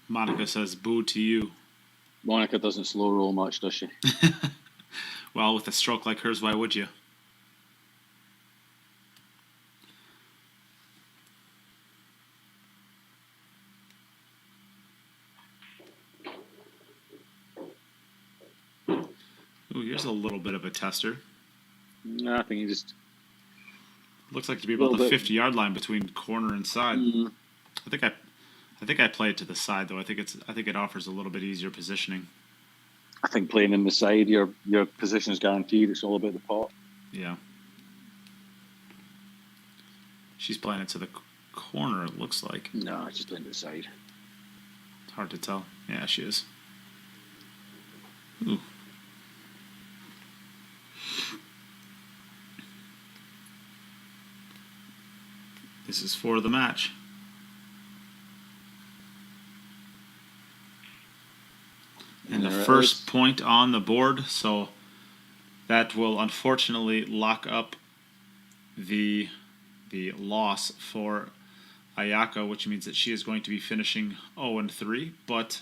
Monica says, boo to you. Monica doesn't slow roll much, does she? Well, with a stroke like hers, why would you? Ooh, here's a little bit of a tester. No, I think he just... Looks like to be about the 50-yard line between corner and side. Mm. I think I play it to the side though. I think it offers a little bit easier positioning. I think playing in the side, your position is guaranteed. It's all about the pot. Yeah. She's playing it to the corner, it looks like. No, just playing to the side. It's hard to tell. Yeah, she is. Ooh. This is for the match. And the first point on the board, so that will unfortunately lock up the loss for Ayaka, which means that she is going to be finishing 0-3. But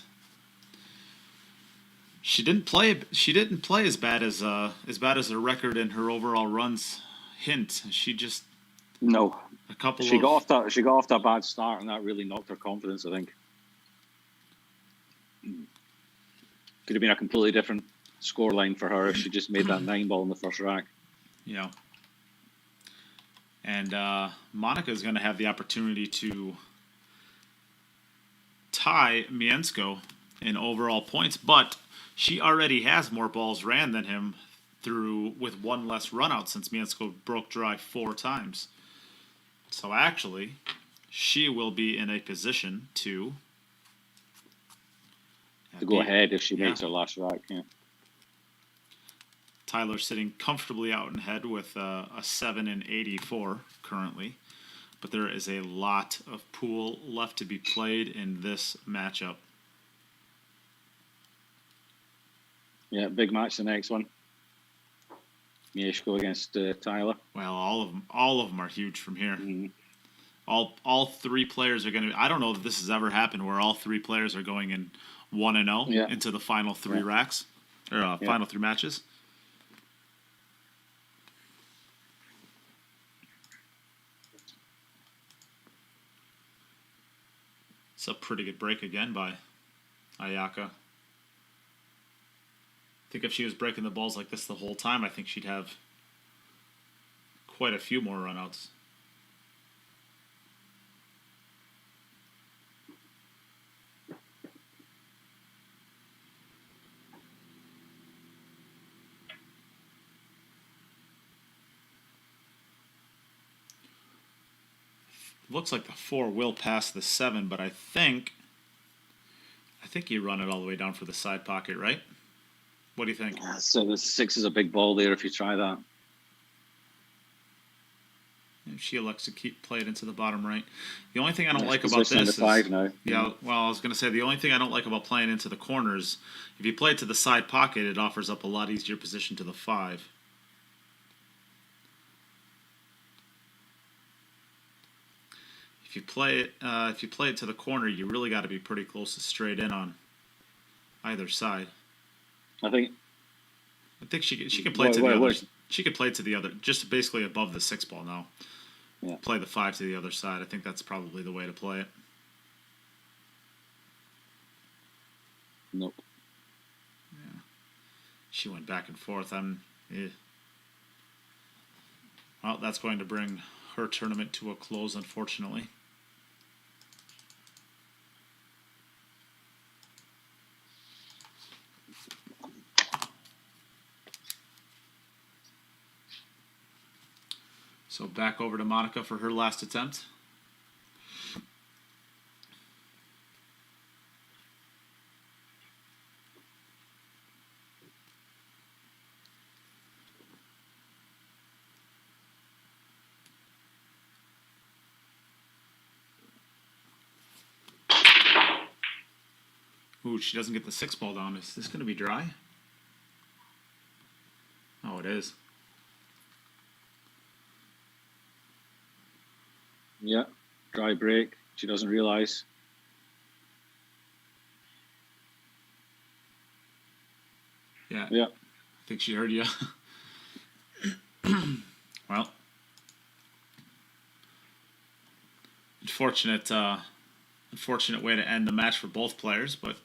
she didn't play as bad as her record and her overall runs hint. She just no. She got off to a bad start, and that really knocked her confidence, I think. Could have been a completely different scoreline for her if she just made that 9-ball in the first rack. Yeah. And Monica is going to have the opportunity to tie Mieszko in overall points, but she already has more balls ran than him with one less run out since Mieszko broke dry 4 times. So actually, she will be in a position to go ahead if she makes her last rack. Yeah. Tyler sitting comfortably out in head with a 7-84 currently, but there is a lot of pool left to be played in this matchup. Yeah, big match, the next one. Mieszko against Tyler. Well, all of them are huge from here. Mm-hmm. All 3 players are going to. I don't know if this has ever happened where all 3 players are going in 1-0 into the final 3 racks or final 3 matches. It's a pretty good break again by Ayaka. I think if she was breaking the balls like this the whole time, I think she'd have quite a few more runouts. Looks like the 4 will pass the 7, but I think you run it all the way down for the side pocket, right? What do you think? So the 6 is a big ball there if you try that. If she elects to play it into the bottom right. The only thing I don't like about this is... 5 now. Yeah, well, I was going to say, the only thing I don't like about playing into the corners, if you play it to the side pocket, it offers up a lot easier position to the 5. If you play it to the corner, you really got to be pretty close to straight in on either side. I think she can play it to the other. She could play it to the other, just basically above the 6 ball now. Yeah. Play the 5 to the other side. I think that's probably the way to play it. Nope. Yeah. She went back and forth. Well, that's going to bring her tournament to a close, unfortunately. So back over to Monica for her last attempt. Ooh, she doesn't get the 6 ball down. Is this going to be dry? Oh, it is. Yeah, dry break. She doesn't realize. Yeah. Yeah. I think she heard you. Well, unfortunate way to end the match for both players, but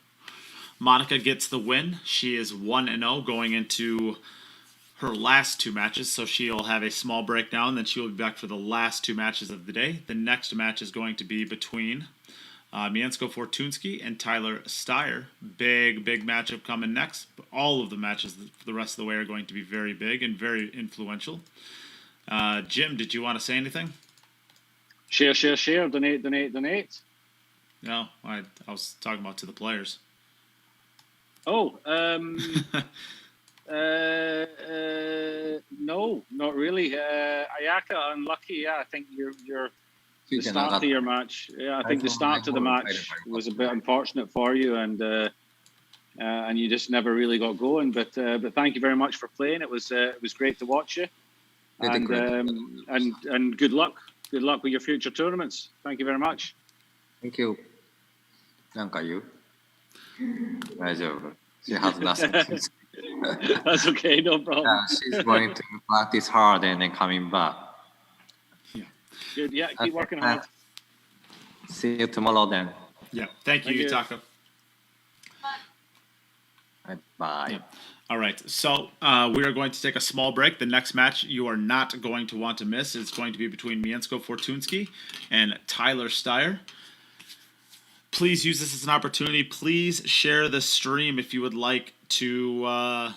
Monica gets the win. She is 1-0 going into her last 2 matches, so she'll have a small break now, and then she will be back for the last 2 matches of the day. The next match is going to be between Mieszko Fortuński and Tyler Styer. Big matchup coming next. But all of the matches for the rest of the way are going to be very big and very influential. Jim, did you want to say anything? Share, donate. No, I was talking about to the players. Oh, no, not really. Ayaka, unlucky. Yeah, I think you're the start of your match. Yeah, I think the start to the match was a bit unfortunate for you, and you just never really got going. But thank you very much for playing. It was great to watch you, and good luck. Good luck with your future tournaments. Thank you very much. Thank you. なんか言う? 大丈夫. She has nothing. That's okay, no problem. Yeah, she's going to practice hard and then coming back. Yeah. Good. Yeah, keep working hard. See you tomorrow then. Yeah. Thank you, Yutaka. Bye. Yeah. All right, so we are going to take a small break. The next match you are not going to want to miss. It's going to be between Mieszko Fortuński and Tyler Styer. Please use this as an opportunity. Please share the stream if you would like to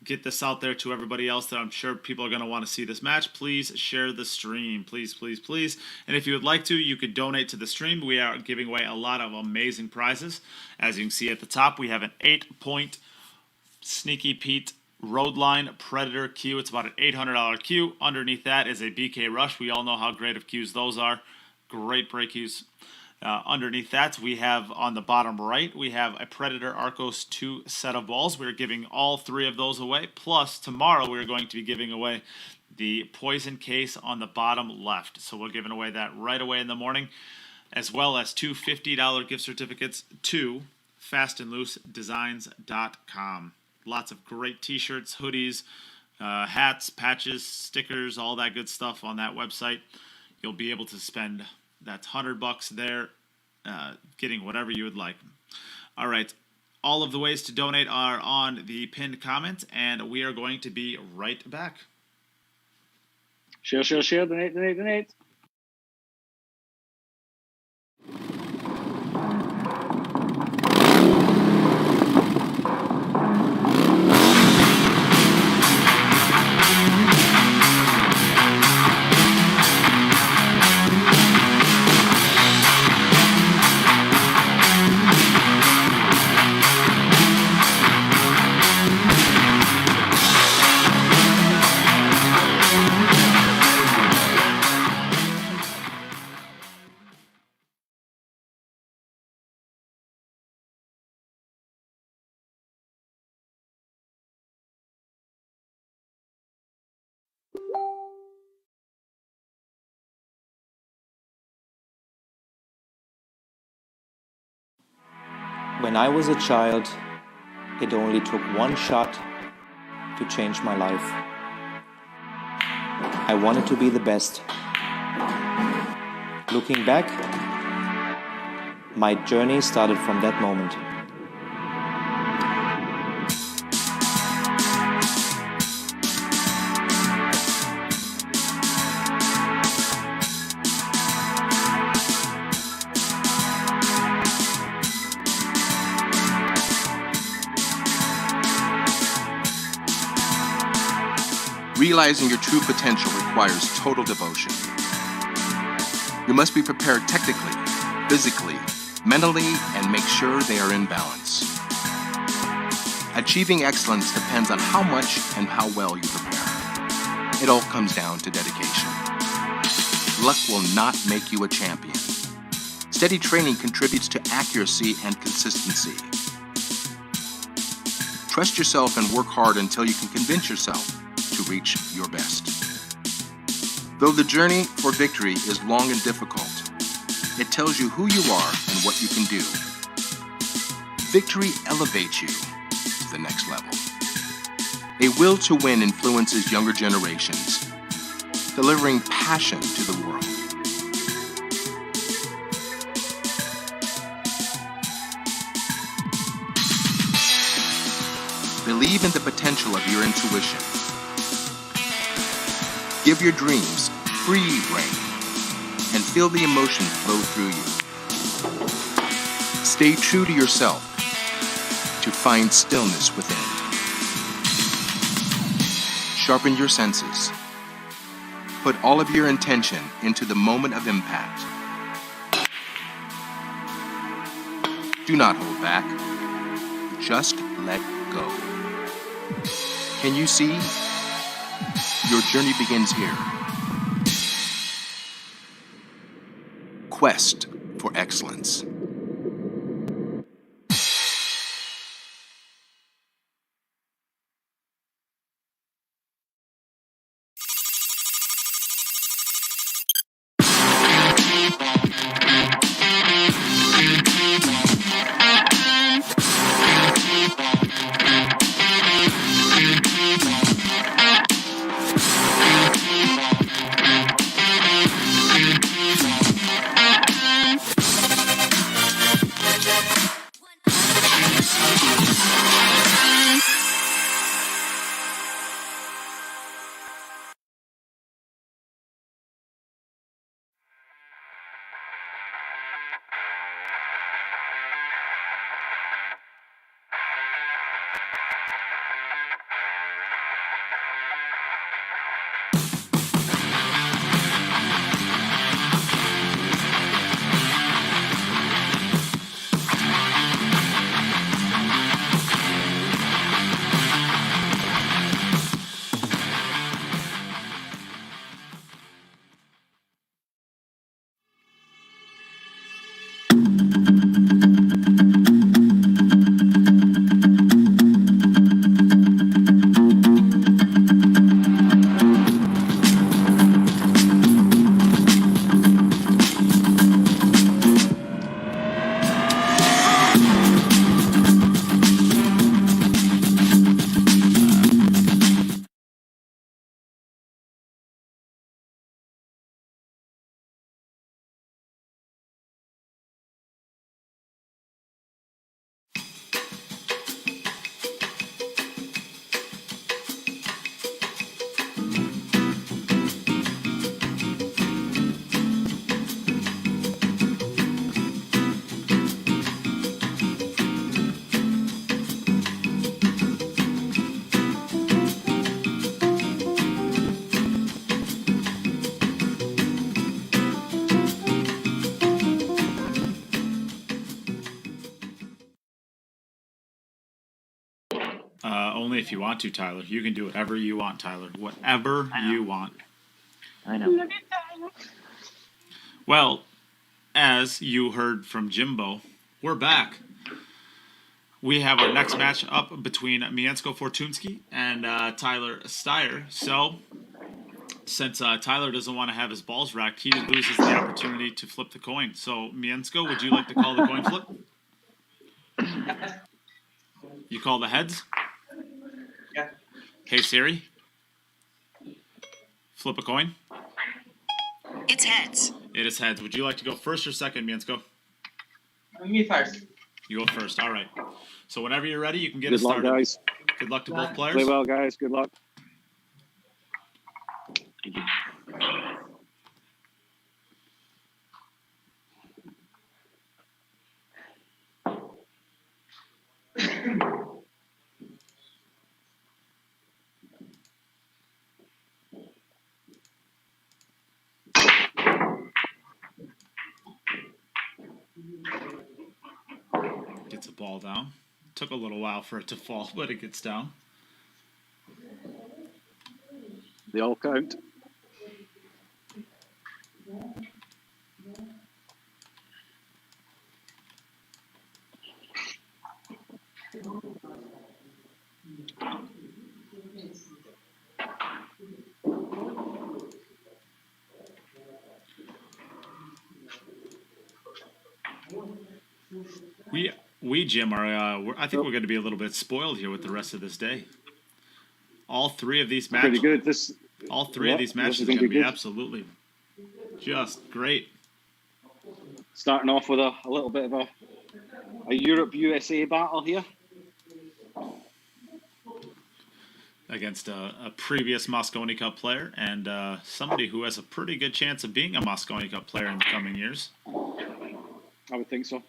get this out there to everybody else that I'm sure people are going to want to see this match. Please share the stream. Please. And if you would like to, you could donate to the stream. We are giving away a lot of amazing prizes. As you can see at the top, we have an 8-point Sneaky Pete Roadline Predator Q. It's about an $800 Q. Underneath that is a BK Rush. We all know how great of Qs those are. Great break Qs. Underneath that, we have on the bottom right, we have a Predator Arcos 2 set of balls. We're giving all 3 of those away. Plus, tomorrow we're going to be giving away the Poison case on the bottom left. So we're giving away that right away in the morning, as well as 2 $50 gift certificates to fast&loose.designs.com. Lots of great t-shirts, hoodies, hats, patches, stickers, all that good stuff on that website. You'll be able to spend that $100 there, getting whatever you would like. All right, all of the ways to donate are on the pinned comment, and we are going to be right back. Share, donate. When I was a child, it only took one shot to change my life. I wanted to be the best. Looking back, my journey started from that moment. Realizing your true potential requires total devotion. You must be prepared technically, physically, mentally, and make sure they are in balance. Achieving excellence depends on how much and how well you prepare. It all comes down to dedication. Luck will not make you a champion. Steady training contributes to accuracy and consistency. Trust yourself and work hard until you can convince yourself to reach your best. Though the journey for victory is long and difficult, it tells you who you are and what you can do. Victory elevates you to the next level. A will to win influences younger generations, delivering passion to the world. Believe in the potential of your intuition. Give your dreams free rein and feel the emotion flow through you. Stay true to yourself to find stillness within. Sharpen your senses. Put all of your intention into the moment of impact. Do not hold back. Just let go. Can you see? Your journey begins here. Quest for excellence. Only if you want to, Tyler. You can do whatever you want, Tyler. Whatever you want. I know. Well, as you heard from Jimbo, we're back. We have our next match up between Mieszko Fortuński and Tyler Styer. So, since Tyler doesn't want to have his balls racked, he loses the opportunity to flip the coin. So, Mieszko, would you like to call the coin flip? You call the heads? Yeah. Hey, Siri. Flip a coin. It's heads. It is heads. Would you like to go first or second, Mieszko? Me first. You go first. All right. So whenever you're ready, you can get Good us luck, started. guys. Good luck to both players. Play well, guys. Good luck. Thank you. gets a ball down. Took a little while for it to fall, but it gets down. They all count. We Jim, are I think we're going to be a little bit spoiled here with the rest of this day. All three of these matches. Pretty good. All three of these matches are going to be absolutely just great. Starting off with a little bit of a Europe-USA battle here. Against a previous Mosconi Cup player and somebody who has a pretty good chance of being a Mosconi Cup player in the coming years. I would think so.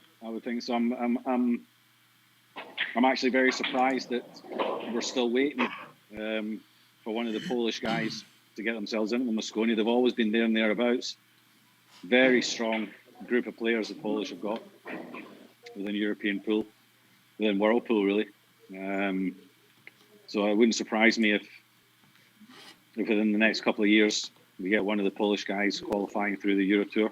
I'm actually very surprised that we're still waiting for one of the Polish guys to get themselves into the Mosconi. They've always been there and thereabouts. Very strong group of players the Polish have got within European pool, within world pool really. So it wouldn't surprise me if within the next couple of years we get one of the Polish guys qualifying through the Euro Tour.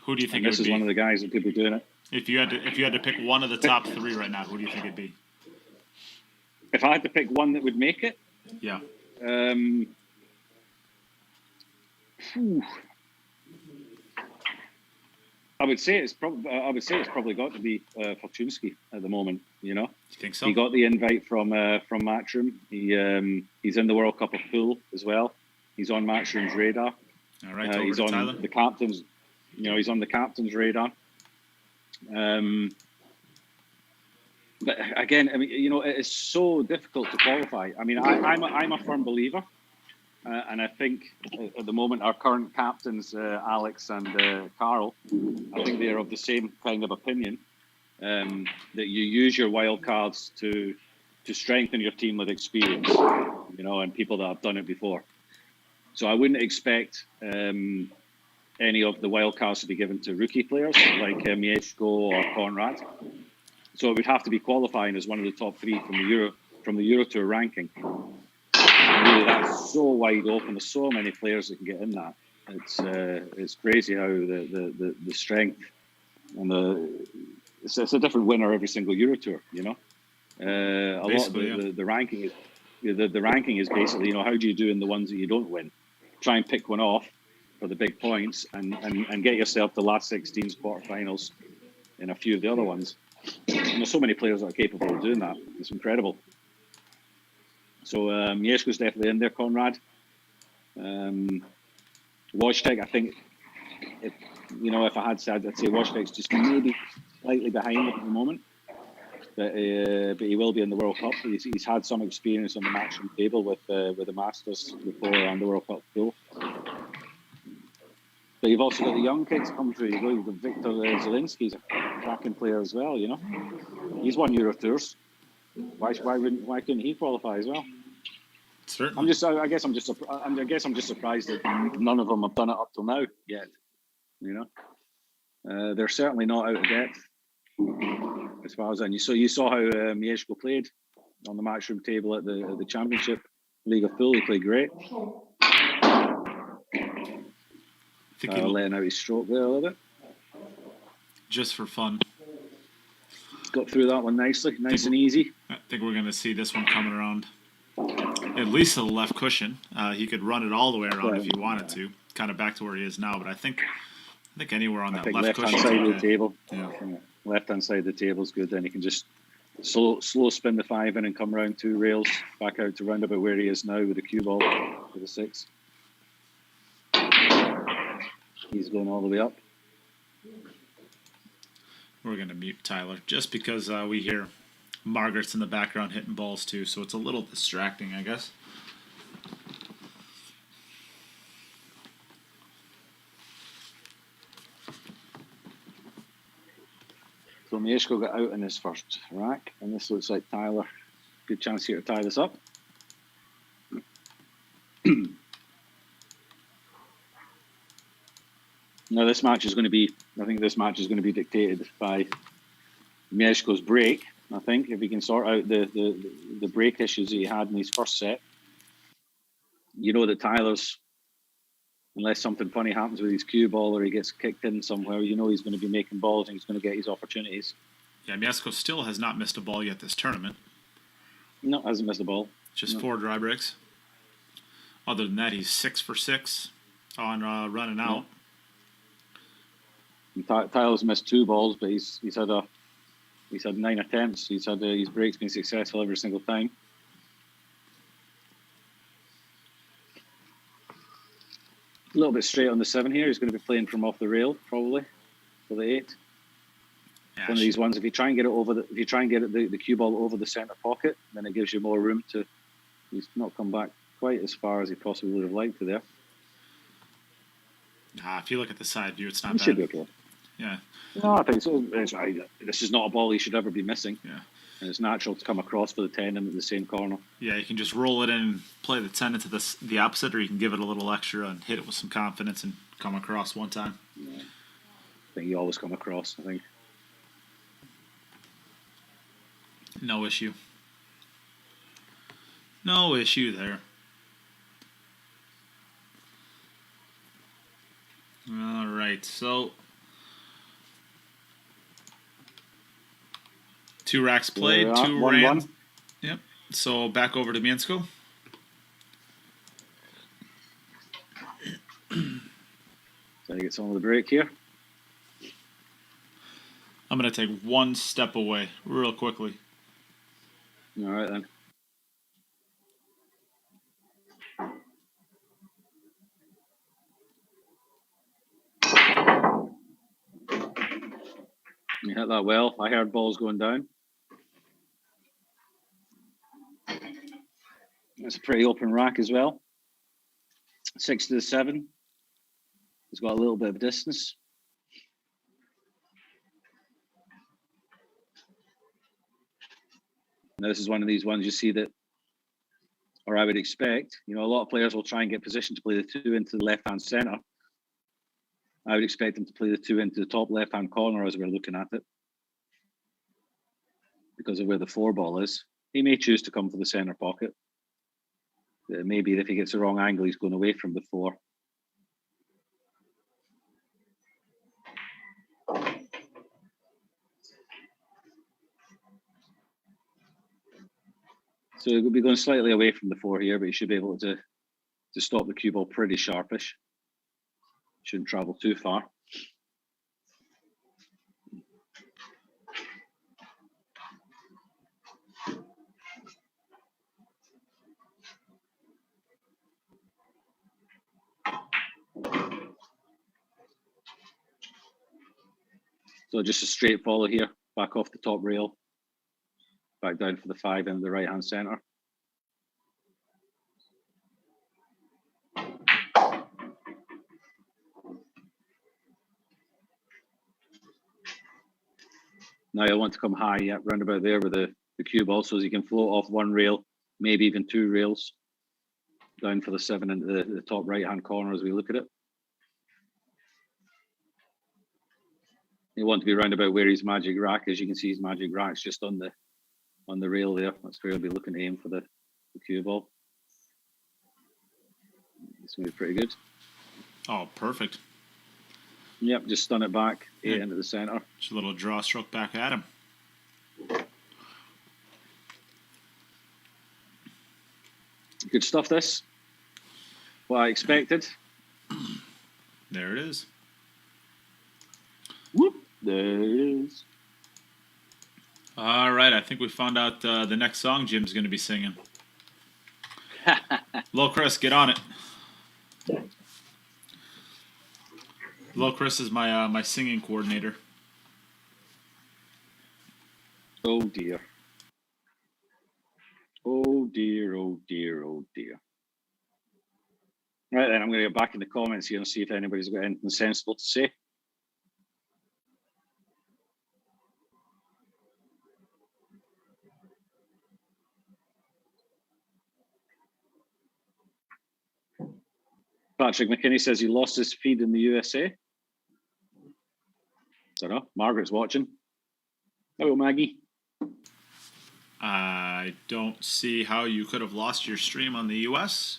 Who do you think this is one of the guys that could be doing it? If you had to pick one of the top three right now, who do you think it'd be? If I had to pick one that would make it, yeah. I would say it's probably got to be Fortunski at the moment. You know, you think so? He got the invite from Matchroom. He's in the World Cup of Pool as well. He's on Matchroom's radar. All right, he's on Tyler. The captain's. You know, he's on the captain's radar. But again, I mean, you know, it is so difficult to qualify. I mean, I'm a firm believer, and I think at the moment our current captains, Alex and Carl, I think they are of the same kind of opinion that you use your wild cards to strengthen your team with experience, you know, and people that have done it before. So I wouldn't expect any of the wild cards to be given to rookie players like Mieszko or Konrad. So it would have to be qualifying as one of the top three from the Euro Tour ranking. And really, that's so wide open. There's so many players that can get in that. It's crazy how the strength and it's a different winner every single Euro Tour. You know, a lot of the ranking is the ranking is basically, you know, how do you do in the ones that you don't win? Try and pick one off for the big points and get yourself to last 16s, quarterfinals in a few of the other ones. And there's so many players that are capable of doing that. It's incredible. So Mieszko's definitely in there, Konrad. Wojtek, I think, if I had said, I'd say Wojtek's just maybe slightly behind at the moment. But he will be in the World Cup. He's had some experience on the matchroom table with the Masters before and the World Cup pool. But you've also got the young kids come through. You've got Victor Zielinski's a cracking player as well. You know, he's won Euro Tours. Why couldn't he qualify as well? Certainly. I guess I'm just surprised that none of them have done it up till now yet. You know, they're certainly not out of depth as far as that. You saw how Mieszko played on the matchroom table at the Championship League of Pool. He played great. Letting out his stroke there a little bit. Just for fun. Got through that one nicely, nice and easy. I think we're going to see this one coming around at least to the left cushion. He could run it all the way around if he wanted to, kind of back to where he is now. But I think anywhere on that left cushion. Left-hand side of the table. Yeah. Left-hand side of the table is good. Then he can just slow spin the 5 in and come around 2 rails, back out to round about where he is now with the cue ball with the 6. He's going all the way up. We're going to mute Tyler just because we hear Margaret's in the background hitting balls too, so it's a little distracting, I guess. So Mieszko got out in his first rack, and this looks like Tyler. Good chance here to tie this up. Now this match is going to be, I think this match is going to be dictated by Mieszko's break. I think if he can sort out the break issues that he had in his first set, you know that Tyler's, unless something funny happens with his cue ball or he gets kicked in somewhere, you know he's going to be making balls and he's going to get his opportunities. Yeah, Mieszko still has not missed a ball yet this tournament. No, hasn't missed a ball. Just 4 dry breaks. Other than that, he's 6 for 6 on running out. Tyler's missed 2 balls, but he's had 9 attempts. He's had his breaks been successful every single time. A little bit straight on the 7 here. He's going to be playing from off the rail probably for the 8. Yeah, One of these ones. If you try and get it the cue ball over the center pocket, then it gives you more room to. He's not come back quite as far as he possibly would have liked to there. If you look at the side view, it's not He bad. should be okay. Yeah. No, I think so. This is not a ball he should ever be missing. Yeah. And it's natural to come across for the 10 into the same corner. Yeah, you can just roll it in and play the 10 into the opposite, or you can give it a little extra and hit it with some confidence and come across one time. Yeah. I think you always come across, I think. No issue. No issue there. All right, so 2 racks played, 2 ran. Yep. So back over to Mieszko. So you get some of the break here. I'm going to take 1 step away real quickly. All right, then. You hit that well. I heard balls going down. That's a pretty open rack as well. 6 to the 7. He's got a little bit of distance. Now, this is one of these ones you see that, or I would expect, a lot of players will try and get position to play the 2 into the left-hand center. I would expect them to play the 2 into the top left-hand corner as we're looking at it, because of where the 4 ball is. He may choose to come for the center pocket. Maybe if he gets the wrong angle, he's going away from the 4. So he'll be going slightly away from the 4 here, but he should be able to stop the cue ball pretty sharpish. Shouldn't travel too far. So just a straight follow here, back off the top rail, back down for the 5 in the right-hand center. Now I want to come high, round about there with the cue ball, so as he can float off 1 rail, maybe even 2 rails, down for the 7 into the top right-hand corner as we look at it. You want to be round about where his magic rack is. You can see his magic rack's just on the rail there. That's where he'll be looking to aim for the cue ball. It's going to be pretty good. Oh, perfect. Yep, just stun it back, 8 into the center. Just a little draw stroke back at him. Good stuff, this. What I expected. There it is. Whoop, there it is. All right, I think we found out the next song Jim's going to be singing. Lil Chris, get on it. Lil Chris is my singing coordinator. Oh dear. Oh dear, oh dear, oh dear. Right then, I'm going to get back in the comments here and see if anybody's got anything sensible to say. Patrick McKinney says he lost his feed in the USA. I don't know. Margaret's watching. Hello, Maggie. I don't see how you could have lost your stream on the US.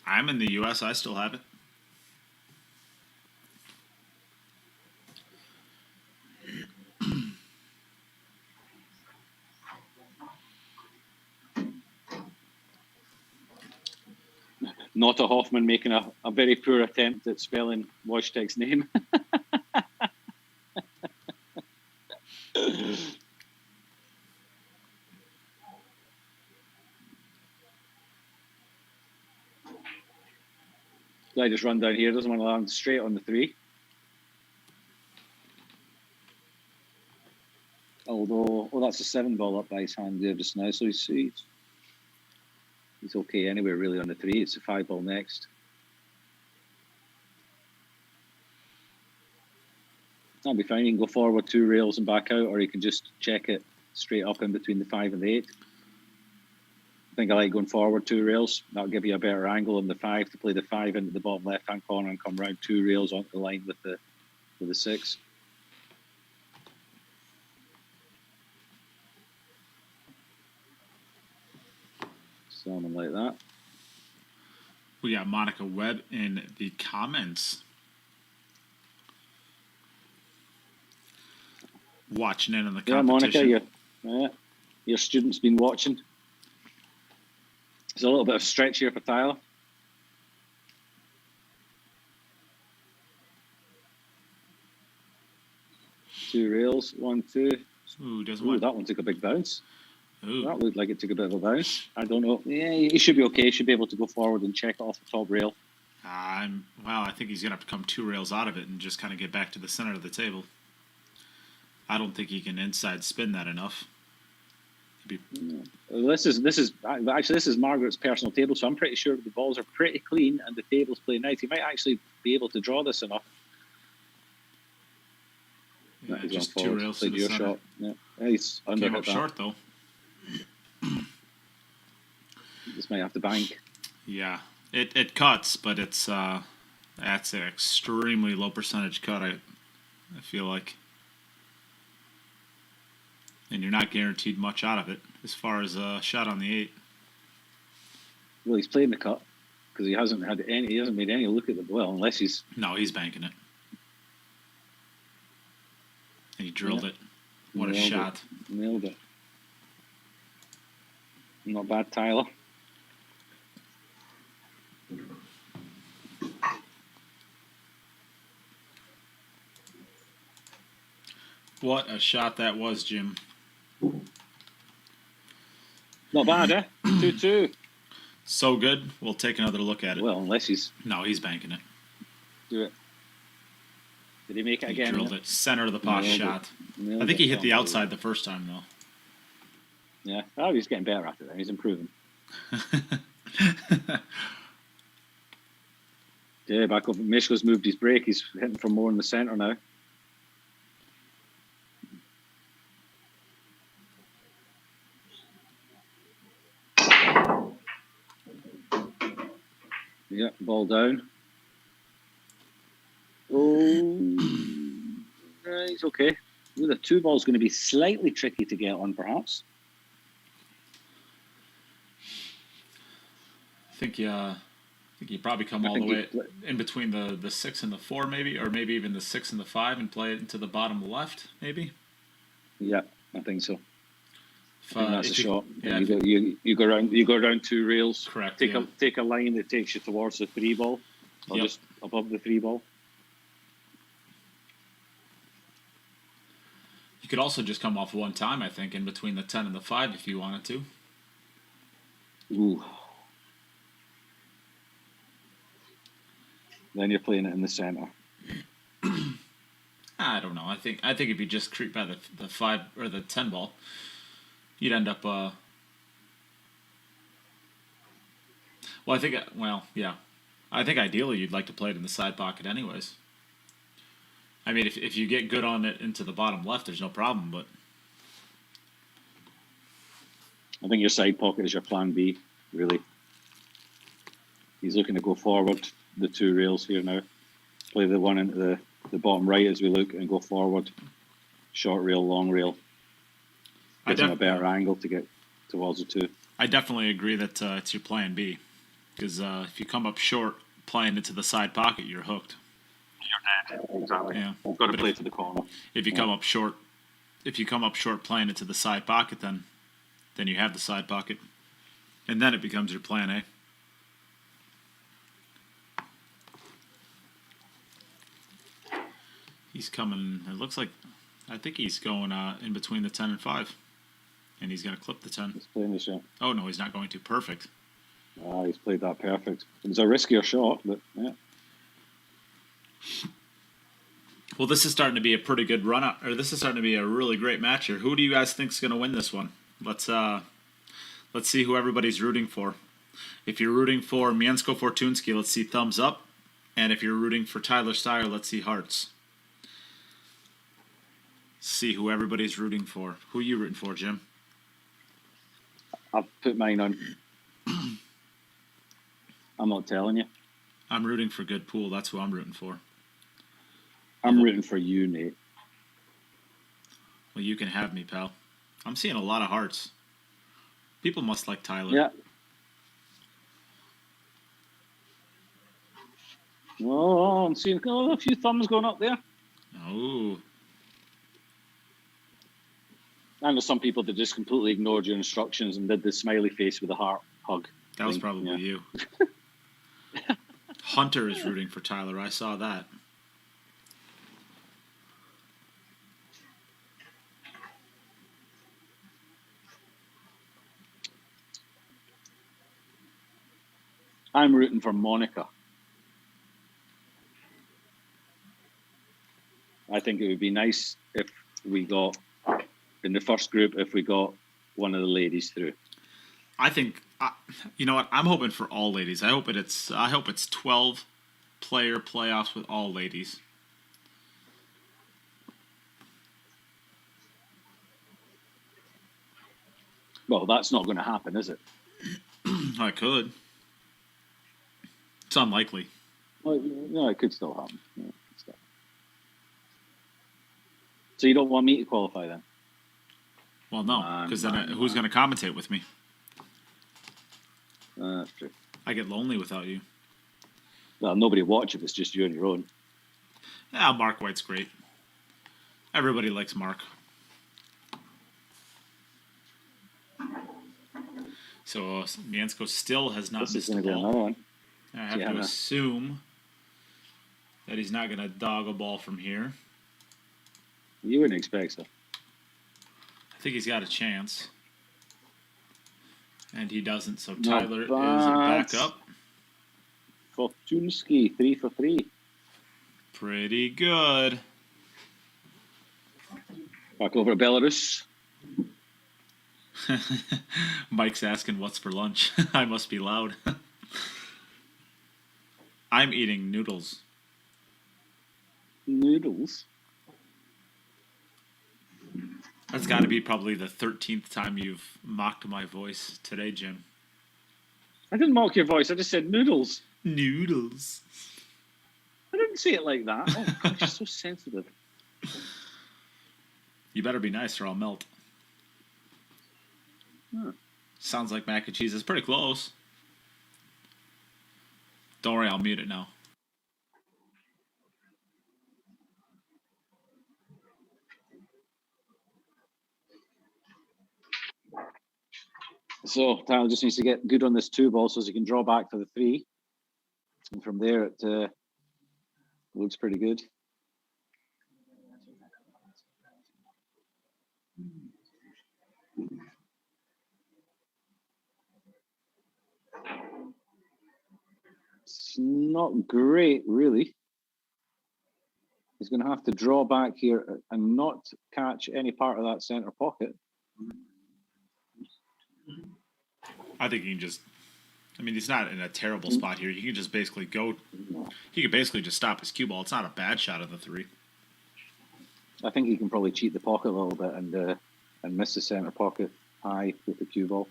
I'm in the US. I still have it. Not a Hoffman making a very poor attempt at spelling Wojtek's name. I just run down here, doesn't want to land straight on the 3. Although, that's a 7 ball up by his hand there just now, so he's okay anywhere really on the 3. It's a 5 ball next. That'll be fine. He can go forward 2 rails and back out, or he can just check it straight up in between the 5 and the 8. I think I like going forward 2 rails. That'll give you a better angle on the 5 to play the 5 into the bottom left-hand corner and come round 2 rails onto the line with the 6. Something like that. We got Monica Webb in the comments. Watching in on the competition. Yeah, Monica, your student's been watching. There's a little bit of stretch here for Tyler. Two rails, 1, 2. Ooh, that one took a big bounce. Ooh. That looked like it took a bit of a bounce. I don't know. Yeah, he should be okay. He should be able to go forward and check it off the top rail. I think he's going to have to come 2 rails out of it and just kind of get back to the center of the table. I don't think he can inside spin that enough. This is Margaret's personal table, so I'm pretty sure the balls are pretty clean and the table's playing nice. He might actually be able to draw this enough. Yeah, just 2 rails to the center. Shot. Yeah, he's under. Came up short though. This might have to bank. Yeah, it cuts, but it's that's an extremely low percentage cut. I feel like. And you're not guaranteed much out of it as far as a shot on the 8. Well, he's playing the cut because he hasn't made any look at the ball unless he's. No, he's banking it. And he drilled it. What a shot! Nailed it. Not bad, Tyler. What a shot that was, Jim. Not bad, eh? 2-2. So good. We'll take another look at it. Well, unless he's... No, he's banking it. Do it. Did he make it again? He drilled it. Center of the pot shot. I think he hit the outside the first time, though. Yeah. Oh, he's getting better at it. He's improving. Yeah, back over. Mieszko's moved his break. He's hitting from more in the center now. Yeah, ball down. Oh, he's okay. Ooh, the 2 ball's going to be slightly tricky to get on, perhaps. I think you probably come all the way in between the 6 and the 4, maybe, or maybe even the 6 and the 5, and play it into the bottom left, maybe. Yeah, I think so. I think that's a shot. Yeah, you go around 2 rails. Correct. Take a line that takes you towards the 3 ball, or just above the 3 ball. You could also just come off 1 time, I think, in between the 10 and the 5 if you wanted to. Ooh. Then you're playing it in the center. I don't know. I think if you just creep by the 5 or the 10 ball, you'd end up. Well, I think ideally you'd like to play it in the side pocket, anyways. I mean, if you get good on it into the bottom left, there's no problem. But I think your side pocket is your plan B, really. He's looking to go forward the 2 rails here now. Play the one into the bottom right as we look and go forward. Short rail, long rail. Gives him a better angle to get towards the 2. I definitely agree that it's your plan B. Because if you come up short playing into the side pocket, you're hooked. You're dead. Exactly. Yeah. You've got to play to the corner. If you come up short, playing into the side pocket, then you have the side pocket, and then it becomes your plan A. He's coming. It looks like. I think he's going in between the 10 and 5, and he's going to clip the 10. He's playing the shot. Oh no, he's not going to. Perfect. He's played that perfect. It was a riskier shot, but yeah. Well, this is starting to be a pretty good run-up, or this is starting to be a really great match here. Who do you guys think is going to win this one? Let's see who everybody's rooting for. If you're rooting for Mieszko Fortuński, let's see thumbs up. And if you're rooting for Tyler Styer, let's see hearts. See who everybody's rooting for. Who are you rooting for, Jim? I've put mine on. I'm not telling you. I'm rooting for good pool. That's who I'm rooting for. I'm rooting for you, Nate. Well, you can have me, pal. I'm seeing a lot of hearts. People must like Tyler. Yeah. Oh, I'm seeing a few thumbs going up there. Oh. I know some people that just completely ignored your instructions and did the smiley face with a heart hug. That was probably you. Hunter is rooting for Tyler. I saw that. I'm rooting for Monica. I think it would be nice if we got, in the first group, if we got one of the ladies through. I think, you know what? I'm hoping for all ladies. I hope it's 12 player playoffs with all ladies. Well, that's not going to happen, is it? I could. It's unlikely. Well, no, it could still happen. Yeah, so you don't want me to qualify then? Well, no, because then who's going to commentate with me? That's true. I get lonely without you. Well, nobody watch if it's just you on your own. Yeah, Mark White's great. Everybody likes Mark. So Mieszko still has not missed the ball. Another one. I have to assume that he's not going to dog a ball from here. You wouldn't expect so. I think he's got a chance. And he doesn't, so Tyler is back up. Fortunski, 3 for 3. Pretty good. Back over to Belarus. Mike's asking what's for lunch. I must be loud. I'm eating noodles. Noodles? That's got to be probably the 13th time you've mocked my voice today, Jim. I didn't mock your voice. I just said noodles. Noodles. I didn't say it like that. Oh, gosh, you're so sensitive. You better be nice or I'll melt. Huh. Sounds like mac and cheese. It's pretty close. Don't worry, I'll mute it now. So Tyler just needs to get good on this 2 ball so he can draw back for the 3. And from there, it looks pretty good. It's not great, really. He's going to have to draw back here and not catch any part of that center pocket. I think he can just... I mean, he's not in a terrible spot here. He can just basically go... He could basically just stop his cue ball. It's not a bad shot of the 3. I think he can probably cheat the pocket a little bit and miss the center pocket high with the cue ball.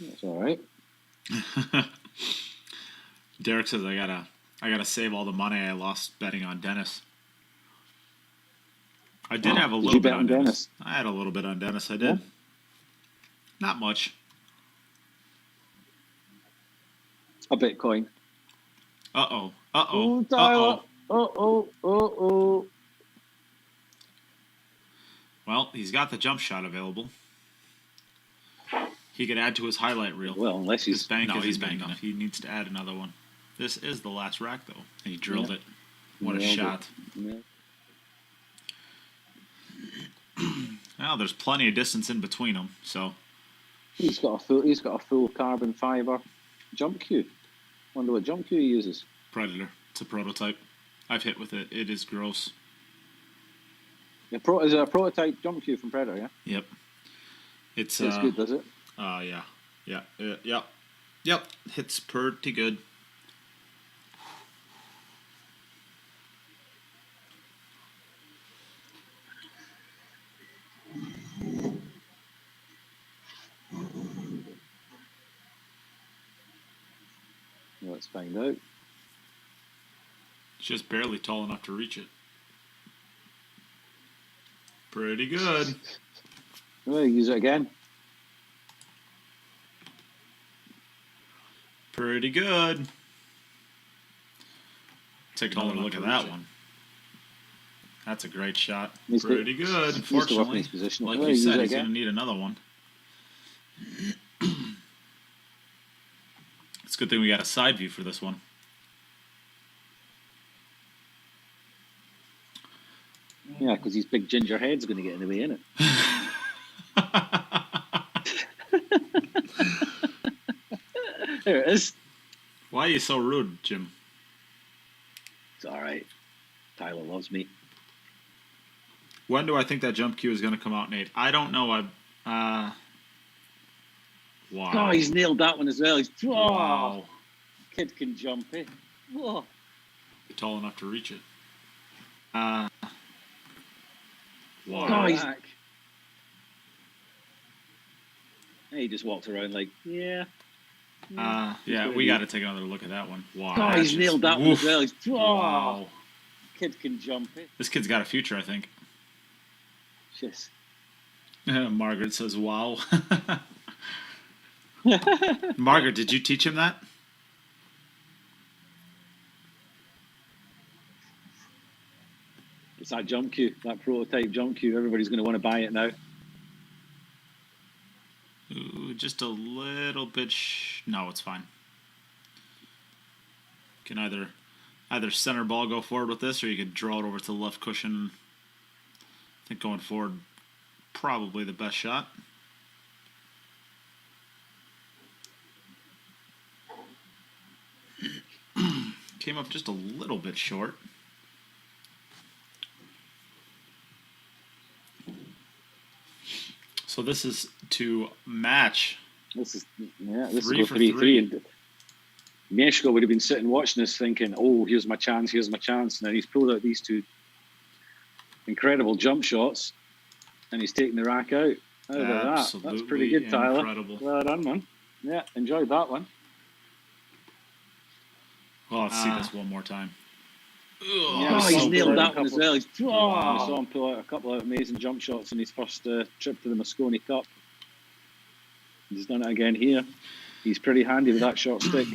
That's all right. Derek says I gotta save all the money I lost betting on Dennis. I did have a Did little you bit bet on on Dennis. Dennis? I had a little bit on Dennis. I did. Yeah? Not much. A Bitcoin. Uh-oh. Oh, Uh-oh. Tyler. Uh-oh. Oh. Well, he's got the jump shot available. He could add to his highlight reel. Well, unless His he's... bank No, isn't he's big banking enough. it. He needs to add another one. This is the last rack, though. And he drilled Yeah. it. What a Nailed it. shot. Yeah. Well, there's plenty of distance in between them, so... He's got a full carbon fiber jump cue. Wonder what jump cue he uses. Predator. It's a prototype. I've hit with it. It is gross. Is it a prototype jump cue from Predator, yeah? Yep. It's good, does it? Yeah. Yep. Hits pretty good. Let's find out. It's just barely tall enough to reach it. Pretty good. Well, use it again. Pretty good. Take Tall another enough look to at reach that it. one. That's a great shot. Needs to- Pretty good. needs to work in Unfortunately, his position. like Well, you use said, it he's again. going to need another one. It's a good thing we got a side view for this one. Yeah, because his big ginger head's going to get in the way, innit? There it is. Why are you so rude, Jim? It's all right. Tyler loves me. When do I think that jump cue is going to come out, Nate? I don't know. Wow. Oh, he's nailed that one as well. Wow. Kid can jump, eh? Whoa. Tall enough to reach it. Wow. Oh, he's... He just walked around like, yeah. Yeah, we got to take another look at that one. Wow. Oh, he's nailed that one as well. Wow. Kid can jump, eh? This kid's got a future, I think. Yes. Margaret says, wow. Margaret, did you teach him that? It's that jump cue, that prototype jump cue. Everybody's going to want to buy it now. Ooh, just a little bit. No, it's fine. Can either center ball go forward with this, or you could draw it over to the left cushion. I think going forward, probably the best shot. Came up just a little bit short. So this is to match. This is Three for 3-3. three. And Mieszko would have been sitting watching this thinking, oh, here's my chance. And then he's pulled out these two incredible jump shots, and he's taking the rack out. How about that? That's pretty Absolutely good, Tyler. incredible. Well done, man. Yeah, enjoyed that one. Well, let's see this one more time. Yeah, Oh, he's so nailed good. that one as well. I Wow. saw him pull out a couple of amazing jump shots in his first trip to the Moscone Cup. He's done it again here. He's pretty handy with that short stick.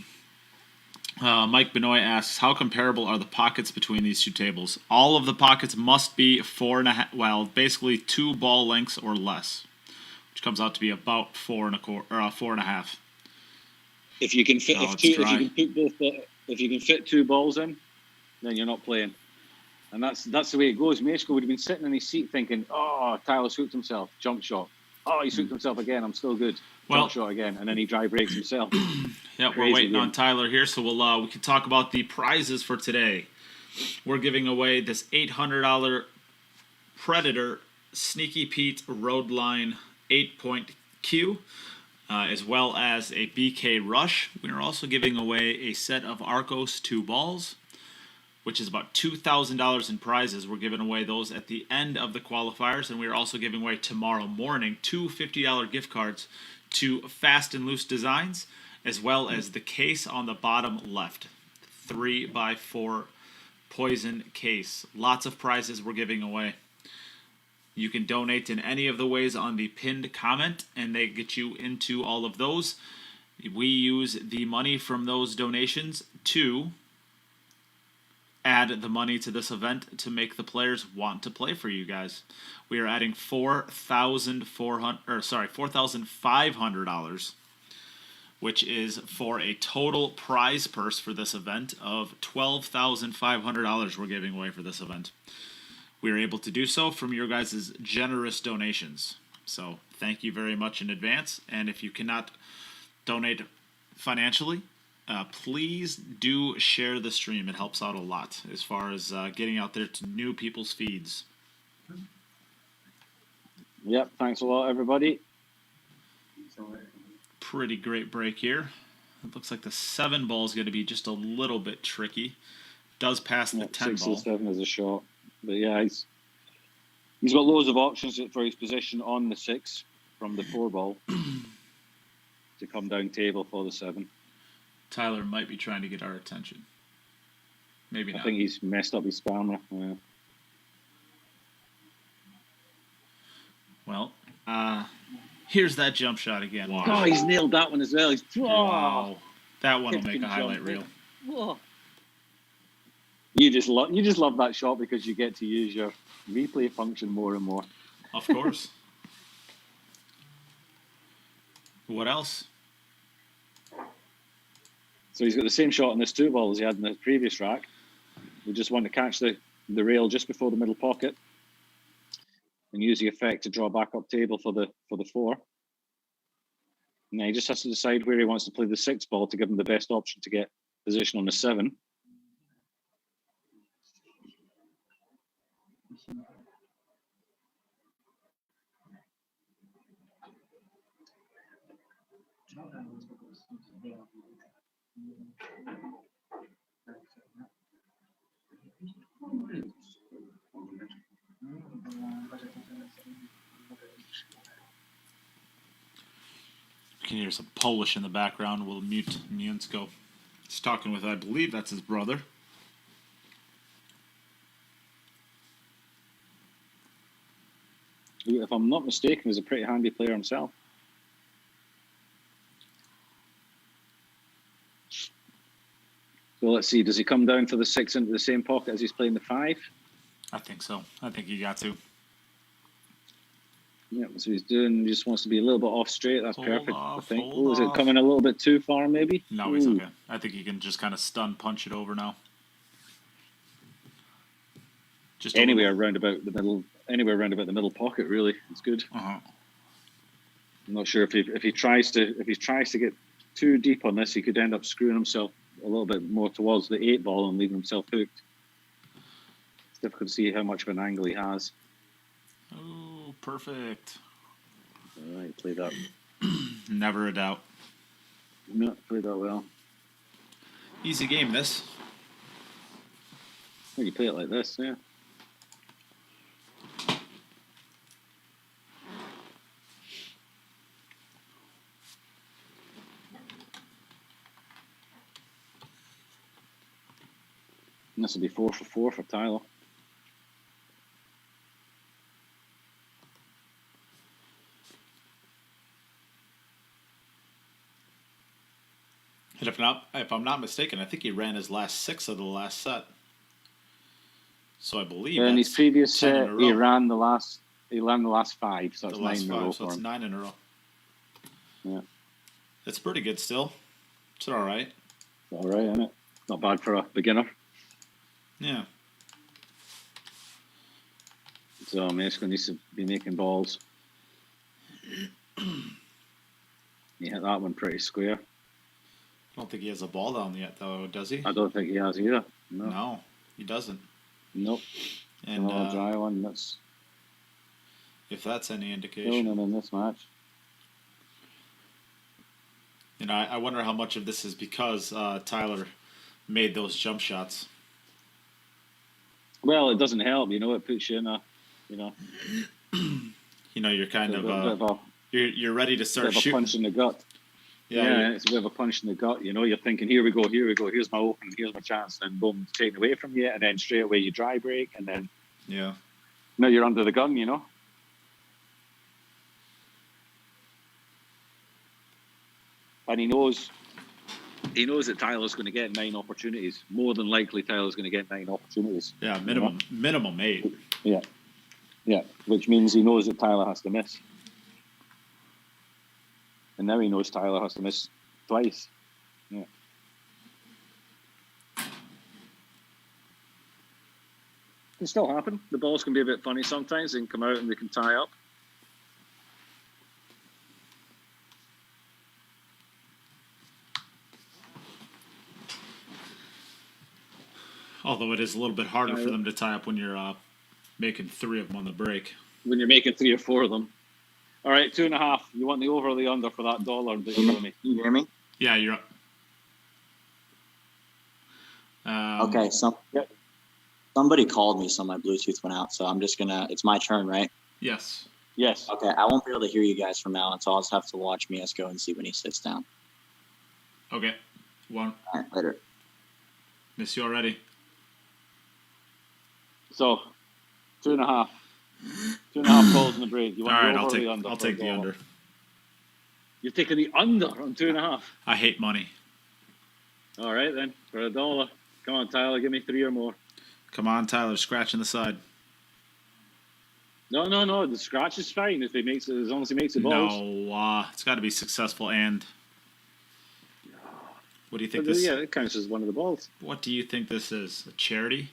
Mike Benoit asks, how comparable are the pockets between these two tables? All of the pockets must be 4.5, well, basically 2 ball lengths or less, which comes out to be about 4.5. If you can fit, Oh, it's dry. if you can fit 2 balls in, then you're not playing. And that's the way it goes. Mieszko would have been sitting in his seat thinking, oh, Tyler's hooked himself, jump shot. Oh, he's hooked himself again, I'm still good. Well- Jump shot again, and then he dry breaks himself. Yeah, we're Crazy waiting game. on Tyler here, so we can talk about the prizes for today. We're giving away this $800 Predator Sneaky Pete Roadline 8-point Q, as well as a BK Rush. We are also giving away a set of Arcos 2 balls, which is about $2,000 in prizes. We're giving away those at the end of the qualifiers, and we are also giving away tomorrow morning 2 $50 gift cards to Fast and Loose Designs, as well as the case on the bottom left, 3x4 Poison case. Lots of prizes we're giving away. You can donate in any of the ways on the pinned comment, and they get you into all of those. We use the money from those donations to add the money to this event to make the players want to play for you guys. We are adding $4,500, which is for a total prize purse for this event of $12,500 we're giving away for this event. We are able to do so from your guys' generous donations. So thank you very much in advance. And if you cannot donate financially, please do share the stream. It helps out a lot as far as getting out there to new people's feeds. Yep, thanks a lot, everybody. Pretty great break here. It looks like the 7 ball is going to be just a little bit tricky. Does pass the 10 6 ball. and 7 is a shot. But yeah, he's got loads of options for his position on the 6 from the 4 ball to come down table for the 7. Tyler might be trying to get our attention. Maybe not. I think he's messed up his spammer. Yeah. Well, here's that jump shot again. Wow. Oh, he's nailed that one as well. Wow. That one will make a highlight reel. Whoa. You just love that shot because you get to use your replay function more and more. Of course. What else? So he's got the same shot on this 2 ball as he had in the previous rack. We just want to catch the rail just before the middle pocket and use the effect to draw back up table for the 4. Now he just has to decide where he wants to play the 6 ball to give him the best option to get position on the 7. You can hear some Polish in the background. We'll mute Mieszko. He's talking with, I believe that's his brother. Who, if I'm not mistaken, is a pretty handy player himself. So let's see, does he come down for the 6 into the same pocket as he's playing the 5? I think so. I think you got to. Yeah, that's what he's doing. He just wants to be a little bit off straight. That's perfect, I think. Hold Is it off. coming a little bit too far, maybe? No, he's okay. I think he can just kind of stun punch it over now. Just anywhere around about the middle pocket, really. It's good. Uh-huh. I'm not sure if he tries to get too deep on this, he could end up screwing himself a little bit more towards the 8 ball and leaving himself hooked. It's difficult to see how much of an angle he has. Oh, perfect. All right, play that. Never a doubt. No, played that well. Easy game, this. Well, you play it like this, yeah. And this will be 4 for 4 for Tyler. And if I'm not mistaken, I think he ran his last 6 of the last set. So I believe in his previous set, he ran the last 5, so it's 9 in a row. So it's 9 in a row. Yeah, it's pretty good still. It's all right. All right, isn't it? Not bad for a beginner. Yeah. So Mieszko needs to be making balls. He hit that one pretty square. I don't think he has a ball down yet, though, does he? I don't think he has either. No, he doesn't. Nope. And a dry one. That's if that's any indication. killing him in this match. You know, I wonder how much of this is because Tyler made those jump shots. Well, it doesn't help, you know. It puts you in a, you know. You know, you're kind of you're ready to start shooting. A punch in the gut. Yeah, it's a bit of a punch in the gut. You know, you're thinking, here we go. Here's my open. Here's my chance. Then boom, it's taken away from you, and then straight away you dry break, and then now you're under the gun. You know. and he knows that Tyler's going to get 9 opportunities. More than likely, Tyler's going to get 9 opportunities. Yeah, minimum 8. Yeah, which means he knows that Tyler has to miss. And now he knows Tyler has to miss twice. Yeah. Can still happen. The balls can be a bit funny sometimes. They can come out and they can tie up. Although it is a little bit harder for them to tie up when you're making 3 of them on the break. When you're making 3 or 4 of them. All right, 2.5. You want the over or the under for that dollar that you owe me? You hear me? Yeah, you're up. Okay, somebody called me, so my Bluetooth went out. So I'm just gonna. It's my turn, right? Yes. Yes. Okay, I won't be able to hear you guys from now on, so I'll just have to watch Mieszko and see when he sits down. Okay. One. All right, later. Miss, you already? So, 2.5. 2.5 balls in the break. You want All right, the I'll over or take the under? I'll take the under. You're taking the under on 2.5. I hate money. All right then, for a dollar. Come on, Tyler, give me 3 or more. Come on, Tyler, scratching the side. No. The scratch is fine if he makes it, as long as he makes the balls. No, it's got to be successful. And what do you think this? Yeah, it counts as one of the balls. What do you think this is? A charity?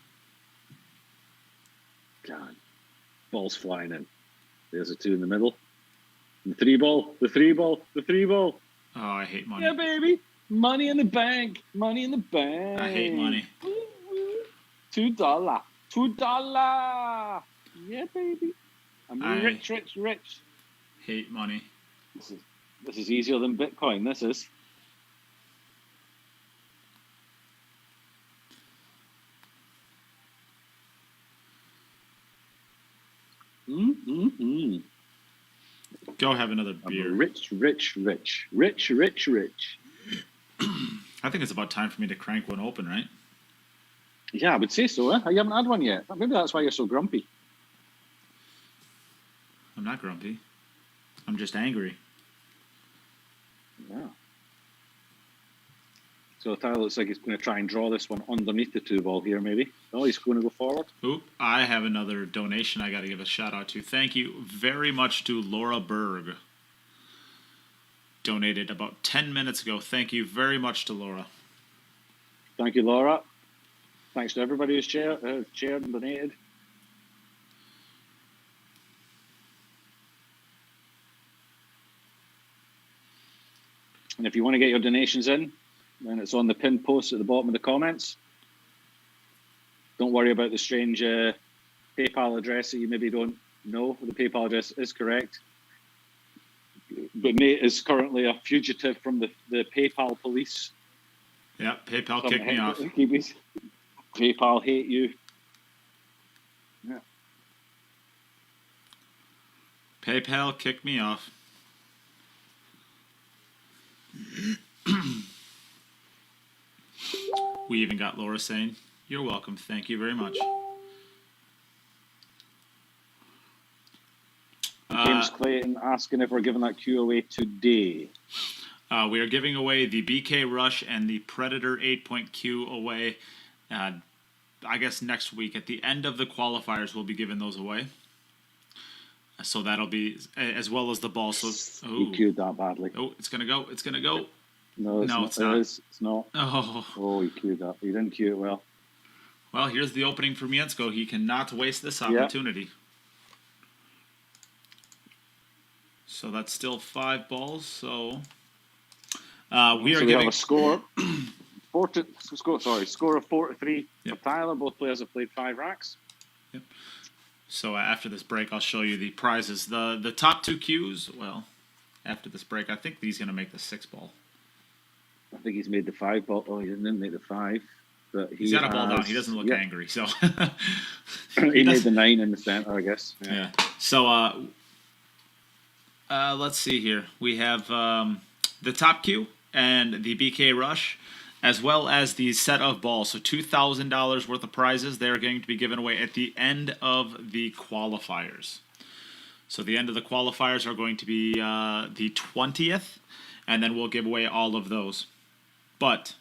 God, balls flying in. There's a 2 in the middle. The 3 ball. The 3 ball. The 3 ball. Oh, I hate money. Yeah, baby. Money in the bank. Money in the bank. I hate money. $2. $2. Yeah, baby. I'm rich. Hate money. This is easier than Bitcoin. This is. Go have another beer. I'm rich. I think it's about time for me to crank one open, right? Yeah, I would say so. You haven't had one yet. Maybe that's why you're so grumpy. I'm not grumpy. I'm just angry. Yeah. So Tyler looks like he's going to try and draw this one underneath the 2 ball here, maybe. Oh, he's going to go forward. Oop, I have another donation I got to give a shout out to. Thank you very much to Laura Berg. Donated about 10 minutes ago. Thank you very much to Laura. Thank you, Laura. Thanks to everybody who's shared and donated. And if you want to get your donations in, then it's on the pinned post at the bottom of the comments. Don't worry about the strange PayPal address that you maybe don't know. The PayPal address is correct. But Nate is currently a fugitive from the PayPal police. Yeah, PayPal kicked me off. PayPal hate you. Yeah. PayPal kicked me off. We even got Laura saying, "You're welcome. Thank you very much." James Clayton asking if we're giving that Q away today. We are giving away the BK Rush and the Predator 8-point Q away. I guess next week at the end of the qualifiers, we'll be giving those away. So that'll be as well as the ball. So he queued that badly. Oh, it's gonna go. It's gonna go. No, it's not. It's not. Oh, he queued that. He didn't queue it well. Well, here's the opening for Mieszko. He cannot waste this opportunity. Yeah. So that's still 5 balls. So we are getting a score. Score of 4-3 for Tyler. Both players have played 5 racks. Yep. So after this break, I'll show you the prizes. The top 2 Qs. Well, after this break, I think he's going to make the 6 ball. I think he's made the 5 ball. Oh, he didn't make the 5. But he's got a ball down. He doesn't look angry. So he made the 9 in the center, I guess. Yeah. So let's see here. We have the top Q and the BK Rush, as well as the set of balls. So $2,000 worth of prizes. They're going to be given away at the end of the qualifiers. So the end of the qualifiers are going to be the 20th. and then we'll give away all of those. But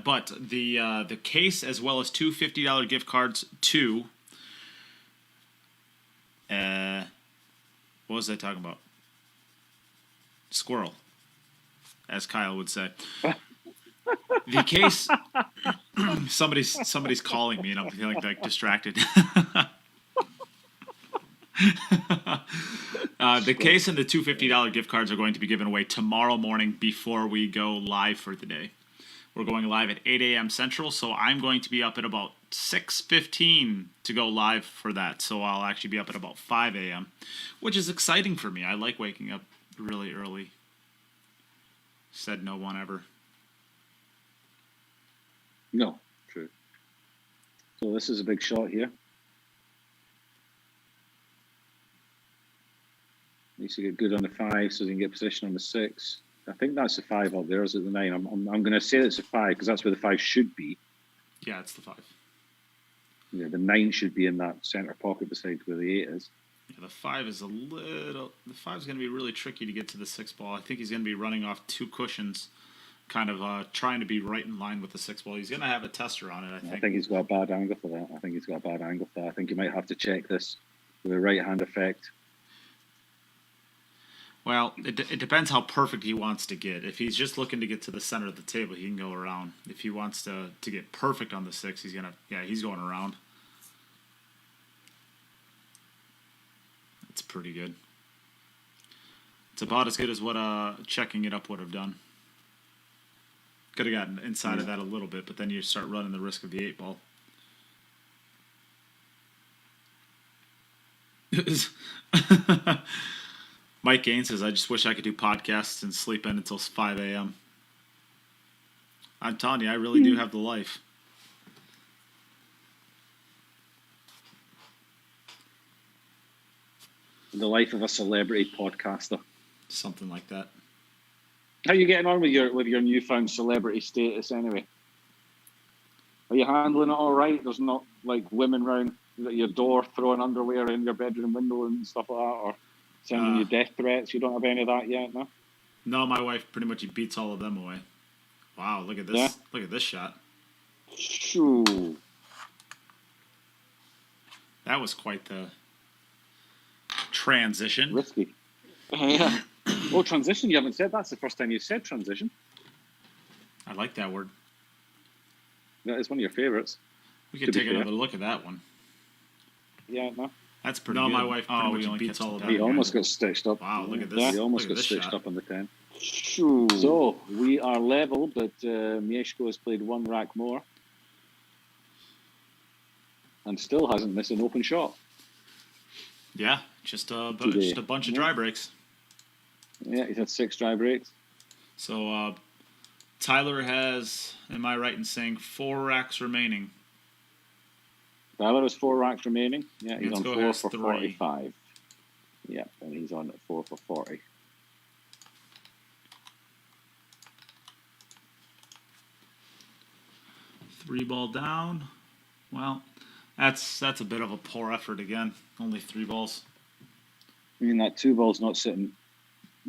but the case, as well as two $50 gift cards to what was I talking about? Squirrel, as Kyle would say. The case. somebody's calling me, and I'm feeling like distracted. The case and the two $50 gift cards are going to be given away tomorrow morning before we go live for the day. We're going live at 8 a.m. Central, so I'm going to be up at about 6:15 to go live for that. So I'll actually be up at about 5 a.m., which is exciting for me. I like waking up really early. Said no one ever. No, true. So this is a big shot here. Needs to get good on the 5 so he can get position on the 6. I think that's the 5 up there. Is it the 9? I'm going to say it's a 5 because that's where the 5 should be. Yeah, it's the 5. Yeah, the 9 should be in that center pocket beside where the 8 is. Yeah, the 5 is the 5 is going to be really tricky to get to the 6 ball. I think he's going to be running off 2 cushions, kind of trying to be right in line with the 6 ball. He's going to have a tester on it, I think. He's got a bad angle for that. I think you might have to check this with a right hand effect. Well, it depends how perfect he wants to get. If he's just looking to get to the center of the table, he can go around. If he wants to get perfect on the 6, he's going around. It's pretty good. It's about as good as what checking it up would have done. Could have gotten inside of that a little bit, but then you start running the risk of the 8 ball. Mike Gaines says, I just wish I could do podcasts and sleep in until 5 a.m. I'm telling you, I really do have the life. The life of a celebrity podcaster. Something like that. How are you getting on with your newfound celebrity status anyway? Are you handling it all right? There's not like women round your door throwing underwear in your bedroom window and stuff like that, or sending you death threats? You don't have any of that yet, no? No, my wife pretty much beats all of them away. Wow, look at this! Yeah. Look at this shot. Shoo. That was quite the transition. Risky. Yeah. Oh, transition! You haven't said. That's the first time you've said transition. I like that word. That is one of your favorites. We could take another look at that one. Yeah, no. That's pretty good. No, my wife pretty much beats all of them. He almost got stitched up. Wow, look at this. He almost got stitched up on the 10. So, we are level, but Mieszko has played 1 rack more. And still hasn't missed an open shot. Yeah, just a bunch of dry breaks. Yeah, he's had 6 dry breaks. So, Tyler has, am I right in saying, 4 racks remaining? Tyler has 4 racks remaining. Yeah, he's on 4 for 3. 45. Yeah, and he's on at 4 for 40. Three ball down. Well, that's a bit of a poor effort again. Only 3 balls. I mean, that 2 ball's not sitting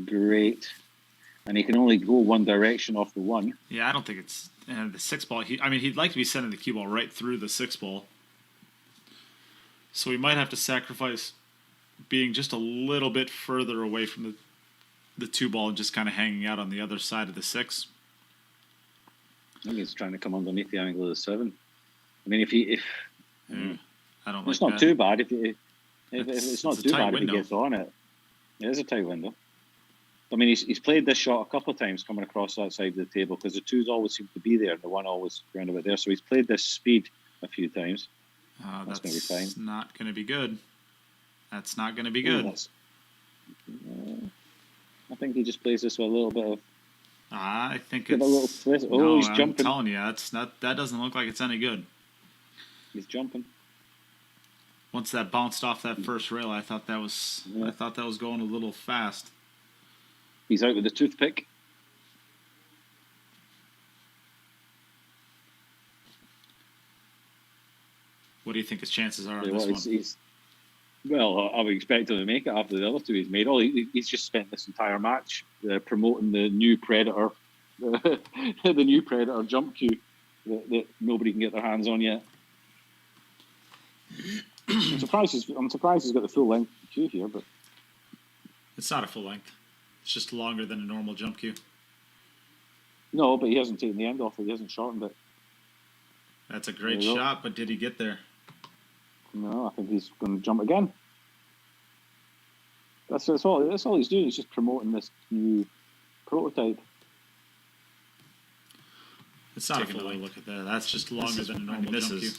great. And he can only go one direction off the 1. Yeah, I don't think it's the 6 ball. He'd like to be sending the cue ball right through the 6 ball. So we might have to sacrifice being just a little bit further away from the 2 ball and just kind of hanging out on the other side of the 6. I think he's trying to come underneath the angle of the 7. I mean, I don't. It's not too bad if it's not too bad if he gets on it. It is a tight window. I mean, he's played this shot a couple of times coming across that side of the table because the 2s always seem to be there and the 1 always round about there. So he's played this speed a few times. That's going to be fine. Not going to be good. That's not going to be good. I think he just plays this with a little bit of. I think it's a little twist. Oh, no, he's jumping. I'm telling you, that doesn't look like it's any good. He's jumping. Once that bounced off that first rail, I thought that was going a little fast. He's out with the toothpick. What do you think his chances are on this one? Well, I would expect him to make it after the other two he's made. He's just spent this entire match promoting the new Predator, the new Predator jump cue that nobody can get their hands on yet. I'm surprised he's got the full length cue here, but It's not a full length. It's just longer than a normal jump cue. no, but he hasn't taken the end off it. He hasn't shortened it. That's a great shot, but did he get there? No, I think he's going to jump again. That's all he's doing. He's just promoting this new prototype. It's not Taking a full a length. Look at that. That's just longer than a normal jump cue.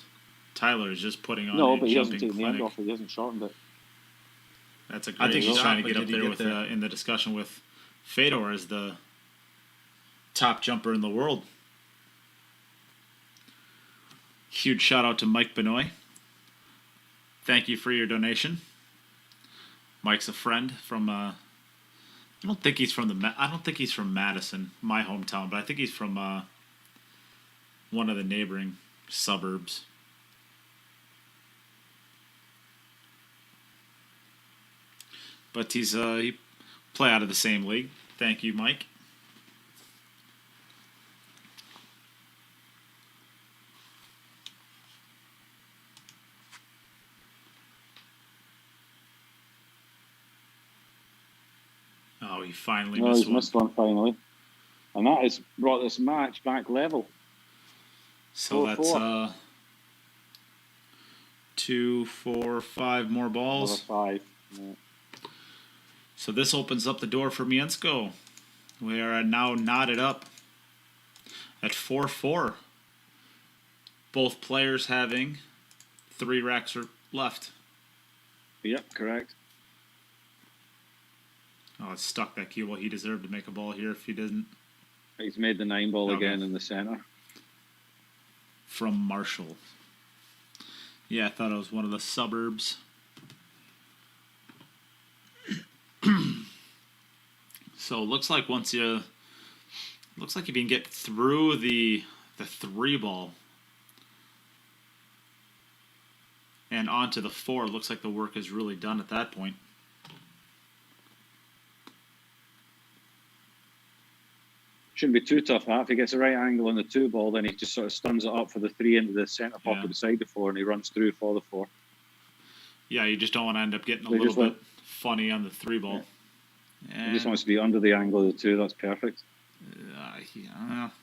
Tyler is just putting on No, a but he hasn't jumping taken the end clinic. off it. He hasn't shortened it. That's a I great think he's shot, trying to but get up did he there get with in the discussion with Fedor as the top jumper in the world. Huge shout out to Mike Benoit. Thank you for your donation. Mike's a friend from. I don't think he's from Madison, my hometown, but I think he's from one of the neighboring suburbs. But he play out of the same league. Thank you, Mike. Oh, he finally missed one. Missed one finally, and that has brought this match back level. So that's 2, 4, 5 more balls. Another 5. Yeah. So this opens up the door for Mieszko. We are now knotted up at 4-4. Both players having 3 racks left. Yep, correct. Oh, it's stuck that cue. Well, he deserved to make a ball here if he didn't. He's made the 9 ball again in the center. From Marshall. Yeah, I thought it was one of the suburbs. So it looks like if you can get through the 3 ball and onto the 4, it looks like the work is really done at that point. Shouldn't be too tough. If he gets the right angle on the 2 ball, then he just sort of stuns it up for the 3 into the center pocket beside the 4, and he runs through for the 4. Yeah, you just don't want to end up getting a little bit funny on the 3 ball. Yeah. He just wants to be under the angle of the 2. That's perfect.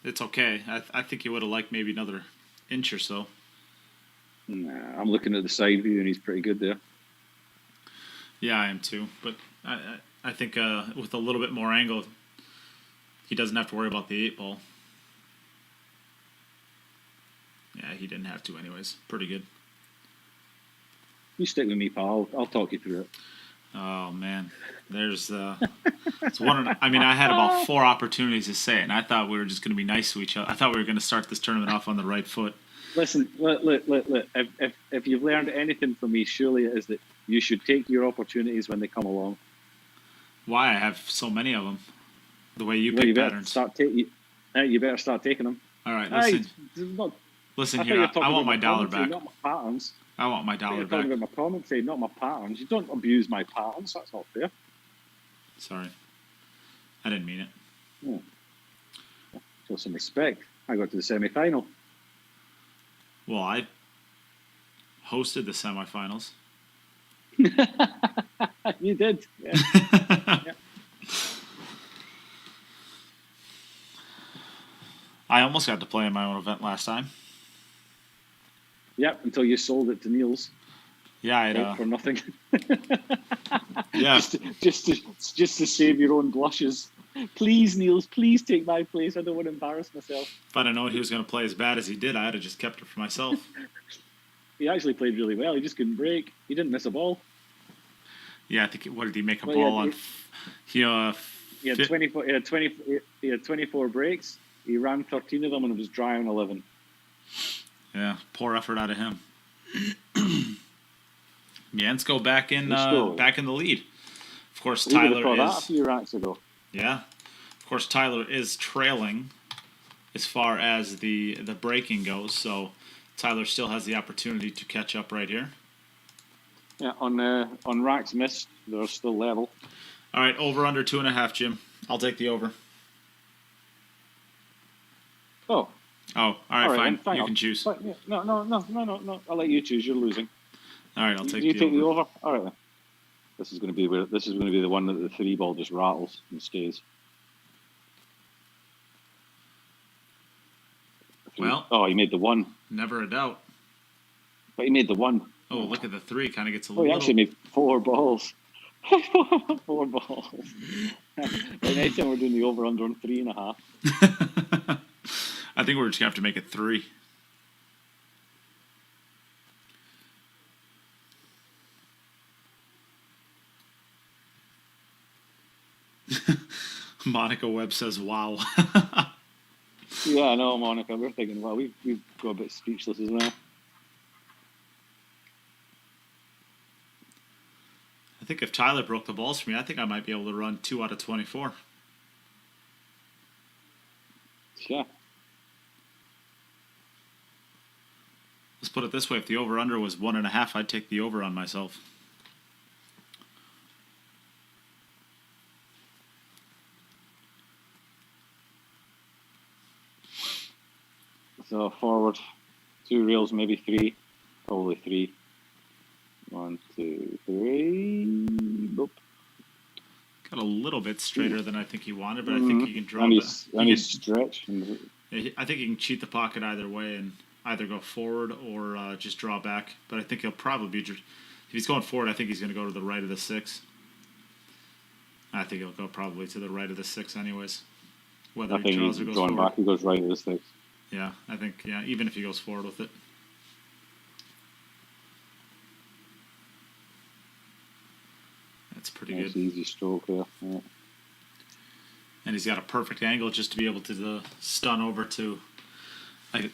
It's okay. I think he would have liked maybe another inch or so. Nah, I'm looking at the side view, and he's pretty good there. Yeah, I am too. But I think with a little bit more angle, he doesn't have to worry about the 8 ball. Yeah, he didn't have to anyways. Pretty good. You stick with me, pal. I'll talk you through it. Oh, man. There's it's one. I mean, I had about 4 opportunities to say it, and I thought we were just going to be nice to each other. I thought we were going to start this tournament off on the right foot. Listen, look. If you've learned anything from me, surely it is that you should take your opportunities when they come along. Why? I have so many of them. The way you pick patterns. You better start taking them. All right, listen. Listen here. I want my dollar back. Not my patterns. I want my dollar back. You're talking about my commentary, not my patterns. You don't abuse my patterns. That's not fair. Sorry. I didn't mean it. Yeah. Show some respect. I got to the semi-final. Well, I hosted the semifinals. You did. Yeah. Yeah. I almost got to play in my own event last time. Yep, until you sold it to Niels. Yeah, for nothing. Yeah, just to save your own blushes. Please, Niels, please take my place. I don't want to embarrass myself. If I'd have known he was going to play as bad as he did, I'd have just kept it for myself. He actually played really well. He just couldn't break. He didn't miss a ball. Yeah, I think. What did he make a ball on? He had 24. He had 24 breaks. He ran 13 of them and it was dry on 11. Yeah, poor effort out of him. Mieszko back in the lead. Of course, Tyler is. That a few racks ago. Yeah, of course, Tyler is trailing as far as the breaking goes. So Tyler still has the opportunity to catch up right here. Yeah, on racks missed, they're still level. All right, over under 2.5, Jim. I'll take the over. Oh. All right, fine. Then, You can choose. But, yeah, no. I'll let you choose. You're losing. All right, I'll take you the take over. the over. All right then. This is going to be the one that the 3-ball just rattles and stays. Well, he made the 1. Never a doubt. But he made the 1. Oh, look at the 3. Kind of gets a Oh, little. he actually made 4 balls. 4 balls. Like next time we're doing the over under on 3.5. I think we're just gonna have to make it 3. Monica Webb says, "Wow." Yeah, I know, Monica. We're thinking, well, we've got a bit speechless as well. I think if Tyler broke the balls for me, I think I might be able to run 2 out of 24. Yeah. Let's put it this way: if the over/under was 1.5, I'd take the over on myself. So forward, 2 reels, maybe 3, probably 3. 1, 2, 3. Boop. Got a little bit straighter than I think he wanted, but I think he can draw. Any stretch. I think he can cheat the pocket either way and either go forward or just draw back. But I think he'll probably if he's going forward, I think he's going to go to the right of the 6. I think he'll go probably to the right of the 6 anyways. Whether he draws or goes going forward. back, he goes right of the 6. Yeah, I think, even if he goes forward with it. That's pretty good. Easy stroke there. Yeah. And he's got a perfect angle just to be able to stun over to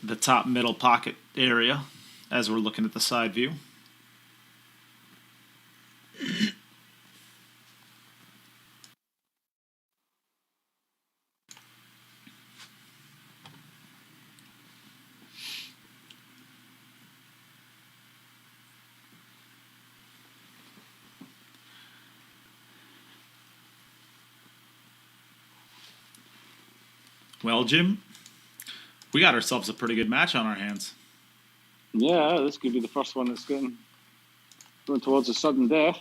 the top middle pocket area as we're looking at the side view. Well, Jim, we got ourselves a pretty good match on our hands. Yeah, this could be the first one that's going towards a sudden death.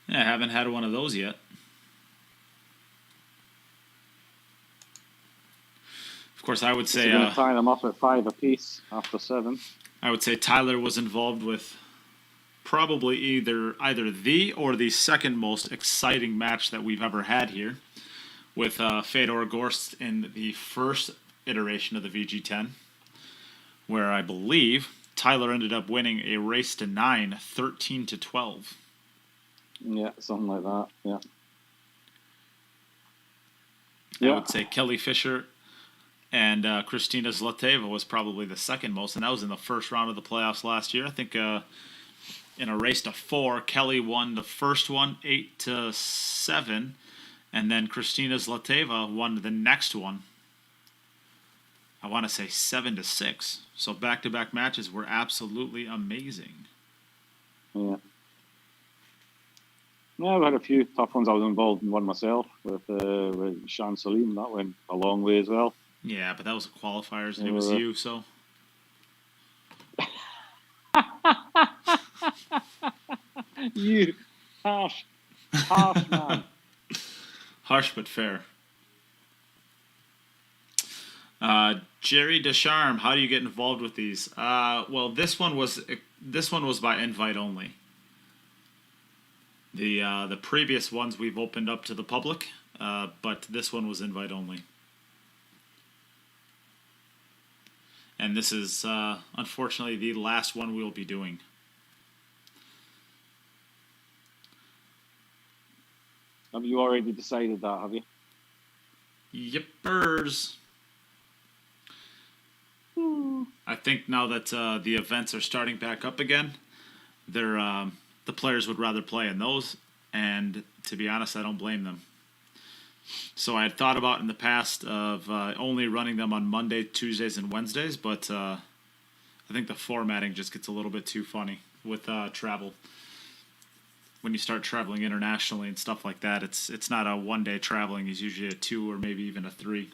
Yeah, I haven't had one of those yet. Of course, I would say... We're going to tie them up at 5 apiece after 7. I would say Tyler was involved with probably either the or the second most exciting match that we've ever had here, with Fedor Gorst in the first iteration of the VG10, where I believe Tyler ended up winning a race to 9, 13-12. Yeah, something like that, yeah. I would say Kelly Fisher and Kristina Zlateva was probably the second most, and that was in the first round of the playoffs last year. I think in a race to 4, Kelly won the first one, 8-7, and then Kristina Zlateva won the next one. I want to say 7-6. So back-to-back matches were absolutely amazing. Yeah. Yeah, I've had a few tough ones. I was involved in one myself with Sean Salim. That went a long way as well. Yeah, but that was qualifiers, and it was you, so... You harsh man. Harsh but fair. Jerry Descharme, how do you get involved with these? Well, this one was by invite only. The previous ones we've opened up to the public, but this one was invite only. And this is unfortunately the last one we'll be doing. Have you already decided that, have you? Yippers. I think now that the events are starting back up again, the players would rather play in those, and to be honest, I don't blame them. So I had thought about in the past of only running them on Monday, Tuesdays, and Wednesdays, but I think the formatting just gets a little bit too funny with travel. When you start traveling internationally and stuff like that, it's not a 1 day traveling. It's usually a 2 or maybe even a 3,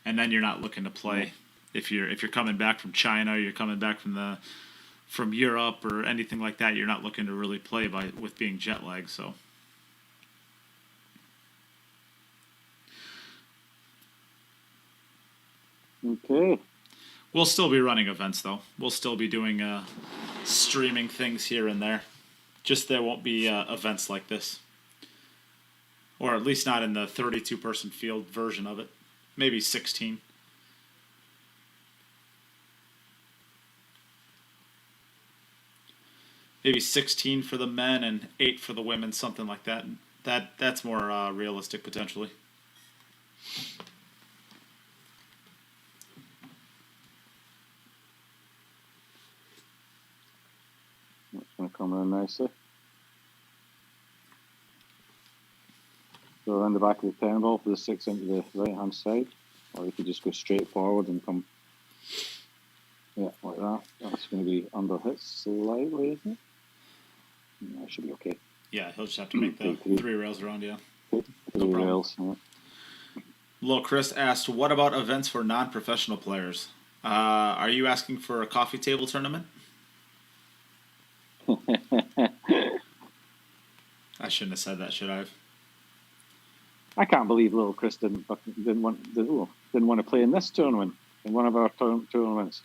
and then you're not looking to play. If you're coming back from China, or you're coming back from Europe or anything like that, you're not looking to really play with being jet lagged. So. Okay. We'll still be running events, though. We'll still be doing streaming things here and there. Just there won't be events like this. Or at least not in the 32-person field version of it. Maybe 16. Maybe 16 for the men and 8 for the women, something like that. That's more realistic, potentially. That's going to come in nicely. So around the back of the 10 ball for the 6 into the right hand side, or you could just go straight forward and come, yeah, like that. That's going to be under hit slightly, isn't it? That should be okay. Yeah, he'll just have to make the 3 rails around, yeah. 3 rails, yeah. Little Chris asked, what about events for non-professional players? Are you asking for a coffee table tournament? I shouldn't have said that, should I have? I can't believe little Chris didn't want to play in this tournament, in one of our tournaments.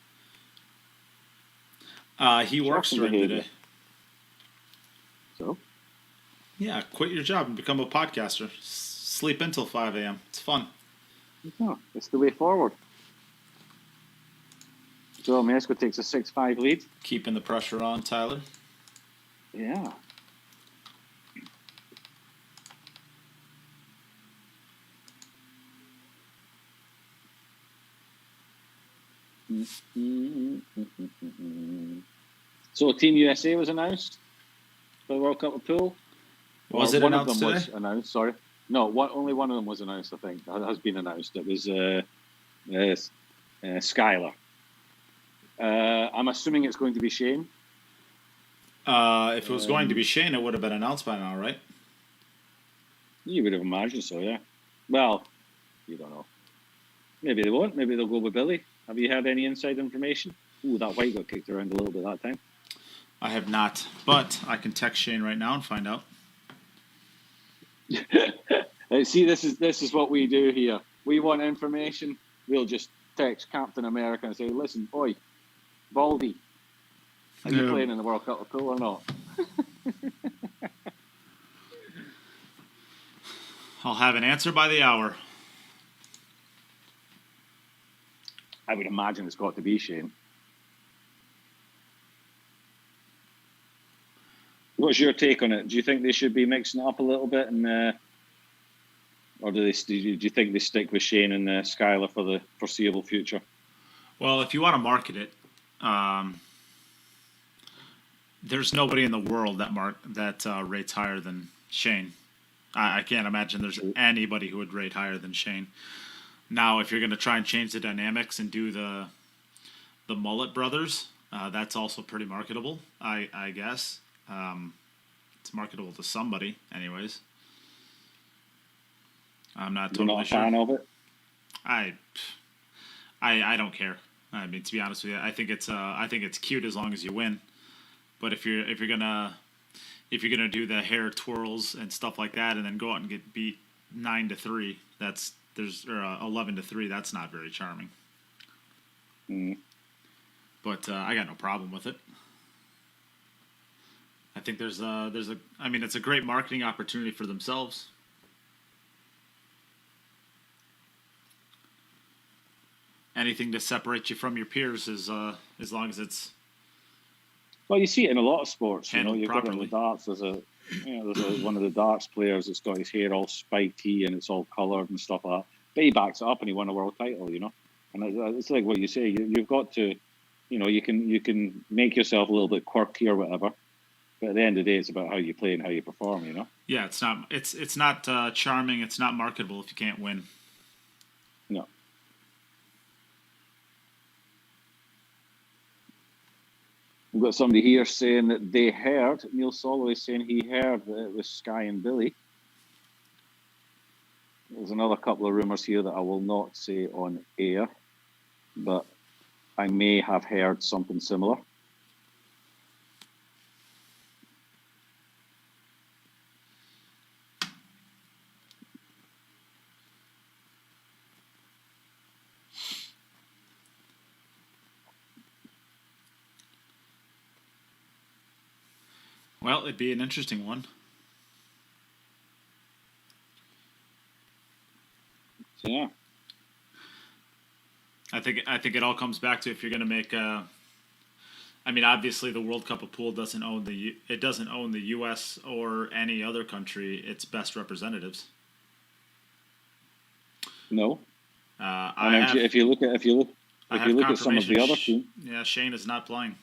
He works during the day. So? Yeah, quit your job and become a podcaster. Sleep until 5 a.m. It's fun. No, it's the way forward. So Mieszko takes a 6-5 lead. Keeping the pressure on, Tyler. Yeah. So Team USA was announced for the World Cup of Pool. Was it announced today? One of them was announced, sorry. No, only one of them was announced, I think. That has been announced. It was Skylar. I'm assuming it's going to be Shane. If it was going to be Shane, it would have been announced by now, right? You would have imagined so, yeah. Well, you don't know. Maybe they won't. Maybe they'll go with Billy. Have you had any inside information? Ooh, that white got kicked around a little bit that time. I have not, but I can text Shane right now and find out. See, this is what we do here. We want information. We'll just text Captain America and say, "Listen, boy, Baldy, are you playing in the World Cup of Pool or not?" I'll have an answer by the hour. I would imagine it's got to be Shane. What's your take on it? Do you think they should be mixing it up a little bit, and or do you think they stick with Shane and Skylar for the foreseeable future? Well, if you want to market it, there's nobody in the world that rates higher than Shane. I can't imagine there's anybody who would rate higher than Shane. Now, if you're going to try and change the dynamics and do the Mullet Brothers, that's also pretty marketable, I guess. It's marketable to somebody, anyways. I'm not totally You're not a fan of it? I don't care. I mean, to be honest with you, I think it's cute as long as you win. But if you're gonna do the hair twirls and stuff like that, and then go out and get beat 9-3, or 11-3, that's not very charming. Mm. But I got no problem with it. I think it's a great marketing opportunity for themselves. Anything to separate you from your peers is as long as it's. Well, you see it in a lot of sports. You know, you've properly. got in the darts. There's one of the darts players that's got his hair all spiky and it's all coloured and stuff like that. But he backs it up and he won a world title. You know, and it's like what you say. You've got to, you can make yourself a little bit quirky or whatever. But at the end of the day, it's about how you play and how you perform. You know. Yeah, it's not charming. It's not marketable if you can't win. No. We've got somebody here saying that they heard, Neil Soloway saying he heard that it was Sky and Billy. There's another couple of rumours here that I will not say on air, but I may have heard something similar. Well, it'd be an interesting one. Yeah. I think it all comes back to if you're going to make I mean, obviously the World Cup of Pool doesn't own the U.S. or any other country its best representatives. No. If you look at some of the other teams. Yeah, Shane is not playing.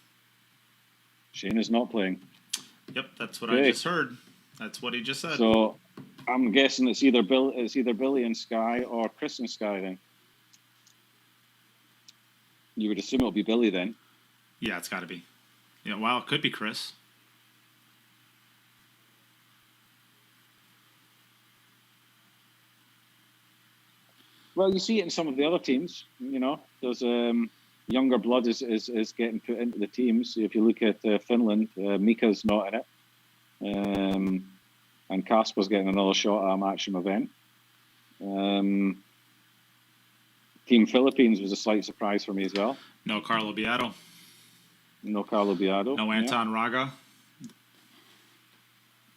Shane is not playing. Yep, that's what I just heard. That's what he just said. So I'm guessing it's either Billy and Sky or Chris and Sky then. You would assume it'll be Billy then. Yeah, it's got to be. Yeah, well, it could be Chris. Well, you see it in some of the other teams. You know, there's younger blood is getting put into the teams. If you look at Finland, Mika's not in it, and Kasper's getting another shot at a matchroom event. Team Philippines was a slight surprise for me as well. No Carlo Beato. No Carlo Beato. No Anton Raga.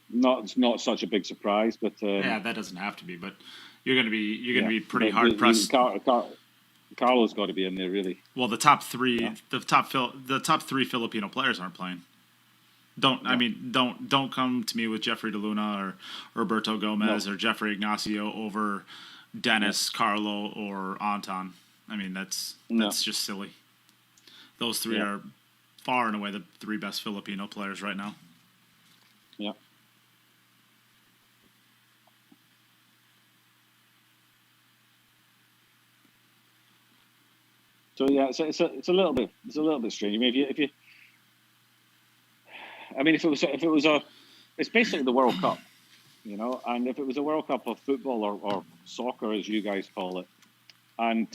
Not such a big surprise, but yeah, that doesn't have to be. But you're going to be pretty hard pressed. Carlo's got to be in there, really. Well, the top three, the top three Filipino players aren't playing. Don't come to me with Jeffrey DeLuna or Roberto Gomez or Jeffrey Ignacio over Dennis, Carlo, or Anton. I mean, that's just silly. Those three are far and away the three best Filipino players right now. Yeah. So yeah, it's a little bit strange. I mean, it's basically the World Cup, you know, and if it was a World Cup of football or soccer, as you guys call it, and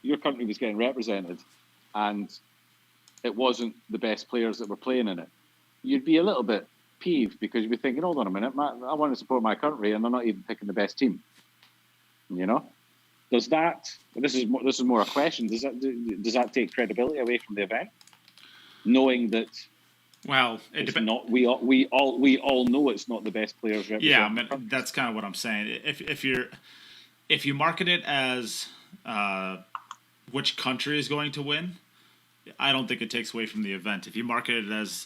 your country was getting represented, and it wasn't the best players that were playing in it, you'd be a little bit peeved because you'd be thinking, hold on a minute, I want to support my country, and they're not even picking the best team, you know. Does that? This is more a question. Does that take credibility away from the event, knowing that? Well, it depends. Not we all know it's not the best players representing. Yeah, I mean, that's kind of what I'm saying. If you market it as which country is going to win, I don't think it takes away from the event. If you market it as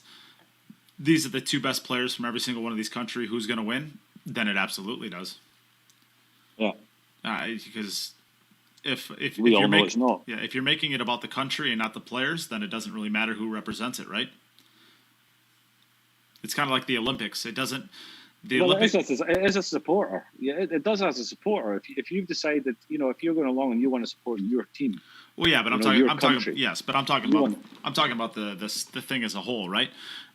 these are the two best players from every single one of these countries, who's going to win, then it absolutely does. Yeah. Because if you're making it about the country and not the players, then it doesn't really matter who represents it, right? It's kind of like the Olympics. It doesn't. Olympics. It is a supporter. Yeah, it does as a supporter. If you've decided, you know, if you're going along and you want to support your team. Well, yeah, but I'm talking about the thing as a whole, right?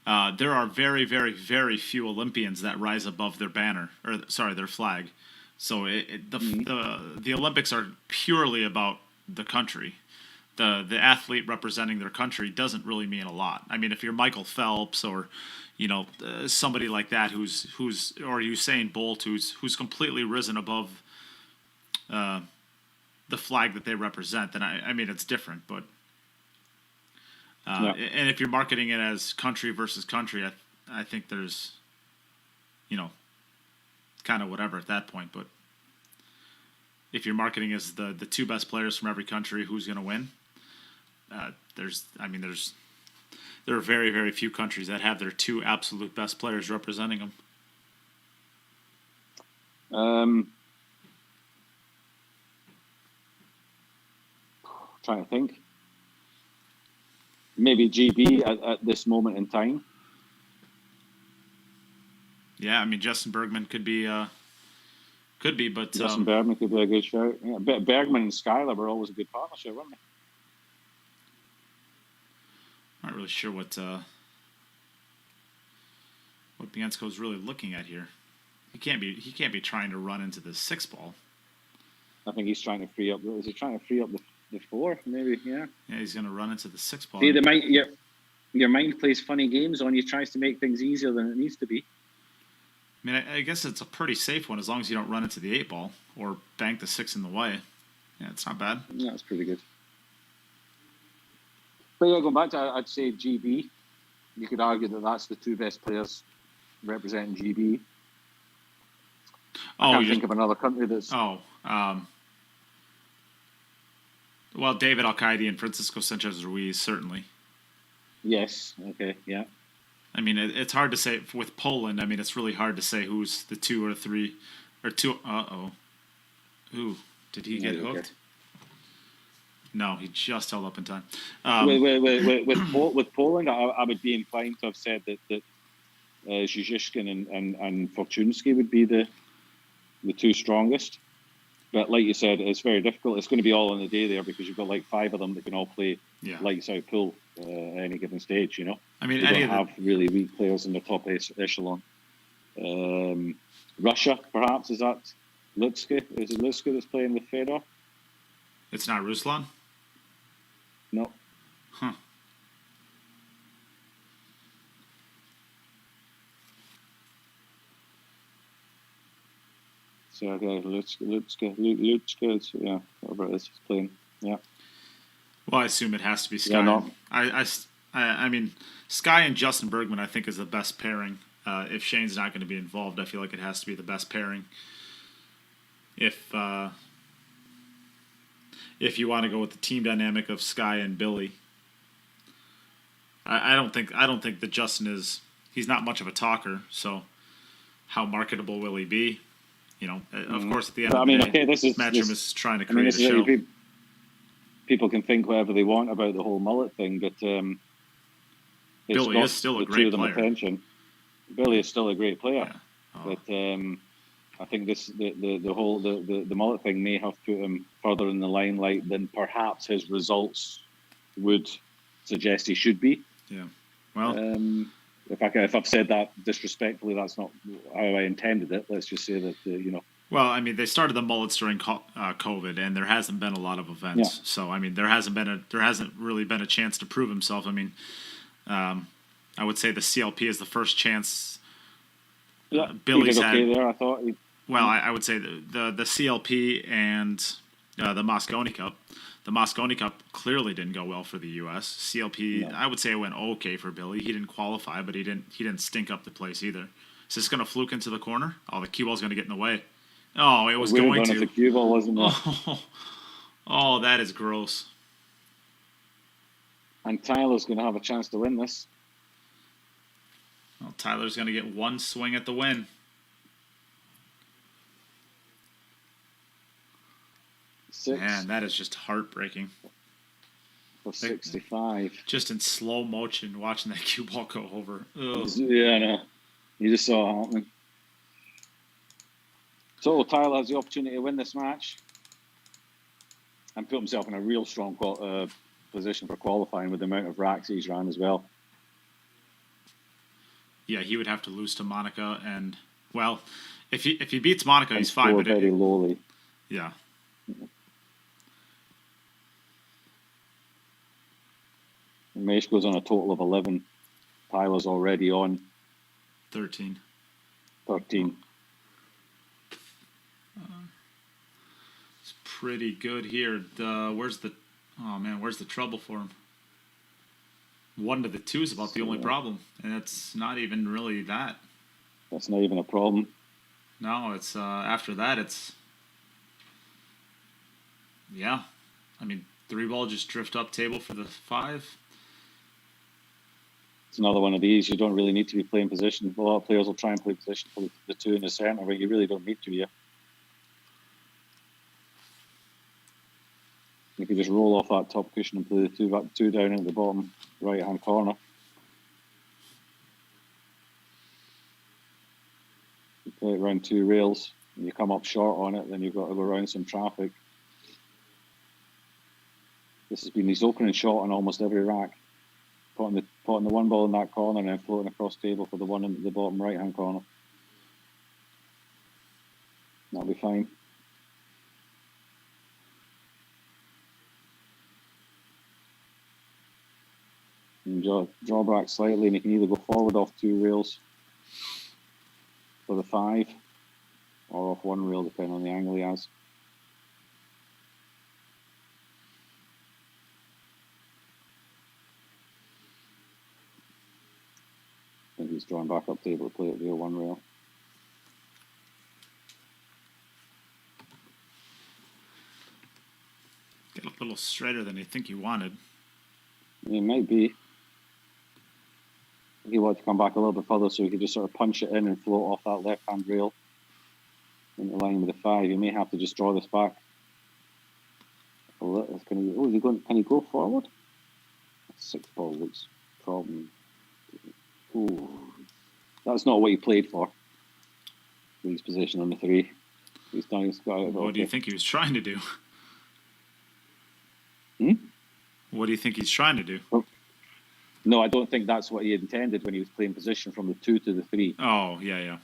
There are very, very, very few Olympians that rise above their banner, their flag. So the Olympics are purely about the country. The athlete representing their country doesn't really mean a lot. I mean, if you're Michael Phelps or, you know, somebody like that who's or Usain Bolt who's completely risen above the flag that they represent, then I mean it's different. But and if you're marketing it as country versus country, I think there's, you know, kind of whatever at that point. But if you're marketing as the two best players from every country, who's going to win? There are very, very few countries that have their two absolute best players representing them. Trying to think. Maybe GB at this moment in time. Yeah, I mean Justin Bergman could be, but Justin Bergman could be a good shout. Yeah, Bergman and Skyler were always a good partnership, weren't they? Not really sure what what Mieszko's really looking at here. He can't be trying to run into the 6 ball. I think he's trying to free up. Is he trying to free up the 4? Maybe, yeah. Yeah, he's going to run into the 6 ball. See, your mind plays funny games on you, tries to make things easier than it needs to be. I mean, I guess it's a pretty safe one as long as you don't run into the 8 ball or bank the 6 in the way. Yeah, it's not bad. Yeah, it's pretty good. But yeah, going back to, I'd say GB. You could argue that that's the 2 best players representing GB. I can't think of another country that's... Well, David Arcadia and Francisco Sanchez Ruiz, certainly. Yes, okay, yeah. I mean, it's hard to say with Poland. I mean, it's really hard to say who's the 2 or 3 or 2. Ooh, did he get hooked? Okay. No, he just held up in time. With Poland, I would be inclined to have said that Zizishkin and Fortunski would be the 2 strongest. But like you said, it's very difficult. It's going to be all in the day there because you've got like 5 of them that can all play lights out pool at any given stage, you know? I mean, you don't have really weak players in the top echelon. Russia, perhaps, is that Lutske? Is it Lutske that's playing with Fedor? It's not Ruslan? No. Huh. So okay, Lutske, yeah, whatever it is, he's playing. Yeah. Well, I assume it has to be Sky. Yeah, no. I mean, Sky and Justin Bergman, I think, is the best pairing. If Shane's not going to be involved, I feel like it has to be the best pairing. If you want to go with the team dynamic of Sky and Billy, I don't think that Justin is. He's not much of a talker, so how marketable will he be? You know, of course, at the end of the day, Matchroom is trying to create a show. People can think whatever they want about the whole mullet thing, but Billy is still a great player. Billy is still a great player, yeah. But I think the mullet thing may have put him further in the limelight than perhaps his results would suggest he should be. Yeah. Well. If I've said that disrespectfully, that's not how I intended it. Let's just say that you know. Well, I mean, they started the mullets during COVID, and there hasn't been a lot of events. Yeah. So, I mean, there hasn't really been a chance to prove himself. I mean, I would say the CLP is the first chance. Billy's he did okay had. There, I thought. Well, I would say the CLP and the Mosconi Cup. The Mosconi Cup clearly didn't go well for the U.S. CLP, I would say it went okay for Billy. He didn't qualify, but he didn't stink up the place either. Is this going to fluke into the corner? Oh, the cue ball's going to get in the way. Oh, it was going to. The cue ball wasn't there. Oh, that is gross. And Tyler's going to have a chance to win this. Well, Tyler's going to get one swing at the win. Man, that is just heartbreaking. For 65. Just in slow motion, watching that cue ball go over. Ugh. Yeah, I know. You just saw it happening. So Tyler has the opportunity to win this match and put himself in a real strong position for qualifying with the amount of racks he's ran as well. Yeah, he would have to lose to Monica, and well, if he beats Monica, he's fine. But very lowly. Yeah. Mieszko's on a total of 11. Tyler's already on 13. It's pretty good here. Where's the trouble for him? 1 to the 2 is about the only problem, and it's not even really that. That's not even a problem. No, it's after that. It's I mean, 3 ball just drift up table for the 5. It's another one of these. You don't really need to be playing position. A lot of players will try and play position for the 2 in the center, but you really don't need to. Yeah. You can just roll off that top cushion and play the 2 down into the bottom right-hand corner. You play it around 2 rails, and you come up short on it, then you've got to go around some traffic. This has been his opening shot on almost every rack. Putting spotting the one ball in that corner and then floating across table for the one in the bottom right-hand corner. That'll be fine. And draw back slightly, and you can either go forward off 2 rails for the 5, or off 1 rail, depending on the angle he has. I think he's drawing back up table to play it via 1 rail. Get a little straighter than you think you wanted. It might be. He wanted to come back a little bit further so he could just sort of punch it in and float off that left-hand rail into line with the 5. You may have to just draw this back a little. Can he go forward? 6 ball looks problem. Ooh. That's not what he played for. He's position on the 3. He's done. He's got it. What do you think he was trying to do? What do you think he's trying to do? No, I don't think that's what he intended when he was playing position from the 2 to the 3. Oh, yeah. I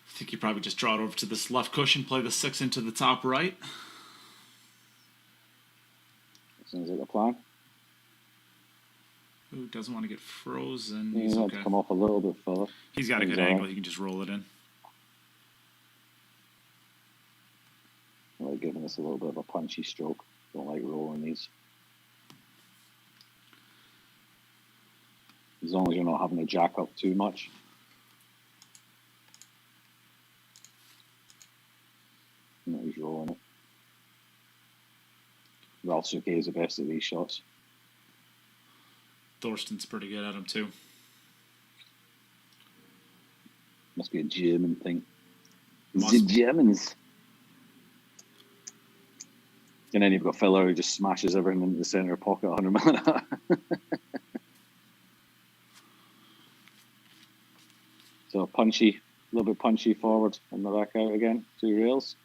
think he probably just draw it over to this left cushion, play the 6 into the top right. Sounds like a plan. Ooh, doesn't want to get frozen. He's okay. To come off a little bit further. He's got a good angle. He can just roll it in. I like giving this a little bit of a punchy stroke. Don't like rolling these. As long as you're not having to jack up too much. No, he's rolling it. Ralph Souquet is the best at these shots. Thorsten's pretty good at them too. Must be a German thing. The Germans. And then you've got Filler who just smashes everything into the centre pocket 100 mile an hour. So punchy, a little bit punchy forward and the back out again, 2 rails.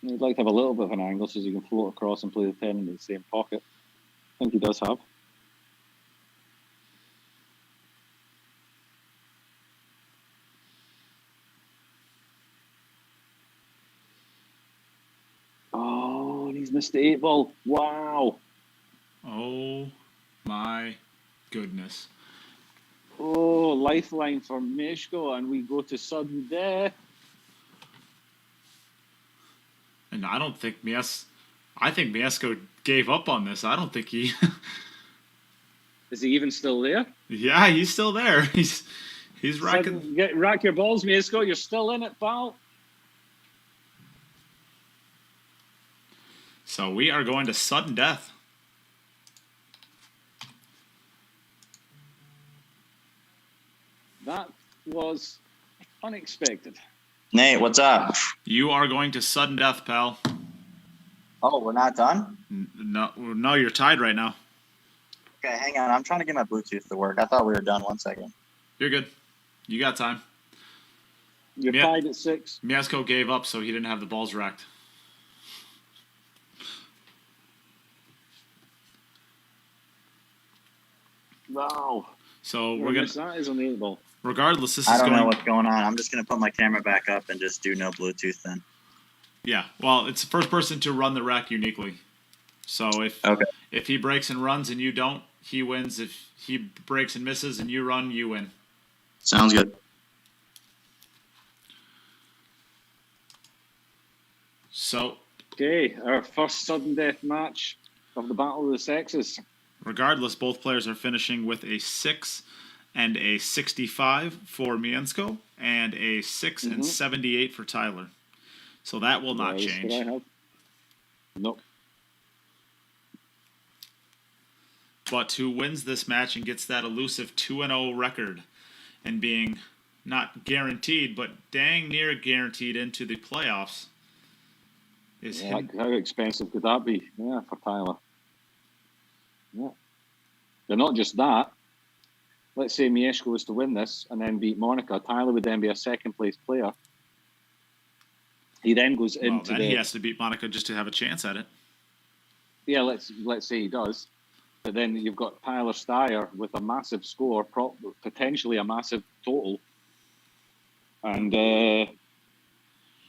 You'd like to have a little bit of an angle so you can float across and play the 10 in the same pocket. I think he does have. Oh, and he's missed the 8 ball. Wow. Oh my goodness. Oh, lifeline for Mieszko, and we go to sudden death. And I don't think I think Mieszko gave up on this. I don't think he... Is he even still there? Yeah, he's still there. He's racking... Rack your balls, Mieszko. You're still in it, pal. So we are going to sudden death. That was unexpected. Nate, what's up? You are going to sudden death, pal. Oh, we're not done? No, you're tied right now. Okay, hang on. I'm trying to get my Bluetooth to work. I thought we were done. 1 second. You're good. You got time. You're tied at 6. Mieszko gave up, so he didn't have the balls racked. Wow. So we're gonna. That is on the 8 ball. Regardless, this I is don't going. know what's going on. I'm just gonna put my camera back up and just do no Bluetooth then. Yeah. Well, it's the first person to run the rack uniquely. So if he breaks and runs and you don't, he wins. If he breaks and misses and you run, you win. Sounds good. So. Okay, our first sudden death match of the Battle of the Sexes. Regardless, both players are finishing with a 6 and a 65 for Mieszko and a 6 and 78 for Tyler. So that will not change. What I have. Nope. But who wins this match and gets that elusive 2-0 record and being not guaranteed, but dang near guaranteed into the playoffs is him. How expensive could that be? Yeah, for Tyler. Yeah. But not just that. Let's say Mieszko was to win this and then beat Monica. Tyler would then be a second place player. He then goes Well, into then he has to beat Monaco just to have a chance at it. Yeah, let's say he does. But then you've got Tyler Styer with a massive score, potentially a massive total, and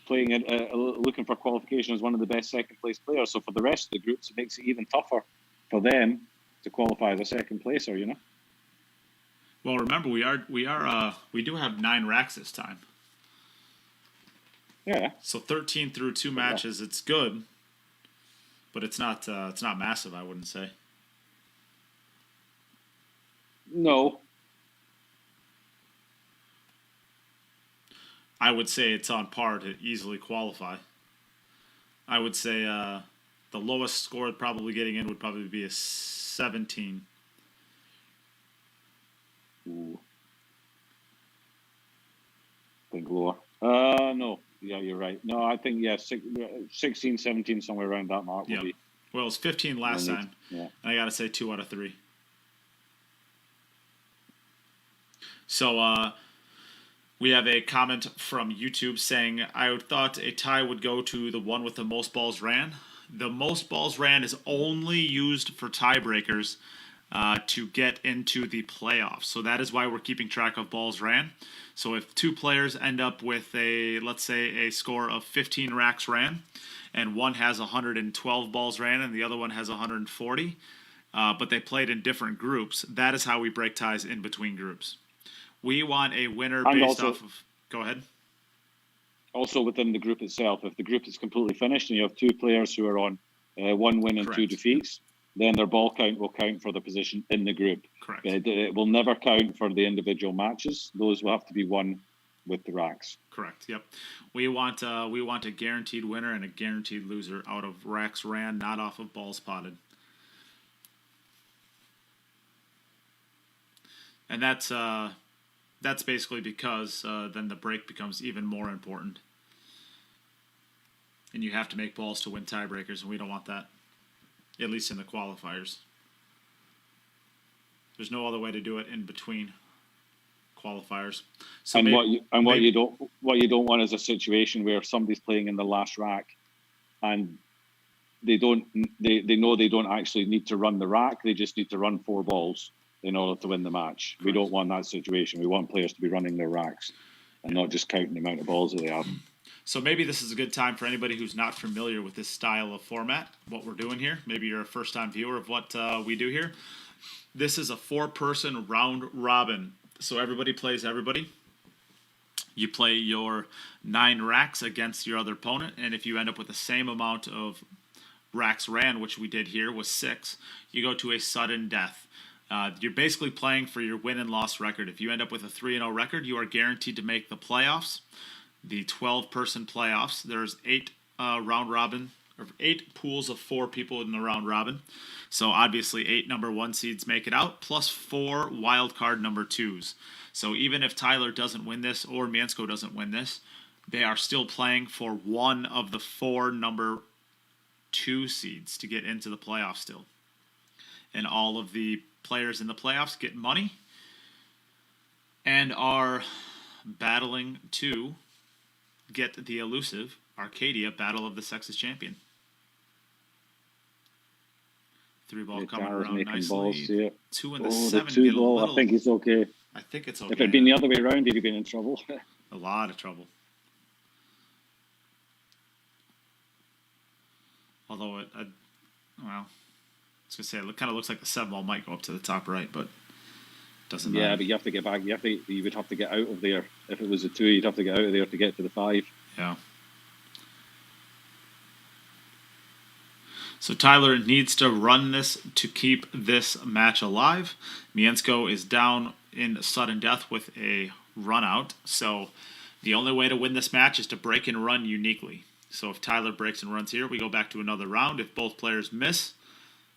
playing looking for qualification as one of the best second place players. So for the rest of the groups, it makes it even tougher for them to qualify as a second placer. You know. Well, remember we do have 9 racks this time. Yeah. So 13 through 2 matches, it's good, but it's not massive. I wouldn't say. No. I would say it's on par to easily qualify. I would say the lowest score probably getting in would probably be a 17. Ooh. I think lower. No. Yeah, you're right. No, I think, 16, 17, somewhere around that mark would be. Well, it was 15 last time. Yeah. And I got to say 2 out of 3. So we have a comment from YouTube saying, I thought a tie would go to the one with the most balls ran. The most balls ran is only used for tiebreakers to get into the playoffs. So that is why we're keeping track of balls ran. So if 2 players end up with let's say a score of 15 racks ran, and one has 112 balls ran and the other one has 140, but they played in different groups, that is how we break ties in between groups. We want a winner based off of... Go ahead. Also within the group itself, if the group is completely finished and you have 2 players who are on 1 win and 2 defeats, then their ball count will count for the position in the group. Correct. It will never count for the individual matches. Those will have to be won with the racks. Correct. Yep. We want a guaranteed winner and a guaranteed loser out of racks ran, not off of balls potted. And that's basically because then the break becomes even more important. And you have to make balls to win tiebreakers, and we don't want that, at least in the qualifiers. There's no other way to do it in between qualifiers. So and what you don't want is a situation where somebody's playing in the last rack, and they know they don't actually need to run the rack. They just need to run 4 balls in order to win the match. Correct. We don't want that situation. We want players to be running their racks and not just counting the amount of balls that they have. So maybe this is a good time for anybody who's not familiar with this style of format, what we're doing here. Maybe you're a first-time viewer of what we do here. This is a 4-person round robin. So everybody plays everybody. You play your 9 racks against your other opponent, and if you end up with the same amount of racks ran, which we did here was 6, you go to a sudden death. You're basically playing for your win and loss record. If you end up with a 3-0 record, you are guaranteed to make the playoffs, the 12-person playoffs. There's 8 round robin, or 8 pools of 4 people in the round robin. So obviously 8 number 1 seeds make it out, plus 4 wild card number 2s. So even if Tyler doesn't win this or Mieszko doesn't win this, they are still playing for one of the 4 number 2 seeds to get into the playoffs still. And all of the players in the playoffs get money and are battling to get the elusive Arcadia Battle of the Sexes champion. 3-ball coming around nicely. Balls, yeah. 2 and the 7 the 2 get ball, a little... I think it's okay. I think it's okay. If it had been the other way around, he'd have been in trouble. A lot of trouble. Although it it kind of looks like the 7-ball might go up to the top right, but doesn't matter. Yeah, but you have to get back. You would have to get out of there. If it was a 2, you'd have to get out of there to get to the 5. Yeah. So Tyler needs to run this to keep this match alive. Mieszko is down in sudden death with a run out. So the only way to win this match is to break and run uniquely. So if Tyler breaks and runs here, we go back to another round. If both players miss,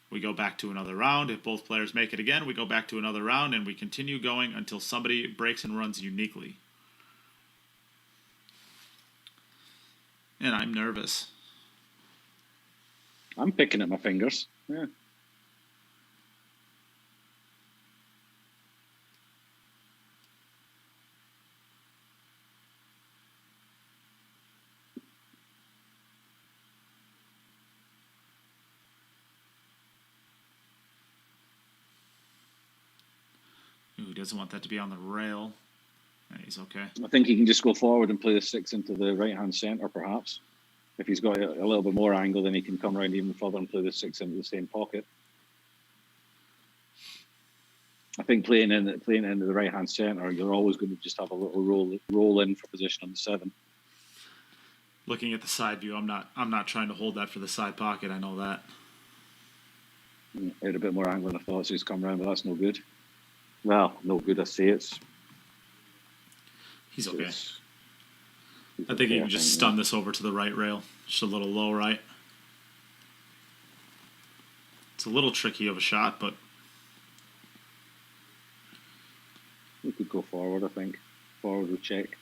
we go back to another round. If both players make it again, we go back to another round, and we continue going until somebody breaks and runs uniquely. And I'm nervous. I'm picking at my fingers. Yeah. Ooh, he doesn't want that to be on the rail. Yeah, he's okay. I think he can just go forward and play the 6 into the right-hand centre, perhaps. If he's got a little bit more angle, then he can come around even further and play the 6 into the same pocket. I think playing into the right-hand centre, you're always going to just have a little roll in for position on the 7. Looking at the side view, I'm not trying to hold that for the side pocket. I know that. Had a bit more angle than I thought, so he's come around, but that's no good. Well, no good. I say he's okay. I think you can just stun this over to the right rail, just a little low right. It's a little tricky of a shot, but we could go forward. I think forward with check.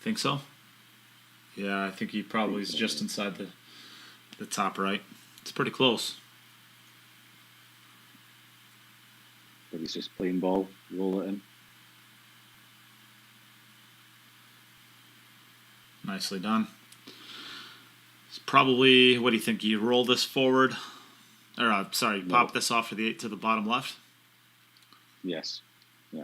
Think so? Yeah, I think he probably is just inside the top right. It's pretty close. But he's just playing ball, roll it in. Nicely done. It's probably, what do you think? You roll this forward, or pop this off for the 8 to the bottom left? Yes. Yeah.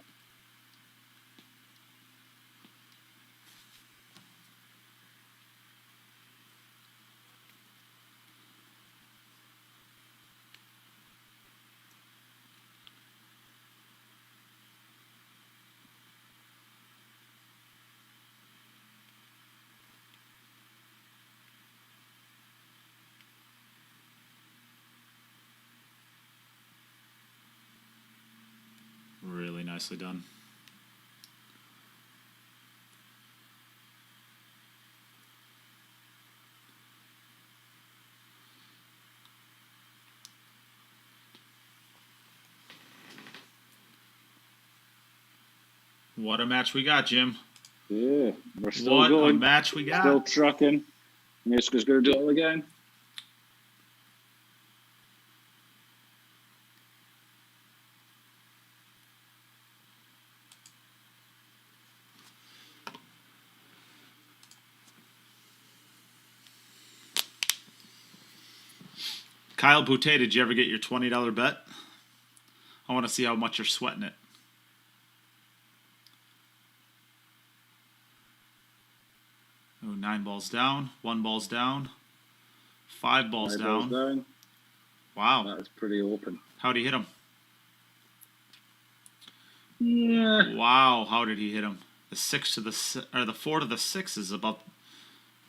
Really nicely done. What a match we got, Jim. Yeah, we're still what going. What a match we got. Still trucking. Mieszko's going to do it all again. Kyle Boutte, did you ever get your $20 bet? I want to see how much you're sweating it. Oh, 9 balls down, 1 ball's down, 5 balls down. Wow. That was pretty open. How'd he hit him? Yeah. Wow, how did he hit him? The 6 to the 4 to the 6 is about,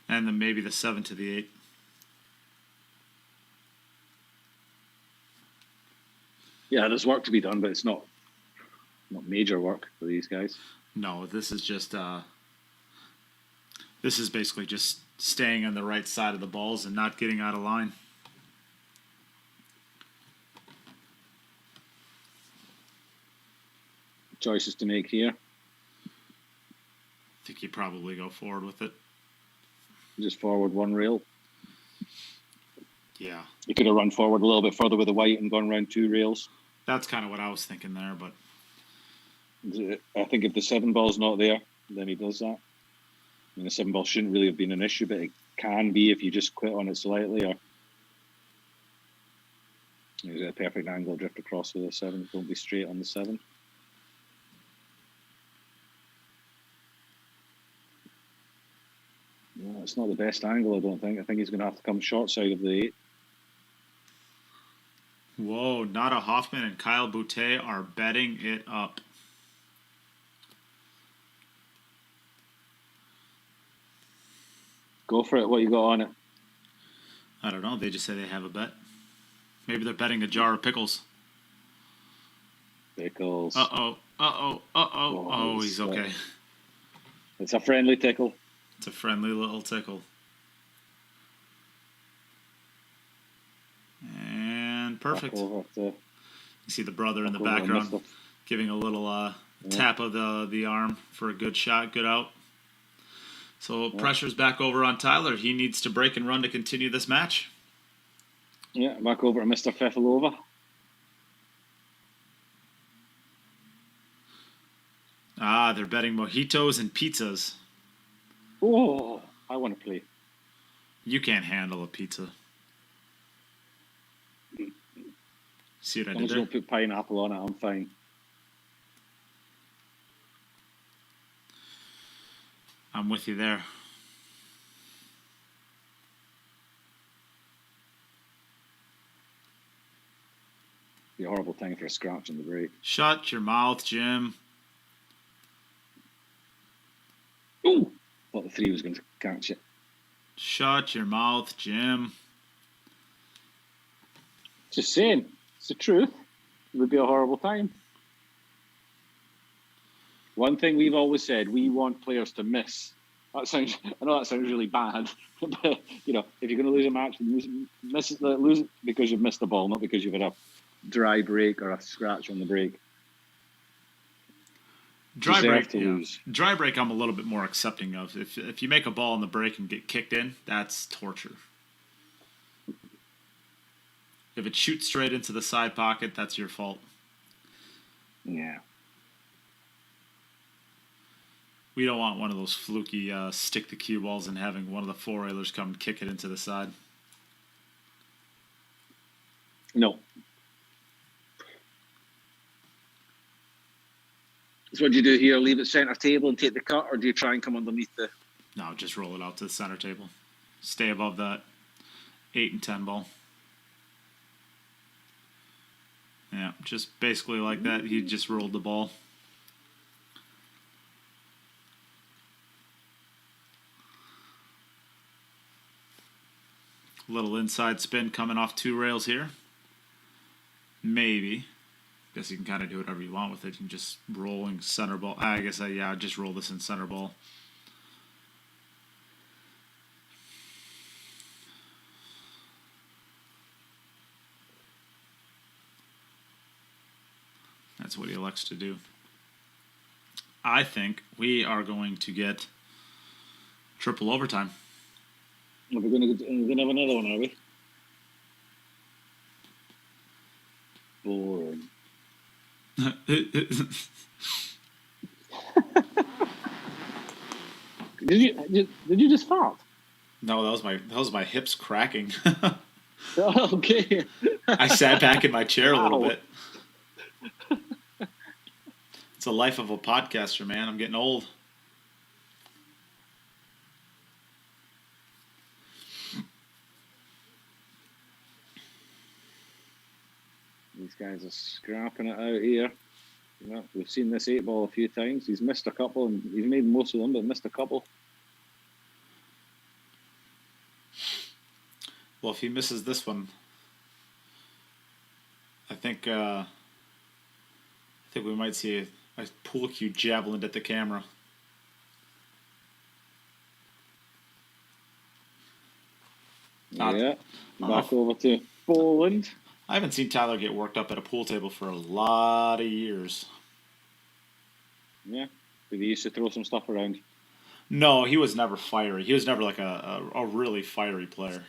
and then maybe the 7 to the 8. Yeah, there's work to be done, but it's not major work for these guys. No, this is just this is basically just staying on the right side of the balls and not getting out of line. Choices to make here. I think you probably go forward with it. Just forward 1 rail. Yeah. You could have run forward a little bit further with the white and gone around 2 rails. That's kind of what I was thinking there, but I think if the 7 ball's not there, then he does that. I mean, the 7 ball shouldn't really have been an issue, but it can be if you just quit on it slightly, or you get a perfect angle drift across with the 7. Don't be straight on the 7. No, it's not the best angle, I don't think. I think he's going to have to come short side of the 8. Whoa, Nada Hoffman and Kyle Boutte are betting it up. Go for it. What you got on it? I don't know. They just say they have a bet. Maybe they're betting a jar of pickles. Pickles. Uh-oh. Uh-oh. Uh-oh. Oh, he's okay. It's a friendly tickle. It's a friendly little tickle. And perfect. You see the brother in the background giving a little tap of the arm for a good shot, good out. So pressure's back over on Tyler. He needs to break and run to continue this match. Yeah, back over to Mr. Fefilova. Ah, they're betting mojitos and pizzas. Oh, I want to play. You can't handle a pizza. See what I As long did as you there? don't put pineapple on it, I'm fine. I'm with you there. Be a horrible time for a scratch on the break. Shut your mouth, Jim. Ooh! Thought the 3 was going to catch it. Shut your mouth, Jim. Just saying. It's the truth. It would be a horrible time. One thing we've always said, we want players to miss. I know that sounds really bad, but you know, if you're going to lose a match, lose it because you've missed the ball, not because you've had a dry break or a scratch on the break. Dry break, to lose. Dry break, I'm a little bit more accepting of. If you make a ball on the break and get kicked in, that's torture. If it shoots straight into the side pocket, that's your fault. Yeah. We don't want one of those fluky stick the cue balls and having one of the 4-railers come and kick it into the side. No. So what do you do here? Leave it center table and take the cut, or do you try and come underneath the... No, just roll it out to the center table. Stay above that 8 and 10 ball. Yeah, just basically like that. He just rolled the ball. Little inside spin coming off 2 rails here. Maybe. Guess you can kind of do whatever you want with it. You can just rolling center ball. I guess, yeah, just roll this in center ball. That's what he elects to do. I think we are going to get triple overtime. We're going to have another one, are we? Boring. Did you just fart? No, that was my hips cracking. Oh, okay. I sat back in my chair a little Wow. bit. It's the life of a podcaster, man. I'm getting old. These guys are scrapping it out here. Yeah, we've seen this 8 ball a few times. He's missed a couple, and he's made most of them, but missed a couple. Well, if he misses this one, I think we might see a pool cue javelin at the camera. Yeah, back over to Poland. I haven't seen Tyler get worked up at a pool table for a lot of years. Yeah, but he used to throw some stuff around. No, he was never fiery. He was never like a really fiery player.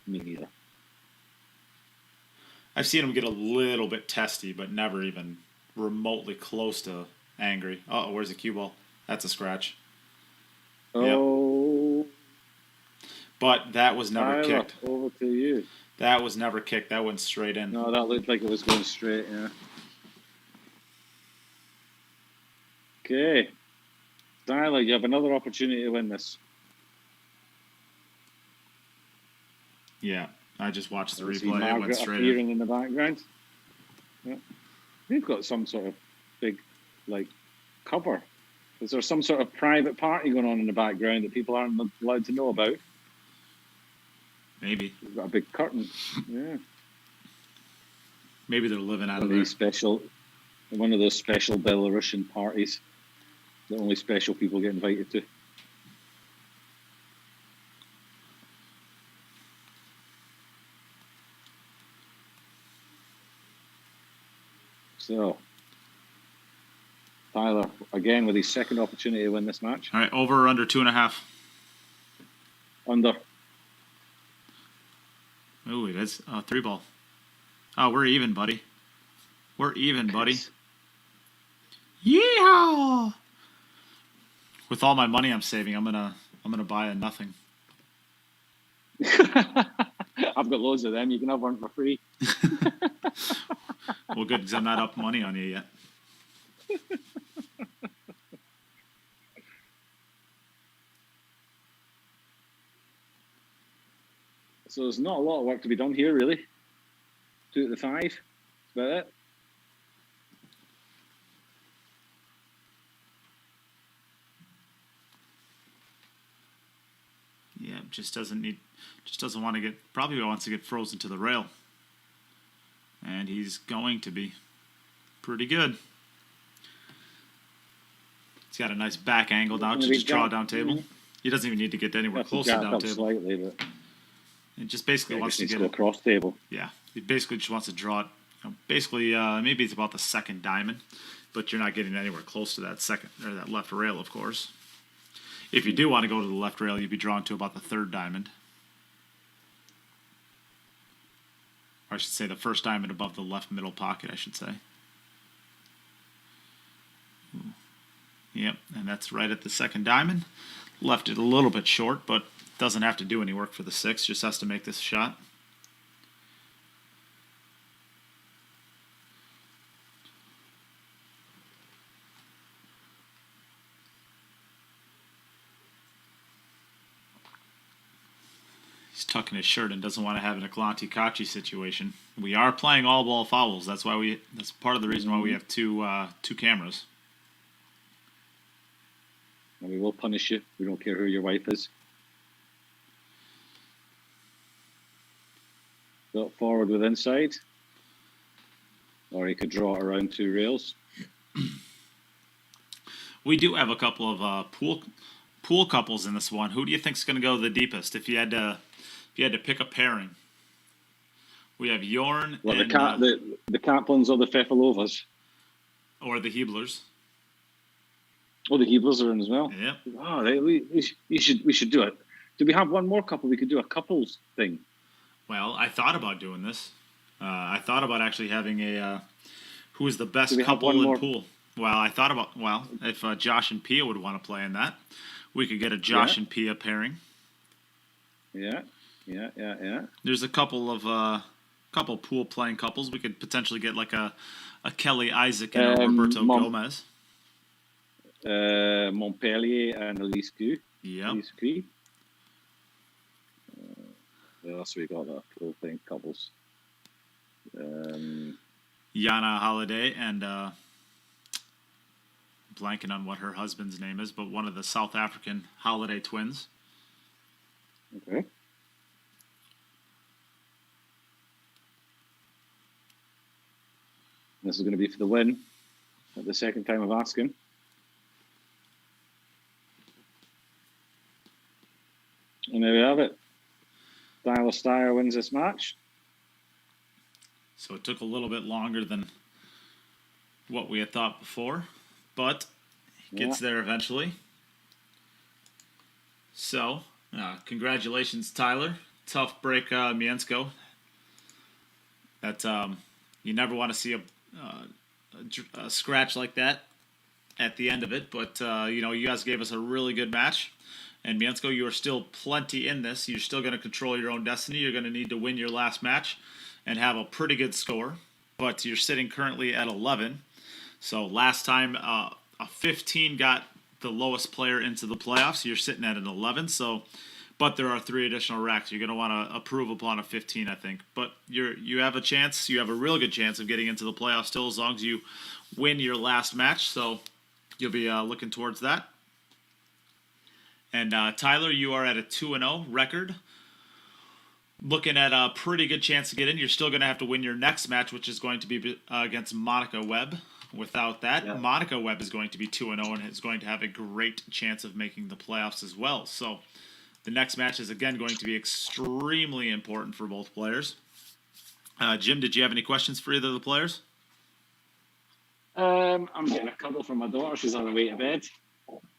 Me neither. I've seen him get a little bit testy, but never even remotely close to angry. Oh, where's the cue ball? That's a scratch. Oh. Yep. But that was never Tyler, kicked. over to you. That was never kicked. That went straight in. No, that looked like it was going straight, yeah. Okay. Tyler, you have another opportunity to win this. Yeah, I just watched the See replay. It went Margaret straight appearing in. in the background. Yeah. They've got some sort of big, cover. Is there some sort of private party going on in the background that people aren't allowed to know about? Maybe. They've got a big curtain. Yeah. Maybe they're living out of One there. of those special Belarusian parties that only special people get invited to. So, Tyler, again, with his second opportunity to win this match. All right, over or under 2.5? Under. Ooh, it is 3 ball. Oh, we're even, buddy. We're even, buddy. Yeehaw! With all my money I'm saving, I'm gonna buy a nothing. I've got loads of them. You can have one for free. Well, good, because I'm not up money on you yet. So there's not a lot of work to be done here, really. 2 to the 5. That's about it. Yeah, just doesn't want to probably wants to get frozen to the rail. And he's going to be pretty good. He's got a nice back angle now to just draw a down table. He doesn't even need to get anywhere close to down table. Slightly, but it just basically wants to get a cross table. Yeah, he basically just wants to draw it. Basically, maybe it's about the second diamond, but you're not getting anywhere close to that second or that left rail, of course. If you do want to go to the left rail, you'd be drawn to about the third diamond. Or I should say the first diamond above the left middle pocket, I should say. Yep, and that's right at the second diamond. Left it a little bit short, but doesn't have to do any work for the 6, just has to make this shot. He's tucking his shirt and doesn't want to have an Aklanti-Kachi situation. We are playing all ball fouls. That's part of the reason why we have two cameras. And we will punish you. We don't care who your wife is. Go forward with inside. Or he could draw it around 2 rails. We do have a couple of pool couples in this one. Who do you think's going to go the deepest if you had to pick a pairing? We have Jorn Well, and the Kaplans or the Fefilovas. Or the Heblers. Oh, the Heblers are in as well. Yeah. Oh, we should do it. Do we have one more couple? We could do a couples thing. Well, I thought about doing this. I thought about actually having a who is the best couple in pool. Well, I thought about if Josh and Pia would want to play in that, we could get a Josh and Pia pairing. Yeah. There's a couple of pool playing couples. We could potentially get like a Kelly Isaac and a Roberto Gomez. Montpellier and Elise Gu. Yeah. Elise Gu. What else we got? Pool playing couples. Yana Holiday and blanking on what her husband's name is, but one of the South African Holiday twins. Okay. This is going to be for the win. At the second time of asking. And there we have it. Styer wins this match. So it took a little bit longer than what we had thought before, but he gets there eventually. So, congratulations, Tyler. Tough break, Mieszko. That you never want to see a scratch like that at the end of it, but you guys gave us a really good match. And Mieszko, you are still plenty in this. You're still going to control your own destiny. You're going to need to win your last match and have a pretty good score. But you're sitting currently at 11. So last time, a 15 got the lowest player into the playoffs. You're sitting at an 11. But there are 3 additional racks. You're going to want to improve upon a 15, I think. But you have a chance. You have a real good chance of getting into the playoffs still as long as you win your last match. So you'll be looking towards that. And Tyler, you are at a 2-0 record. Looking at a pretty good chance to get in. You're still going to have to win your next match, which is going to be against Monica Webb. Without that, Monica Webb is going to be 2-0 and is going to have a great chance of making the playoffs as well. So the next match is, again, going to be extremely important for both players. Jim, did you have any questions for either of the players? I'm getting a cuddle from my daughter. She's on her way to bed.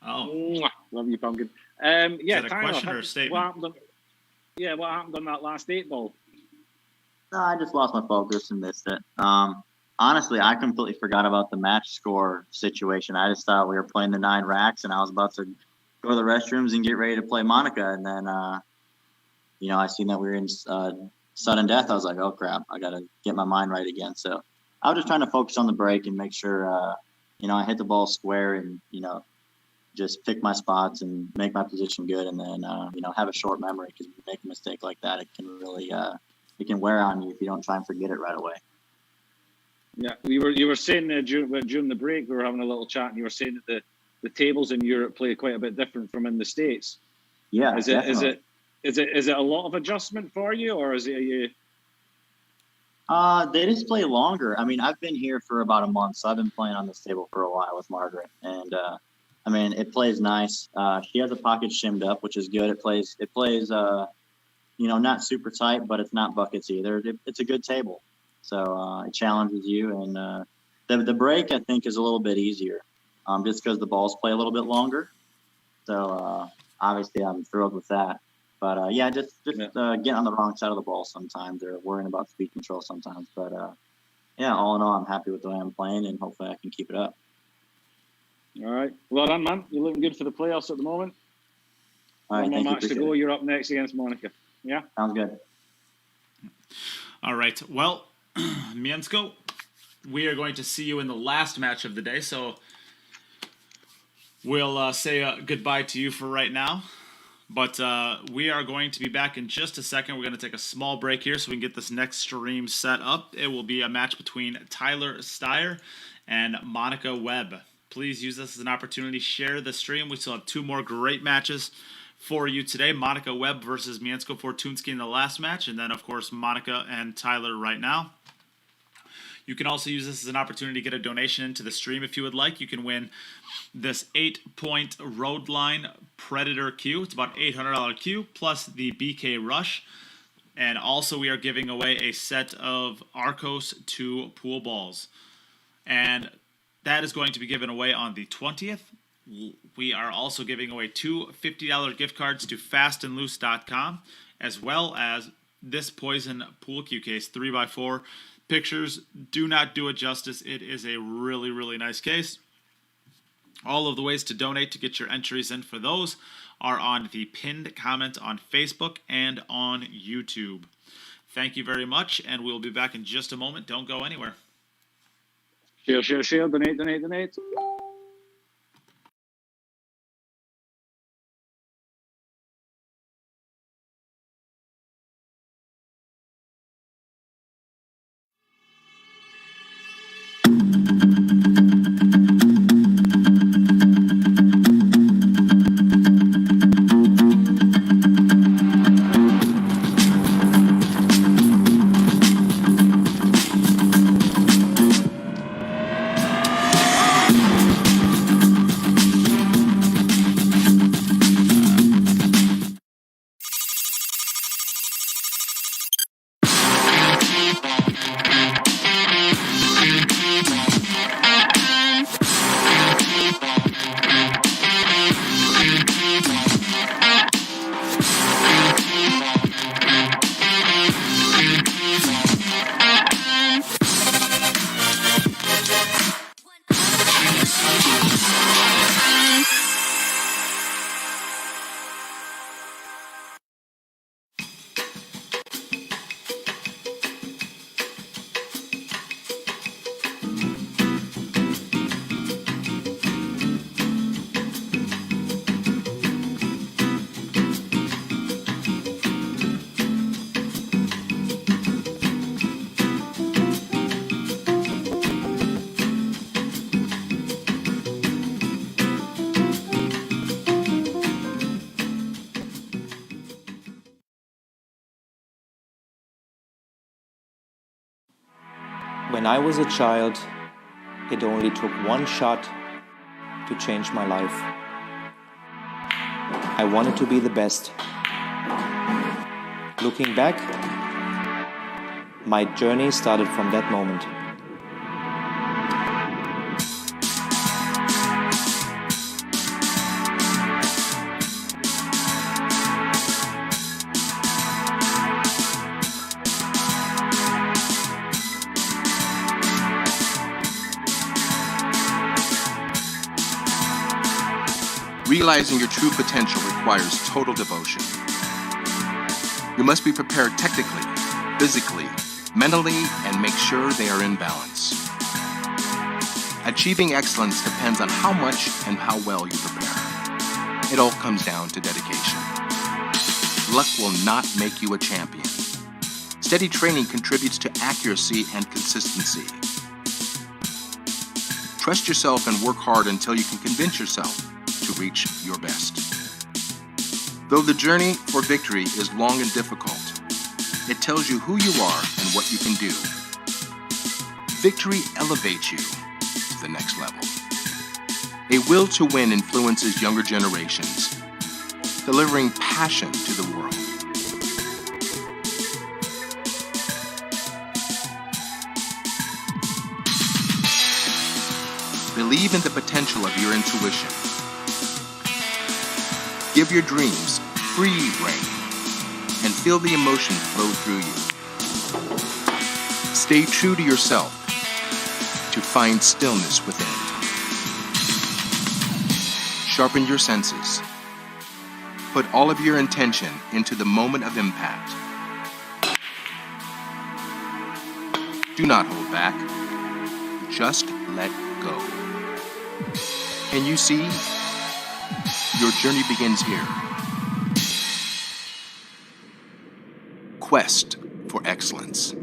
Oh. Love you, pumpkin. Is that a question or a statement? What happened on that last 8 ball? No, I just lost my focus and missed it. Honestly, I completely forgot about the match score situation. I just thought we were playing the 9 racks, and I was about to go to the restrooms and get ready to play Monica. And then I seen that we were in sudden death. I was like, oh crap, I got to get my mind right again. So I was just trying to focus on the break and make sure, I hit the ball square and, just pick my spots and make my position good. And then, have a short memory, because if you make a mistake like that, it can really, it can wear on you if you don't try and forget it right away. Yeah, you were saying during the break, we were having a little chat, and you were saying that the tables in Europe play quite a bit different from in the States. Yeah, is it a lot of adjustment for you, or is it They just play longer. I mean, I've been here for about a month, so I've been playing on this table for a while with Margaret, and it plays nice. She has a pocket shimmed up, which is good. It plays not super tight, but it's not buckets either. It's a good table. So it challenges you, and the break, I think, is a little bit easier, just because the balls play a little bit longer. So obviously, I'm thrilled with that. But just getting on the wrong side of the ball sometimes, or worrying about speed control sometimes. But all in all, I'm happy with the way I'm playing, and hopefully I can keep it up. All right, well done, man. You're looking good for the playoffs at the moment. All right, One more match to go. You're up next against Monica. Yeah, sounds good. All right. Well, Mieszko, we are going to see you in the last match of the day, so we'll say goodbye to you for right now. But we are going to be back in just a second. We're going to take a small break here so we can get this next stream set up. It will be a match between Tyler Styer and Monica Webb. Please use this as an opportunity. Share the stream. We still have 2 more great matches for you today. Monica Webb versus Mieszko Fortuński in the last match. And then, of course, Monica and Tyler right now. You can also use this as an opportunity to get a donation into the stream if you would like. You can win this 8-point Road Line Predator Q. It's about $800 Q plus the BK Rush. And also we are giving away a set of Arcos 2 pool balls. And that is going to be given away on the 20th. We are also giving away 2 $50 gift cards to fast&loose.com, as well as this Poison Pool Cue case 3x4. Pictures do not do it justice. It is a really, really nice case. All of the ways to donate to get your entries in for those are on the pinned comment on Facebook and on YouTube. Thank you very much, and we'll be back in just a moment. Don't go anywhere. Share. Donate. When I was a child, it only took one shot to change my life. I wanted to be the best. Looking back, my journey started from that moment. Realizing your true potential requires total devotion. You must be prepared technically, physically, mentally, and make sure they are in balance. Achieving excellence depends on how much and how well you prepare. It all comes down to dedication. Luck will not make you a champion. Steady training contributes to accuracy and consistency. Trust yourself and work hard until you can convince yourself to reach your best. Though the journey for victory is long and difficult, it tells you who you are and what you can do. Victory elevates you to the next level. A will to win influences younger generations, delivering passion to the world. Believe in the potential of your intuition. Give your dreams free rein and feel the emotion flow through you. Stay true to yourself to find stillness within. Sharpen your senses. Put all of your intention into the moment of impact. Do not hold back. Just let go. Can you see? Your journey begins here. Quest for excellence.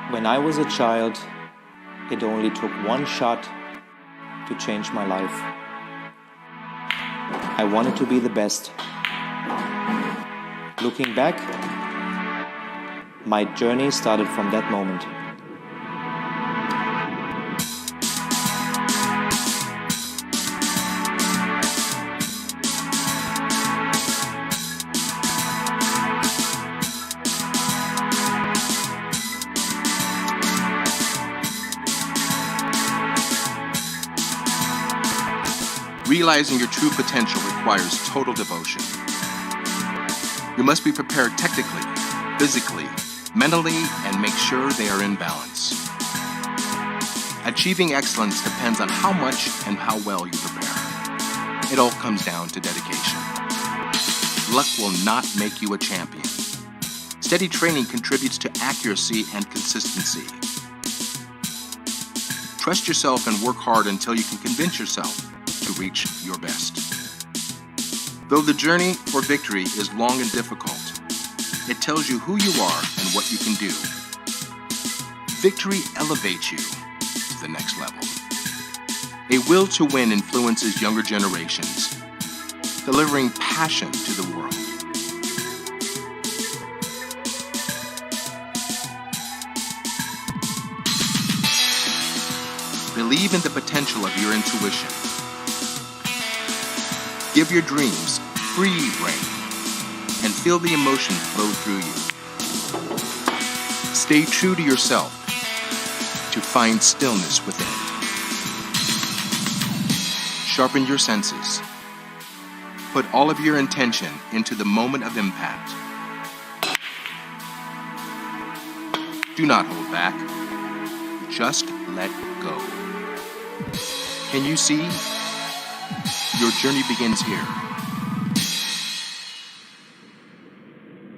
When I was a child, it only took one shot to change my life. I wanted to be the best. Looking back, my journey started from that moment. Realizing your true potential requires total devotion. You must be prepared technically, physically, mentally, and make sure they are in balance. Achieving excellence depends on how much and how well you prepare. It all comes down to dedication. Luck will not make you a champion. Steady training contributes to accuracy and consistency. Trust yourself and work hard until you can convince yourself to reach your best. Though the journey for victory is long and difficult, it tells you who you are and what you can do. Victory elevates you to the next level. A will to win influences younger generations, delivering passion to the world. Believe in the potential of your intuition. Give your dreams free rein and feel the emotion flow through you. Stay true to yourself to find stillness within. Sharpen your senses. Put all of your intention into the moment of impact. Do not hold back. Just let go. Can you see? Your journey begins here.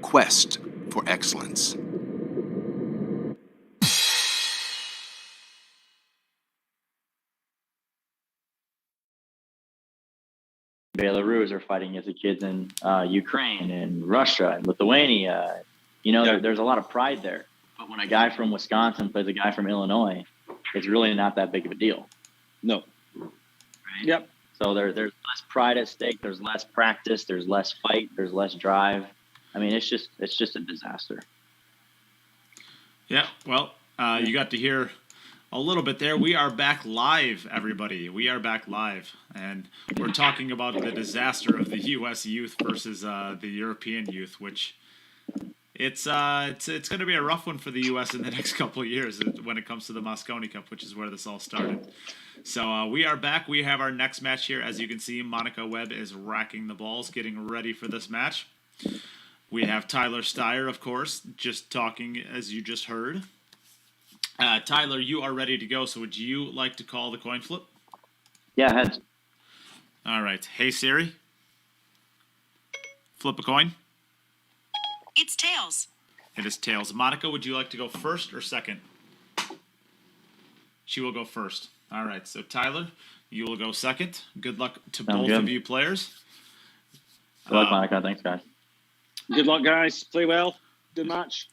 Quest for excellence. Belarus are fighting against the kids in Ukraine and Russia and Lithuania. You know, there's a lot of pride there. But when a guy from Wisconsin plays a guy from Illinois, it's really not that big of a deal. No. Right? Yep. So there's less pride at stake. There's less practice. There's less fight. There's less drive. I mean, it's just a disaster. Yeah. Well, you got to hear a little bit there. We are back live, everybody. We are back live, and we're talking about the disaster of the U.S. youth versus the European youth, which it's going to be a rough one for the U.S. in the next couple of years when it comes to the Mosconi Cup, which is where this all started. So we are back. We have our next match here. As you can see, Monica Webb is racking the balls, getting ready for this match. We have Tyler Styer, of course, just talking as you just heard. Tyler, you are ready to go, so would you like to call the coin flip? Yeah, heads. All right. Hey, Siri. Flip a coin. It's tails. It is tails. Monica, would you like to go first or second? She will go first. All right. So, Tyler, you will go second. Good luck to both of you players. Good luck, Monica. Thanks, guys. Good luck, guys. Play well. Good match.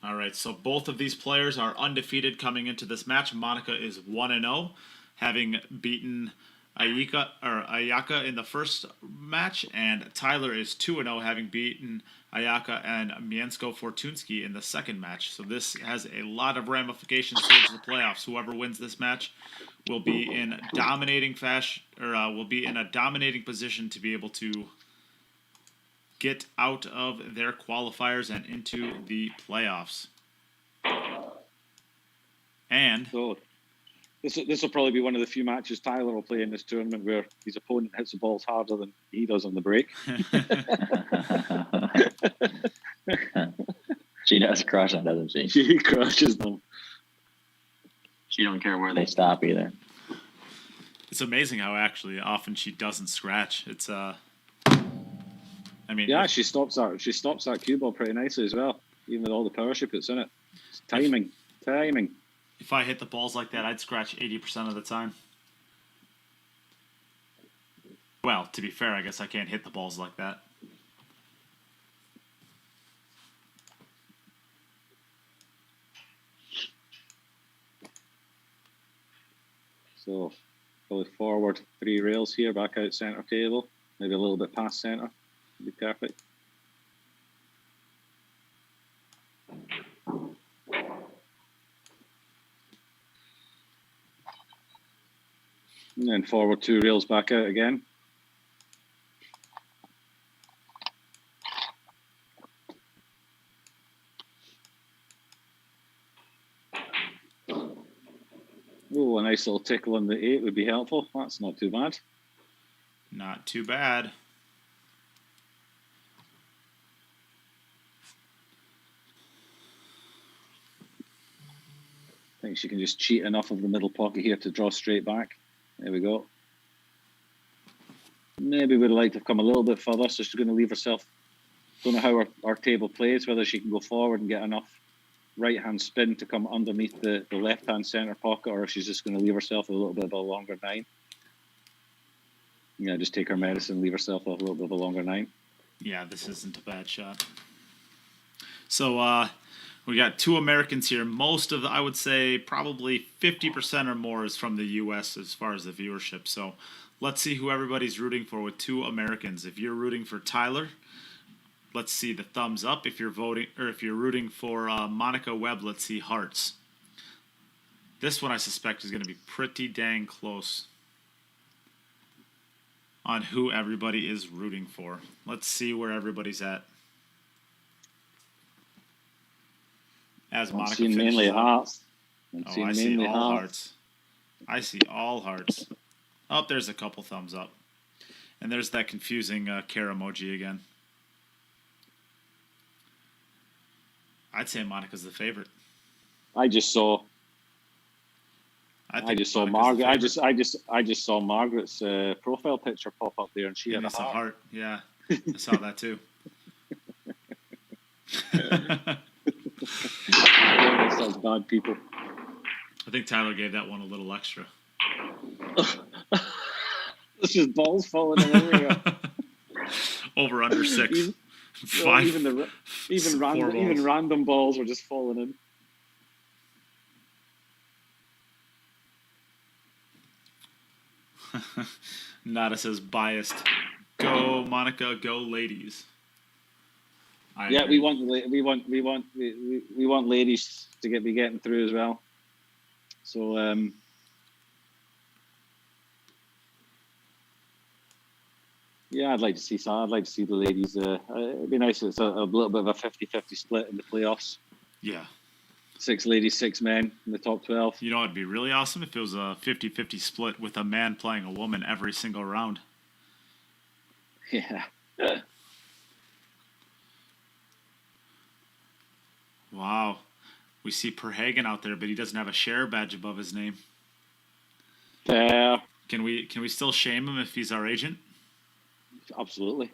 All right, so both of these players are undefeated coming into this match. Monica is 1-0, having beaten Ayaka in the first match, and Tyler is 2-0, having beaten Ayaka and Mieszko Fortuński in the second match. So this has a lot of ramifications towards the playoffs. Whoever wins this match will be in dominating fashion, or will be in a dominating position to be able to get out of their qualifiers and into the playoffs. And so this will probably be one of the few matches Tyler will play in this tournament where his opponent hits the balls harder than he does on the break. She does crush them, doesn't she? She crushes them. She don't care where they stop either. It's amazing how actually often she doesn't scratch. It's I mean, yeah, she stops that cue ball pretty nicely as well, even with all the power she puts in it. It's timing. If I hit the balls like that, I'd scratch 80% of the time. Well, to be fair, I guess I can't hit the balls like that. So, probably forward 3 rails here, back out center table, maybe a little bit past center. Be perfect. And then forward 2 rails back out again. Oh, a nice little tickle on the 8 would be helpful. That's not too bad. Not too bad. think she can just cheat enough of the middle pocket here to draw straight back. There we go. Maybe would like to have come a little bit further, so she's going to leave herself. Don't know how our table plays, whether she can go forward and get enough right-hand spin to come underneath the left-hand centre pocket, or if she's just going to leave herself a little bit of a longer 9. Yeah, just take her medicine, leave herself a little bit of a longer 9. Yeah, this isn't a bad shot. So we got 2 Americans here. Most of the, I would say probably 50% or more is from the U.S. as far as the viewership. So let's see who everybody's rooting for with 2 Americans. If you're rooting for Tyler, let's see the thumbs up. If you're voting, or if you're rooting for Monica Webb, let's see hearts. This one I suspect is going to be pretty dang close on who everybody is rooting for. Let's see where everybody's at. As I'm Monica seeing mainly hearts. I see all hearts. I see all hearts. Oh, there's a couple thumbs up. And there's that confusing care emoji again. I'd say Monica's the favorite. I just saw Margaret. I just saw Margaret's profile picture pop up there, and she had a heart. Yeah, I saw that too. Such bad people. I think Tyler gave that one a little extra. It's just balls falling in everywhere. Over under 6. Even random balls were just falling in. Nada says biased. Go Monica, go ladies. We want ladies to be getting through as well. So I'd like to see some. I'd like to see the ladies. It'd be nice. It's a little bit of a 50-50 split in the playoffs. Yeah. 6 ladies, 6 men in the top 12. You know, it'd be really awesome if it was a 50-50 split with a man playing a woman every single round. Yeah. Wow. We see Perhagen out there, but he doesn't have a share badge above his name. Yeah. Can we still shame him if he's our agent? Absolutely.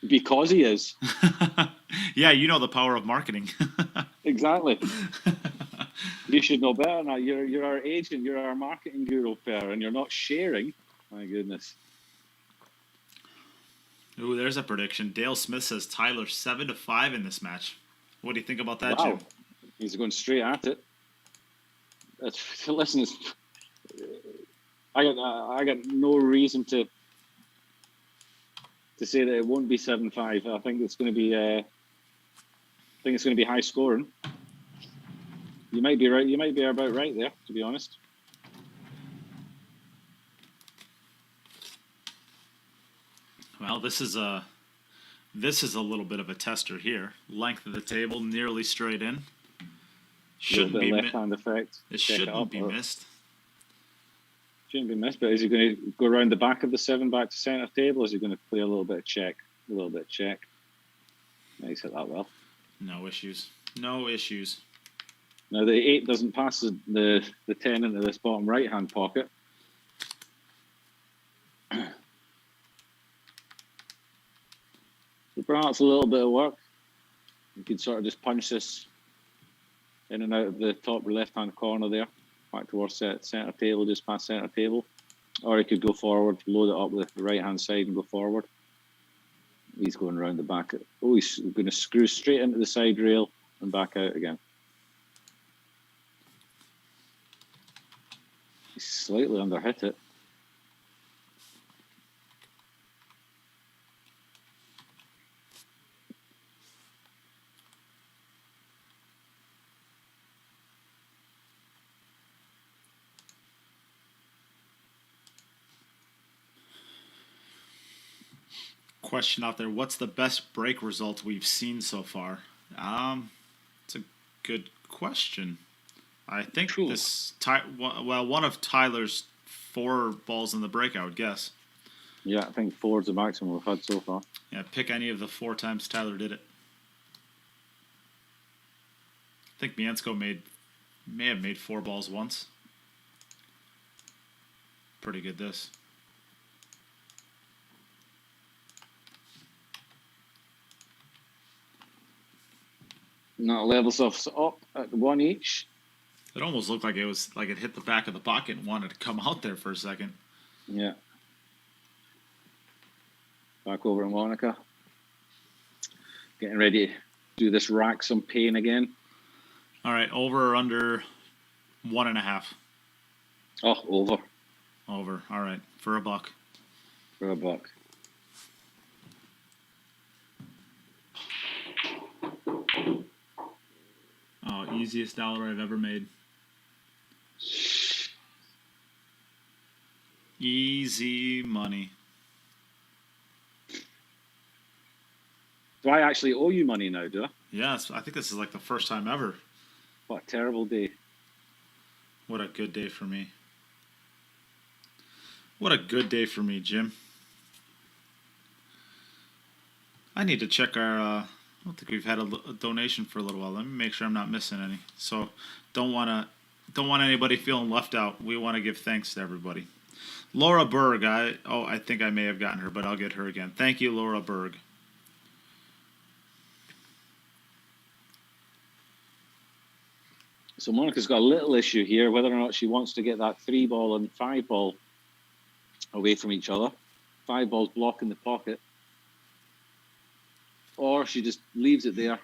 Because he is. Yeah, you know the power of marketing. Exactly. You should know better now. You're our agent. You're our marketing guru, Per, and you're not sharing. My goodness. Ooh, there's a prediction. Dale Smith says Tyler 7-5 in this match. What do you think about that, Jim? He's going straight at it. Listen, I got no reason to say that it won't be 7-5. I think it's going to be. I think it's going to be high scoring. You might be right. You might be about right there, to be honest. Well, this is a little bit of a tester here. Length of the table nearly straight in. Shouldn't be left-hand effect. It shouldn't be missed. Shouldn't be missed. But is he going to go around the back of the 7 back to centre table? Or is he going to play a little bit of check? A little bit of check. Nice, hit that well. No issues. No issues. Now the 8 doesn't pass the 10 into this bottom right-hand pocket. So perhaps a little bit of work. You could sort of just punch this in and out of the top left-hand corner there, back towards centre table, just past centre table. Or he could go forward, load it up with the right-hand side and go forward. He's going around the back. Oh, he's going to screw straight into the side rail and back out again. He slightly underhit it. Question out there: what's the best break result we've seen so far? It's a good question. I think one of Tyler's 4 balls in the break, I would guess. Yeah, I think 4 is the maximum we've had so far. Yeah, pick any of the 4 times Tyler did it. I think Mieszko made May have made 4 balls once. Pretty good this. Now levels us up at 1 each. It almost looked like it was like it hit the back of the pocket and wanted to come out there for a second. Yeah. Back over to Monica. Getting ready to do this rack some pain again. All right, over or under 1.5? Oh, over. Over. All right, for a buck. For a buck. Oh, easiest dollar I've ever made. Easy money. Do I actually owe you money now, do I? Yes, I think this is like the first time ever. What a terrible day. What a good day for me. What a good day for me, Jim. I need to check our... I don't think we've had a donation for a little while. Let me make sure I'm not missing any. So don't want anybody feeling left out. We want to give thanks to everybody. Laura Berg. I think I may have gotten her, but I'll get her again. Thank you, Laura Berg. So Monica's got a little issue here, whether or not she wants to get that 3 ball and 5 ball away from each other. 5 balls blocking the pocket. Or she just leaves it there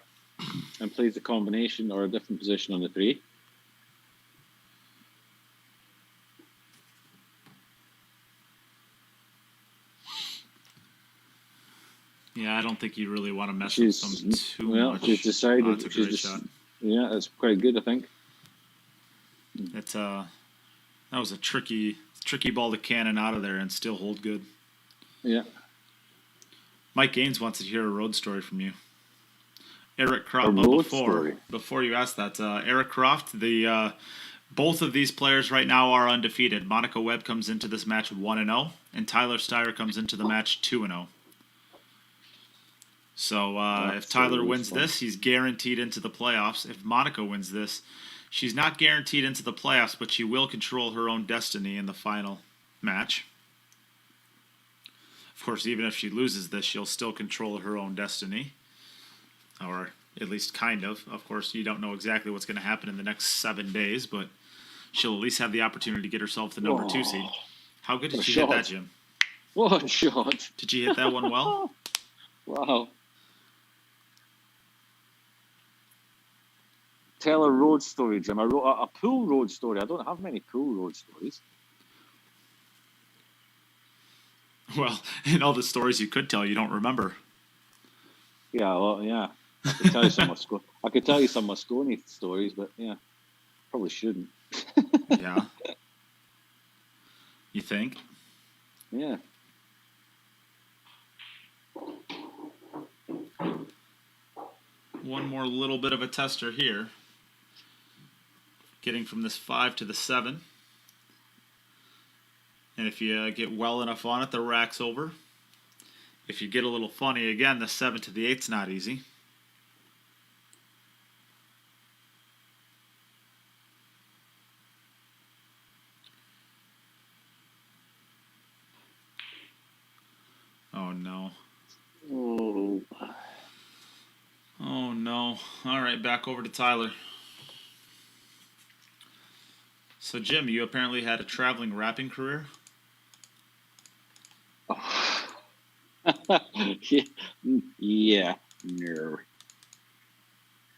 and plays a combination or a different position on the 3. Yeah, I don't think you really want to mess with them too much. She's decided. That's a great shot. Yeah, that's quite good, I think. It's that was a tricky ball to cannon out of there and still hold good. Yeah. Mike Gaines wants to hear a road story from you. Eric Croft. Before you ask that, Eric Croft, both of these players right now are undefeated. Monica Webb comes into this match 1-0, and Tyler Styer comes into the match 2-0. So if Tyler wins this, he's guaranteed into the playoffs. If Monica wins this, she's not guaranteed into the playoffs, but she will control her own destiny in the final match. Of course, even if she loses this, she'll still control her own destiny. Or at least kind of. Of course, you don't know exactly what's going to happen in the next 7 days, but she'll at least have the opportunity to get herself the number 2 seed. How good did she hit that, Jim? What a shot. Did you hit that one well? Wow. Tell a road story, Jim. I wrote a pool road story. I don't have many pool road stories. Well, in all the stories you could tell, you don't remember. Yeah, well, yeah. I could tell you some of Moscone stories, but yeah, probably shouldn't. Yeah. You think? Yeah. One more little bit of a tester here. Getting from this 5 to the 7. And if you get well enough on it, the rack's over. If you get a little funny, again, the 7 to the 8's not easy. Oh, no. Oh. Oh, no. All right, back over to Tyler. So, Jim, you apparently had a traveling rapping career? Oh. Yeah. No.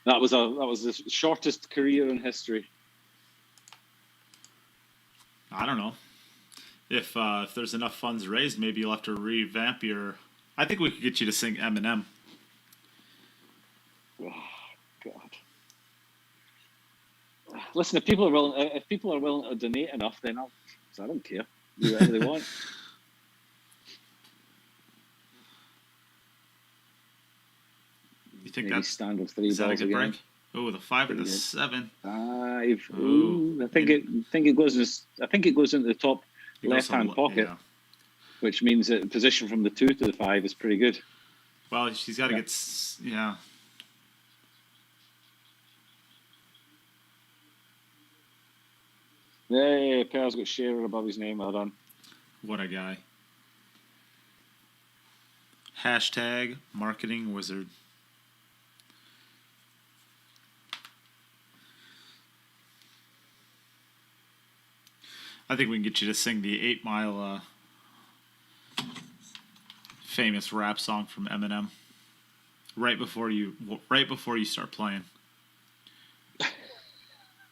That was the shortest career in history. I don't know. If there's enough funds raised, maybe you'll have to revamp your... I think we could get you to sing Eminem. Oh, God. Listen, if people are willing to donate enough, then I don't care. Do whatever they want. You think Maybe that's stand with 3 is that a balls good again. break? Oh, the 5 and the 7. 5. Ooh. Ooh, I think it goes into the top left-hand pocket, yeah. which means that the position from the 2 to the 5 is pretty good. Well, she's got to get... Yeah. Yeah, Per's got Shearer above his name. Well done. What a guy. Hashtag marketing wizard. I think we can get you to sing the 8 Mile famous rap song from Eminem right before you start playing.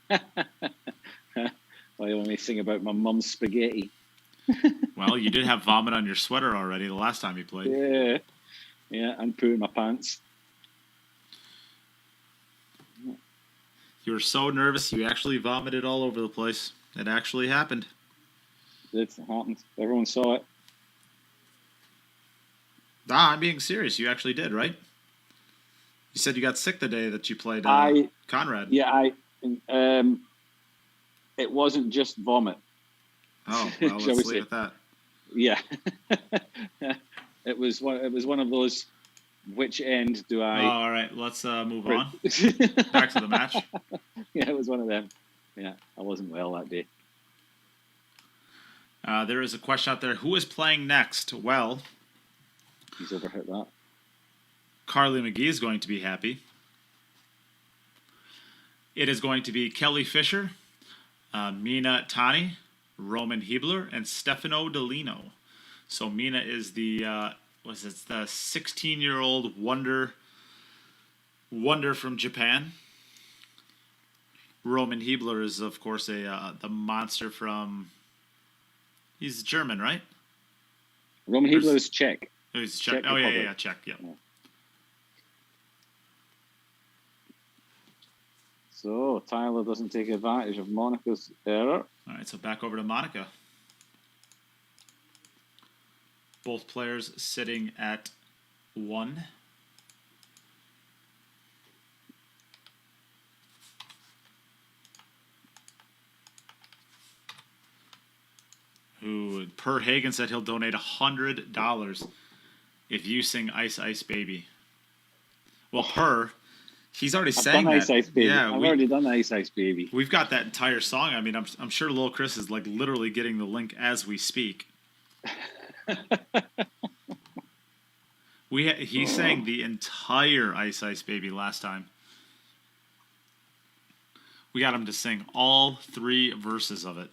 Well, you want me to sing about my mum's spaghetti? Well, you did have vomit on your sweater already the last time you played. Yeah, and poo in my pants. You were so nervous, you actually vomited all over the place. It actually happened. It happened. Everyone saw it. I'm being serious. You actually did, right? You said you got sick the day that you played Conrad. Yeah, it wasn't just vomit. Oh, well, let's leave it at that. Yeah. It was one of those, which end do I... Oh, all right, let's move on. Back to the match. Yeah, it was one of them. Yeah, I wasn't well that day. There is a question out there. Who is playing next? Well... He's overhit that. Carly McGee is going to be happy. It is going to be Kelly Fisher, Mina Tani, Roman Hebler, and Stefano Delino. So Mina is the the 16-year-old wonder from Japan. Roman Hebler is, of course, the monster from... He's German, right? Roman Hebler is Czech. Oh, he's Czech. Oh, yeah, Czech, yeah. So, Tyler doesn't take advantage of Monica's error. All right, so back over to Monica. Both players sitting at 1. Who, Per Hagen said he'll donate $100 if you sing Ice Ice Baby. Well, he's already sang that. Ice Ice Baby. Yeah, I've already done Ice Ice Baby. We've got that entire song. I mean, I'm sure Lil Chris is like literally getting the link as we speak. He sang the entire Ice Ice Baby last time. We got him to sing all 3 verses of it.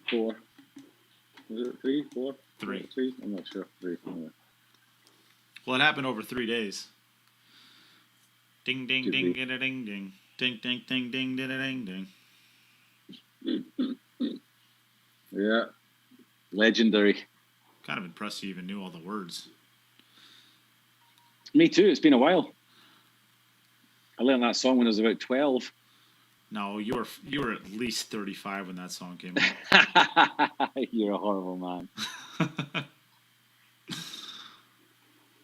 4. Was it 3, 4? 3. 3? I'm not sure. 3. Well, it happened over 3 days. Ding, ding, ding, ding, ding, ding. Ding, ding, ding, ding, ding, ding, ding. Yeah. Legendary. Kind of impressed you even knew all the words. Me too. It's been a while. I learned that song when I was about 12. No, you were at least 35 when that song came out. You're a horrible man.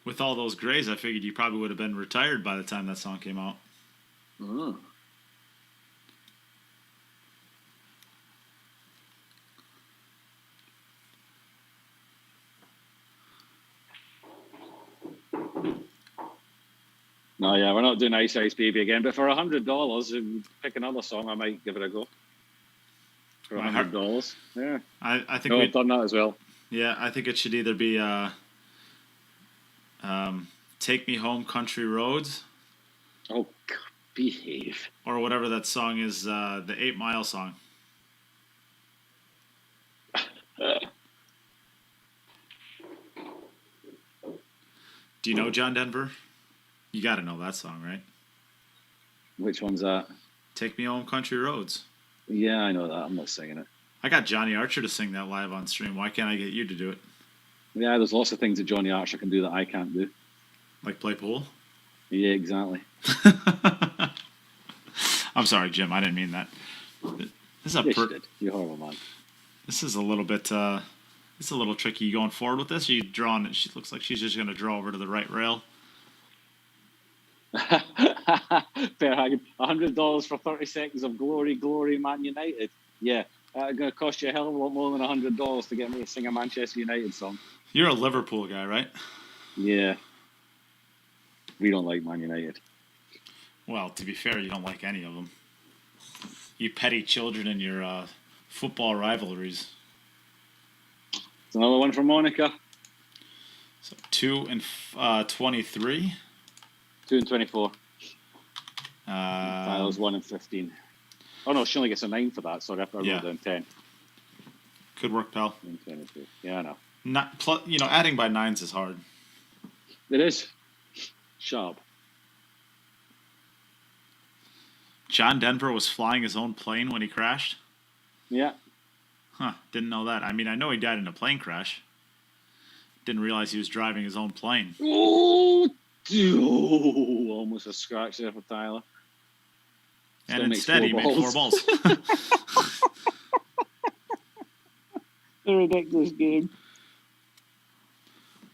With all those grays, I figured you probably would have been retired by the time that song came out. Oh. No, yeah, we're not doing Ice Ice Baby again. But for $100, and pick another song, I might give it a go. For $100, yeah. I think we've done that as well. Yeah, I think it should either be "Take Me Home, Country Roads." Oh, behave. Or whatever that song is, the 8 Mile song. Do you know John Denver? You got to know that song, right? Which one's that? Take Me Home, Country Roads. Yeah, I know that. I'm not singing it. I got Johnny Archer to sing that live on stream. Why can't I get you to do it? Yeah, there's lots of things that Johnny Archer can do that I can't do. Like play pool? Yeah, exactly. I'm sorry, Jim. I didn't mean that. This is yes, you did. You're horrible, man. This is a little bit... it's a little tricky. You going forward with this? Or you drawing it? She looks like she's just going to draw over to the right rail. Fairhagen, $100 for 30 seconds of glory, glory, Man United. Yeah, going to cost you a hell of a lot more than $100 to get me to sing a Manchester United song. You're a Liverpool guy, right? Yeah. We don't like Man United. Well, to be fair, you don't like any of them. You petty children in your football rivalries. It's another one from Monica. So 2 and 23. 2 and 24. Uh, Tyler's 1 and 15. Oh no, she only gets a 9 for that. Sorry, I wrote down 10. Good work, pal. 22. Yeah, I know. Not adding by 9s is hard. It is. Sharp. John Denver was flying his own plane when he crashed? Yeah. Huh, didn't know that. I mean, I know he died in a plane crash. Didn't realize he was driving his own plane. Oh, almost a scratch there for Tyler. And instead, he made 4 balls. A ridiculous game.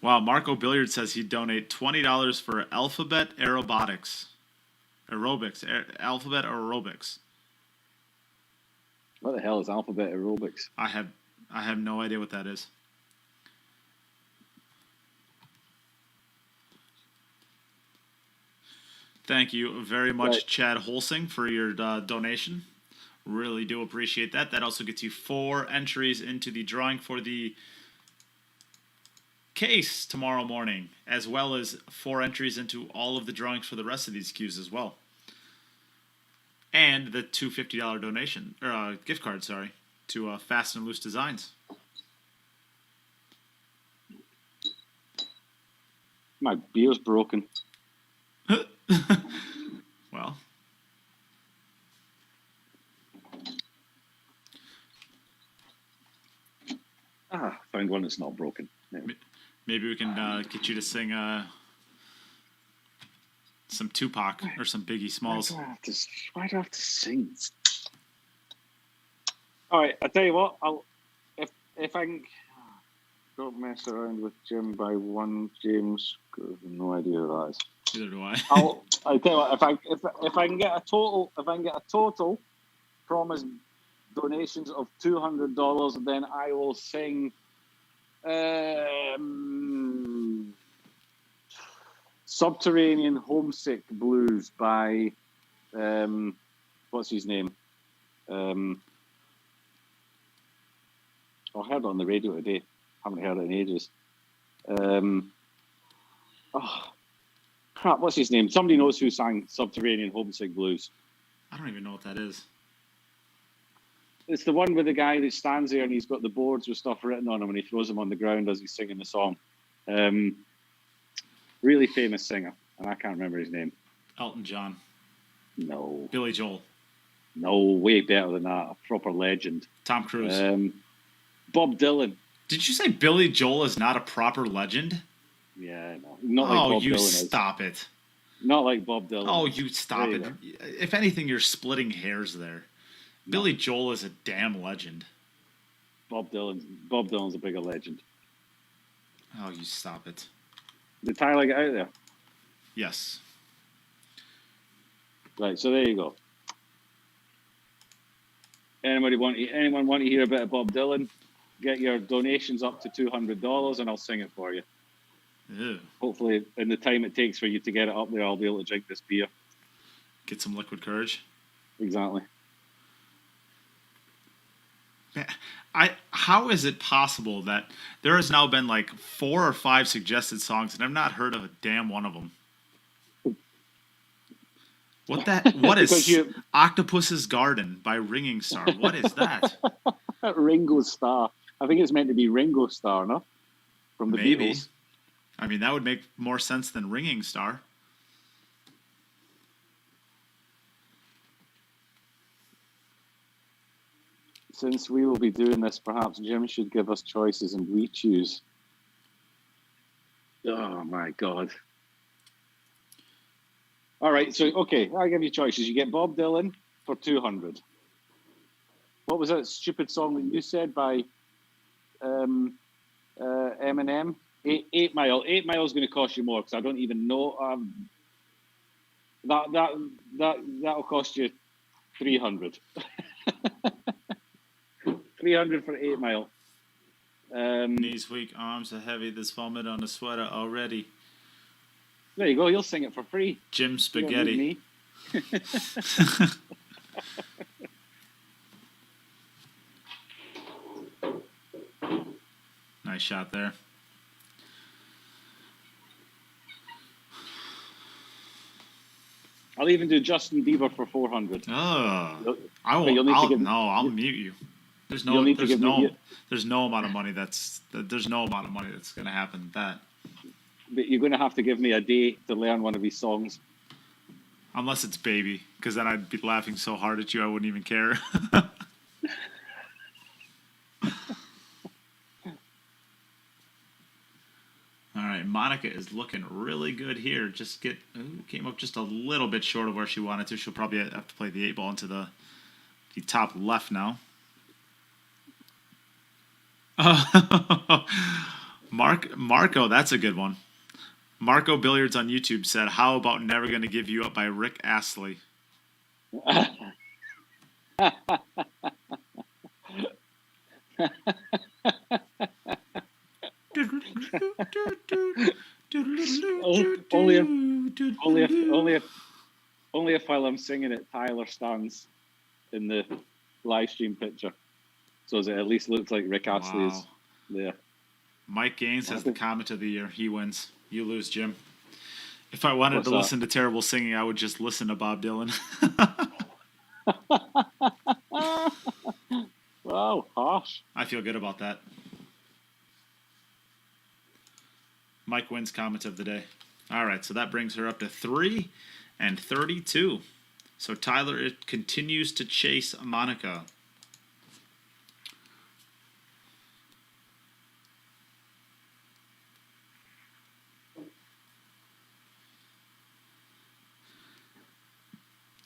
Wow, Marco Billiard says he'd donate $20 for alphabet aerobics. Alphabet aerobics. What the hell is alphabet aerobics? I have no idea what that is. Thank you very much, Chad Holsing, for your donation. Really do appreciate that. That also gets you 4 entries into the drawing for the case tomorrow morning, as well as 4 entries into all of the drawings for the rest of these cues as well. And the $250 donation, or gift card, sorry, to Fast and Loose Designs. My beer's broken. Well. Found one that's not broken. Yeah. Maybe we can get you to sing some Tupac or some Biggie Smalls. Why do I have to sing? All right, I tell you what. If I can, don't mess around with Jim by 1, James. I have no idea who that is. Neither do I. I tell you what. If I can get a total from his donations of $200, then I will sing. Subterranean Homesick Blues by what's his name? I heard it on the radio today. Haven't heard it in ages. Crap, what's his name? Somebody knows who sang Subterranean Homesick Blues. I don't even know what that is. It's the one with the guy that stands there and he's got the boards with stuff written on him and he throws them on the ground as he's singing the song. Really famous singer, and I can't remember his name. Elton John. No. Billy Joel. No, way better than that. A proper legend. Tom Cruise. Bob Dylan. Did you say Billy Joel is not a proper legend? Yeah, no. Not like Bob Dylan is. Stop it. Not like Bob Dylan. Oh, you stop it. If anything, you're splitting hairs there. No. Billy Joel is a damn legend. Bob Dylan's a bigger legend. Oh, you stop it. Did Tyler get out there? Yes. Right, so there you go. Anyone want to hear a bit of Bob Dylan? Get your donations up to $200 and I'll sing it for you. Ew. Hopefully, in the time it takes for you to get it up there, I'll be able to drink this beer. Get some liquid courage. Exactly. How is it possible that there has now been like 4 or 5 suggested songs and I've not heard of a damn one of them? What is Octopus's Garden by Ringing Star? What is that? Ringo Starr. I think it's meant to be Ringo Starr, no? From the Maybe. Beatles. I mean, that would make more sense than Ringing Star. Since we will be doing this, perhaps Jim should give us choices and we choose. Oh, my God. All right, so, okay, I'll give you choices. You get Bob Dylan for $200. What was that stupid song that you said by Eminem? 8 Mile. 8 Mile is going to cost you more because I don't even know. That'll cost you $300. $300 for 8 Mile. Knees weak, arms are heavy. There's vomit on the sweater already. There you go. You'll sing it for free. Jim Spaghetti. Nice shot there. I'll even do Justin Bieber for 400. Oh, I But you'll won't. need to give- I'll mute you. There's no. You'll need to There's give me- no. There's no amount of money that's. There's no amount of money that's going to happen with that. But you're going to have to give me a day to learn one of these songs. Unless it's Baby, because then I'd be laughing so hard at you I wouldn't even care. All right, Monica is looking really good here. Came up just a little bit short of where she wanted to. She'll probably have to play the 8 ball into the top left now. Marco, that's a good one. Marco Billiards on YouTube said, "How about Never Gonna Give You Up" by Rick Astley? Only if while I'm singing it, Tyler stands in the live stream picture, so as it at least looks like Rick Astley is there. Mike Gaines has the comment of the year. He wins. You lose, Jim. If I wanted to listen to terrible singing, I would just listen to Bob Dylan. Wow, harsh. I feel good about that. Mike wins comment of the day. All right, so that brings her up to 3 and 32. So Tyler continues to chase Monica.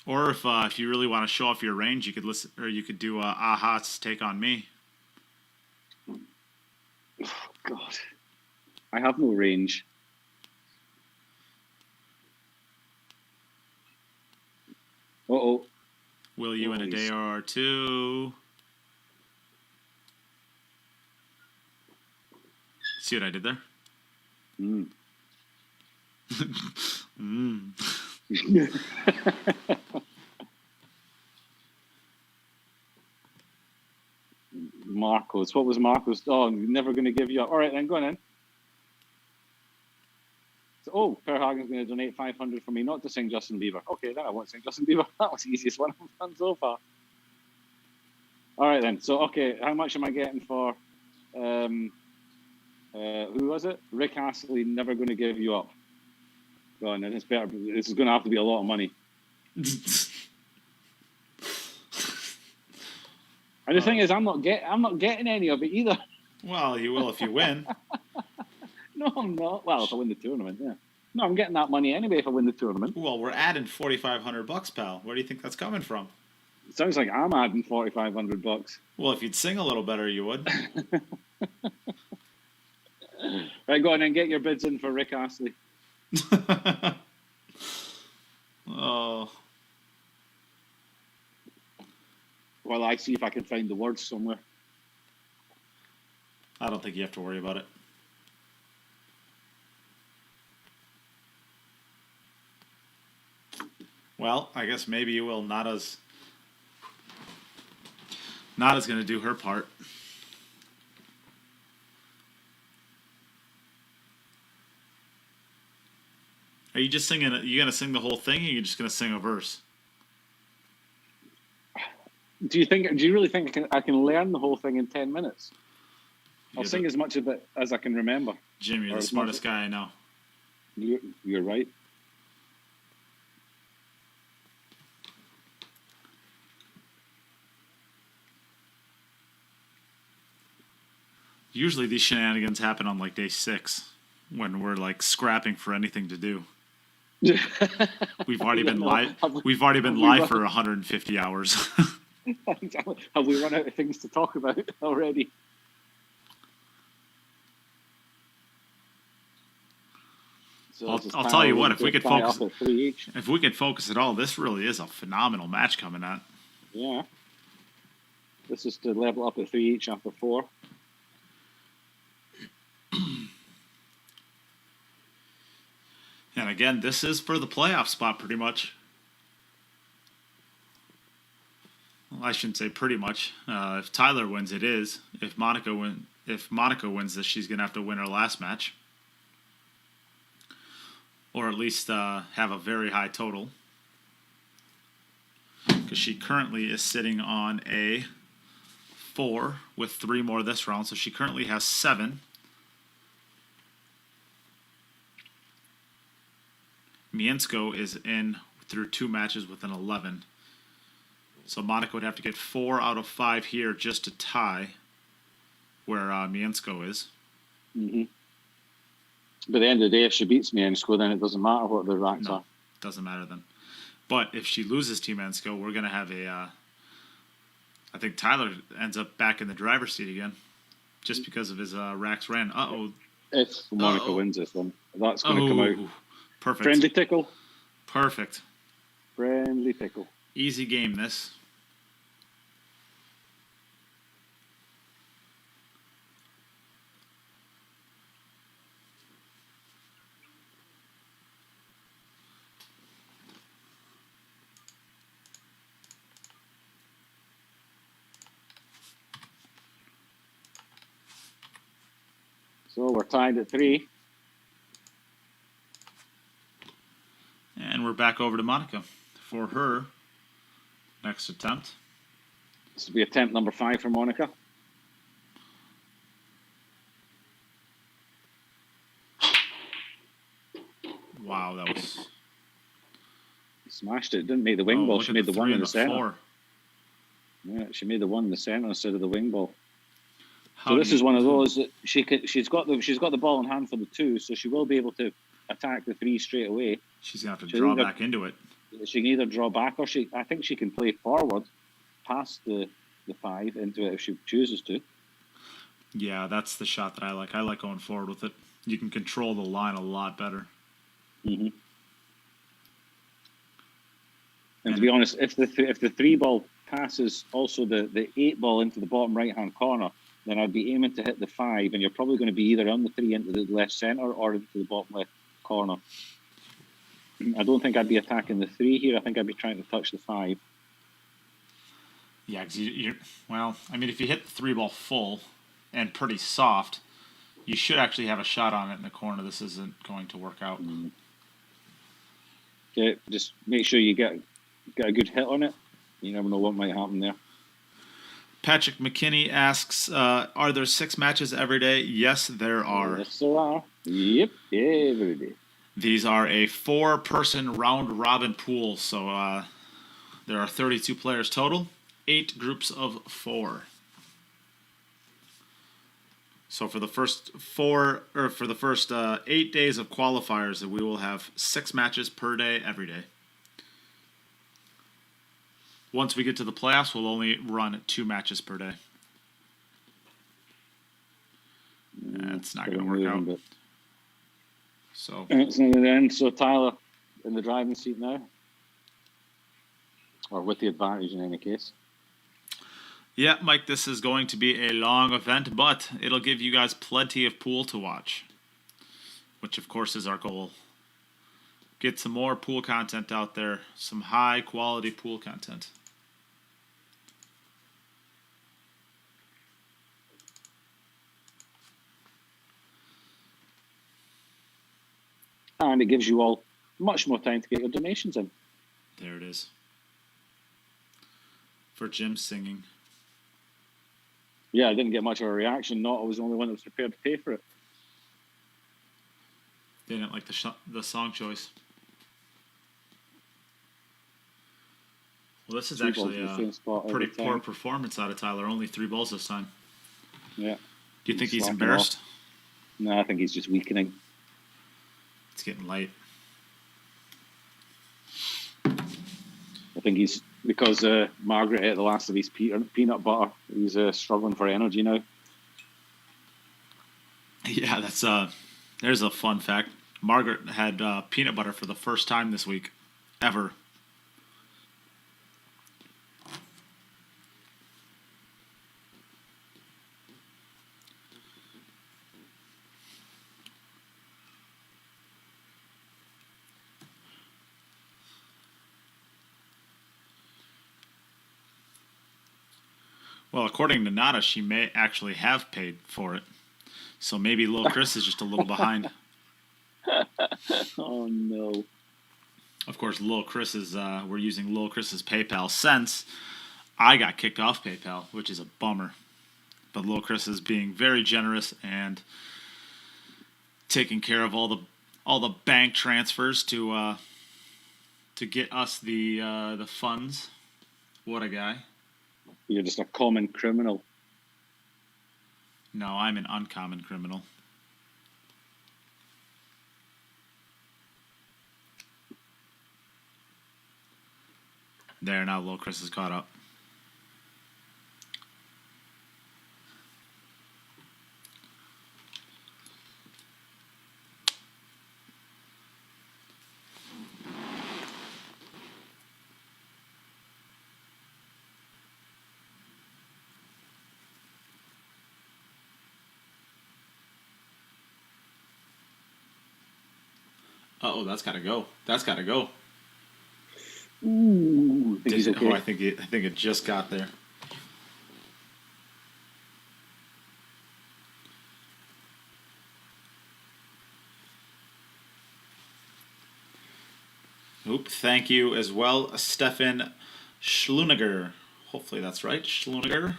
Or if you really want to show off your range, you could listen, or you could do Aha's Take on Me. Oh, God, I have no range. Uh-oh. Will you in a day or two? See what I did there? Marcos. What was Marcos? Oh, I'm never going to give you up. All right, then, go on in. So, Per Hagen's going to donate 500 for me not to sing Justin Bieber. Okay, then I won't sing Justin Bieber. That was the easiest one I've done so far. All right, then. So, okay, how much am I getting for... who was it? Rick Astley, Never Gonna Give You Up. Go on, then. It's better. This is going to have to be a lot of money. And the thing is, I'm not getting any of it either. Well, you will if you win. No, I'm not. Well, if I win the tournament, yeah. No, I'm getting that money anyway if I win the tournament. Well, we're adding $4,500, pal. Where do you think that's coming from? It sounds like I'm adding $4,500. Well, if you'd sing a little better, you would. Right, go on and get your bids in for Rick Astley. Oh. While I see if I can find the words somewhere. I don't think you have to worry about it. Well, I guess maybe you will. Nada's going to do her part. Are you just singing? You going to sing the whole thing, or are you just going to sing a verse? Do you really think I can learn the whole thing in 10 minutes? I'll sing as much of it as I can remember. Jim, you're the smartest guy I know. You're right. Usually these shenanigans happen on like day 6 when we're like scrapping for anything to do. We've already been live. We've already been live for 150 hours. Have we run out of things to talk about already? So I'll tell you what. If we could focus at all, this really is a phenomenal match coming at. Yeah. This is to level up at 3 each after 4. And again, this is for the playoff spot pretty much. Well, I shouldn't say pretty much. If Tyler wins, it is. If Monica if Monica wins this, she's going to have to win her last match. Or at least have a very high total. Because she currently is sitting on a 4 with 3 more this round. So she currently has 7. Mieszko is in through 2 matches with an 11. So Monica would have to get 4 out of 5 here just to tie where Mieszko is. Mm-hmm. But at the end of the day, if she beats Mieszko, then it doesn't matter what the ranks are. Doesn't matter then. But if she loses to Mieszko, we're going to have a... I think Tyler ends up back in the driver's seat again. Just because of his racks ran. Uh-oh. If Monica wins this one, that's going to come out. Perfect. Friendly tickle. Perfect. Friendly tickle. Easy game, this. So we're tied at 3. And we're back over to Monica for her next attempt. This will be attempt number 5 for Monica. Wow, that was... Smashed it. Didn't make the wing ball. She made the 1 in the center. 4. Yeah, she made the 1 in the center instead of the wing ball. So this is one of those that she's got the ball in hand for the 2, so she will be able to attack the 3 straight away. She's gonna have to draw back into it. She can either draw back, or I think she can play forward past the 5 into it if she chooses to. Yeah, that's the shot that I like. I like going forward with it. You can control the line a lot better. Mm-hmm. And to be honest, if the 3 ball passes also the 8 ball into the bottom right hand corner, then I'd be aiming to hit the 5, and you're probably going to be either on the 3 into the left center or into the bottom left corner. I don't think I'd be attacking the 3 here. I think I'd be trying to touch the 5. Yeah, because well, I mean, if you hit the 3 ball full and pretty soft, you should actually have a shot on it in the corner. This isn't going to work out. Okay, just make sure you get a good hit on it. You never know what might happen there. Patrick McKinney asks, are there 6 matches every day? Yes, there are. Yes, there are. Yep, every day. These are a 4-person round-robin pool, so there are 32 players total, 8 groups of 4. So for the first 8 days of qualifiers, we will have 6 matches per day, every day. Once we get to the playoffs, we'll only run 2 matches per day. That's not going to work out. So it's not going to end. So Tyler in the driving seat now, or with the advantage in any case. Yeah, Mike, this is going to be a long event, but it'll give you guys plenty of pool to watch, which of course is our goal. Get some more pool content out there, some high quality pool content. And it gives you all much more time to get your donations in. There it is. For Jim singing. Yeah, I didn't get much of a reaction. I was the only one that was prepared to pay for it. They didn't like the song choice. Well, this is actually a pretty poor performance out of Tyler. Only 3 balls this time. Yeah. Do you think he's embarrassed? No, I think he's just weakening. It's getting light. I think he's, because Margaret ate the last of his peanut butter, he's struggling for energy now. Yeah, there's a fun fact. Margaret had peanut butter for the first time this week, ever. Well, according to Nada, she may actually have paid for it. So maybe Lil Chris is just a little behind. Oh, no. Of course, Lil Chris is, we're using Lil Chris's PayPal since I got kicked off PayPal, which is a bummer. But Lil Chris is being very generous and taking care of all the bank transfers to get us the funds. What a guy. You're just a common criminal. No, I'm an uncommon criminal. There, now Lil Chris is caught up. Uh-oh, that's got to go. That's got to go. Ooh, I think he's okay. Oh, I think it just got there. Oop, thank you as well, Stefan Schluniger. Hopefully that's right, Schluniger.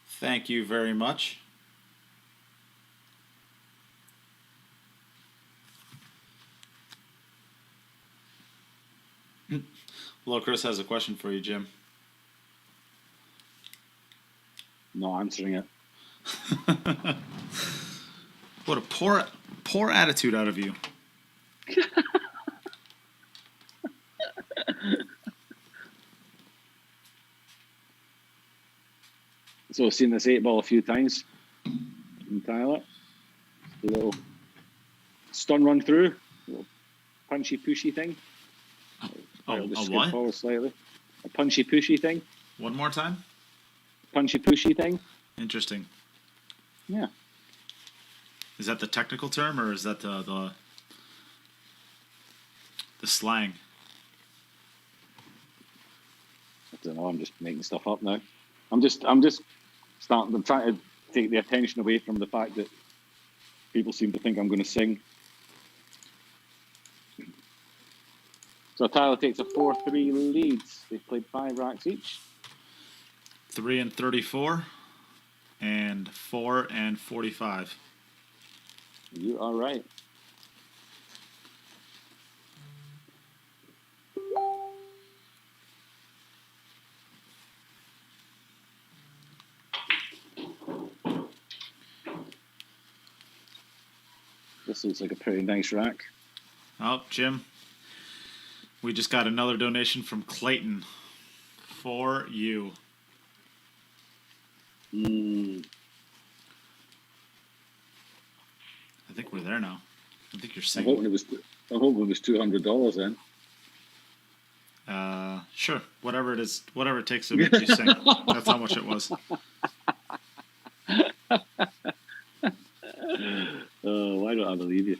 Thank you very much. Hello, Chris has a question for you, Jim. Not answering it. What a poor attitude out of you. So I've seen this 8-ball a few times in Tyler. A little stun run through, a little punchy pushy thing. Oh, Just a skip what? forward slightly. A punchy pushy thing. One more time? Punchy pushy thing. Interesting. Yeah. Is that the technical term or is that the slang? I don't know. I'm just making stuff up now. I'm trying to take the attention away from the fact that people seem to think I'm going to sing. So Tyler takes a 4-3 lead. They've played 5 racks each. 3 and 34 and 4 and 45. You are right. This looks like a pretty nice rack. Oh, Jim, we just got another donation from Clayton for you. Mm. I think we're there now. I think you're I'm singing. hoping it was $200 then. Sure. Whatever it is, whatever it takes to make you sing. That's how much it was. Oh, why don't I believe you?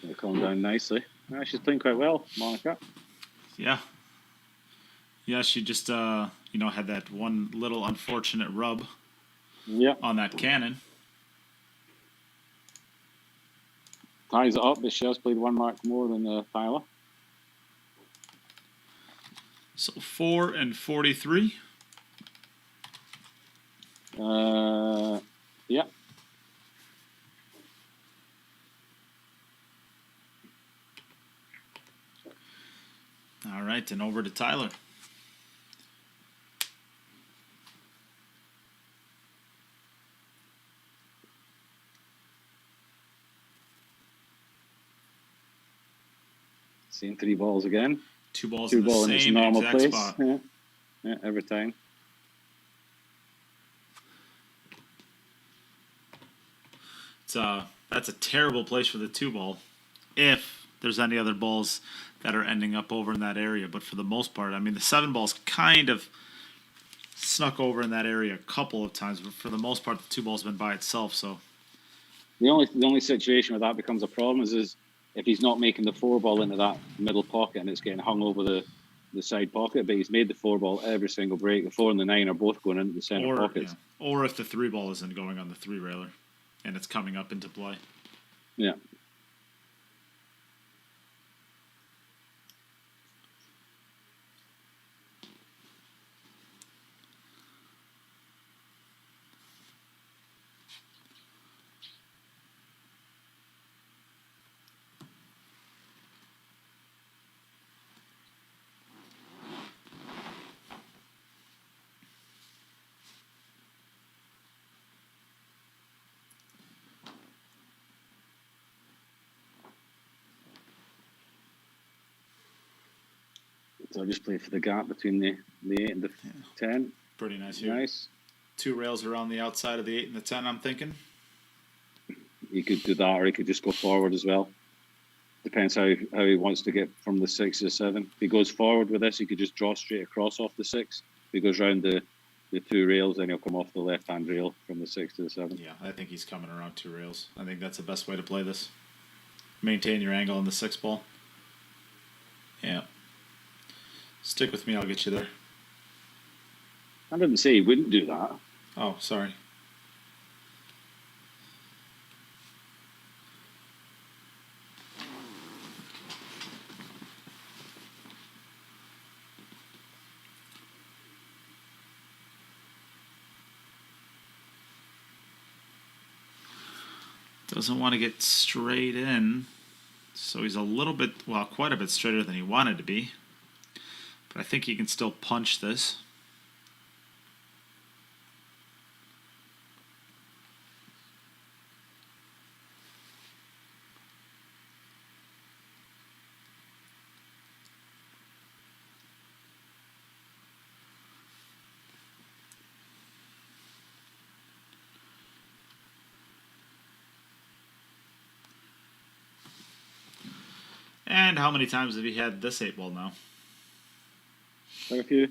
They're calm down nicely. She's playing quite well, Monica. Yeah. Yeah, she just had that one little unfortunate rub on that cannon. Ties it up, but she has played 1 mark more than Tyler. So 4 and 43. Yeah. All right, and over to Tyler. Same 3 balls again. 2 balls Two in the ball in its same normal exact place. spot. Yeah, every time. That's a terrible place for the 2-ball. If there's any other balls that are ending up over in that area, but for the most part, I mean, the 7-ball's kind of snuck over in that area a couple of times, but for the most part, the 2-ball's been by itself. So the only situation where that becomes a problem is if he's not making the 4-ball into that middle pocket and it's getting hung over the side pocket, but he's made the 4-ball every single break. The 4 and the 9 are both going into the center pockets. Yeah. Or if the 3-ball isn't going on the 3-railer and it's coming up into play. Yeah. So I just play for the gap between the 8 and the 10. Pretty nice here. Nice. 2 rails around the outside of the 8 and the 10, I'm thinking. He could do that, or he could just go forward as well. Depends how he wants to get from the 6 to the 7. If he goes forward with this, he could just draw straight across off the 6. If he goes around the 2 rails, then he'll come off the left-hand rail from the 6 to the 7. Yeah, I think he's coming around 2 rails. I think that's the best way to play this. Maintain your angle on the 6-ball. Yeah. Stick with me, I'll get you there. I didn't say he wouldn't do that. Oh, sorry. Doesn't want to get straight in. So he's a little bit, well, quite a bit straighter than he wanted to be. But I think he can still punch this. And how many times have you had this 8-ball now? Quite a few.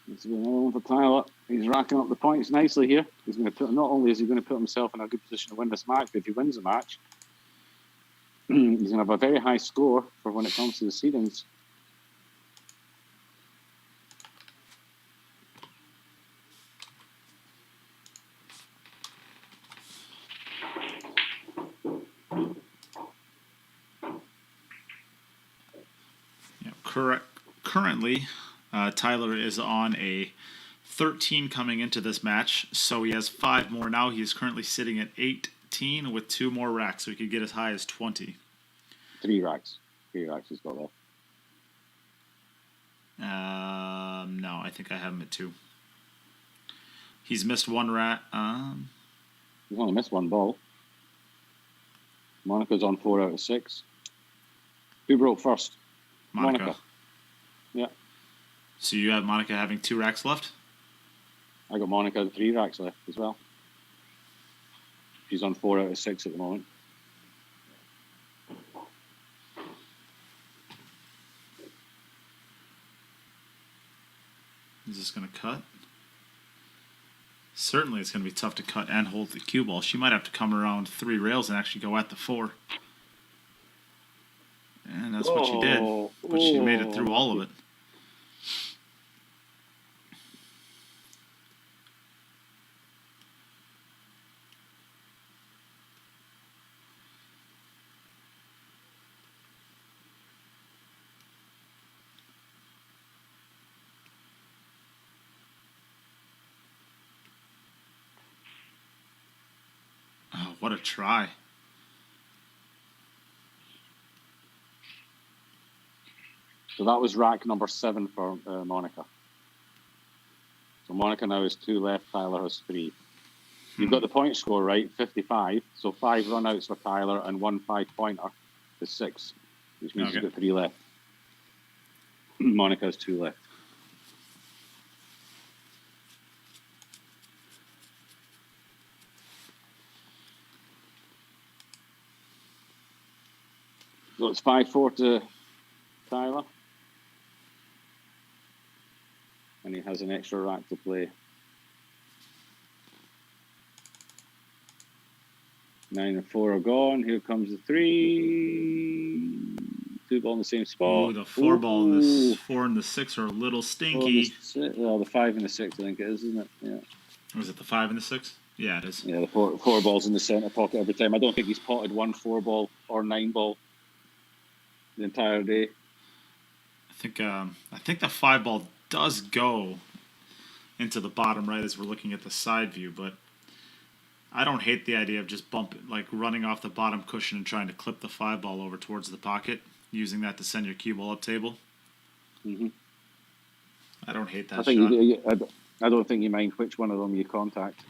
This is another one for Tyler. He's racking up the points nicely here. He's going to put. Not only is he going to put himself in a good position to win this match, but if he wins the match, he's going to have a very high score for when it comes to the seedings. Currently, Tyler is on a 13 coming into this match, so he has 5 more now. He is currently sitting at 18 with 2 more racks, so he could get as high as 20. 3 racks. 3 racks he's got left. No, I think I have him at 2. He's missed 1 rack. He's only missed 1 ball. Monica's on 4 out of 6. Who broke first? Monica. Yeah. So you have Monica having 2 racks left? I got Monica 3 racks left as well. She's on 4 out of 6 at the moment. Is this going to cut? Certainly it's going to be tough to cut and hold the cue ball. She might have to come around 3 rails and actually go at the 4. And that's what she did. But she made it through all of it. Oh, what a try. So that was rack number 7 for Monica. So Monica now has 2 left, Tyler has 3. You've got the point score right, 55. So 5 run-outs for Tyler and 1 5-pointer is 6, which means you've got 3 left. Monica has 2 left. So it's 5-4 to Tyler. And he has an extra rack to play. 9 and 4 are gone. Here comes the 3. 2 ball in the same spot. Ooh, the 4 ball and the 4 and the 6 are a little stinky. Well, the 5 and the 6, I think it is, isn't it? Yeah. Was it the 5 and the 6? Yeah, it is. Yeah, the four balls in the center pocket every time. I don't think he's potted 1 4 ball or 9 ball the entire day. I think the 5 ball does go into the bottom right as we're looking at the side view, but I don't hate the idea of just running off the bottom cushion and trying to clip the 5 ball over towards the pocket, using that to send your cue ball up table. Mm-hmm. I don't hate that I don't think you mind which one of them you contact.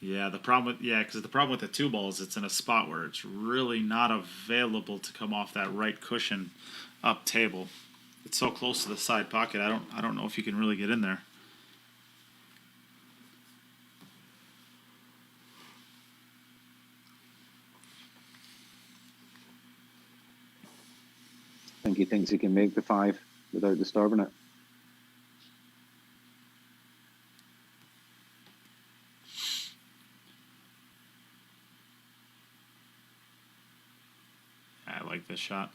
Yeah, because the problem with the 2 ball is it's in a spot where it's really not available to come off that right cushion up table. It's so close to the side pocket. I don't know if you can really get in there. I think he thinks he can make the 5 without disturbing it. I like this shot.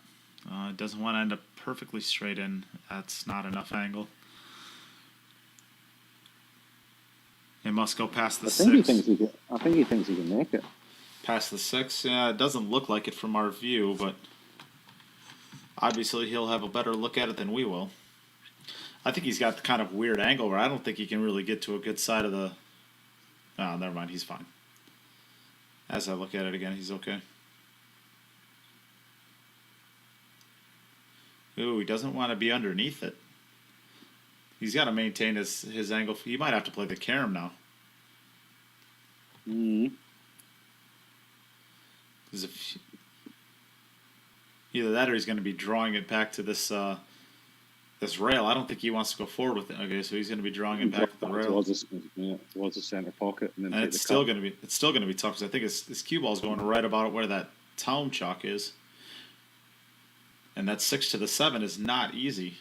It doesn't want to end up perfectly straight in. That's not enough angle. It must go past the 6. I think he thinks he can make it. Past the 6? Yeah, it doesn't look like it from our view, but obviously he'll have a better look at it than we will. I think he's got the kind of weird angle where I don't think he can really get to a good side of the... Oh, never mind. He's fine. As I look at it again, he's okay. Ooh, he doesn't want to be underneath it. He's got to maintain his angle. He might have to play the carom now. Mm-hmm. Either that or he's going to be drawing it back to this this rail. I don't think he wants to go forward with it. Okay, so he's going to be drawing it back to the rail. Towards the center pocket. And it's still going to be tough because I think his cue ball is going right about where that town chalk is. And that 6 to the 7 is not easy.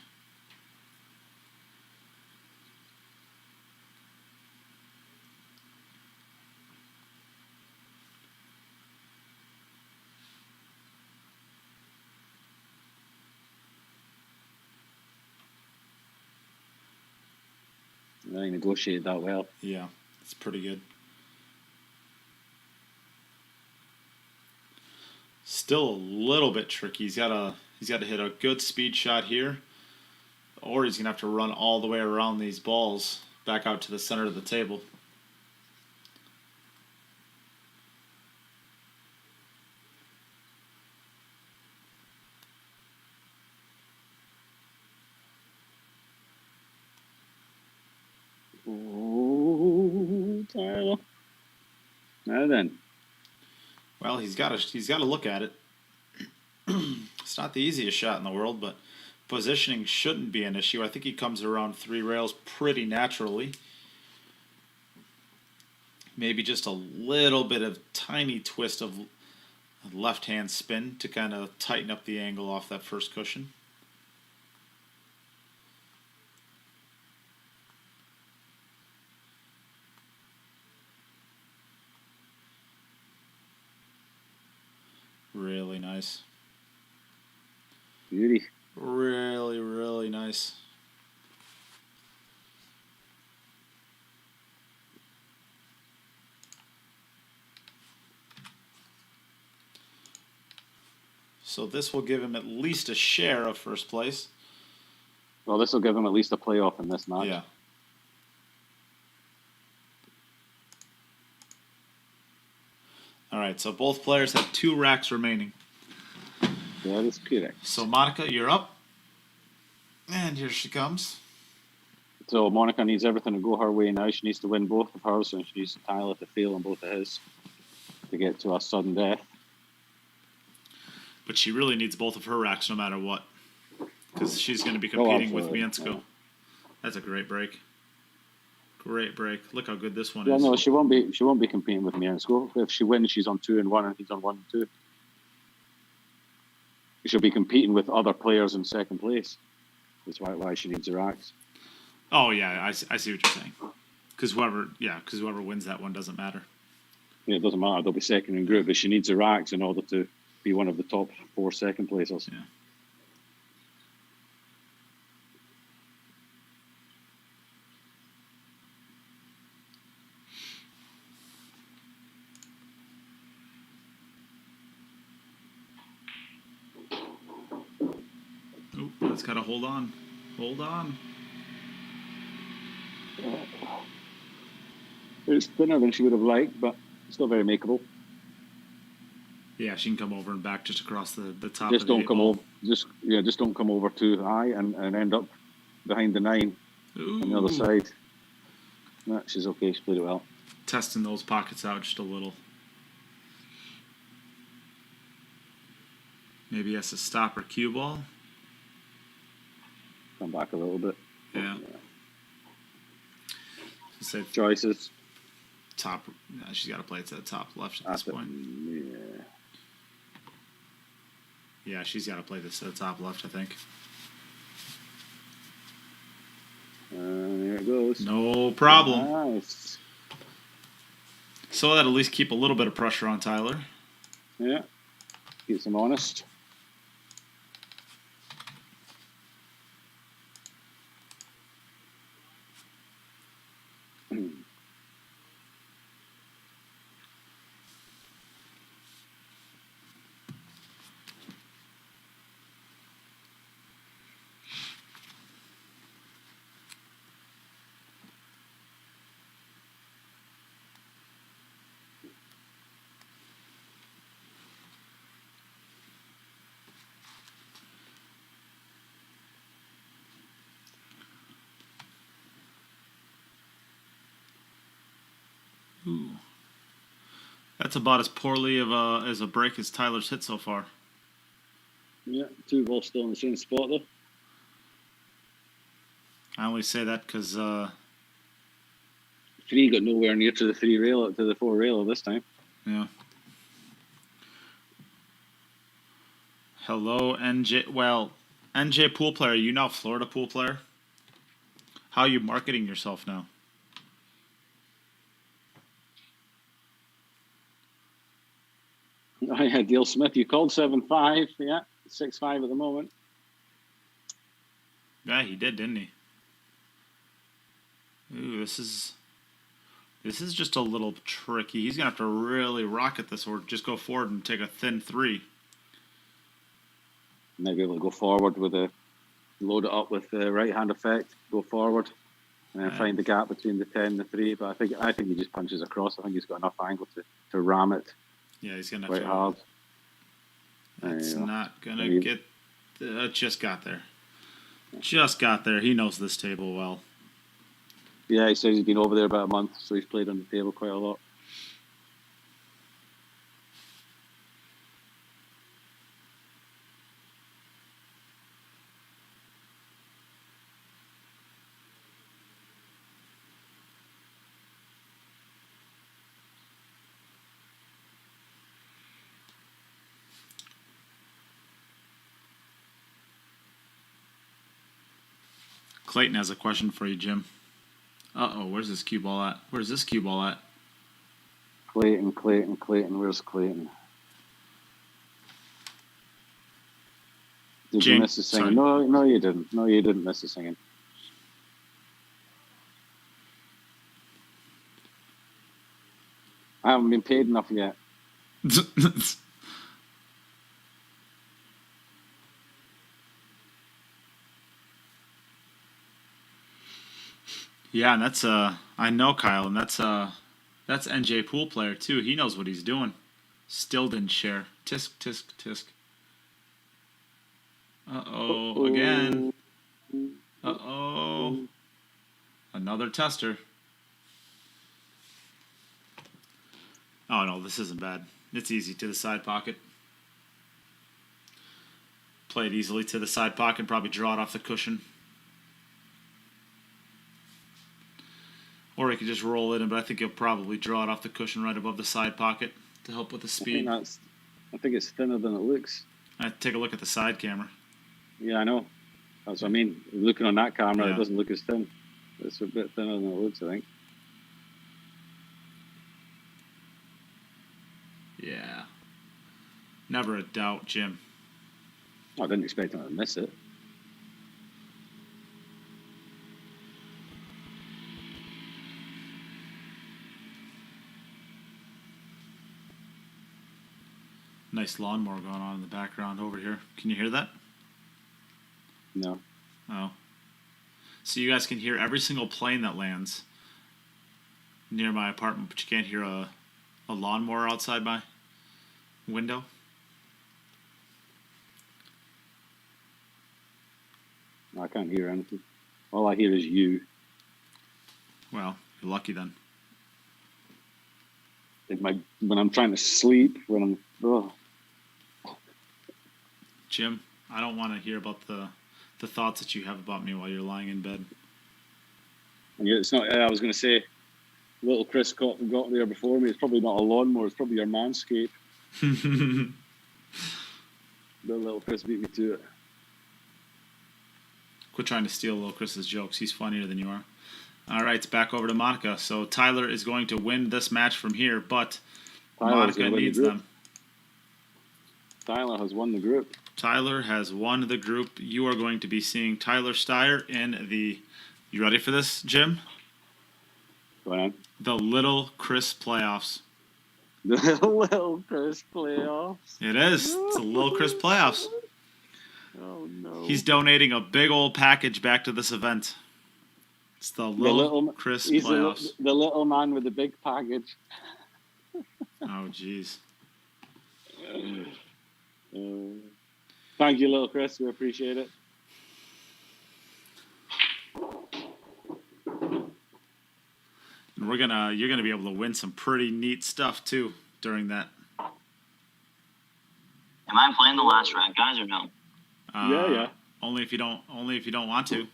He negotiated that well. Yeah, it's pretty good. Still a little bit tricky. He's got to hit a good speed shot here, or he's gonna have to run all the way around these balls back out to the center of the table. Oh, Tyler. Now then. Well, he's got to look at it. It's not the easiest shot in the world, but positioning shouldn't be an issue. I think he comes around 3 rails pretty naturally. Maybe just a little bit of tiny twist of left-hand spin to kind of tighten up the angle off that first cushion. Really nice. Beauty. Really, really nice. So this will give him at least a share of first place. Well, this will give him at least a playoff in this match. Yeah. All right, so both players have 2 racks remaining. That is correct. So Monica, you're up. And here she comes. So Monica needs everything to go her way now. She needs to win both of hers, and she needs Tyler to fail on both of his to get to a sudden death. But she really needs both of her racks no matter what. because she's going to be Oh, competing with absolutely. Mieszko. Yeah. That's a great break. Great break. Look how good this one Yeah, is. no, she won't be. She won't be competing with Mieszko. If she wins, she's on 2-1, and he's on 1-2. She'll be competing with other players in second place. That's why she needs her racks. Oh yeah, I see what you're saying. Because whoever wins that one doesn't matter. Yeah, it doesn't matter. They'll be second in group, but she needs her racks in order to be one of the top 4 second placers. Yeah. Oop, that's got to hold on. Hold on. It's thinner than she would have liked, but still very makeable. Yeah, she can come over and back just across the top Just of the don't eight come ball. over. Just don't come over too high and end up behind the 9 on the other Ooh. side. No, she's okay. She played it well. Testing those pockets out just a little. Maybe has to stop her cue ball. Come back a little bit. Yeah. Say choices. Top. No, she's got to play it to the top left at this point. Yeah. Yeah, she's got to play this to the top left, I think. There it goes. No problem. Nice. So that at least keep a little bit of pressure on Tyler. Yeah. Keeps him honest. Ooh. That's about as poorly of as a break as Tyler's hit so far. Yeah, 2 balls still in the same spot though. I only say that because 3 got nowhere near to the 3 rail, to the 4 rail this time. Yeah. Hello, NJ. Well, NJ pool player. You now Florida pool player. How are you marketing yourself now? Oh, yeah, Dale Smith, you called 7-5. Yeah, 6-5 at the moment. Yeah, he did, didn't he? Ooh, this is just a little tricky. He's gonna have to really rocket this, or just go forward and take a thin 3. Maybe able to go forward with load it up with the right hand effect, go forward, and then find the gap between the 10 and the 3. But I think he just punches across. I think he's got enough angle to ram it. Yeah, he's gonna quite have to. hard. It's not gonna get. Just got there. Just got there. He knows this table well. Yeah, he says he's been over there about a month, so he's played on the table quite a lot. Clayton has a question for you, Jim. Uh-oh, where's this cue ball at? Where's this cue ball at? Clayton. Where's Clayton? Did you miss the singing? No, you didn't. No, you didn't miss the singing. I haven't been paid enough yet. Yeah, and that's I know Kyle, and that's NJ pool player too. He knows what he's doing. Still didn't share. Tisk tisk tisk. Uh-oh, again. Uh-oh. Another tester. Oh no, this isn't bad. It's easy to the side pocket. Play it easily to the side pocket, probably draw it off the cushion. Or he could just roll it in, but I think he'll probably draw it off the cushion right above the side pocket to help with the speed. I think it's thinner than it looks. Take a look at the side camera. Yeah, I know. That's what I mean. Looking on that camera, Yeah. It doesn't look as thin. It's a bit thinner than it looks, I think. Yeah. Never a doubt, Jim. I didn't expect him to miss it. Nice lawnmower going on in the background over here. Can you hear that? No. Oh. So you guys can hear every single plane that lands near my apartment, but you can't hear a lawnmower outside my window. I can't hear anything. All I hear is you. Well, you're lucky then. When I'm trying to sleep, Jim, I don't want to hear about the thoughts that you have about me while you're lying in bed. And it's not. I was going to say, little Chris got there before me. It's probably not a lawnmower. It's probably your manscape. The little Chris beat me to it. Quit trying to steal little Chris's jokes. He's funnier than you are. All right, back over to Monica. So Tyler is going to win this match from here, but Monica needs them. Tyler has won the group. Tyler has won the group. You are going to be seeing Tyler Styer in the... You ready for this, Jim? Go on. The Little Chris playoffs. The Little Chris playoffs. It is. It's the Little Chris playoffs. Oh, no. He's donating a big old package back to this event. It's the Little Chris playoffs. The little man with the big package. Oh, jeez. Thank you, little Chris. We appreciate it. And you're gonna be able to win some pretty neat stuff too during that. Am I playing the last round, guys, or no? Yeah. Only if you don't want to.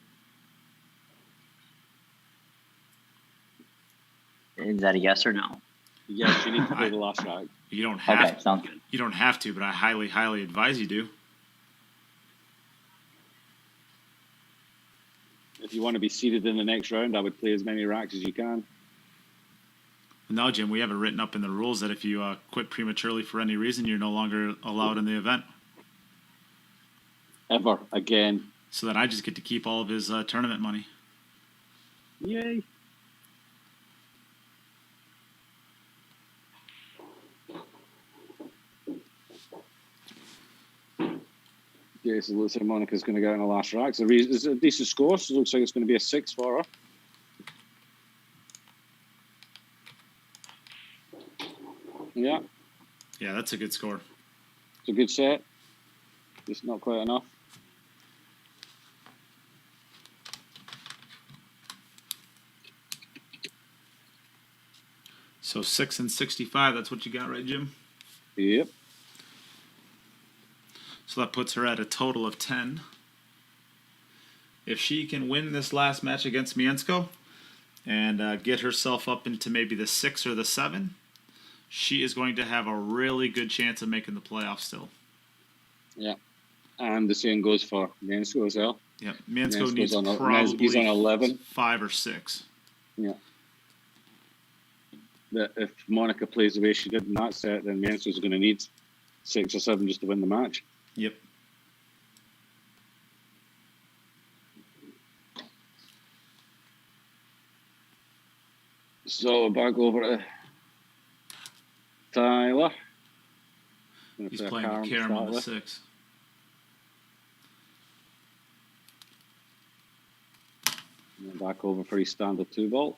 Is that a yes or no? Yes, you need to play the last round. You don't have. Okay, sounds good. You don't have to, but I highly, highly advise you do. If you want to be seated in the next round, I would play as many racks as you can. No, Jim, we have it written up in the rules that if you quit prematurely for any reason, you're no longer allowed in the event. Ever again. So that I just get to keep all of his tournament money. Yay. Yeah, so it looks like Monica's going to go in the last rack. It's a decent score, so it looks like it's going to be a 6 for her. Yeah. Yeah, that's a good score. It's a good set. Just not quite enough. So 6 and 65, that's what you got, right, Jim? Yep. So that puts her at a total of 10. If she can win this last match against Mieszko and get herself up into maybe the 6 or the 7, she is going to have a really good chance of making the playoffs still. Yeah. And the same goes for Mieszko as well. Yeah, Mieszko needs probably he's on 11. 5 or 6. Yeah. If Monica plays the way she did in that set, then Mieszko's going to need 6 or 7 just to win the match. Yep. So back over to Tyler. He's playing the carom on the 6. And then back over for his standard 2-ball.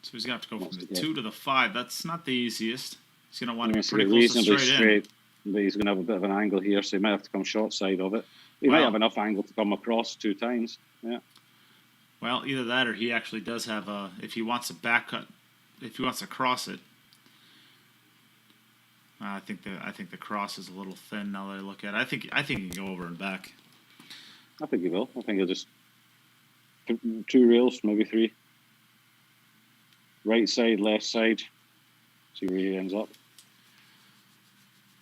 So he's going to have to go from the 2 to the 5. That's not the easiest. He's going to want to be Get pretty close to straight in. But he's going to have a bit of an angle here, so he might have to come short side of it. He might have enough angle to come across 2 times. Yeah. Well, either that or he actually does have a... If he wants to back cut, if he wants to cross it, I think the cross is a little thin now that I look at it. I think he can go over and back. I think he will. I think he'll just 2 rails, maybe 3. Right side, left side. See where he ends up.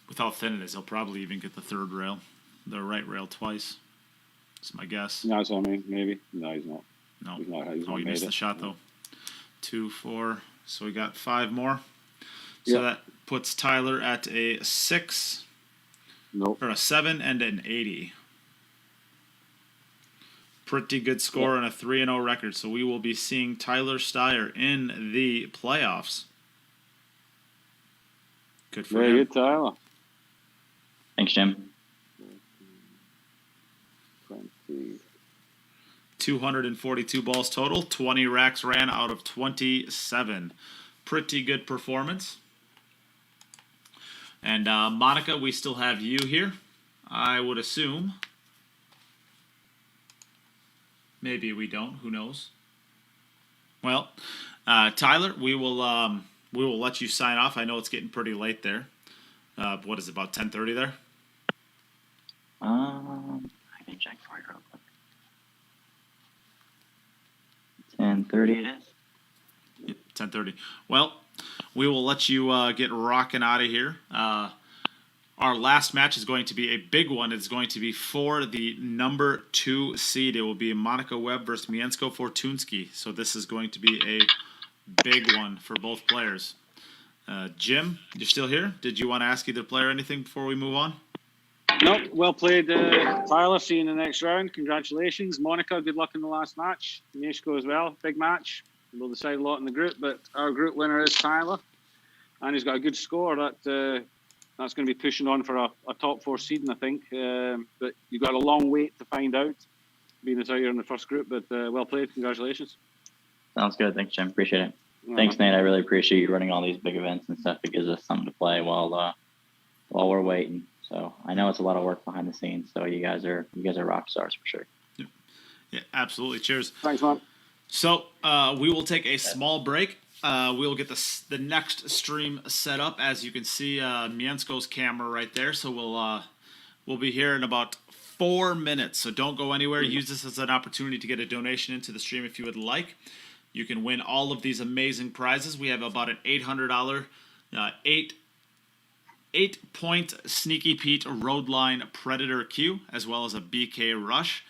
With how thin it is, he'll probably even get the 3rd rail, the right rail twice. That's my guess. No, that's what I mean. Maybe. No, he's not. No. He's not. He's Oh, not he made missed it. the shot though. 2, 4. So we got 5 more. So that puts Tyler at a 6. Nope. Or a 7 and an 80. Pretty good score and a 3-0 record. So we will be seeing Tyler Styer in the playoffs. Good for Very him. good, Tyler. Thanks, Jim. 20. 242 balls total. 20 racks ran out of 27. Pretty good performance. And Monica, we still have you here, I would assume. Maybe we don't. Who knows? Well, Tyler, we will let you sign off. I know it's getting pretty late there. What is it, about 10:30 there? I can check for you real quick. 10:30 it is. 10:30. Well, we will let you get rocking out of here. Our last match is going to be a big one. It's going to be for the number 2 seed. It will be Monica Webb versus Mieszko Fortuński. So this is going to be a big one for both players. Jim, you're still here? Did you want to ask either player anything before we move on? Nope. Well played, Tyler. See you in the next round. Congratulations. Monica, good luck in the last match. Mieszko as well. Big match. We'll decide a lot in the group, but our group winner is Tyler. And he's got a good score. That's going to be pushing on for a top 4 seeding, I think. But you've got a long wait to find out, being as out here in the first group. But well played. Congratulations. Sounds good. Thanks, Jim. Appreciate it. Thanks, Nate. I really appreciate you running all these big events and stuff. It gives us something to play while we're waiting. So I know it's a lot of work behind the scenes. So you guys are rock stars for sure. Yeah, absolutely. Cheers. Thanks, man. So we will take a small break. We'll get the next stream set up. As you can see, Mieszko's camera right there. So we'll be here in about 4 minutes. So don't go anywhere. Use this as an opportunity to get a donation into the stream if you would like. You can win all of these amazing prizes. We have about an $800 8-point Sneaky Pete Roadline Predator Q, as well as a BK Rush,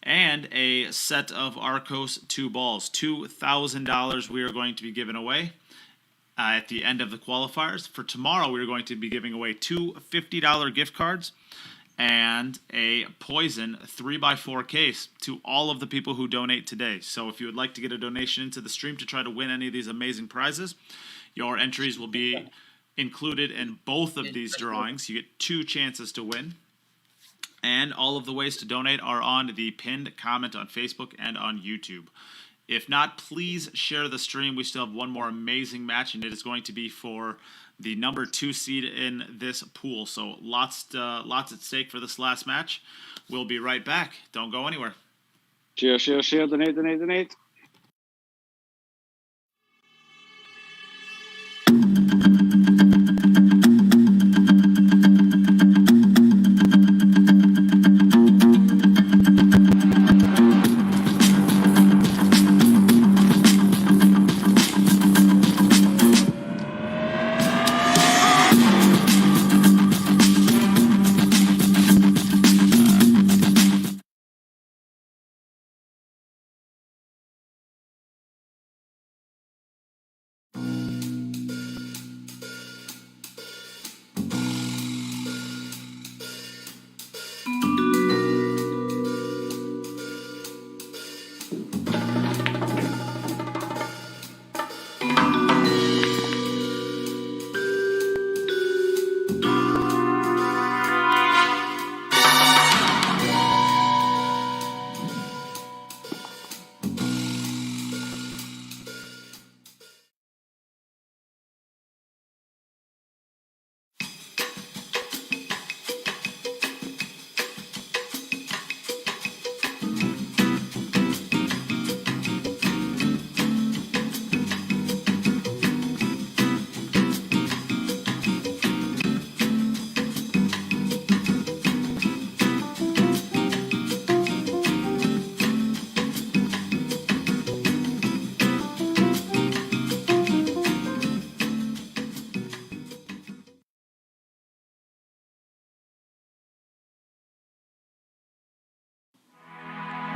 and a set of Arcos 2 balls. $2,000 we are going to be giving away at the end of the qualifiers. For tomorrow, we are going to be giving away 2 $50 gift cards and a Poison 3x4 case to all of the people who donate today. So if you would like to get a donation into the stream to try to win any of these amazing prizes, your entries will be included in both of these drawings. You get 2 chances to win. And all of the ways to donate are on the pinned comment on Facebook and on YouTube. If not, please share the stream. We still have one more amazing match, and it is going to be for the number 2 seed in this pool. So lots at stake for this last match. We'll be right back. Don't go anywhere. Share, donate.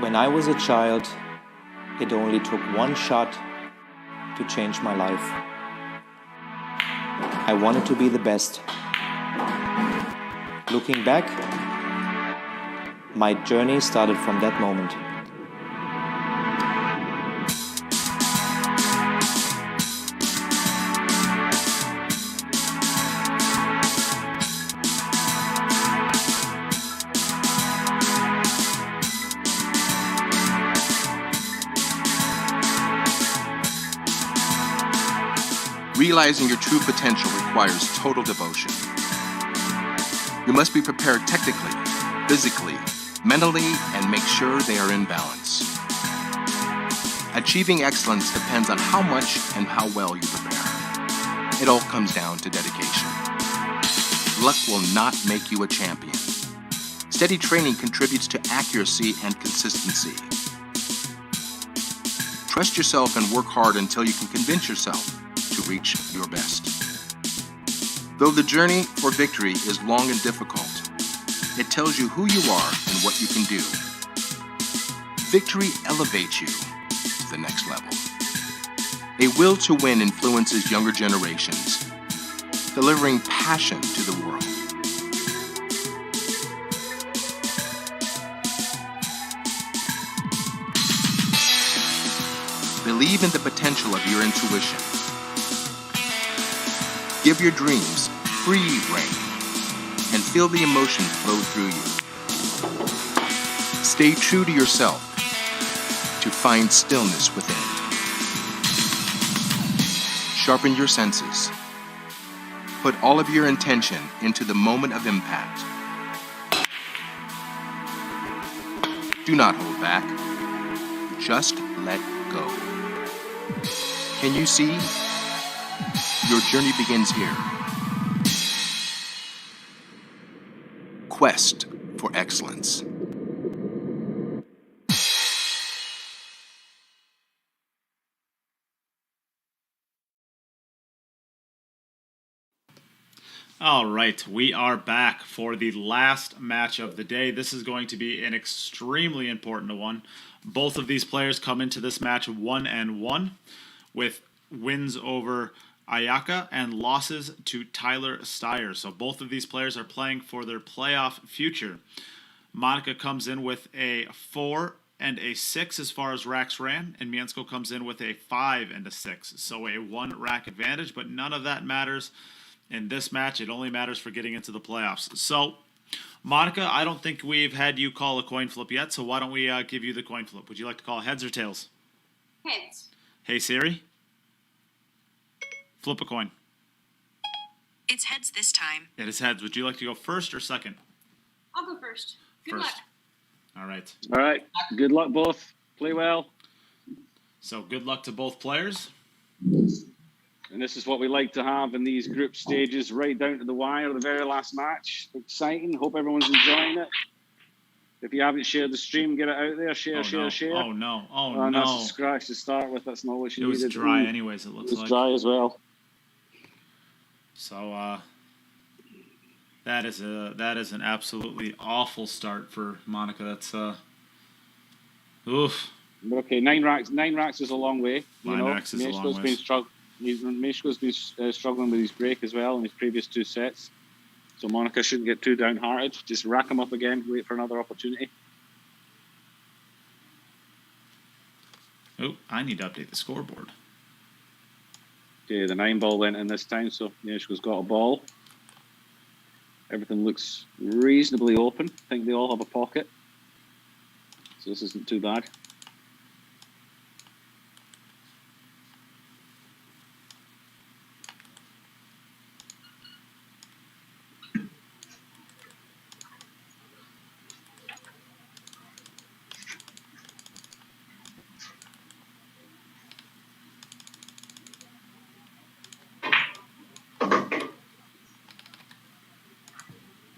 When I was a child, it only took one shot to change my life. I wanted to be the best. Looking back, my journey started from that moment. Realizing your true potential requires total devotion. You must be prepared technically, physically, mentally, and make sure they are in balance. Achieving excellence depends on how much and how well you prepare. It all comes down to dedication. Luck will not make you a champion. Steady training contributes to accuracy and consistency. Trust yourself and work hard until you can convince yourself to reach your best. Though the journey for victory is long and difficult, it tells you who you are and what you can do. Victory elevates you to the next level. A will to win influences younger generations, delivering passion to the world. Believe in the potential of your intuition. Give your dreams free rein and feel the emotion flow through you. Stay true to yourself to find stillness within. Sharpen your senses. Put all of your intention into the moment of impact. Do not hold back. Just let go. Can you see? Your journey begins here. Quest for excellence. All right, we are back for the last match of the day. This is going to be an extremely important one. Both of these players come into this match 1-1 with wins over Ayaka and losses to Tyler Styer. So both of these players are playing for their playoff future. Monica comes in with a 4 and a 6 as far as racks ran, and Mieszko comes in with a 5 and a 6. So a 1 rack advantage, but none of that matters in this match. It only matters for getting into the playoffs. So, Monica, I don't think we've had you call a coin flip yet, so why don't we give you the coin flip? Would you like to call heads or tails? Heads. Hey, Siri. Flip a coin. It's heads this time. It is heads. Would you like to go first or second? I'll go first. Good First. luck. All right. All right. Good luck, both. Play well. So good luck to both players. And this is what we like to have in these group stages, right down to the wire, the very last match. Exciting. Hope everyone's enjoying it. If you haven't shared the stream, get it out there. Share. Oh, no. And that's a scratch to start with. That's not what you needed. It was dry anyways, it looks like. It was dry as well. So, that is an absolutely awful start for Monica. That's, oof. Okay, 9 racks is a long way. Nine racks is a long way. Mieszko's been struggling with his break as well in his previous 2 sets. So Monica shouldn't get too downhearted. Just rack him up again, wait for another opportunity. Oh, I need to update the scoreboard. Okay, the 9 ball went in this time, so Mieszko's got a ball. Everything looks reasonably open. I think they all have a pocket. So this isn't too bad.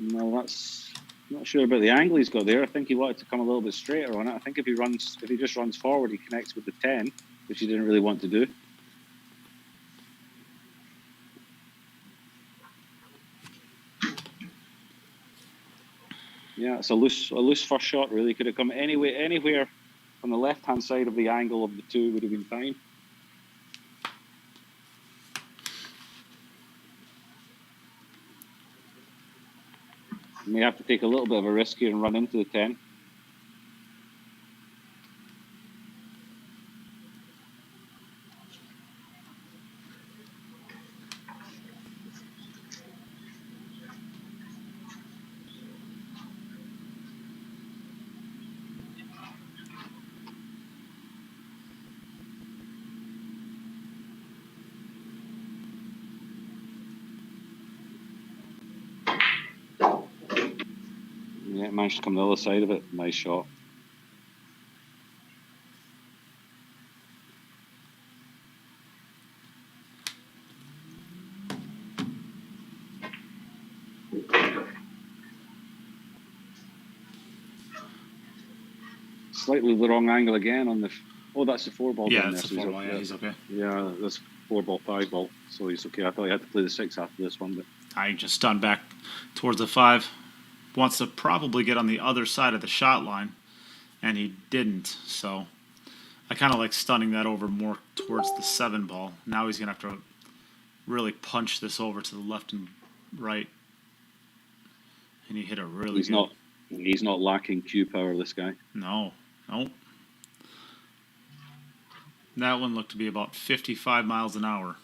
No, that's not sure about the angle he's got there. I think he wanted to come a little bit straighter on it. I think if he just runs forward, he connects with the 10, which he didn't really want to do. Yeah, it's a loose first shot. Really, could have come anywhere on the left-hand side of the angle of the two would have been fine. You may have to take a little bit of a risk here and run into the 10. Yeah, managed to come the other side of it. Nice shot. Slightly the wrong angle again on the. Oh, that's the 4-ball. Yeah, down that's there, a so 4-ball. Yeah, he's okay. Yeah, that's 4-ball, 5-ball. So he's okay. I thought he had to play the 6 after this one, but I just stunned back towards the 5. Wants to probably get on the other side of the shot line, and he didn't. So I kind of like stunning that over more towards the 7-ball. Now he's going to have to really punch this over to the left and right. And he hit a really good. He's not lacking cue power, this guy. No. That one looked to be about 55 miles an hour.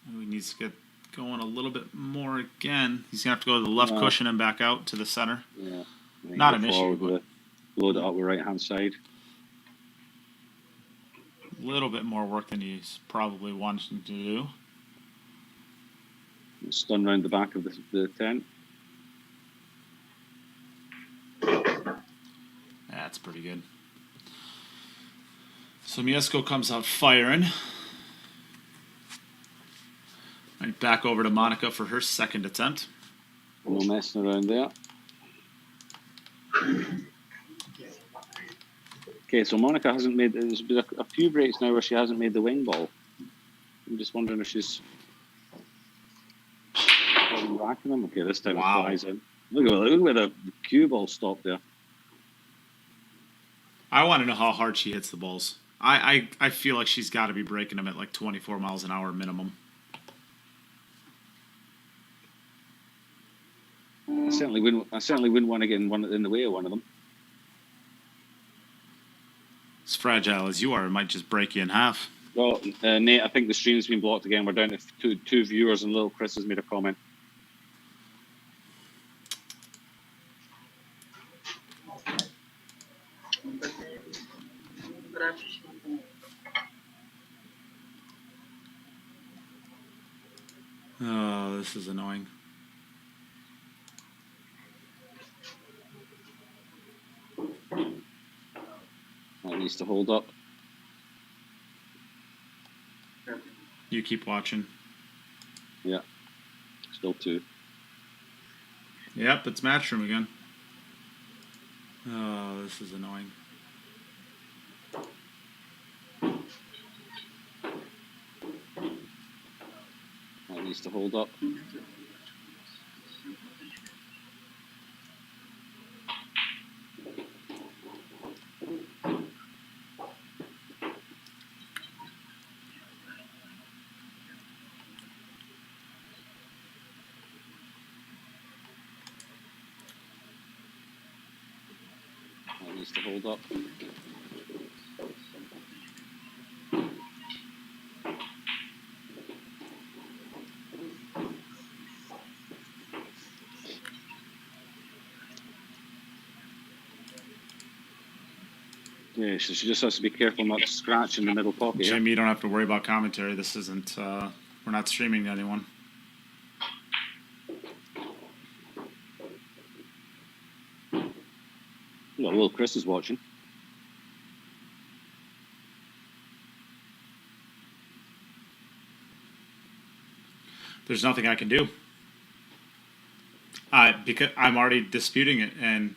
He needs to get going a little bit more again. He's going to have to go to the left cushion and back out to the center. Yeah. Not an issue, but load it up with right-hand side. A little bit more work than he's probably wanting to do. Stun round the back of the tent. That's pretty good. So Mieszko comes out firing. Right, back over to Monica for her second attempt. No messing around there. Okay, so Monica hasn't made. There's been a few breaks now where she hasn't made the wing ball. I'm just wondering if she's racking them. Okay, this time it flies in. Look where the cue ball stopped there. I want to know how hard she hits the balls. I feel like she's got to be breaking them at like 24 miles an hour minimum. I certainly wouldn't want to get in the way of one of them. As fragile as you are, it might just break you in half. Well, Nate, I think the stream's been blocked again. We're down to two viewers, and little Chris has made a comment. Oh, this is annoying. That needs to hold up. You keep watching. Yeah. Still 2. Yep, it's Matchroom again. Oh, this is annoying. That needs to hold up. That needs to hold up. Yeah, so she just has to be careful not to scratch in the middle pocket. Jim, you don't have to worry about commentary. This isn't, we're not streaming to anyone. Well, little Chris is watching. There's nothing I can do. Because I'm already disputing it, and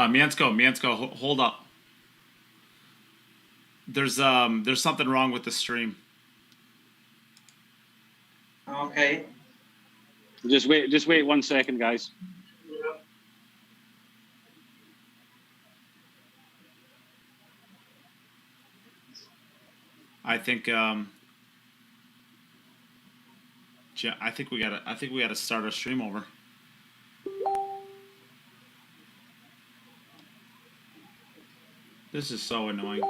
Mieszko, hold up. There's something wrong with the stream. Okay. Just wait 1 second, guys. I think we gotta start our stream over. This is so annoying.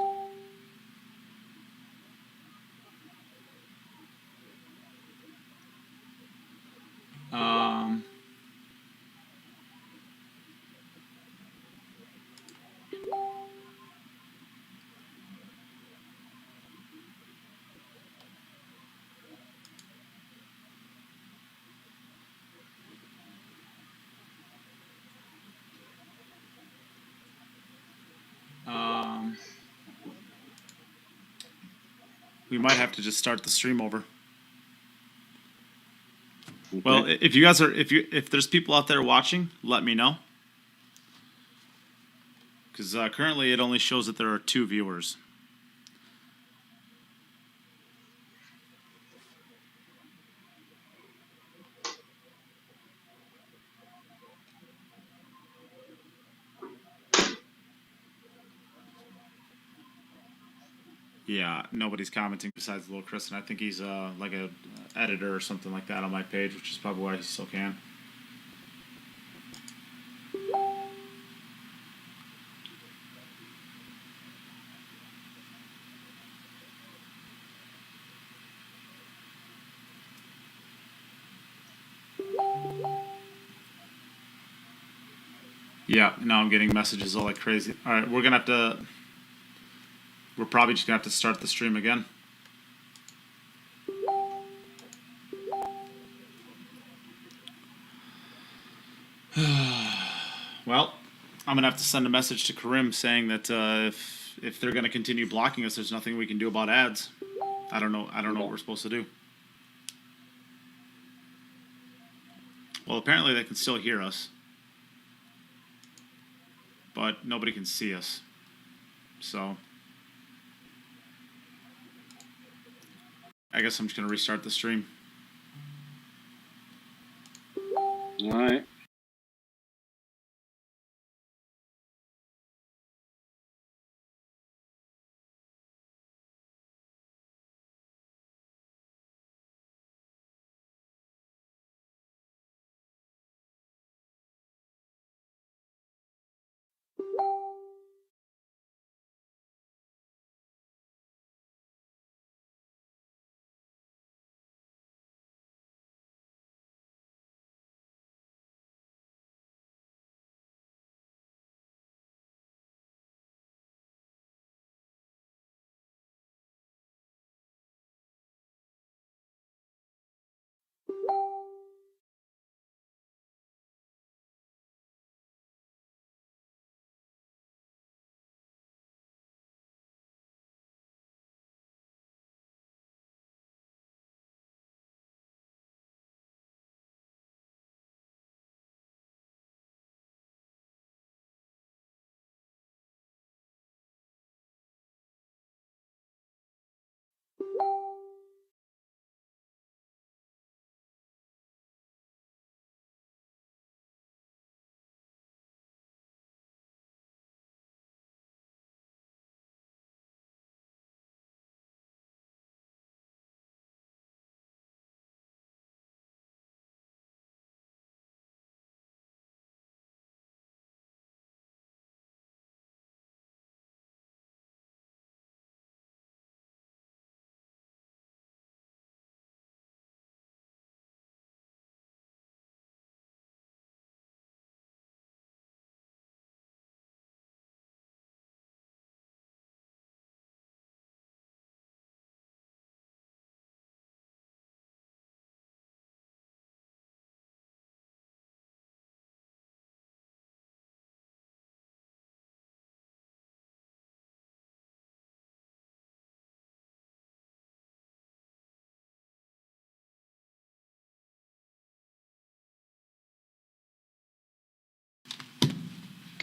We might have to just start the stream over. Okay. Well, if there's people out there watching, let me know. Because currently it only shows that there are 2 viewers. Yeah, nobody's commenting besides Little Chris, and I think he's like a editor or something like that on my page, which is probably why he still can. Yeah, now I'm getting messages all like crazy. All right, we're probably just gonna have to start the stream again. Well, I'm gonna have to send a message to Karim saying that if they're gonna continue blocking us, there's nothing we can do about ads. I don't know what we're supposed to do. Well, apparently they can still hear us, but nobody can see us. So I guess I'm just gonna restart the stream. All right.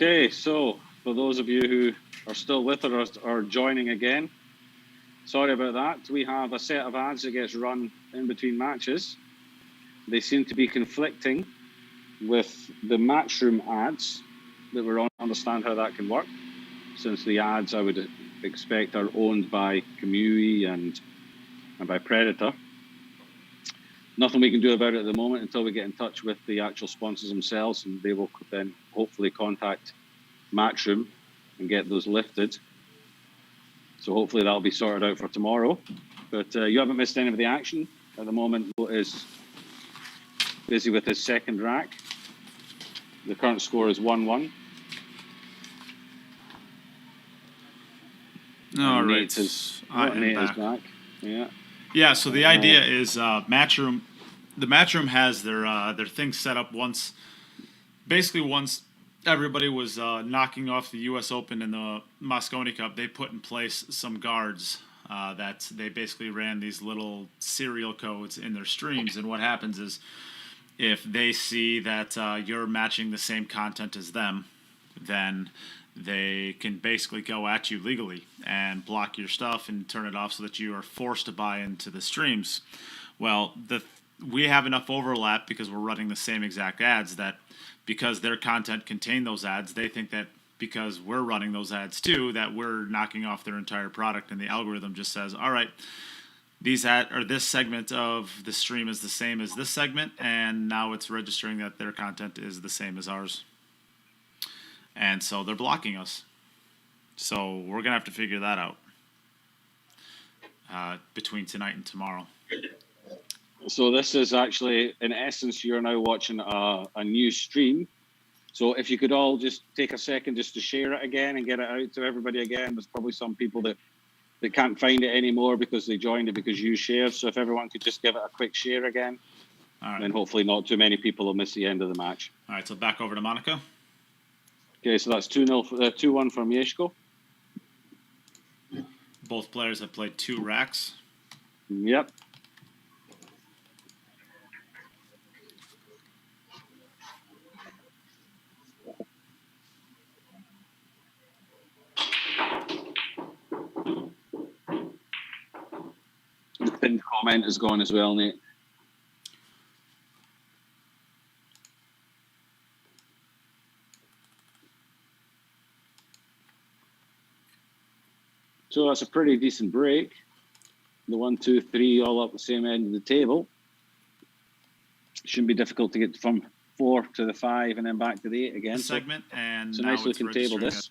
Okay, so for those of you who are still with us or joining again, sorry about that. We have a set of ads that gets run in between matches. They seem to be conflicting with the matchroom ads that we're on. Understand how that can work, since the ads I would expect are owned by Kamui and by Predator. Nothing we can do about it at the moment until we get in touch with the actual sponsors themselves, and they will then hopefully contact Matchroom and get those lifted. So hopefully that'll be sorted out for tomorrow. But you haven't missed any of the action. At the moment, Mo is busy with his second rack. The current score is 1-1. All right. Nate is back. Yeah. Yeah, so the idea is Matchroom. The Matchroom has their thing set up once everybody was knocking off the U.S. Open and the Mosconi Cup. They put in place some guards that they basically ran these little serial codes in their streams. And what happens is if they see that you're matching the same content as them, then they can basically go at you legally and block your stuff and turn it off so that you are forced to buy into the streams. Well, we have enough overlap because we're running the same exact ads that because their content contain those ads, they think that because we're running those ads too, that we're knocking off their entire product, and the algorithm just says, all right, this segment of the stream is the same as this segment, and now it's registering that their content is the same as ours. And so they're blocking us. So we're going to have to figure that out between tonight and tomorrow. So this is actually, in essence, you're now watching a new stream. So if you could all just take a second just to share it again and get it out to everybody again. There's probably some people that can't find it anymore because they joined it because you shared. So if everyone could just give it a quick share again, all right. Then hopefully not too many people will miss the end of the match. All right, so back over to Monica. Okay, so that's 2-1 for Mieszko. Both players have played 2 racks. Yep. The pinned comment is gone as well, Nate. So that's a pretty decent break. The 1, 2, 3 all up the same end of the table. Shouldn't be difficult to get from 4 to the 5 and then back to the 8 again. Segment, and it's a now nice looking table, this.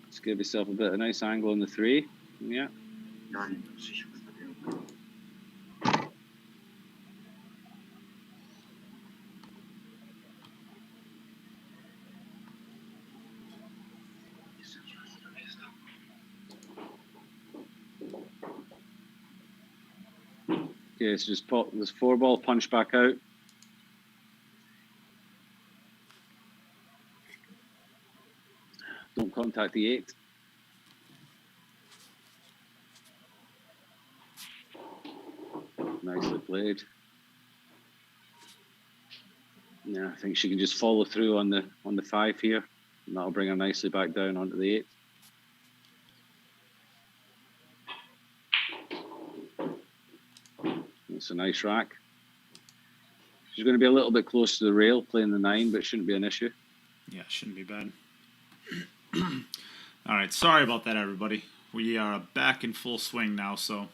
Let's give yourself a bit of a nice angle on the 3. Yeah. Okay, so just pop this 4-ball punch back out. Don't contact the 8. Nicely played. Yeah, I think she can just follow through on the 5 here, and that'll bring her nicely back down onto the 8. It's a nice rack. She's going to be a little bit close to the rail playing the 9, but it shouldn't be an issue. Yeah, shouldn't be bad. All right, sorry about that, everybody. We are back in full swing now, so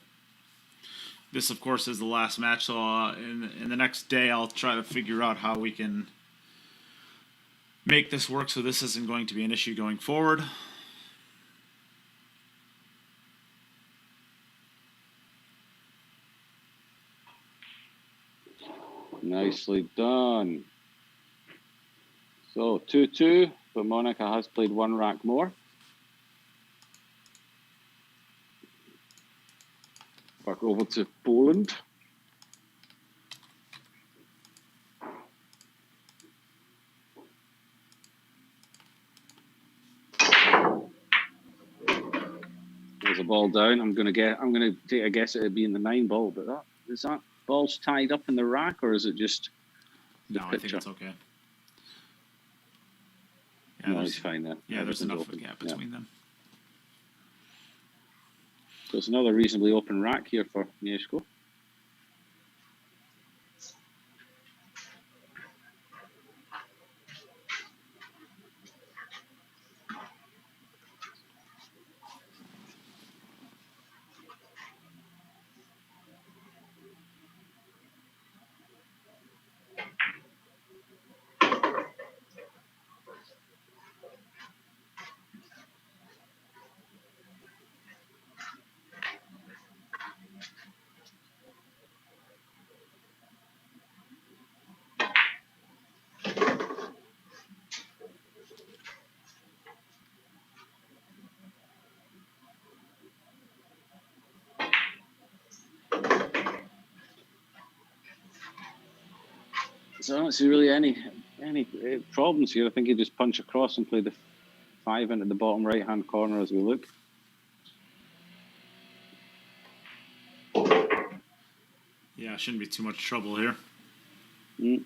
this, of course, is the last match. So in the next day, I'll try to figure out how we can make this work so this isn't going to be an issue going forward. Nicely done. So 2-2, but Monica has played 1 rack more. Back over to Poland. There's a ball down. I'm gonna take a guess at it being the 9 ball, but that is that. balls tied up in the rack, or is it just the No, I think picture? it's okay. Yeah, No, there's- it's fine then. Yeah, there's Everything's enough of a open. gap Yeah. between them. So it's another reasonably open rack here for Mieszko. So I don't see really any problems here. I think you just punch across and play the 5 into the bottom right-hand corner as we look. Yeah, shouldn't be too much trouble here. And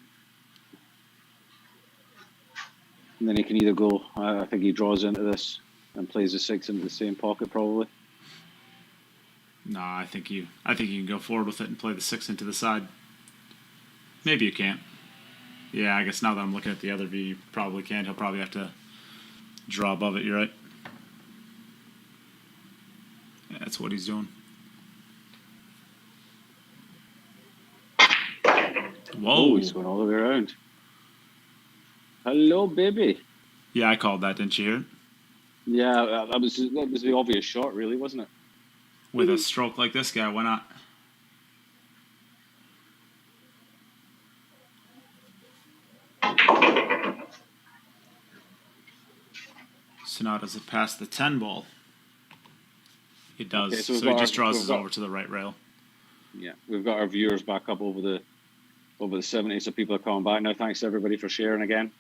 then he can either go, I think he draws into this and plays the 6 into the same pocket probably. No, I think you can go forward with it and play the 6 into the side. Maybe you can't. Yeah, I guess now that I'm looking at the other view, you probably can't. He'll probably have to draw above it. You're right. Yeah, that's what he's doing. Whoa. Oh, he's going all the way around. Hello, baby. Yeah, I called that. Didn't you hear it? Yeah, that was the obvious shot, really, wasn't it? With a stroke like this guy, why not? So now does it pass the 10 ball? It does. Okay, so he just draws his over to the right rail. Yeah, we've got our viewers back up over the 70, so people are coming back now. Thanks everybody for sharing again.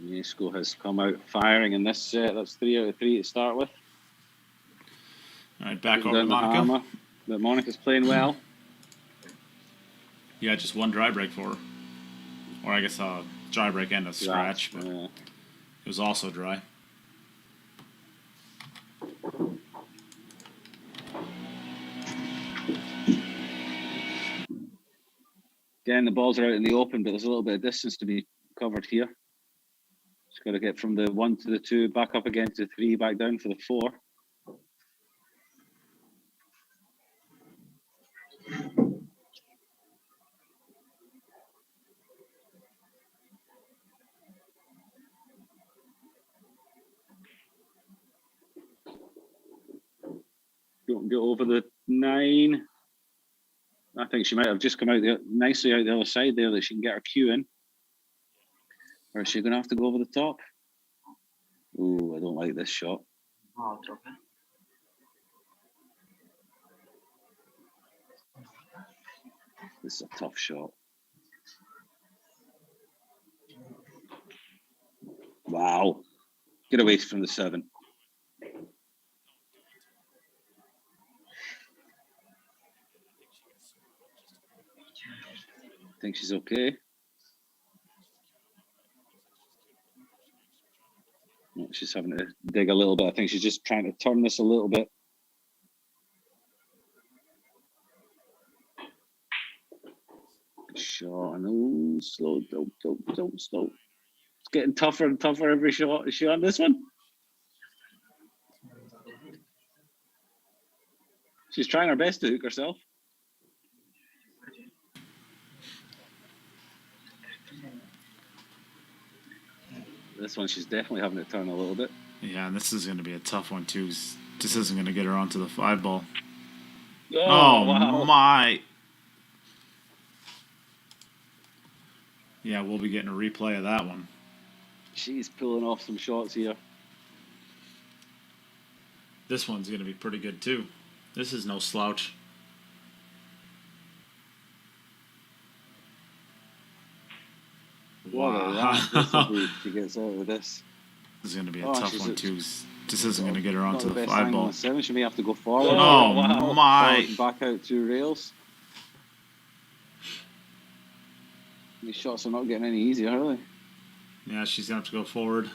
Mieszko has come out firing in this set. That's 3 out of 3 to start with. All right, back over to Monica. But Monica's playing well. Yeah, just one dry break for her. Or I guess a dry break and a scratch, but it was also dry. Again, the balls are out in the open, but there's a little bit of distance to be covered here. Just got to get from the 1 to the 2, back up again to the 3, back down for the 4. Don't get over the 9. I think she might have just come out nicely out the other side there that she can get her cue in. Or is she going to have to go over the top? Ooh, I don't like this shot. Oh, it's okay. This is a tough shot. Wow. Get away from the 7. I think she's okay. No, she's having to dig a little bit. I think she's just trying to turn this a little bit. Good shot. And slow. Don't slow. It's getting tougher and tougher every shot. Is she on this one? She's trying her best to hook herself. This one, she's definitely having to turn a little bit. Yeah, and this is going to be a tough one, too. This isn't going to get her onto the 5 ball. Oh, wow. My. Yeah, we'll be getting a replay of that one. She's pulling off some shots here. This one's going to be pretty good, too. This is no slouch. What a rack this will be if she gets out with this. This is going to be a Oh, tough she's one, a- too. This isn't going to get her Not onto the best 5 angle on ball. the 7. She may have to go forward. Oh, wow. my. Oh, back out 2 rails. These shots are not getting any easier, are they? Yeah, she's going to have to go forward.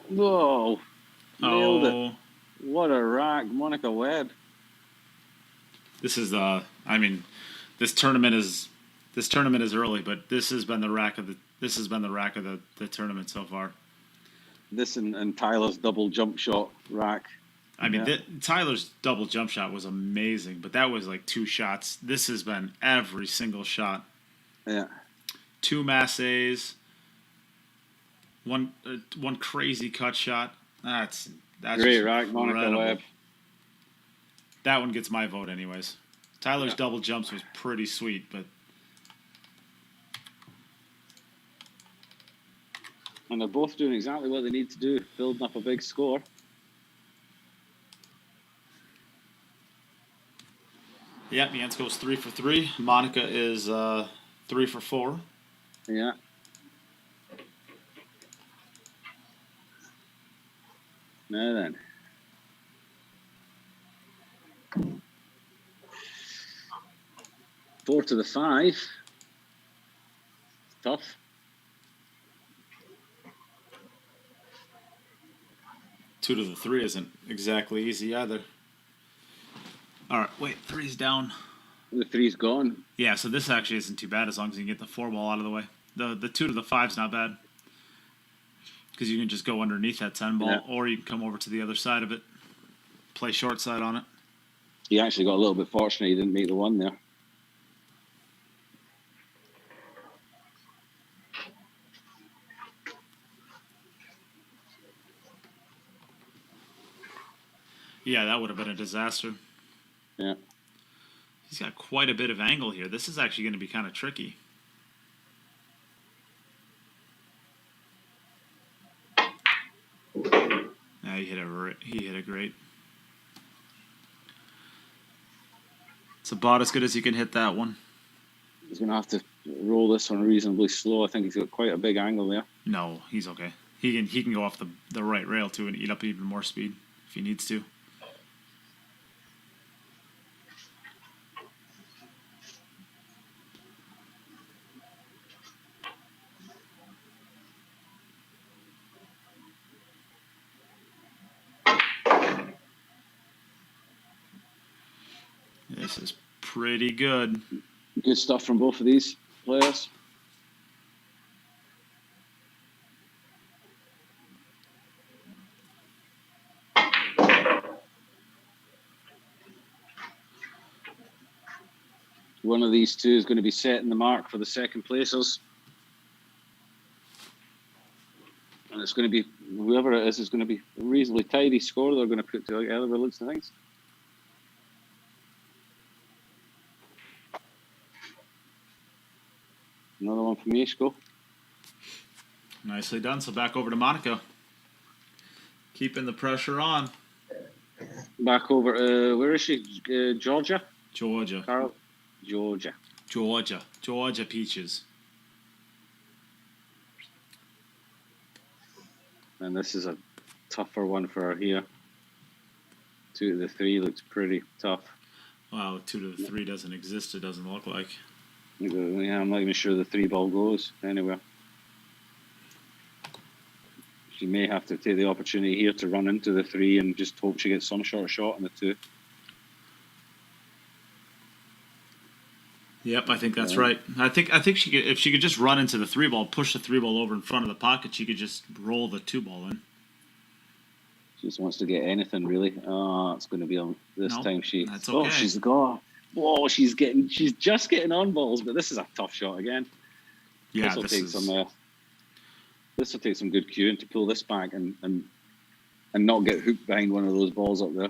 Whoa. Nailed Oh. it. What a rack. Monica Webb. This is this tournament is early, but this has been the rack of the tournament so far. This and Tyler's double jump shot rack. I mean, Tyler's double jump shot was amazing, but that was like 2 shots. This has been every single shot. Yeah. 2 masses, one crazy cut shot. That's Great just rack, Monica incredible. Webb. That one gets my vote, anyways. Tyler's double jumps was pretty sweet, but And they're both doing exactly what they need to do, building up a big score. yeah, Jens goes 3 for 3. Monica is 3 for 4. Yeah. Now then. Four to the 5. Tough. Two to the 3 isn't exactly easy either. All right, wait, 3's down. The 3's gone. Yeah, so this actually isn't too bad as long as you can get the 4 ball out of the way. The 2 to the 5's not bad because you can just go underneath that 10 ball, or you can come over to the other side of it, play short side on it. He actually got a little bit fortunate. He didn't make the 1 there. Yeah, that would have been a disaster. Yeah. He's got quite a bit of angle here. This is actually going to be kind of tricky. Yeah, he hit it great. It's about as good as you can hit that one. He's going to have to roll this one reasonably slow. I think he's got quite a big angle there. No, he's okay. He can go off the right rail too and eat up even more speed if he needs to. This is pretty good. Good stuff from both of these players. One of these two is going to be setting the mark for the second placers. And it's going to be, whoever it is going to be a reasonably tidy score they're going to put together by the looks of things. Another one from Mieszko. Nicely done. So back over to Monaco. Keeping the pressure on. Back over, where is she? Georgia? Georgia. Carl? Georgia. Georgia Peaches. And this is a tougher one for her here. 2 to the 3 looks pretty tough. Wow, 2 to the 3 doesn't exist, it doesn't look like. Yeah, I'm not even sure the 3 ball goes anywhere. She may have to take the opportunity here to run into the 3 and just hope she gets some short shot on the 2. Yep, I think that's right. I think she could, if she could just run into the 3 ball, push the 3 ball over in front of the pocket, she could just roll the 2 ball in. She just wants to get anything really. It's going to be on this time. That's okay. Oh, she's gone. Whoa, she's just getting on balls, but this is a tough shot again. Yeah, this will take some good cueing to pull this back and not get hooked behind one of those balls up there.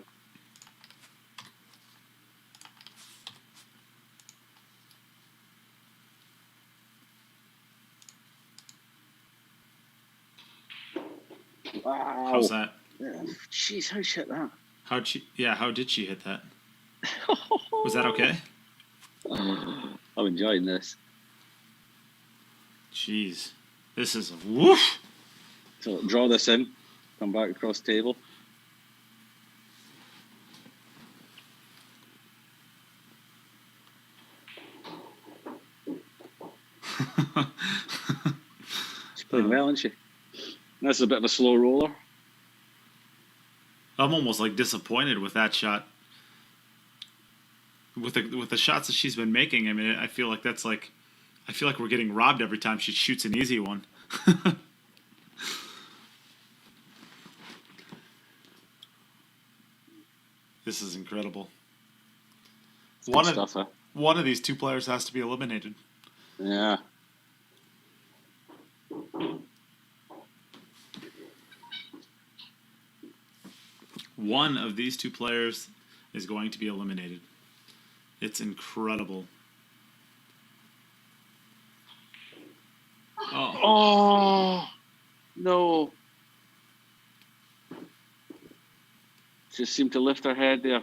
Wow. How's that? Jeez, how shit that? How did she hit that? Was that okay? I'm enjoying this. Jeez. This is woof. So draw this in, come back across table. She's playing well, isn't she? This is a bit of a slow roller. I'm almost like disappointed with that shot. With the shots that she's been making, I mean, I feel like we're getting robbed every time she shoots an easy one. This is incredible. One of these two players has to be eliminated. Yeah. One of these two players is going to be eliminated. It's incredible. Oh no. Just seemed to lift her head there.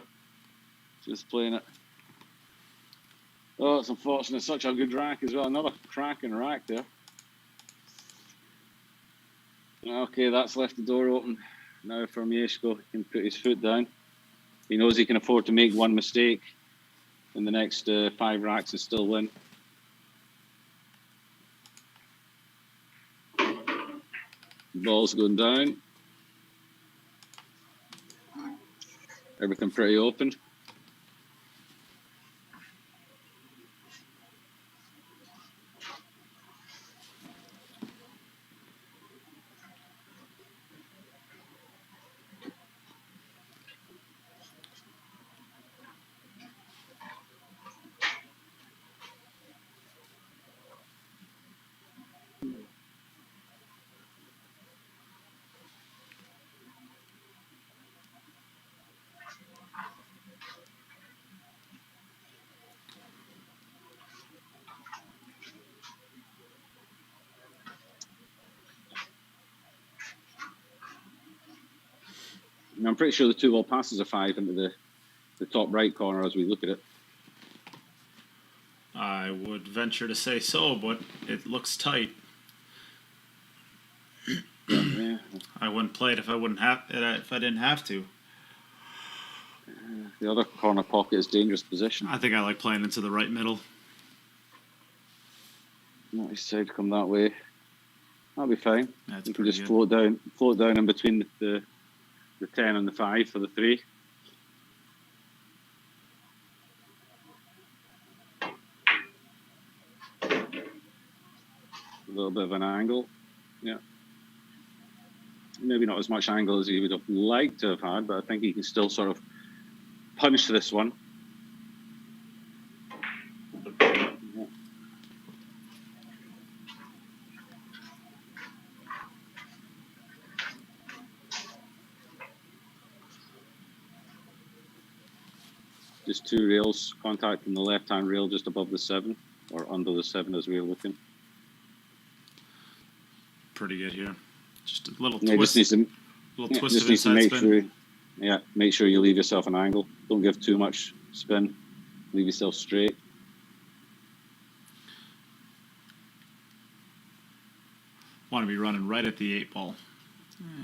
Just playing it. Oh, it's unfortunate. Such a good rack as well. Another cracking rack there. Okay, that's left the door open. Now for Mieszko, he can put his foot down. He knows he can afford to make one mistake in the next 5 racks and still win. Ball's going down. Everything pretty open. And I'm pretty sure the 2-ball passes a 5 into the top right corner as we look at it. I would venture to say so, but it looks tight. Yeah. I wouldn't play it if I didn't have to. The other corner pocket is dangerous position. I think I like playing into the right middle. Not his side come that way. That'll be fine. That's you can just float down in between the 10 and the 5 for the 3. A little bit of an angle. Yeah. Maybe not as much angle as he would have liked to have had, but I think he can still sort of punch this one. Yeah. Just 2 rails contacting the left-hand rail just above the 7, or under the 7 as we are looking. Pretty good here. Just a little twist. Twist of inside spin. Make sure you leave yourself an angle. Don't give too much spin. Leave yourself straight. Want to be running right at the 8-ball.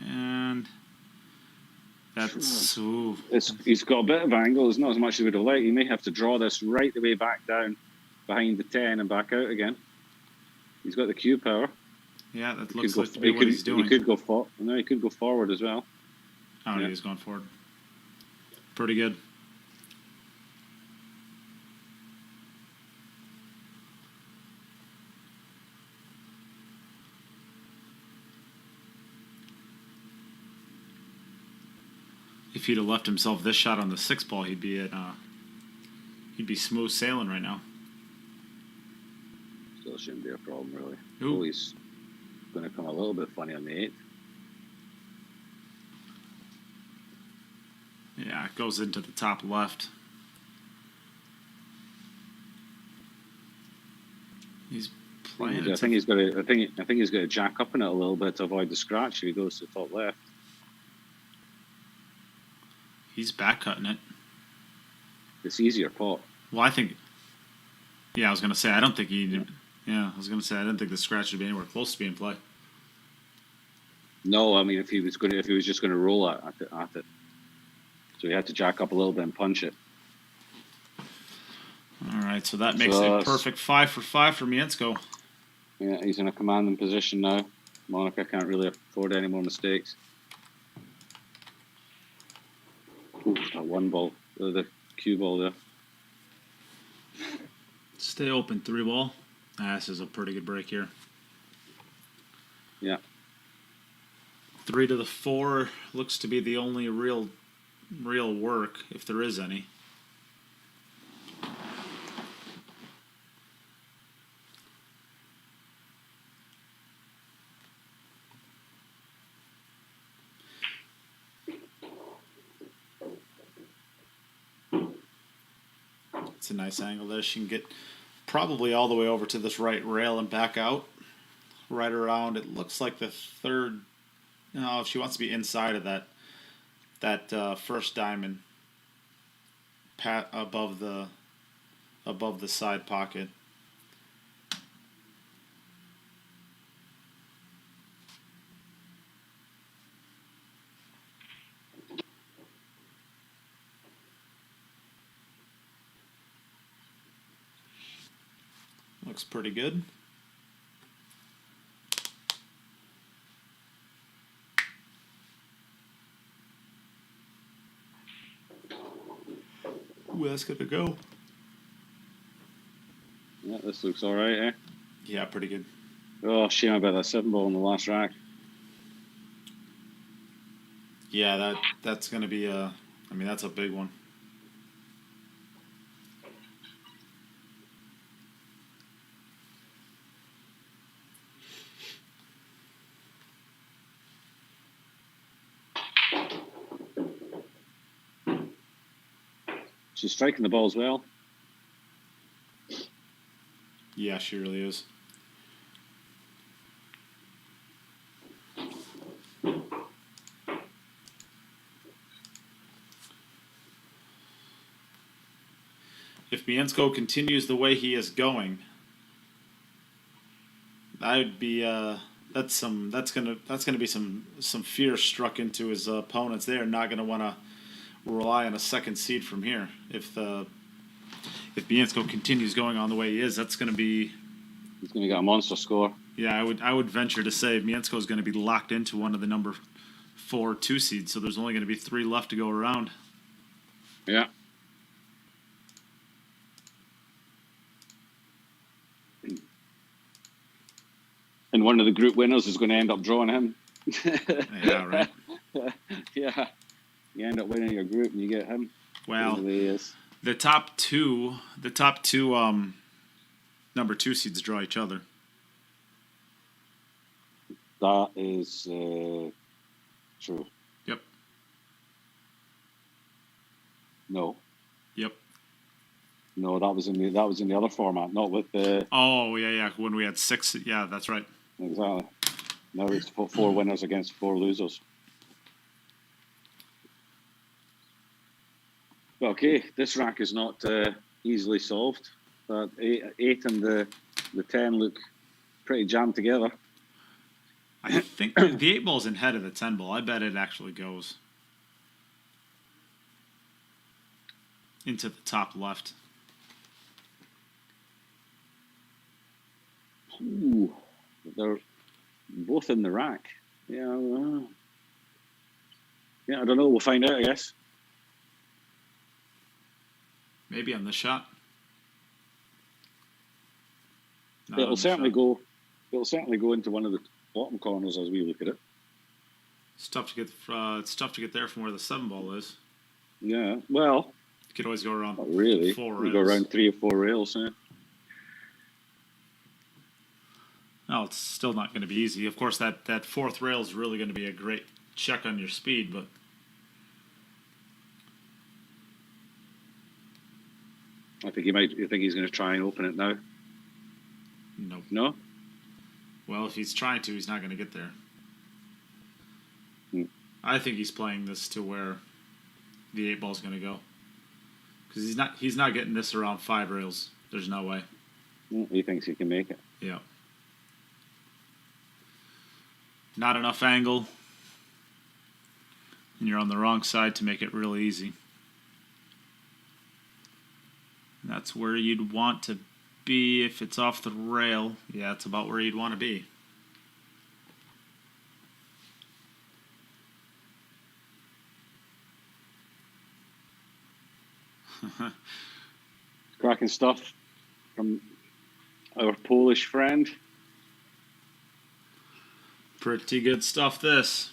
And that's... He's got a bit of angle. It's not as much as he would have liked. He may have to draw this right the way back down behind the 10 and back out again. He's got the cue power. Yeah, that looks like to be what he's doing. He could go he could go forward as well. Oh, yeah. He's going forward. Pretty good. If he'd have left himself this shot on the 6-ball, he'd be smooth sailing right now. Still shouldn't be a problem, really. Ooh. Oh, he's going to come a little bit funny on the 8th. Yeah, it goes into the top left. He's playing. I think he's got to jack up in it a little bit to avoid the scratch if he goes to the top left. He's back cutting it. It's easier pot. Well, I think. Yeah, I was gonna say I don't think he. Yeah, I was gonna say I didn't think the scratch would be anywhere close to being play. No, I mean if he was just going to roll at it, so he had to jack up a little bit and punch it. All right, so that makes a perfect 5 for 5 for Mieszko. Yeah, he's in a commanding position now. Monica can't really afford any more mistakes. Ooh, that one ball, the cue ball there. Stay open, 3 ball. This is a pretty good break here. Yeah. 3 to the 4 looks to be the only real work, if there is any. It's a nice angle there. She can get probably all the way over to this right rail and back out. Right around, it looks like the third. No, if she wants to be inside of that first diamond, pat above the side pocket. Looks pretty good. Ooh, that's gonna go. Yeah, this looks all right, eh? Yeah, pretty good. Oh, shame about that 7 ball in the last rack. Yeah, that's gonna be a. I mean, that's a big one. She's striking the ball as well. Yeah, she really is. If Mieszko continues the way he is going, that would be that's gonna be some fear struck into his opponents. They are not gonna want to rely on a second seed from here. If Mieszko continues going on the way he is, that's gonna be. He's gonna get a monster score. Yeah, I would venture to say Mieszko is going to be locked into one of the number 4 2 seeds. So there's only going to be 3 left to go around. Yeah. And one of the group winners is going to end up drawing him. Yeah, right. Yeah. You end up winning your group and you get him. Well, the top two number 2 seeds draw each other. That is true. Yep. No. Yep. No, that was in the other format, not with the. Oh yeah. When we had 6, yeah, that's right. Exactly. Now it's 4 winners against 4 losers. Okay, this rack is not easily solved. 8 and the 10 look pretty jammed together. I think the 8 ball's in head of the 10 ball. I bet it actually goes into the top left. Ooh, they're both in the rack. Yeah, I don't know. We'll find out, I guess. Maybe on the shot. It'll certainly go into one of the bottom corners as we look at it. It's tough to get there from where the 7 ball is. Yeah, well, you could always go around. Not really. 4 you rails. go around 3 or 4 rails. Yeah. No, it's still not going to be easy. Of course, that 4th rail is really going to be a great check on your speed, but. I think you think he's going to try and open it now? Nope. No? Well, if he's trying to, he's not going to get there. Hmm. I think he's playing this to where the 8-ball's going to go. Because he's not getting this around 5 rails. There's no way. He thinks he can make it. Yeah. Not enough angle. And you're on the wrong side to make it really easy. And that's where you'd want to be if it's off the rail. Yeah, it's about where you'd want to be. Cracking stuff from our Polish friend. Pretty good stuff, this.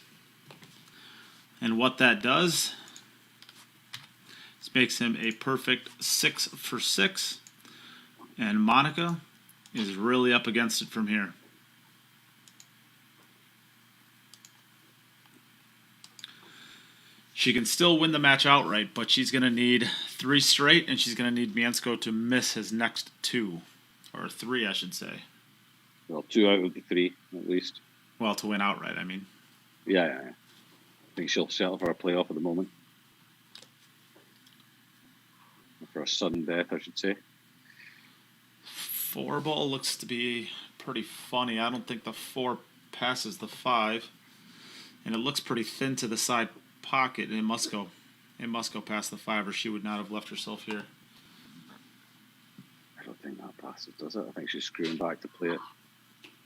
And what that does is makes him a perfect 6 for 6. And Monica is really up against it from here. She can still win the match outright, but she's going to need 3 straight, and she's going to need Mieszko to miss his next 2. Or 3, I should say. Well, 2 out of the 3, at least. Well, to win outright, I mean. Yeah. I think she'll settle for a playoff at the moment. For a sudden death, I should say. 4-ball looks to be pretty funny. I don't think the 4 passes the 5. And it looks pretty thin to the side pocket, and it must go past the 5, or she would not have left herself here. I don't think that passes, does it? I think she's screwing back to play it.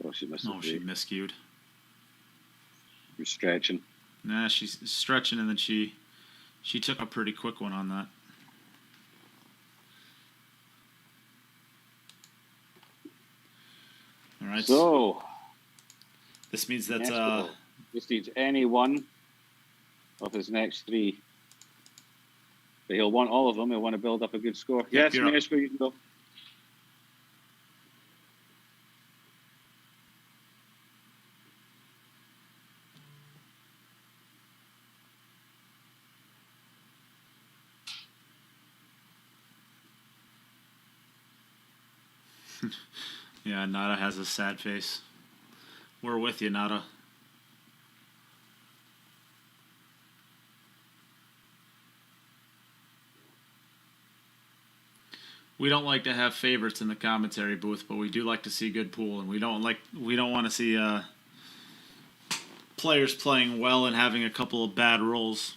Oh, she missed it. No, she miscued. You're stretching. Nah, she's stretching, and then she took a pretty quick one on that. All right. So this means that this needs any one of his next 3. But he'll want all of them. He'll want to build up a good score. Yep, Yes, Mieszko, you can go. Yeah, Nada has a sad face. We're with you, Nada. We don't like to have favorites in the commentary booth, but we do like to see good pool, and we don't want to see players playing well and having a couple of bad rolls.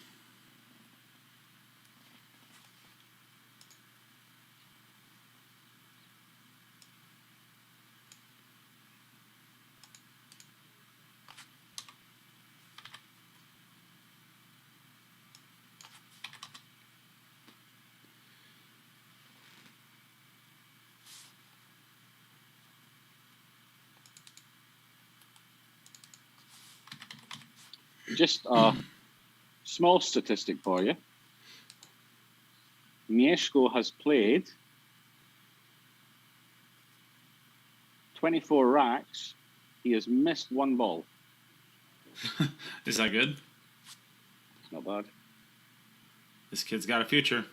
Just a small statistic for you. Mieszko has played 24 racks. He has missed 1 ball. Is that good? It's not bad. This kid's got a future.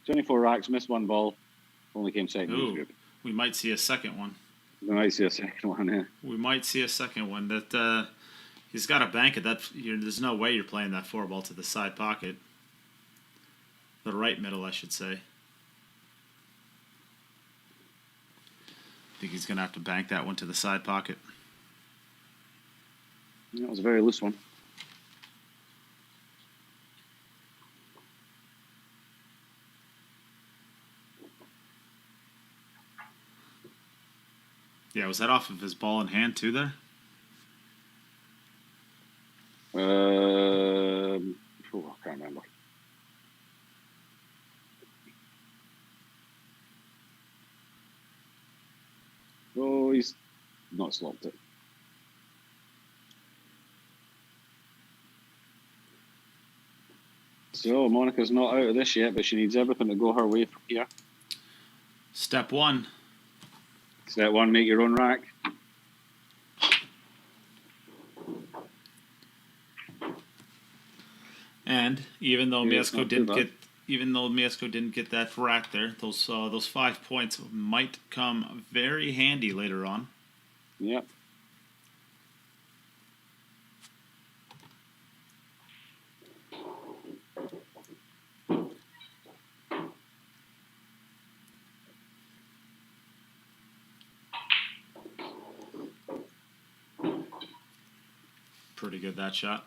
24 racks, missed 1 ball. Only came second in his group. We might see a second one. We might see a second one, yeah. We might see a second one. That he's got to bank it. There's no way you're playing that 4-ball to the side pocket. The right middle, I should say. I think he's going to have to bank that one to the side pocket. That was a very loose one. Yeah, was that off of his ball in hand too there? I can't remember. Oh, he's not slopped it. So Monica's not out of this yet, but she needs everything to go her way from here. Step 1. Step 1, make your own rack. And even though Mieszko didn't get that rack there, those 5 points might come very handy later on. Yep. Pretty good, that shot.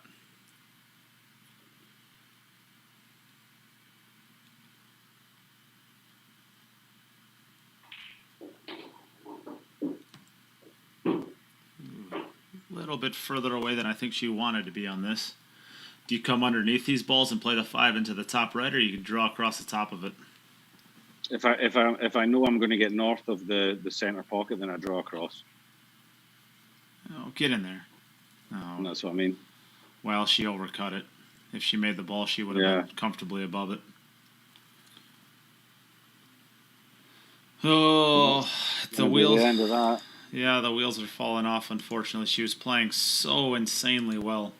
A little bit further away than I think she wanted to be on this. Do you come underneath these balls and play the 5 into the top right, or you can draw across the top of it? If I know I'm going to get north of the center pocket, then I draw across. Oh, get in there. Oh. And that's what I mean. Well, she overcut it. If she made the ball, she would have been comfortably above it. Oh, the wheels. The end of that. Yeah, the wheels are falling off, unfortunately. She was playing so insanely well.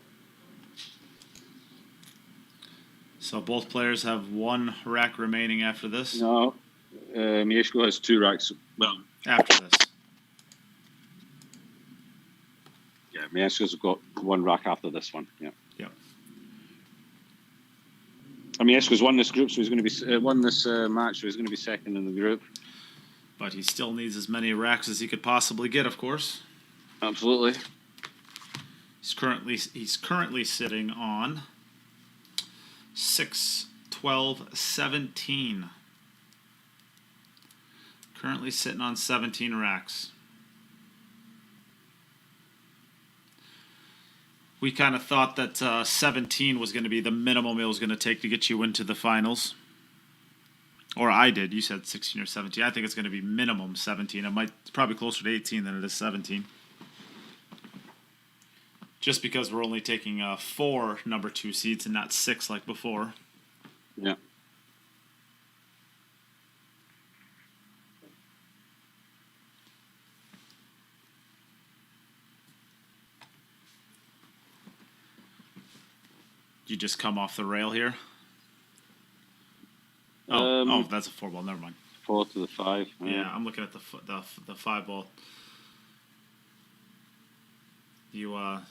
So both players have 1 rack remaining after this? No. Mieszko has 2 racks. Well, after this. Yeah, Mieszko's got 1 rack after this one. Yeah. Yep. Mieszko's won this group, so he's going to be won this match, so he's going to be second in the group. But he still needs as many racks as he could possibly get, of course. Absolutely. He's currently sitting on 6, 12, 17. Currently sitting on 17 racks. We kind of thought that 17 was going to be the minimum it was going to take to get you into the finals. Or I did. You said 16 or 17. I think it's going to be minimum 17. It's probably closer to 18 than it is 17. Just because we're only taking 4 number 2 seeds and not 6 like before. Yeah. You just come off the rail here? Oh, that's a 4 ball. Never mind. 4 to the 5. Yeah, I'm looking at the 5 ball. You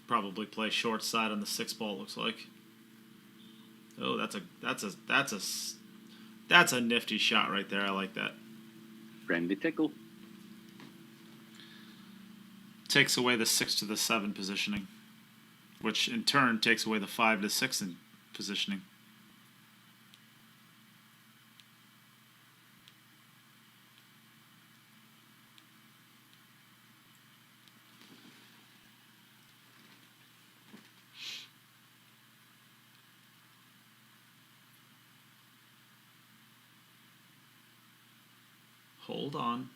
probably play short side on the 6 ball. It looks like. Oh, that's a nifty shot right there. I like that. Friendly tickle. Takes away the 6 to the 7 positioning, which in turn takes away the 5 to 6 in positioning. Hold on.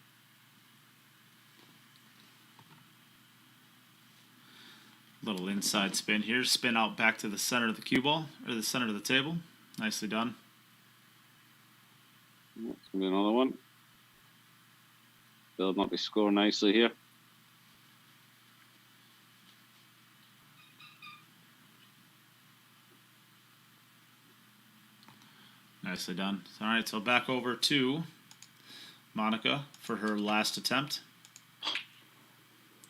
Little inside spin here. Spin out back to the center of the cue ball, or the center of the table. Nicely done. That's going to be another one. Building up his score nicely here. Nicely done. All right, so back over to Monica for her last attempt.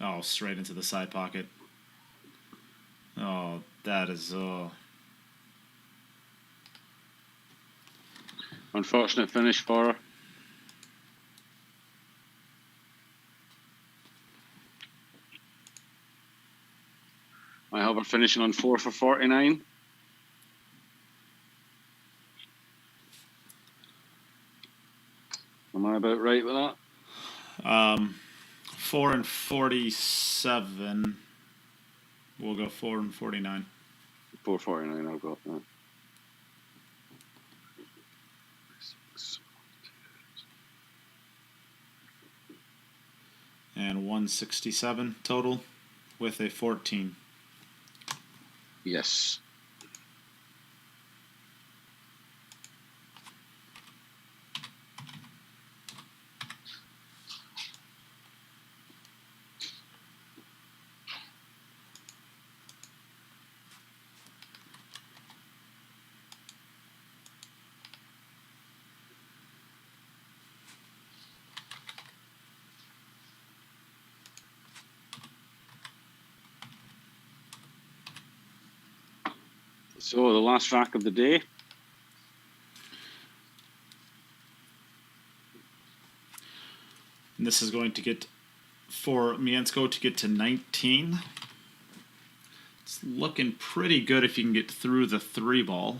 Oh, straight into the side pocket. Oh, that is... Unfortunate finish for her. I have her finishing on 4 for 49. Am I about right with that? 4 and 47. We'll go 4 and 49. 449, I'll go that. And 167 total with a 14. Yes. So the last rack of the day. And this is going to get, for Mieszko to get to 19. It's looking pretty good if you can get through the 3 ball.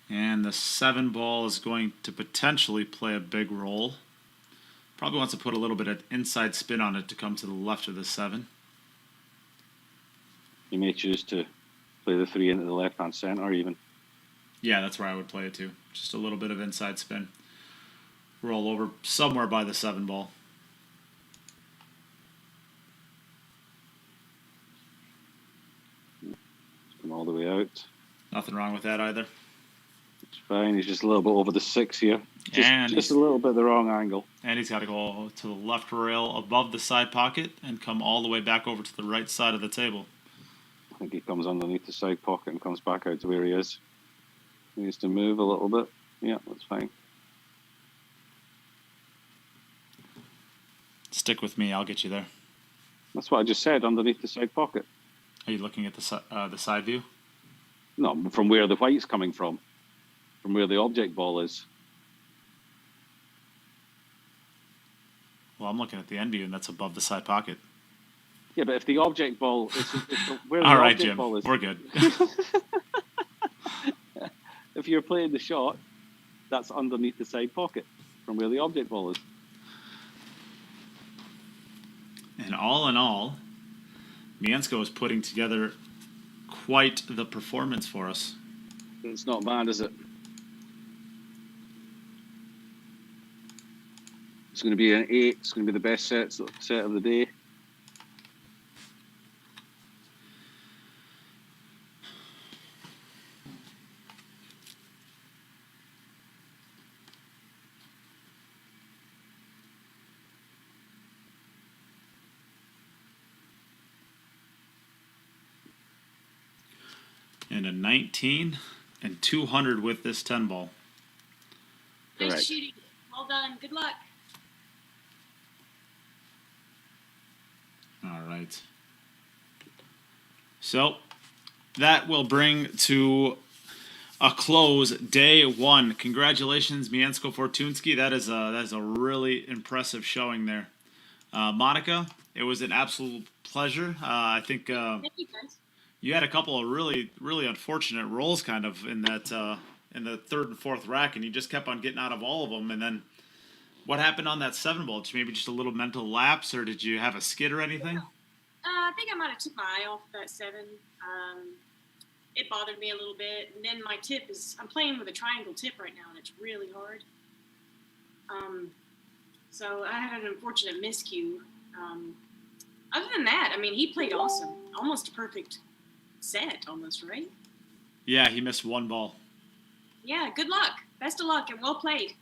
And the 7 ball is going to potentially play a big role. Probably wants to put a little bit of inside spin on it to come to the left of the 7. You may choose to play the 3 into the left-hand center even. Yeah, that's where I would play it too. Just a little bit of inside spin. Roll over somewhere by the 7 ball. Come all the way out. Nothing wrong with that either. It's fine. He's just a little bit over the 6 here. Just a little bit the wrong angle. And he's got to go to the left rail above the side pocket and come all the way back over to the right side of the table. I think he comes underneath the side pocket and comes back out to where he is. He needs to move a little bit. Yeah, that's fine. Stick with me. I'll get you there. That's what I just said, underneath the side pocket. Are you looking at the side view? No, from where the white's coming from where the object ball is. Well, I'm looking at the end view, and that's above the side pocket. Yeah, but if the object ball is where the all right, object Jim, ball is. We're good. If you're playing the shot, that's underneath the side pocket from where the object ball is. And all in all, Mieszko is putting together quite the performance for us. It's not bad, is it? It's going to be an 8. It's going to be the best set of the day. And a 19 and 200 with this 10 ball. Nice Correct. shooting. Well done. Good luck. All right. So that will bring to a close day 1. Congratulations, Mieszko Fortuński. That is a really impressive showing there. Monica, it was an absolute pleasure. I think Thank you, guys. you had a couple of really, really unfortunate rolls kind of in that in the 3rd and 4th rack, and you just kept on getting out of all of them. And then what happened on that 7 ball? Did you maybe just a little mental lapse, or did you have a skid or anything? I think I might have took my eye off that 7. It bothered me a little bit. And then my tip is, I'm playing with a triangle tip right now, and it's really hard. So I had an unfortunate miscue. Other than that, I mean, he played awesome. Almost a perfect set, almost, right? Yeah, he missed 1 ball. Yeah, good luck. Best of luck, and well played.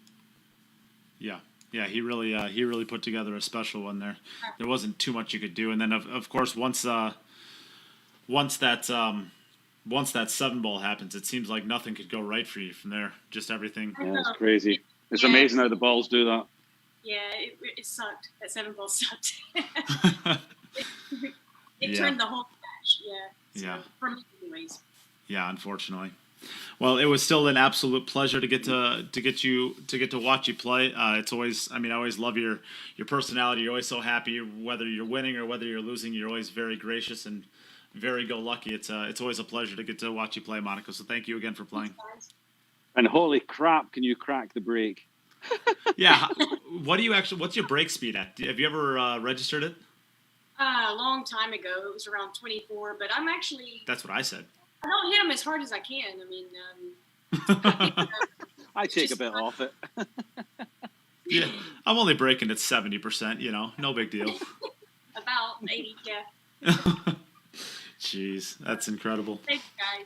Yeah, he really put together a special one there. There wasn't too much you could do, and then of course once that 7 ball happens, it seems like nothing could go right for you from there. Just everything. Yeah, it's crazy. It's amazing how the balls do that. Yeah, it sucked. That 7 ball sucked. It Yeah. turned the whole match. Yeah. So, Yeah. For me, anyways. Yeah, unfortunately. Well, it was still an absolute pleasure to get to watch you play. It's always, I always love your personality. You're always so happy, whether you're winning or whether you're losing. You're always very gracious and very go-lucky. It's always a pleasure to get to watch you play, Monica. So thank you again for playing. And holy crap, can you crack the break? Yeah. What's your break speed at? Have you ever registered it? A long time ago, it was around 24. But I'm actually, That's what I said. I don't hit them as hard as I can. I mean, I take a bit off it. Yeah, I'm only breaking at 70%. No big deal. about 80. Yeah. Jeez, that's incredible. Thanks, guys.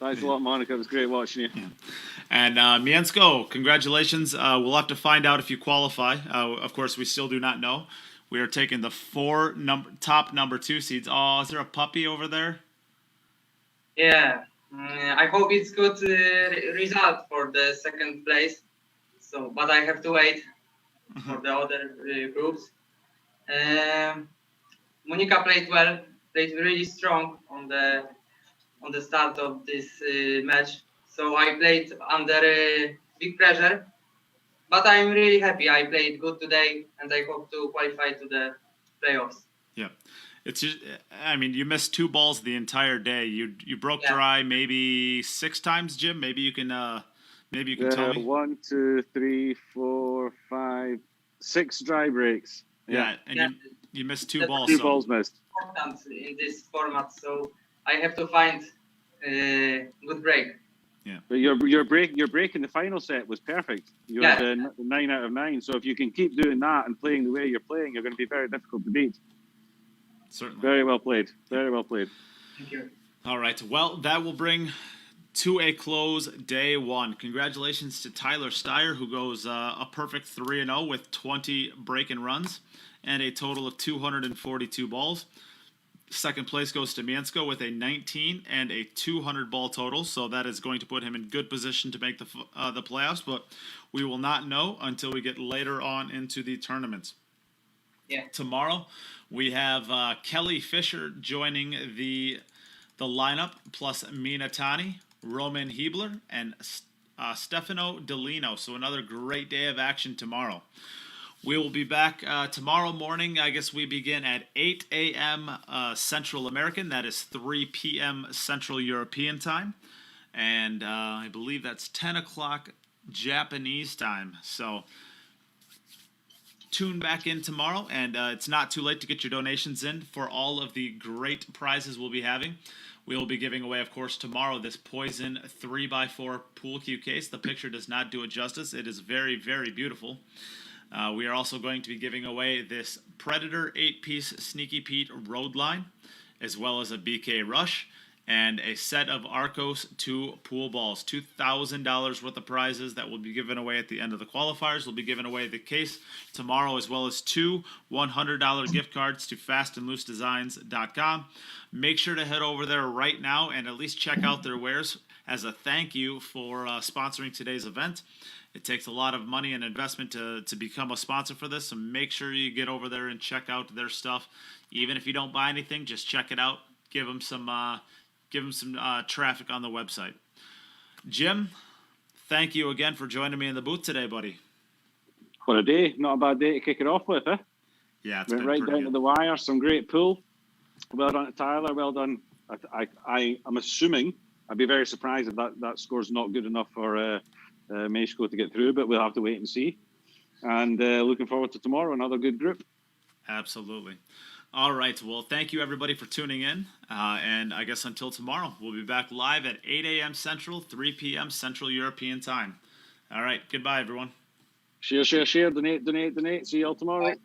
Thanks a lot, Monica. It was great watching you. Yeah. And Mieszko, congratulations. We'll have to find out if you qualify. Of course, we still do not know. We are taking the 4 top number 2 seeds. Oh, is there a puppy over there? Yeah, I hope it's good result for the 2nd place. So, but I have to wait for the other groups. Monica played well, played really strong on the start of this match. So I played under big pressure, but I'm really happy. I played good today, and I hope to qualify to the playoffs. Yeah. It's just, I mean, you missed 2 balls the entire day. You broke dry maybe 6 times, Jim. Maybe you can tell me. 1, 2, 3, 4, 5, 6 dry breaks. Yeah, and you missed 2 balls. 2 balls missed. Important in this format, so I have to find a good break. Yeah, but your break in the final set was perfect. You had a 9 out of 9. So if you can keep doing that and playing the way you're playing, you're going to be very difficult to beat. Certainly. Very well played. Very well played. Thank you. All right. Well, that will bring to a close day 1. Congratulations to Tyler Styer, who goes a perfect 3-0 with 20 break-in runs and a total of 242 balls. Second place goes to Mieszko with a 19 and a 200 ball total, so that is going to put him in good position to make the playoffs, but we will not know until we get later on into the tournaments. Yeah. Tomorrow, we have Kelly Fisher joining the lineup, plus Mina Tani, Roman Hebler, and Stefano Delino, so another great day of action tomorrow. We will be back tomorrow morning. I guess we begin at 8 a.m. Central American. That is 3 p.m. Central European time. And I believe that's 10 o'clock Japanese time. So tune back in tomorrow. And it's not too late to get your donations in for all of the great prizes we'll be having. We will be giving away, of course, tomorrow this Poison 3x4 pool cue case. The picture does not do it justice. It is very, very beautiful. We are also going to be giving away this Predator 8-piece Sneaky Pete Road Line, as well as a BK Rush, and a set of Arcos 2 pool balls. $2,000 worth of prizes that will be given away at the end of the qualifiers. We'll be giving away the case tomorrow, as well as 2 $100 gift cards to fastandloosedesigns.com. Make sure to head over there right now and at least check out their wares as a thank you for sponsoring today's event. It takes a lot of money and investment to become a sponsor for this, so make sure you get over there and check out their stuff. Even if you don't buy anything, just check it out. Give them some traffic on the website. Jim, thank you again for joining me in the booth today, buddy. What a day. Not a bad day to kick it off with, eh? Yeah, it's went been right pretty down good. to the wire. Some great pool. Well done to Tyler. Well done. I'm assuming, I'd be very surprised if that score's not good enough for Mieszko to get through, but we'll have to wait and see. And looking forward to tomorrow, another good group. Absolutely. All right. Well, thank you, everybody, for tuning in. And I guess until tomorrow, we'll be back live at 8 a.m. Central, 3 p.m. Central European time. All right. Goodbye, everyone. Share. Donate. See you all tomorrow. Bye.